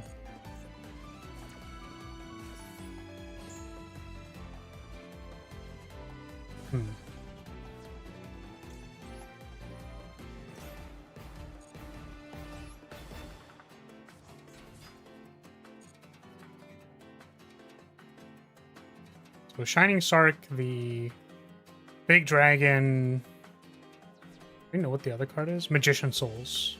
So Shining Sark, the big dragon. I don't know what the other card is. Magician Souls.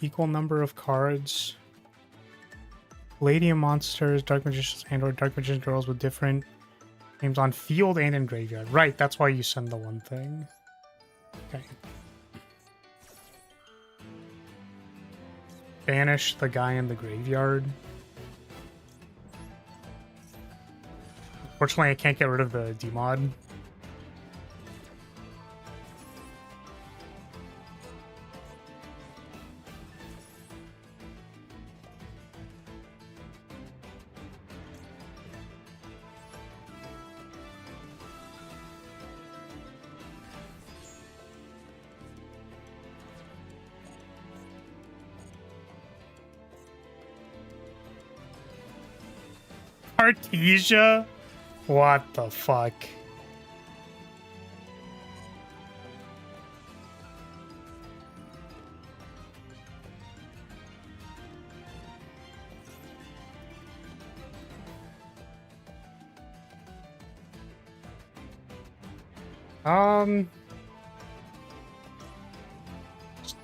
Equal number of cards. Palladium monsters, Dark Magicians, and/or Dark Magician girls with different names on field and in graveyard. Right, that's why you send the one thing. Okay. Banish the guy in the graveyard. Unfortunately, I can't get rid of the demod. Artesia? What the fuck?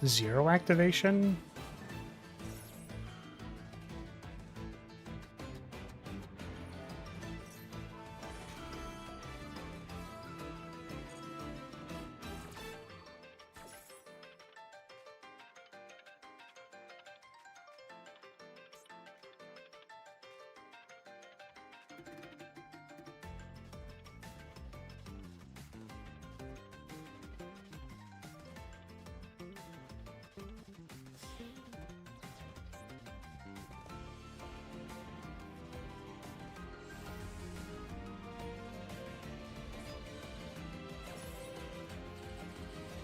Zero activation?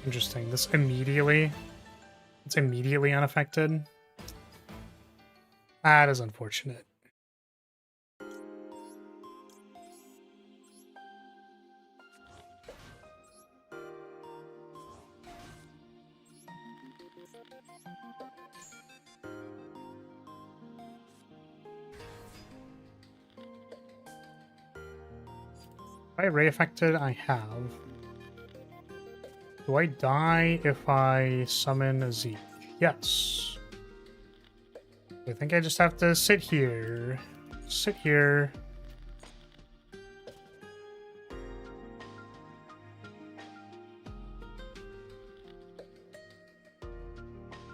Interesting. It's immediately unaffected. That is unfortunate. If I ray affected, I have. Do I die if I summon a Zeke? Yes. I think I just have to sit here. Sit here.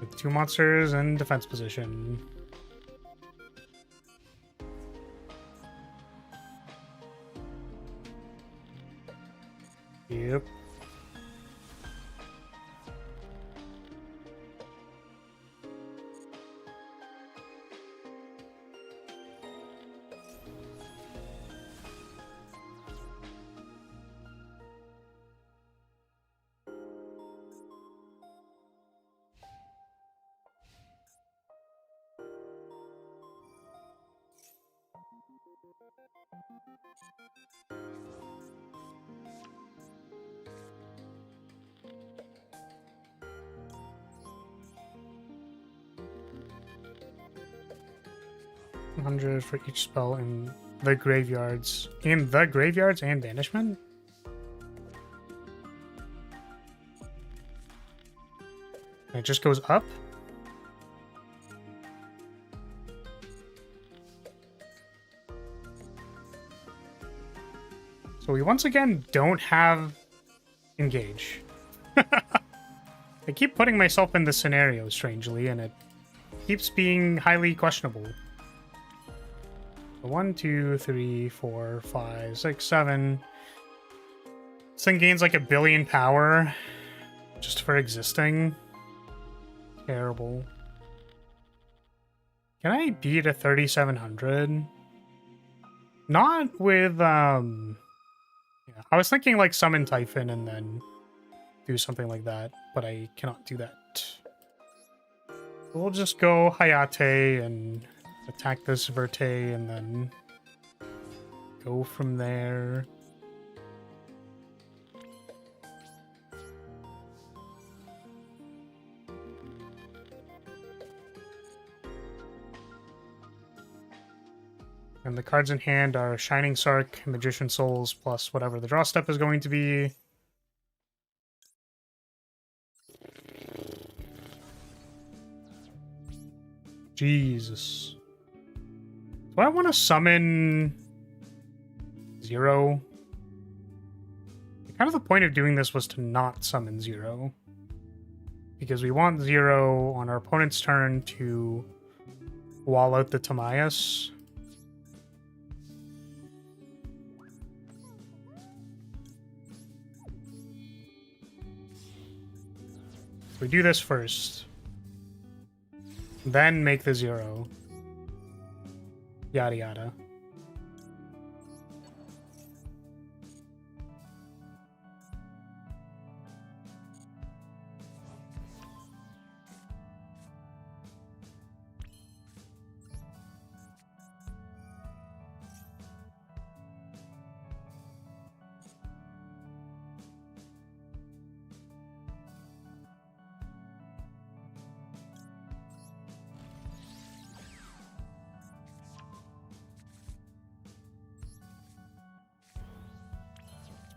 With 2 monsters in defense position. Yep. $100 for each spell in the graveyards. In the graveyards and banishment? And it just goes up? So we once again don't have engage. I keep putting myself in this scenario, strangely, and it keeps being highly questionable. 1, 2, 3, 4, 5, 6, 7. This thing gains like 1 billion power just for existing. Terrible. Can I beat a 3700? Not with, yeah. I was thinking like summon Typhon and then do something like that, but I cannot do that. We'll just go Hayate and attack this Verte and then go from there. And the cards in hand are Shining Sark, Magician Souls, plus whatever the draw step is going to be. Jesus. Do I want to summon Zero? Kind of the point of doing this was to not summon Zero. Because we want Zero on our opponent's turn to wall out the Timaeus. We do this first. Then make the 0. Yada yada.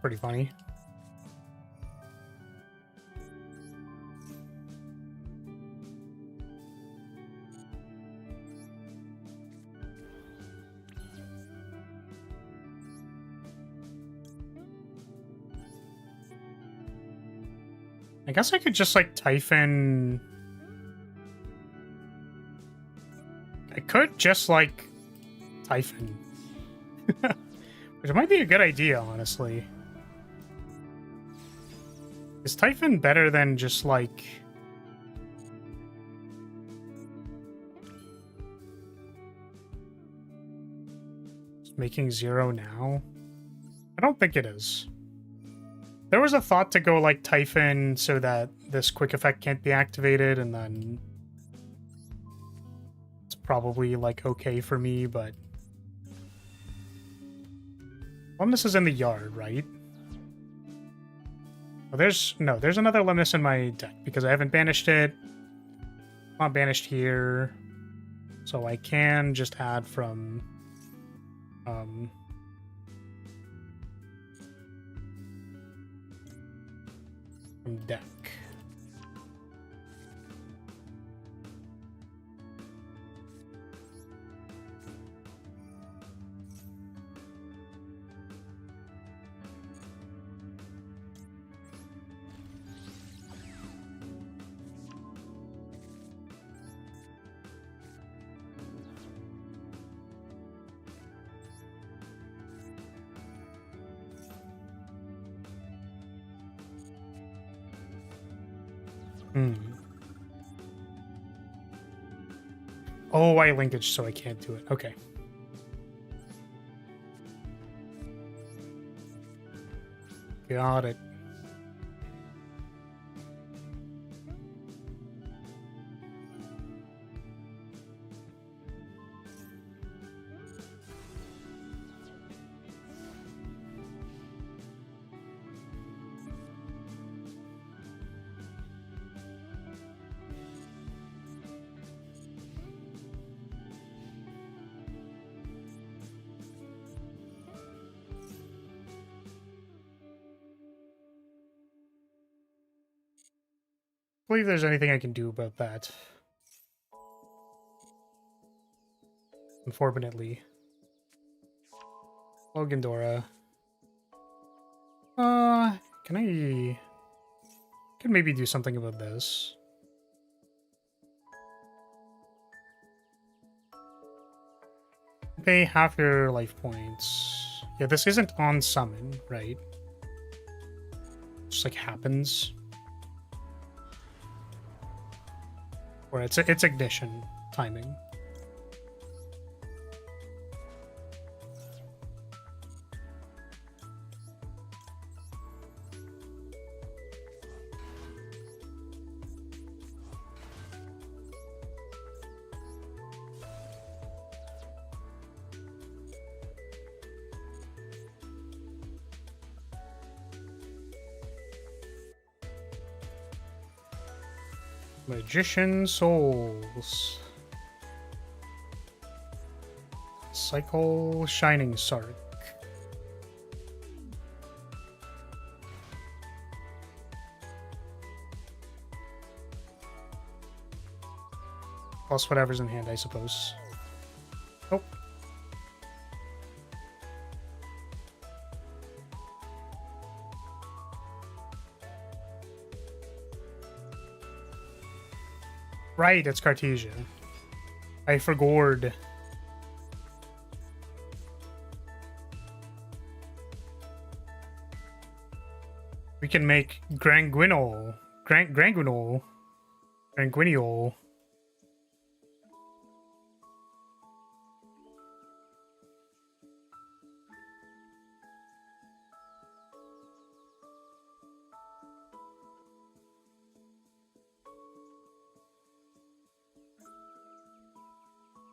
Pretty funny. I guess I could just like Typhon. I could just like Typhon. Which might be a good idea, honestly. Is Typhon better than just, like... just making 0 now? I don't think it is. There was a thought to go, like, Typhon so that this quick effect can't be activated, and then... it's probably, like, okay for me, but... Lemnis is in the yard, right? Oh, there's another Lemnis in my deck because I haven't banished it. Not banished here. So I can just add from deck. Hmm. Oh, I linkage, so I can't do it. Okay. Got it. I believe there's anything I can do about that. Unfortunately. Logandora. Can I... Can maybe do something about this. Pay half your life points. Yeah, this isn't on summon, right? Just like happens. Or it's ignition timing. Magician Souls. Cycle Shining Sark. Plus whatever's in hand, I suppose. Oh. Right, it's Cartesia. I forgot. We can make Granguinol. Granguinol.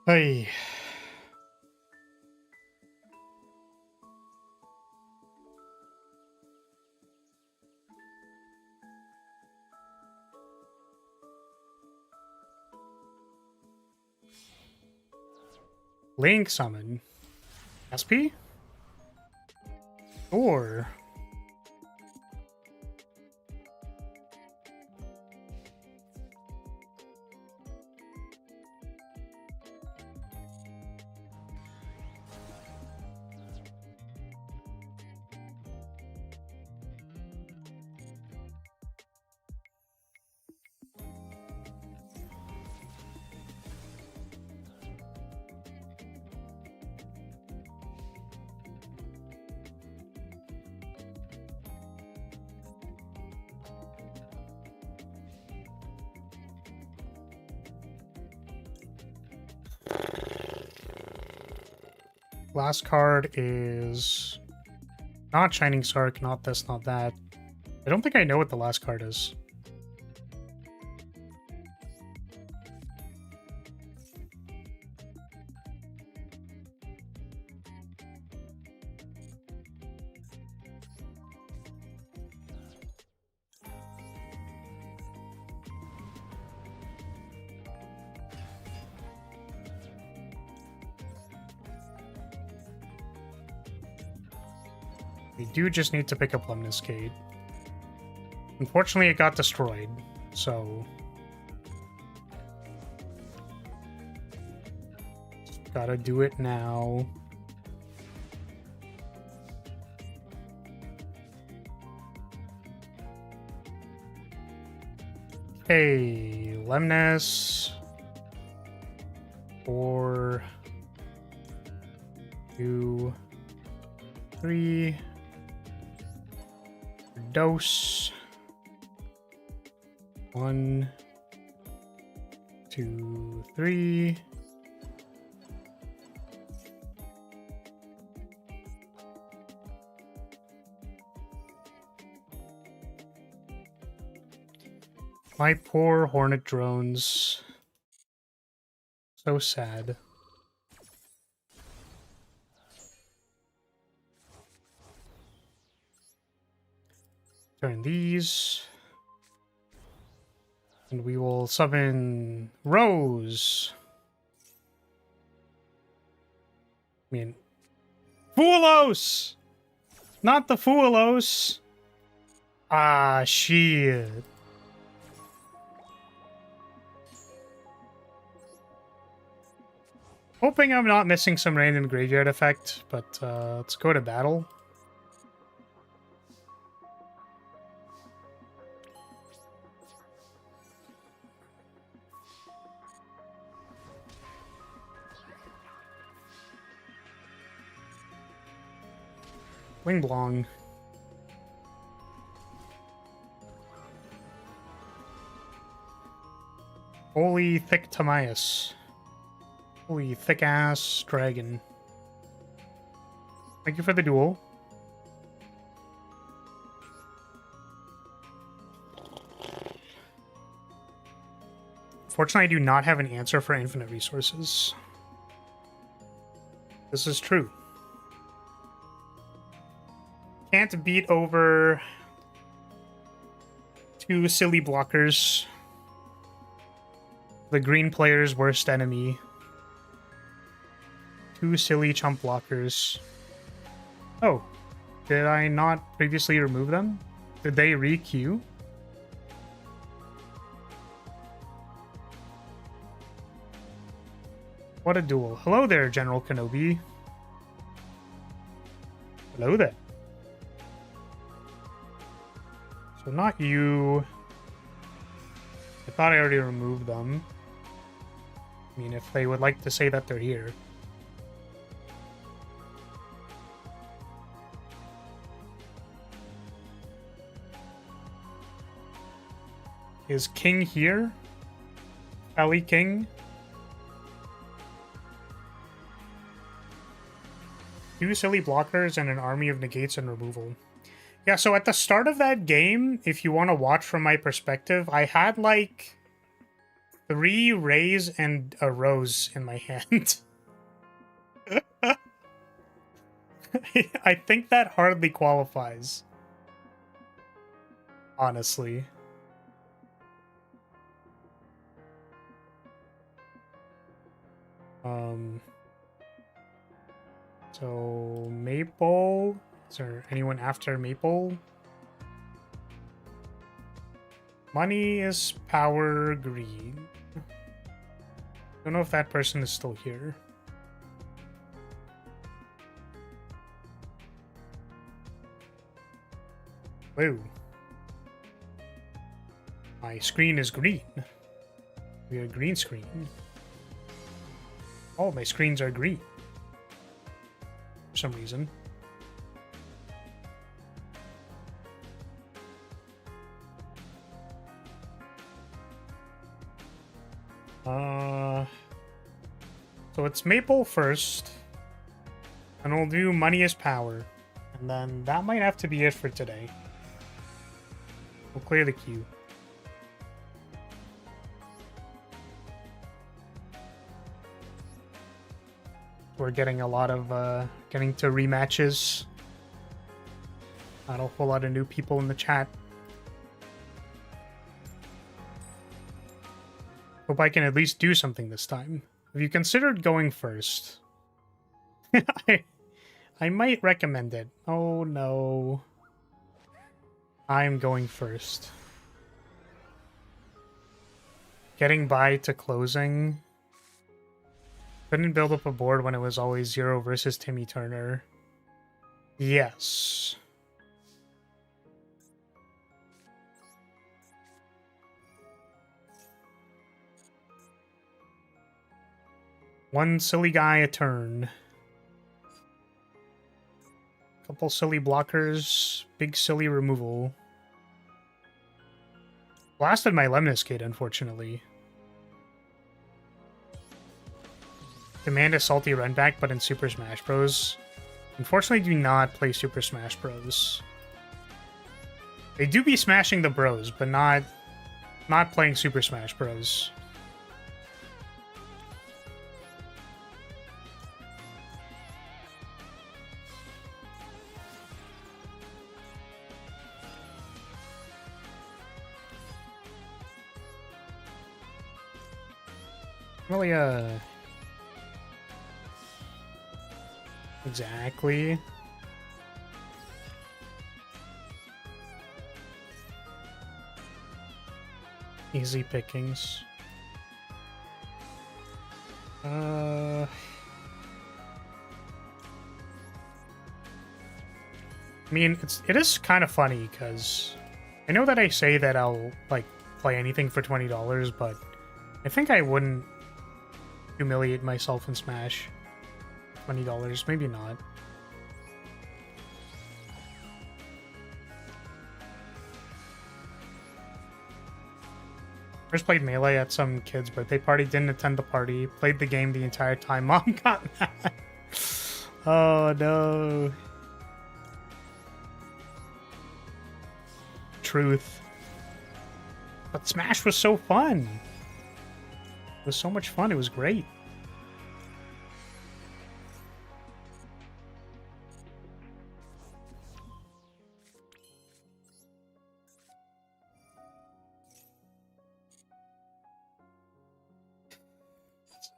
Hey. Link summon. SP? Or last card is not Shining Sark, not this, not that. I don't think I know what the last card is. We do just need to pick up Lemniscate. Unfortunately, it got destroyed, so... Gotta do it now. Hey, Lemnis. 4, 2, 3. Dose. 1, 2, 3. My poor Hornet drones. So sad. Turn these. And we will summon Rose. I mean, Foolos! Not the Foolos! Ah, shit. Hoping I'm not missing some random graveyard effect, but let's go to battle. Wingblong. Holy thick Timaeus. Holy thick ass dragon. Thank you for the duel. Fortunately, I do not have an answer for infinite resources. This is true. Can't beat over 2 silly blockers. The green player's worst enemy. 2 silly chump blockers. Oh, did I not previously remove them? Did they re-queue? What a duel. Hello there, General Kenobi. Hello there. So not you. I thought I already removed them. I mean, if they would like to say that they're here. Is King here? Ali King? 2 silly blockers and an army of negates and removal. Yeah, so at the start of that game, if you want to watch from my perspective, I had like 3 rays and a rose in my hand. I think that hardly qualifies. Honestly. So Maple. Is there anyone after Maple? Money is power green. Don't know if that person is still here. Whoa. My screen is green. We have a green screen. All my screens are green. For some reason. So it's Maple first. And we'll do Money is Power. And then that might have to be it for today. We'll clear the queue. We're getting a lot of, getting to rematches. Not a whole lot of new people in the chat. Hope I can at least do something this time. Have you considered going first? I might recommend it. Oh no. I'm going first. Getting by to closing. Couldn't build up a board when it was always 0 versus Timmy Turner. Yes. One silly guy a turn. Couple silly blockers. Big silly removal. Blasted my Lemniscate, unfortunately. Demand a salty run back, but in Super Smash Bros. Unfortunately, do not play Super Smash Bros. They do be smashing the bros, but not playing Super Smash Bros. Really, exactly. Easy pickings. I mean, it is kind of funny because I know that I say that I'll like play anything for $20, but I think I wouldn't humiliate myself in Smash. $20, maybe not. First played Melee at some kid's birthday party, didn't attend the party, played the game the entire time. Mom got mad. Oh no. Truth. But Smash was so fun. It was so much fun. It was great.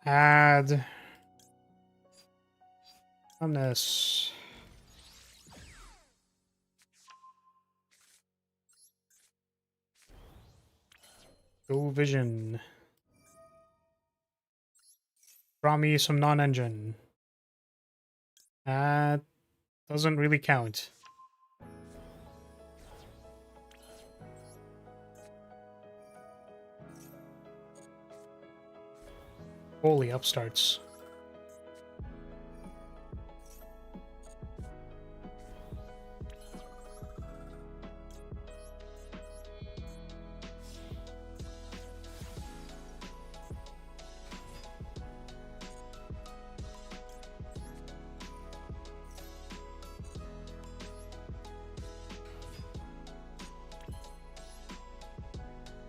Add on this. Go Vision. Draw me some non-engine. That doesn't really count. Holy upstarts.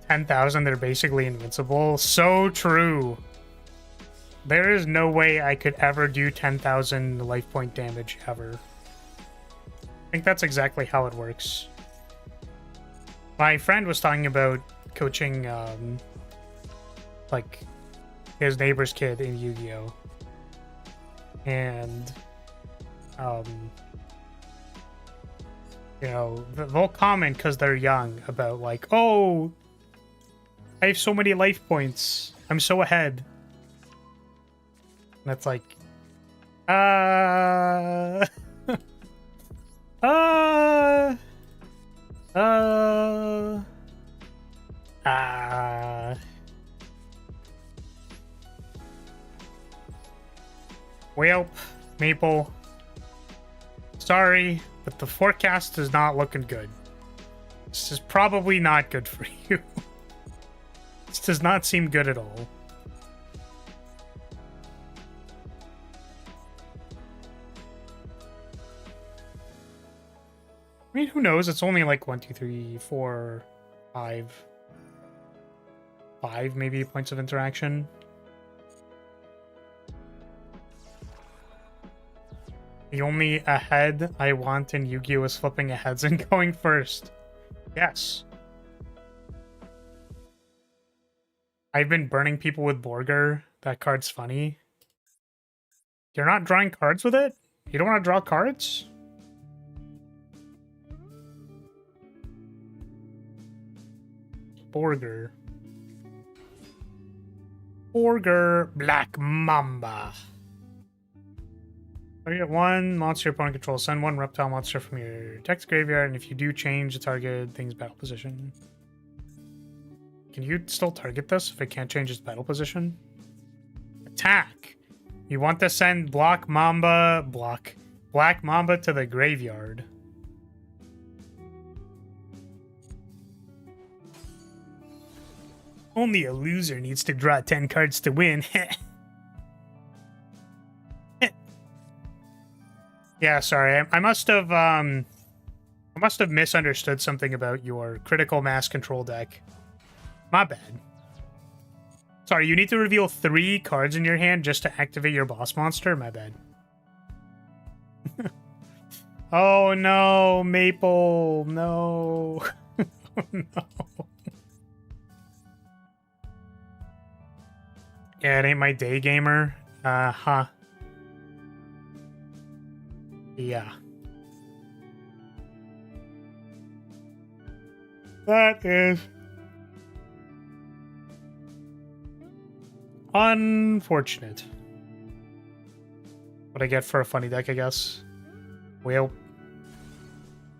$10,000, they're basically invincible. So true. There is no way I could ever do 10,000 life point damage ever. I think that's exactly how it works. My friend was talking about coaching, like, his neighbor's kid in Yu-Gi-Oh! And, you know, they'll comment because they're young about, like, oh, I have so many life points. I'm so ahead. And it's like, Well, Maple, sorry, but the forecast is not looking good. This is probably not good for you. This does not seem good at all. I mean, who knows? It's only like 1, 2, 3, 4, 5. 5 maybe points of interaction. The only ahead I want in Yu-Gi-Oh! Is flipping aheads and going first. Yes. I've been burning people with Borger. That card's funny. You're not drawing cards with it? You don't want to draw cards? Borger. Borger Black Mamba. Target one monster your opponent controls. Send one reptile monster from your text graveyard, and if you do, change the target thing's battle position. Can you still target this if it can't change its battle position? Attack! You want to send Black Mamba to the graveyard. Only a loser needs to draw 10 cards to win. Yeah, sorry. I must have misunderstood something about your critical mass control deck. My bad. Sorry, you need to reveal 3 cards in your hand just to activate your boss monster? My bad. Oh no, Maple. No. Oh, no. Yeah, it ain't my day gamer. Huh. Yeah. That is unfortunate. What I get for a funny deck, I guess. Well,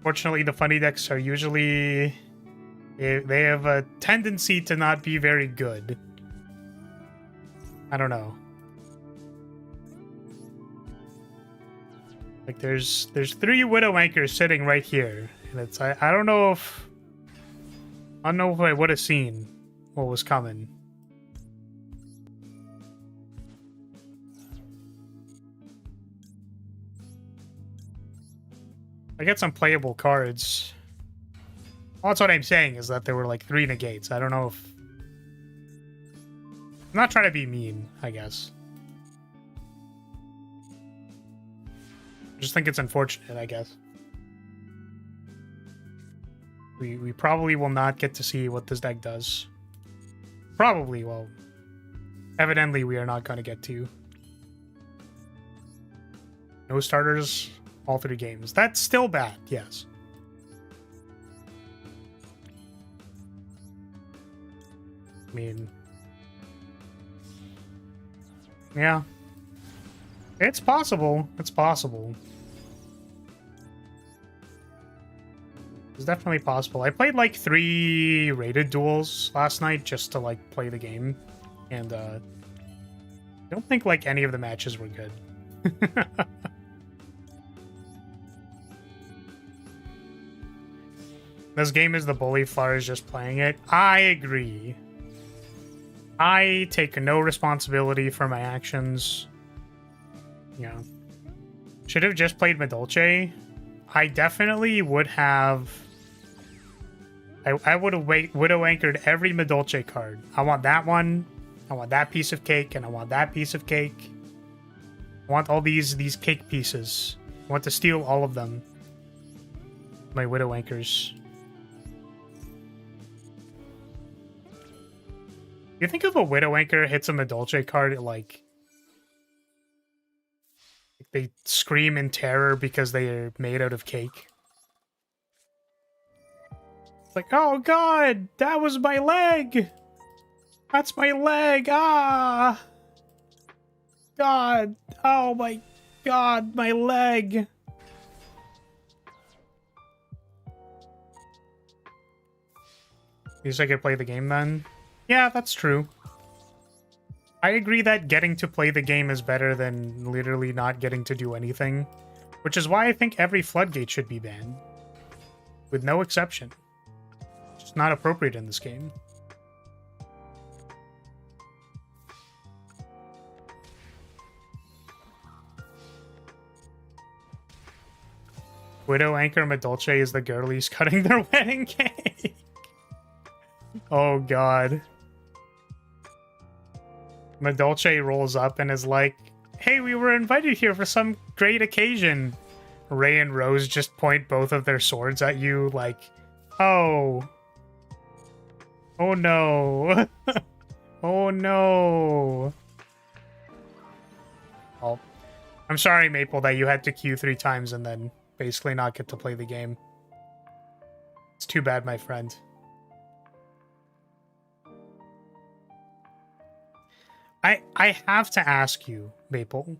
fortunately, the funny decks are usually... They have a tendency to not be very good. I don't know. Like, there's 3 Widow Anchors sitting right here. And it's... I don't know if... I don't know if I would have seen what was coming. I get some playable cards. Well, that's what I'm saying, is that there were like 3 negates. I don't know if... I'm not trying to be mean, I guess. I just think it's unfortunate, I guess. We probably will not get to see what this deck does. Probably, well... Evidently, we are not going to get to. No starters, all 3 games. That's still bad, yes. I mean... Yeah. It's possible. It's possible. It's definitely possible. I played like 3 rated duels last night just to like play the game. And I don't think like any of the matches were good. This game is the bully, Flowers just playing it. I agree. I take no responsibility for my actions. Yeah. Should have just played Medolce. I definitely would have... I would have Widow Anchored every Medolce card. I want that one. I want that piece of cake, and I want that piece of cake. I want all these cake pieces. I want to steal all of them. My Widow Anchors. You think if a Widow Anchor hits a Medolce card, it, like they scream in terror because they are made out of cake? It's like, oh god, that was my leg! That's my leg! Ah! God! Oh my god, my leg! At least I could play the game then. Yeah, that's true. I agree that getting to play the game is better than literally not getting to do anything. Which is why I think every floodgate should be banned. With no exception. It's just not appropriate in this game. Widow Anchor Medolce is the girlies cutting their wedding cake. Oh god. Medolce rolls up and is like, hey, we were invited here for some great occasion. Ray and Rose just point both of their swords at you like, oh. Oh no. Oh no. Oh. I'm sorry, Maple, that you had to queue 3 times and then basically not get to play the game. It's too bad, my friend. I have to ask you, Maple,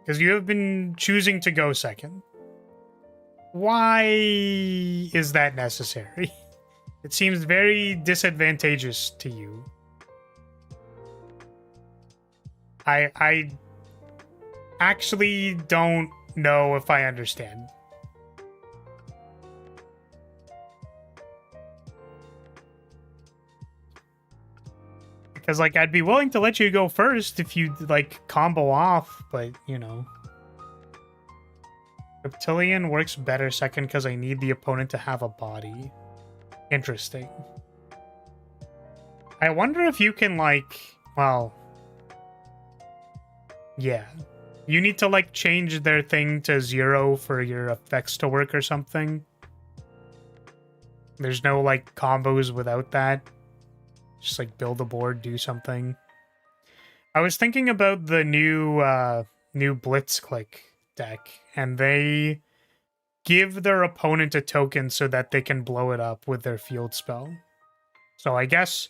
because you have been choosing to go second. Why is that necessary? It seems very disadvantageous to you. I actually don't know if I understand. Because, like, I'd be willing to let you go first if you, like, combo off, but, you know. Reptilian works better second because I need the opponent to have a body. Interesting. I wonder if you can, like, well... yeah. You need to, like, change their thing to 0 for your effects to work or something. There's no, like, combos without that. Just, like, build a board, do something. I was thinking about the new Blitzclick deck, and they give their opponent a token so that they can blow it up with their field spell. So I guess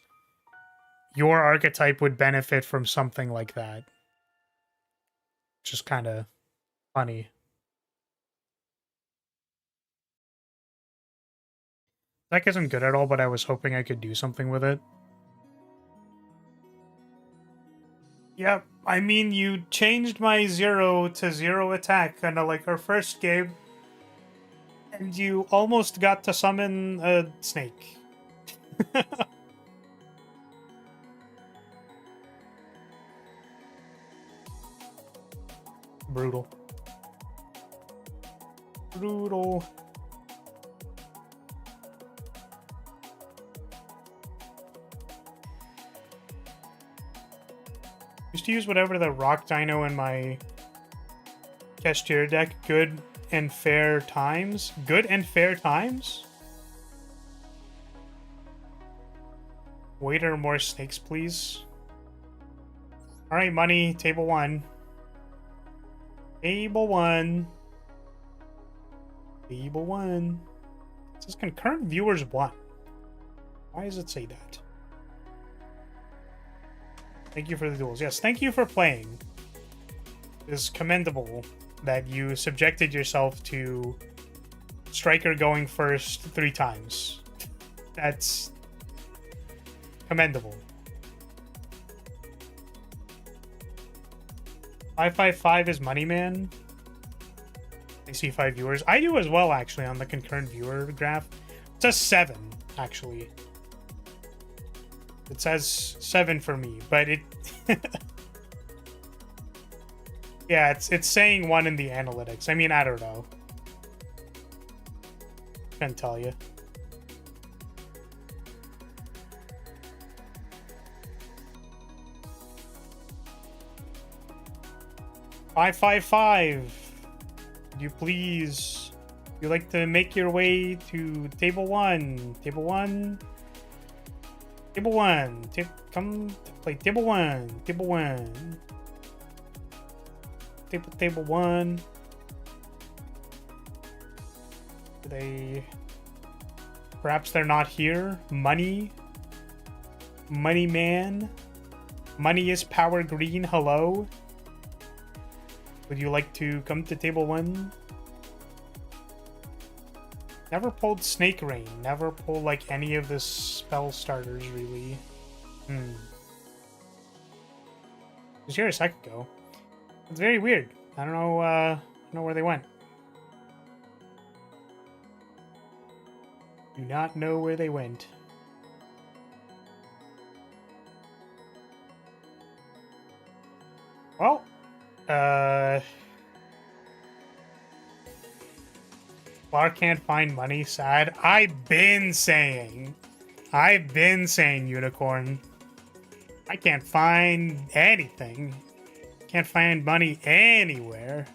your archetype would benefit from something like that. Just kind of funny. Deck isn't good at all, but I was hoping I could do something with it. Yep, I mean, you changed my 0 to 0 attack on, like, our first game. And you almost got to summon a snake. Brutal. Brutal. Used to use whatever the rock dino in my Cashier deck. Good and fair times. Good and fair times? Waiter, more snakes, please. Alright, money. Table 1. Table 1. Table 1. It says concurrent viewers 1. Why does it say that? Thank you for the duels. Yes, thank you for playing. It is commendable that you subjected yourself to Striker going first 3 times. That's commendable. 555 is Money Man. I see 5 viewers. I do as well, actually, on the concurrent viewer graph. It says 7, actually. It says 7 for me, but it... yeah, it's saying 1 in the analytics. I mean, I don't know. Can't tell you. $555. Would you please... Would you like to make your way to table 1? Table 1? Table 1. Come to play table 1. Table 1. Table 1. Perhaps they're not here. Money. Money Man. Money is power green. Hello. Would you like to come to table 1? Never pulled Snake Rain. Never pulled, like, any of the spell starters, really. It was here a second ago. It's very weird. I don't know where they went. Do not know where they went. Well, Clark can't find money. Sad. I've been saying, Unicorn. I can't find anything. Can't find money anywhere.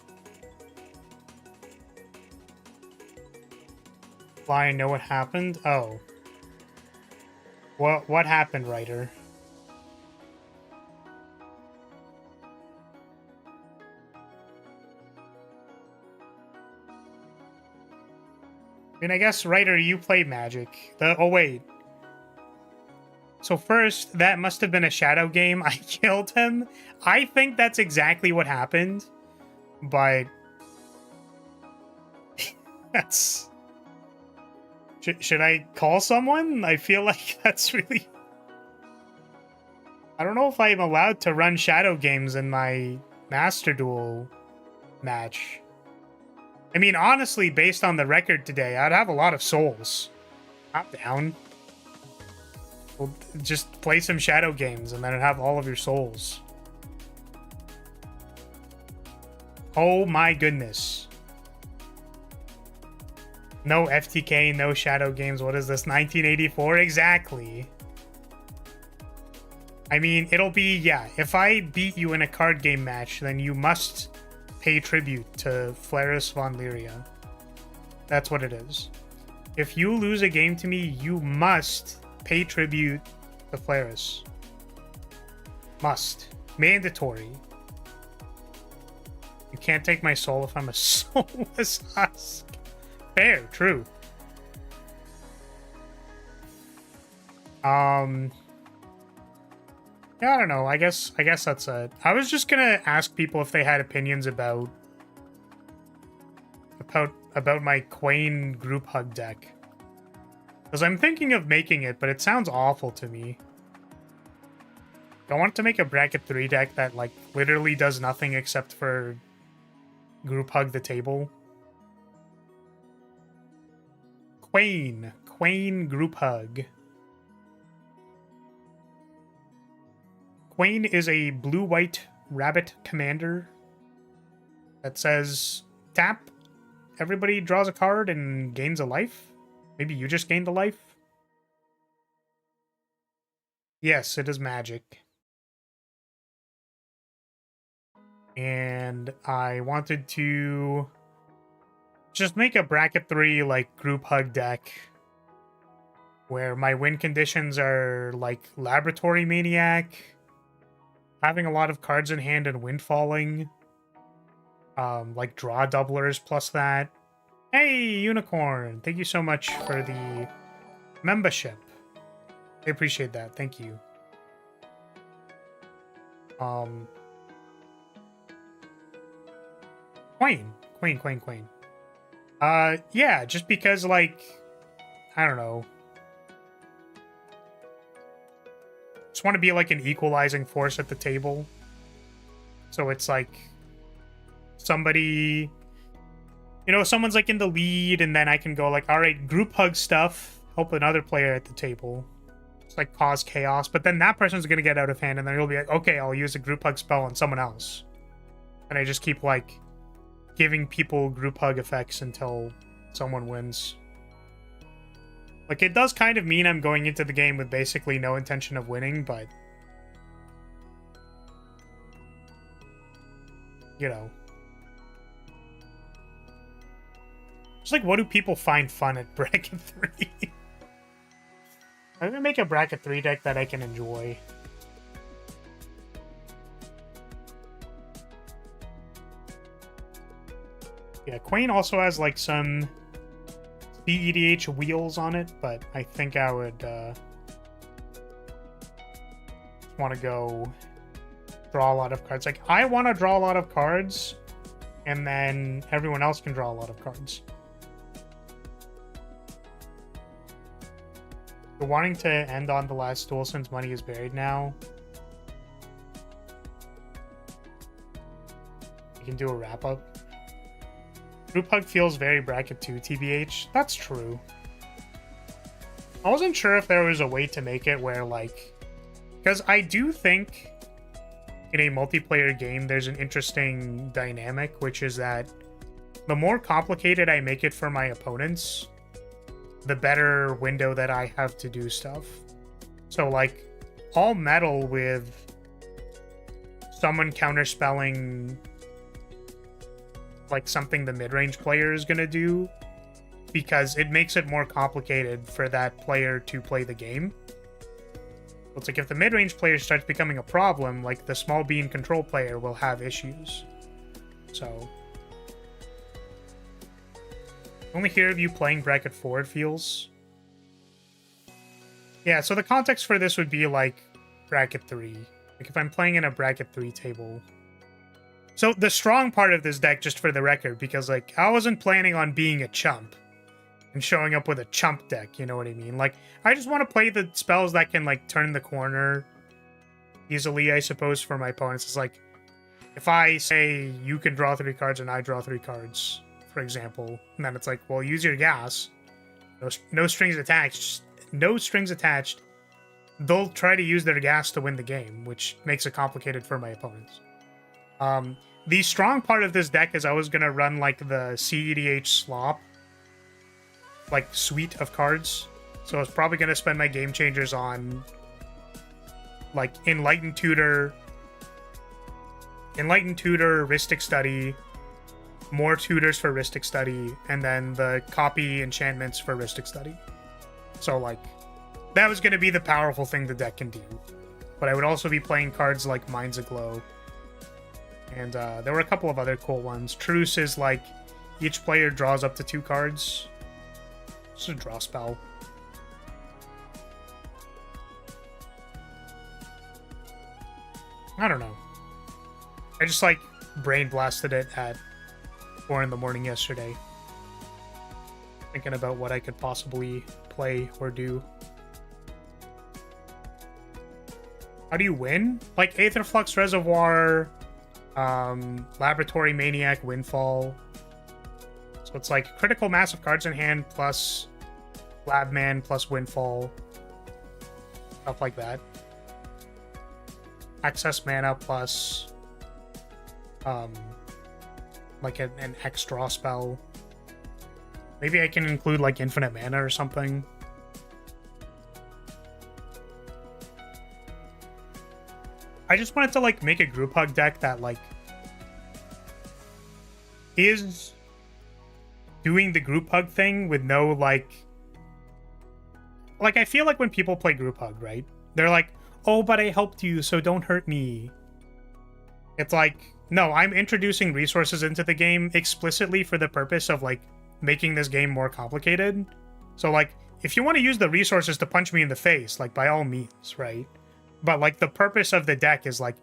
Fly, know what happened? Oh. What happened, writer? I mean, I guess, writer, you play Magic. Oh, wait. So first, that must have been a shadow game. I killed him. I think that's exactly what happened. But... that's... Should I call someone? I feel like that's really... I don't know if I'm allowed to run shadow games in my Master Duel match. I mean, honestly, based on the record today, I'd have a lot of souls. I'm down. Well, just play some shadow games and then have all of your souls. Oh my goodness. No FTK, no shadow games. What is this, 1984? Exactly. I mean, it'll be, yeah, if I beat you in a card game match, then you must pay tribute to Flaris von Lyria. That's what it is. If you lose a game to me, you must pay tribute to Flaris. Must. Mandatory. You can't take my soul if I'm a soulless husk. Fair, true. Yeah, I don't know. I guess that's it. I was just gonna ask people if they had opinions about my Quain group hug deck. Because I'm thinking of making it, but it sounds awful to me. I want to make a bracket 3 deck that like literally does nothing except for group hug the table. Quain group hug. Quain is a blue-white rabbit commander that says tap, everybody draws a card and gains a life. Maybe you just gained a life. Yes, it is magic. And I wanted to just make a bracket 3 like group hug deck where my win conditions are like Laboratory Maniac, having a lot of cards in hand and windfalling, like draw doublers plus that. Hey, Unicorn! Thank you so much for the membership. I appreciate that. Thank you. Quain. Yeah, just because, like, I don't know. Just want to be like an equalizing force at the table. So it's like somebody, you know, someone's like in the lead and then I can go like, all right, group hug stuff, help another player at the table. It's like cause chaos, but then that person's going to get out of hand and then you'll be like, okay, I'll use a group hug spell on someone else. And I just keep like giving people group hug effects until someone wins. Like, it does kind of mean I'm going into the game with basically no intention of winning, but you know. It's like, what do people find fun at bracket 3? I'm gonna make a bracket 3 deck that I can enjoy. Yeah, Quain also has like some CEDH wheels on it, but I think I would want to go draw a lot of cards. Like, I want to draw a lot of cards, and then everyone else can draw a lot of cards. You're wanting to end on the last duel since money is buried now. You can do a wrap-up. Group hug feels very bracket 2 TBH. That's true. I wasn't sure if there was a way to make it where, like, because I do think in a multiplayer game there's an interesting dynamic, which is that the more complicated I make it for my opponents, the better window that I have to do stuff. So, like, I'll meddle with someone counterspelling like something the mid-range player is gonna do, because it makes it more complicated for that player to play the game. It's like if the mid-range player starts becoming a problem, like the small bean control player will have issues. So only hear of you playing bracket 4, it feels. Yeah, so the context for this would be like bracket 3. Like if I'm playing in a bracket 3 table. So the strong part of this deck, just for the record, because like I wasn't planning on being a chump and showing up with a chump deck, you know what I mean? Like, I just want to play the spells that can like turn the corner easily, I suppose, for my opponents. It's like, if I say you can draw 3 cards and I draw 3 cards, for example, and then it's like, well, use your gas. No strings attached. No strings attached. they'll try to use their gas to win the game, which makes it complicated for my opponents. The strong part of this deck is I was going to run like the CEDH slop, like suite of cards. So I was probably going to spend my game changers on like Enlightened Tutor, Rhystic Study, more tutors for Rhystic Study, and then the copy enchantments for Rhystic Study. So like that was going to be the powerful thing the deck can do. But I would also be playing cards like Minds Aglow. And there were a couple of other cool ones. Truce is like each player draws up to 2 cards. Just a draw spell. I don't know. I just like brain blasted it at 4 in the morning yesterday. Thinking about what I could possibly play or do. How do you win? Like Aetherflux Reservoir, Laboratory Maniac, Windfall. So it's like critical mass of cards in hand plus Labman plus Windfall. Stuff like that. Access mana plus like an X draw spell. Maybe I can include like infinite mana or something. I just wanted to like make a group hug deck that like is doing the group hug thing with no like I feel like when people play group hug, right? They're like, "Oh, but I helped you, so don't hurt me." It's like, no, I'm introducing resources into the game explicitly for the purpose of like making this game more complicated. So like if you want to use the resources to punch me in the face, like by all means, right? But like the purpose of the deck is like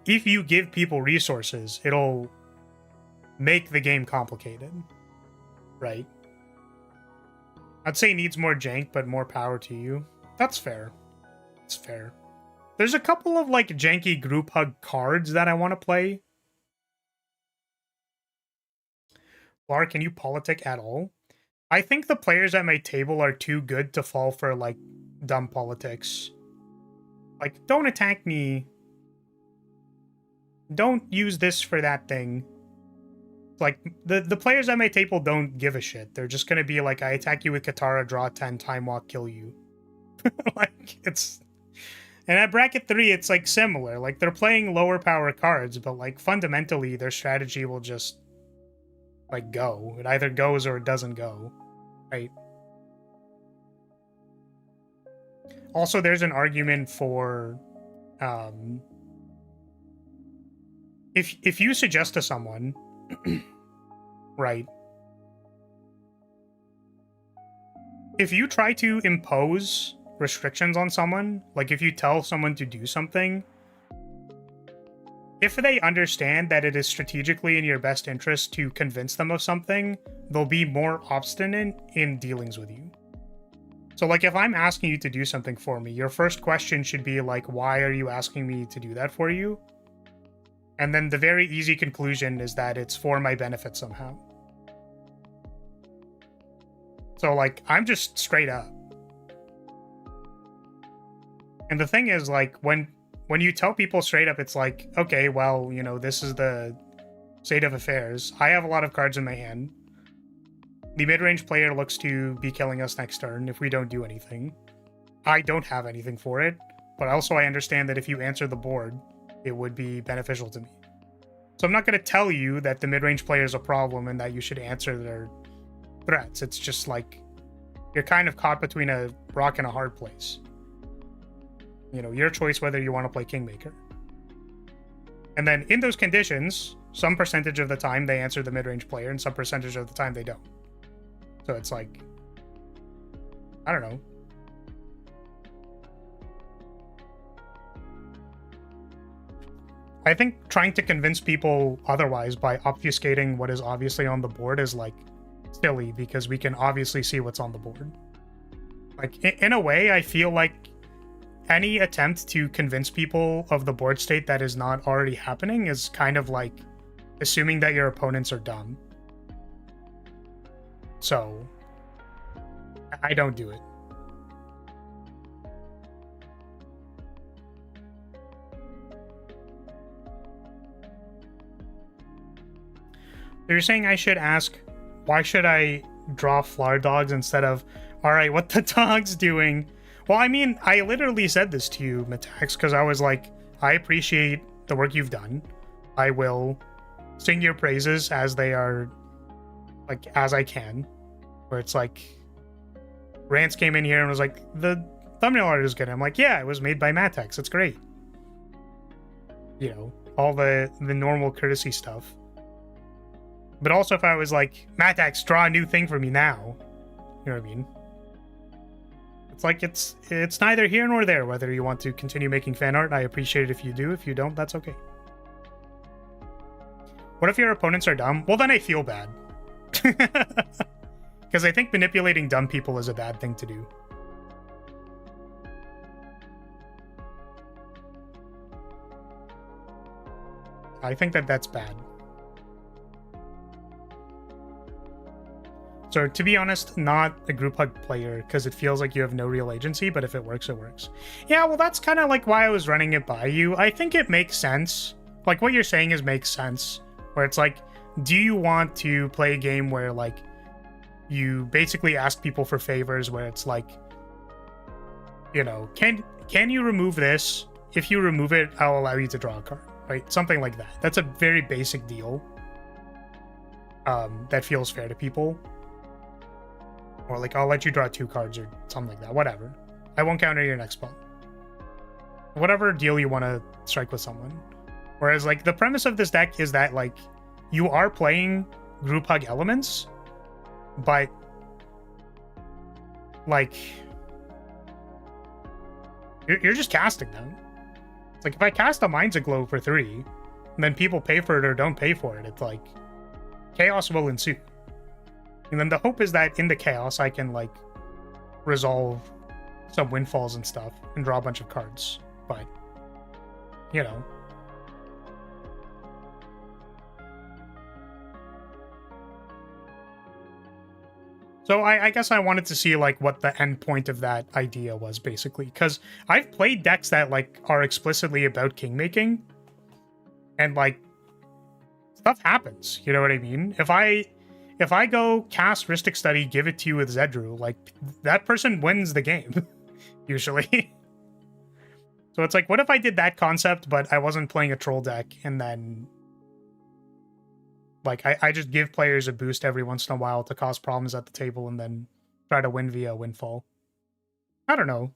if you give people resources, it'll make the game complicated, right? I'd say needs more jank, but more power to you. That's fair. It's fair. There's a couple of like janky group hug cards that I want to play. Lar, can you politic at all? I think the players at my table are too good to fall for like dumb politics. Like, don't attack me. Don't use this for that thing. Like, the players at my table don't give a shit. They're just gonna be like, I attack you with Katara, draw 10, time walk, kill you. Like, it's... And at bracket 3, it's like similar. Like, they're playing lower power cards, but like, fundamentally, their strategy will just like go. It either goes or it doesn't go. Right? Also, there's an argument for if you suggest to someone right, if you try to impose restrictions on someone, like if you tell someone to do something, if they understand that it is strategically in your best interest to convince them of something, they'll be more obstinate in dealings with you. So like if I'm asking you to do something for me, your first question should be like, why are you asking me to do that for you? And then the very easy conclusion is that it's for my benefit somehow. So like, I'm just straight up. And the thing is like, when you tell people straight up, it's like, okay, well, you know, this is the state of affairs. I have a lot of cards in my hand. The mid-range player looks to be killing us next turn if we don't do anything. I don't have anything for it, but also I understand that if you answer the board, it would be beneficial to me. So I'm not going to tell you that the mid-range player is a problem and that you should answer their threats. It's just like, you're kind of caught between a rock and a hard place. You know, your choice whether you want to play Kingmaker. And then in those conditions, some percentage of the time they answer the mid-range player and some percentage of the time they don't. So it's like, I don't know. I think trying to convince people otherwise by obfuscating what is obviously on the board is like silly because we can obviously see what's on the board. Like in a way, I feel like any attempt to convince people of the board state that is not already happening is kind of like assuming that your opponents are dumb. So I don't do it. You're saying I should ask, why should I draw flower dogs instead of, all right, what the dog's doing? Well, I mean, I literally said this to you, Metax, because I was like, I appreciate the work you've done. I will sing your praises as they are, like, as I can. Where it's like, Rance came in here and was like, the thumbnail art is good. I'm like, yeah, it was made by Matex. It's great. You know, all the normal courtesy stuff. But also if I was like, Matex, draw a new thing for me now. You know what I mean? It's like, it's neither here nor there whether you want to continue making fan art. I appreciate it if you do. If you don't, that's okay. What if your opponents are dumb? Well, then I feel bad. Because I think manipulating dumb people is a bad thing to do. I think that that's bad. So to be honest, not a group hug player because it feels like you have no real agency, but if it works, it works. Yeah, well, that's kind of like why I was running it by you. I think it makes sense. Like what you're saying makes sense. Where it's like, do you want to play a game where like you basically ask people for favors where it's like, you know, can you remove this? If you remove it, I'll allow you to draw a card, right? Something like that. That's a very basic deal. That feels fair to people. Or like, I'll let you draw 2 cards or something like that. Whatever. I won't counter your next spell. Whatever deal you want to strike with someone. Whereas like the premise of this deck is that like you are playing group hug elements, but like you're just casting them. It's like if I cast a Mind's Aglow for 3, and then people pay for it or don't pay for it, it's like chaos will ensue. And then the hope is that in the chaos I can like resolve some windfalls and stuff and draw a bunch of cards. But you know. So I guess I wanted to see like what the end point of that idea was basically, because I've played decks that like are explicitly about king making, and like stuff happens. You know what I mean? If I go cast Rhystic Study, give it to you with Zedru, like that person wins the game usually. So it's like, what if I did that concept, but I wasn't playing a troll deck, and then like, I just give players a boost every once in a while to cause problems at the table and then try to win via windfall. I don't know.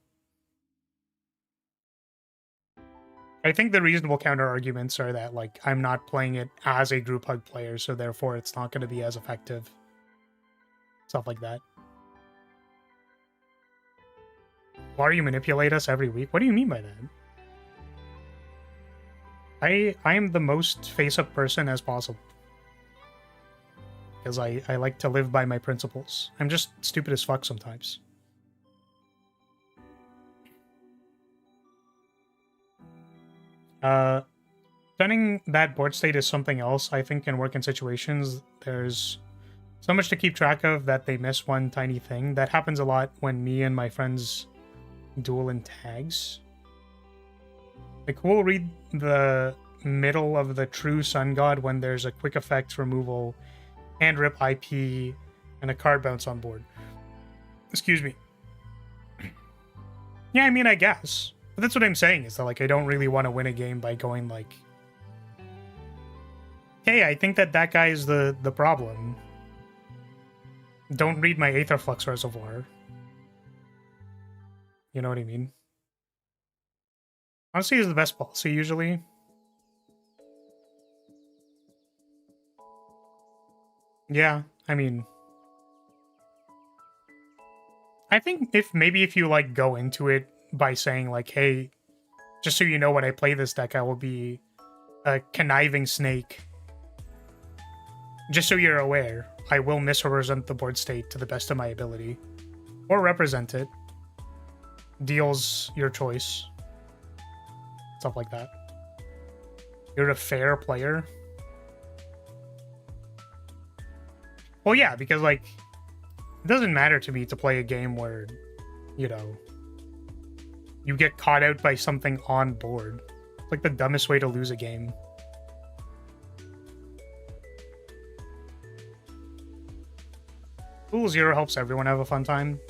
I think the reasonable counter arguments are that, like, I'm not playing it as a group hug player, so therefore it's not going to be as effective. Stuff like that. Why do you manipulate us every week? What do you mean by that? I am the most face-up person as possible. Because I like to live by my principles. I'm just stupid as fuck sometimes. Sending that board state is something else I think can work in situations. There's so much to keep track of that they miss one tiny thing. That happens a lot when me and my friends duel in tags. Like, we'll read the middle of the true Sun God when there's a quick effect removal, hand rip IP, and a card bounce on board. Excuse me. Yeah, I mean, I guess. But that's what I'm saying, is that, like, I don't really want to win a game by going, like, hey, I think that guy is the problem. Don't read my Aetherflux Reservoir. You know what I mean? Honestly, is the best policy, usually. Yeah, I mean, I think if you like go into it by saying like, hey, just so you know, when I play this deck, I will be a conniving snake. Just so you're aware, I will misrepresent the board state to the best of my ability. Or represent it. Deals your choice. Stuff like that. You're a fair player. Well, yeah, because, like, it doesn't matter to me to play a game where, you know, you get caught out by something on board. It's like the dumbest way to lose a game. Pool Zero helps everyone have a fun time.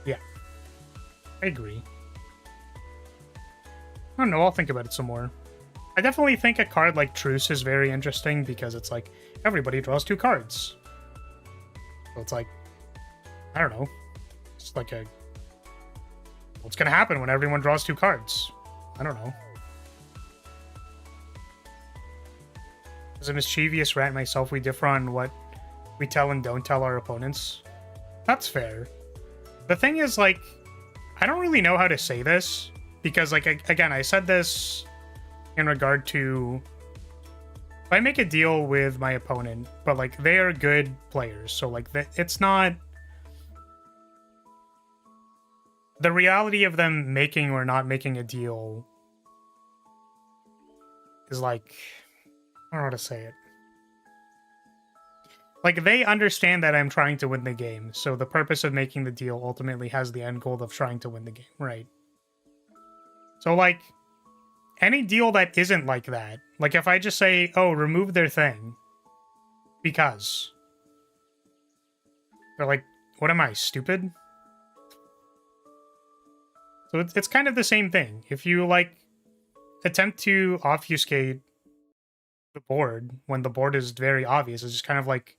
Yeah, I agree. I don't know, I'll think about it some more. I definitely think a card like Truce is very interesting because it's like, everybody draws 2 cards. So it's like, I don't know. It's like a... What's gonna happen when everyone draws 2 cards? I don't know. As a mischievous rat myself, we differ on what we tell and don't tell our opponents. That's fair. The thing is, like, I don't really know how to say this. Because, like, again, I said this in regard to... If I make a deal with my opponent, but, like, they are good players. So, like, it's not... The reality of them making or not making a deal is, like... I don't know how to say it. Like, they understand that I'm trying to win the game. So the purpose of making the deal ultimately has the end goal of trying to win the game, right? So, like, any deal that isn't like that, like if I just say, oh, remove their thing, because they're like, what am I, stupid? So it's kind of the same thing. If you, like, attempt to obfuscate the board when the board is very obvious, it's just kind of like,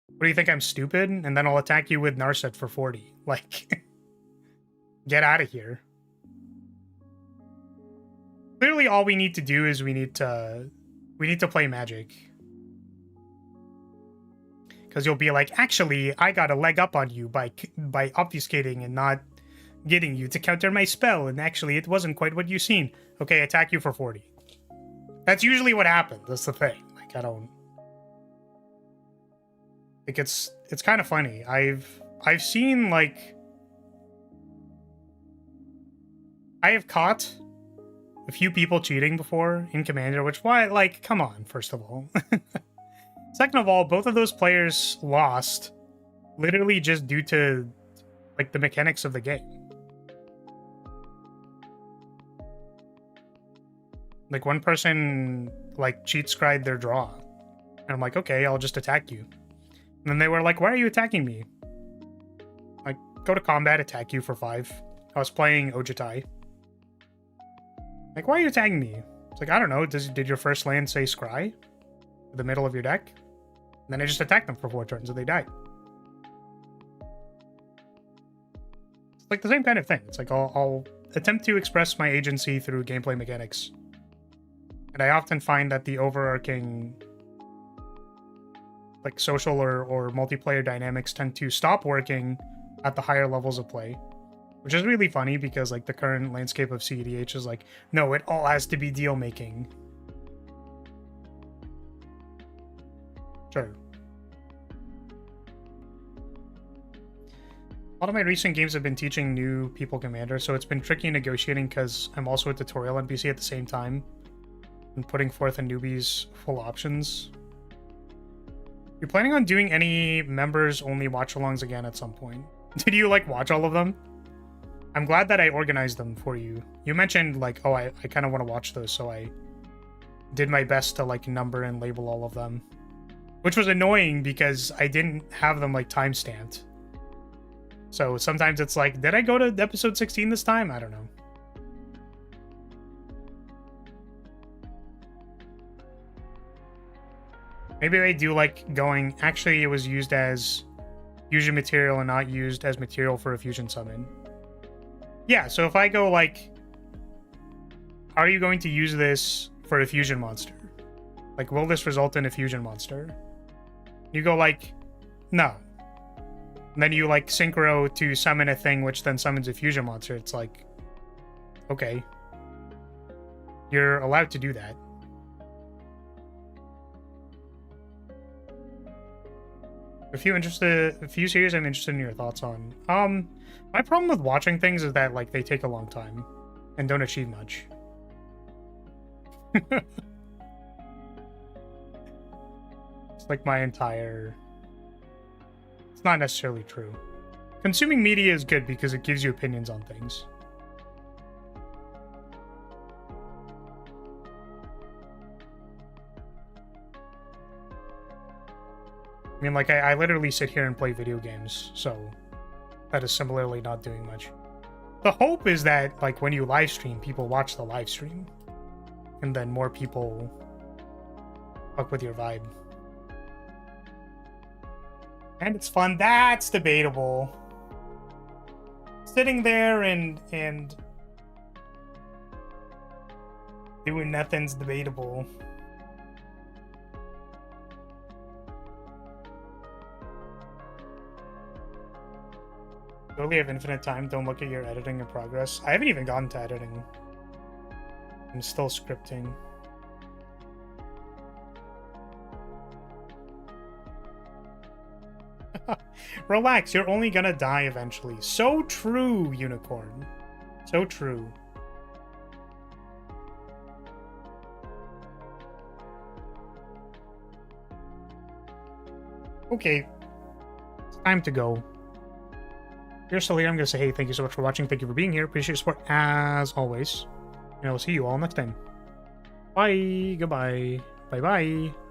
what do you think, I'm stupid? And then I'll attack you with Narset for 40. Like, get out of here. Clearly, all we need to do is we need to play Magic. Because you'll be like, actually, I got a leg up on you by obfuscating and not getting you to counter my spell, and actually, it wasn't quite what you seen. Okay, attack you for 40. That's usually what happens. That's the thing. Like, I don't... Like, it's kind of funny. I've seen, like... I have caught a few people cheating before in Commander, which, why, like, come on, first of all. Second of all, both of those players lost literally just due to, like, the mechanics of the game. Like, one person, like, cheat scried their draw. And I'm like, okay, I'll just attack you. And then they were like, why are you attacking me? Like, go to combat, attack you for 5. I was playing Ojitai. Like, why are you attacking me? It's like, I don't know. Did your first land say scry? In the middle of your deck? And then I just attacked them for 4 turns and they died. It's like the same kind of thing. It's like, I'll attempt to express my agency through gameplay mechanics. And I often find that the overarching, like, social or multiplayer dynamics tend to stop working at the higher levels of play. Which is really funny because, like, the current landscape of CEDH is like, no, it all has to be deal making. Sure. A lot of my recent games have been teaching new people Commander, so it's been tricky negotiating because I'm also a tutorial NPC at the same time and putting forth a newbie's full options. You're planning on doing any members-only watch-alongs again at some point? Did you, like, watch all of them? I'm glad that I organized them for you. You mentioned, like, oh, I kind of want to watch those, so I did my best to, like, number and label all of them. Which was annoying because I didn't have them, like, time-stamped. So sometimes it's like, did I go to episode 16 this time? I don't know. Maybe I do like going, actually it was used as fusion material and not used as material for a fusion summon. Yeah, so if I go like, are you going to use this for a fusion monster? Like, will this result in a fusion monster? You go like, no. And then you like synchro to summon a thing which then summons a fusion monster. It's like, okay. You're allowed to do that. A few series I'm interested in your thoughts on. My problem with watching things is that, like, they take a long time and don't achieve much. It's like my entire... It's not necessarily true. Consuming media is good because it gives you opinions on things. mean, like, I literally sit here and play video games, so that is similarly not doing much. The hope is that, like, when you live stream, people watch the live stream, and then more people fuck with your vibe. And it's fun. That's debatable. Sitting there and doing nothing's debatable. You only have infinite time. Don't look at your editing in progress. I haven't even gotten to editing. I'm still scripting. Relax, you're only gonna die eventually. So true, Unicorn. So true. Okay. It's time to go. If you're still here, I'm gonna say, hey, thank you so much for watching. Thank you for being here. Appreciate your support as always. And I will see you all next time. Bye. Goodbye. Bye-bye.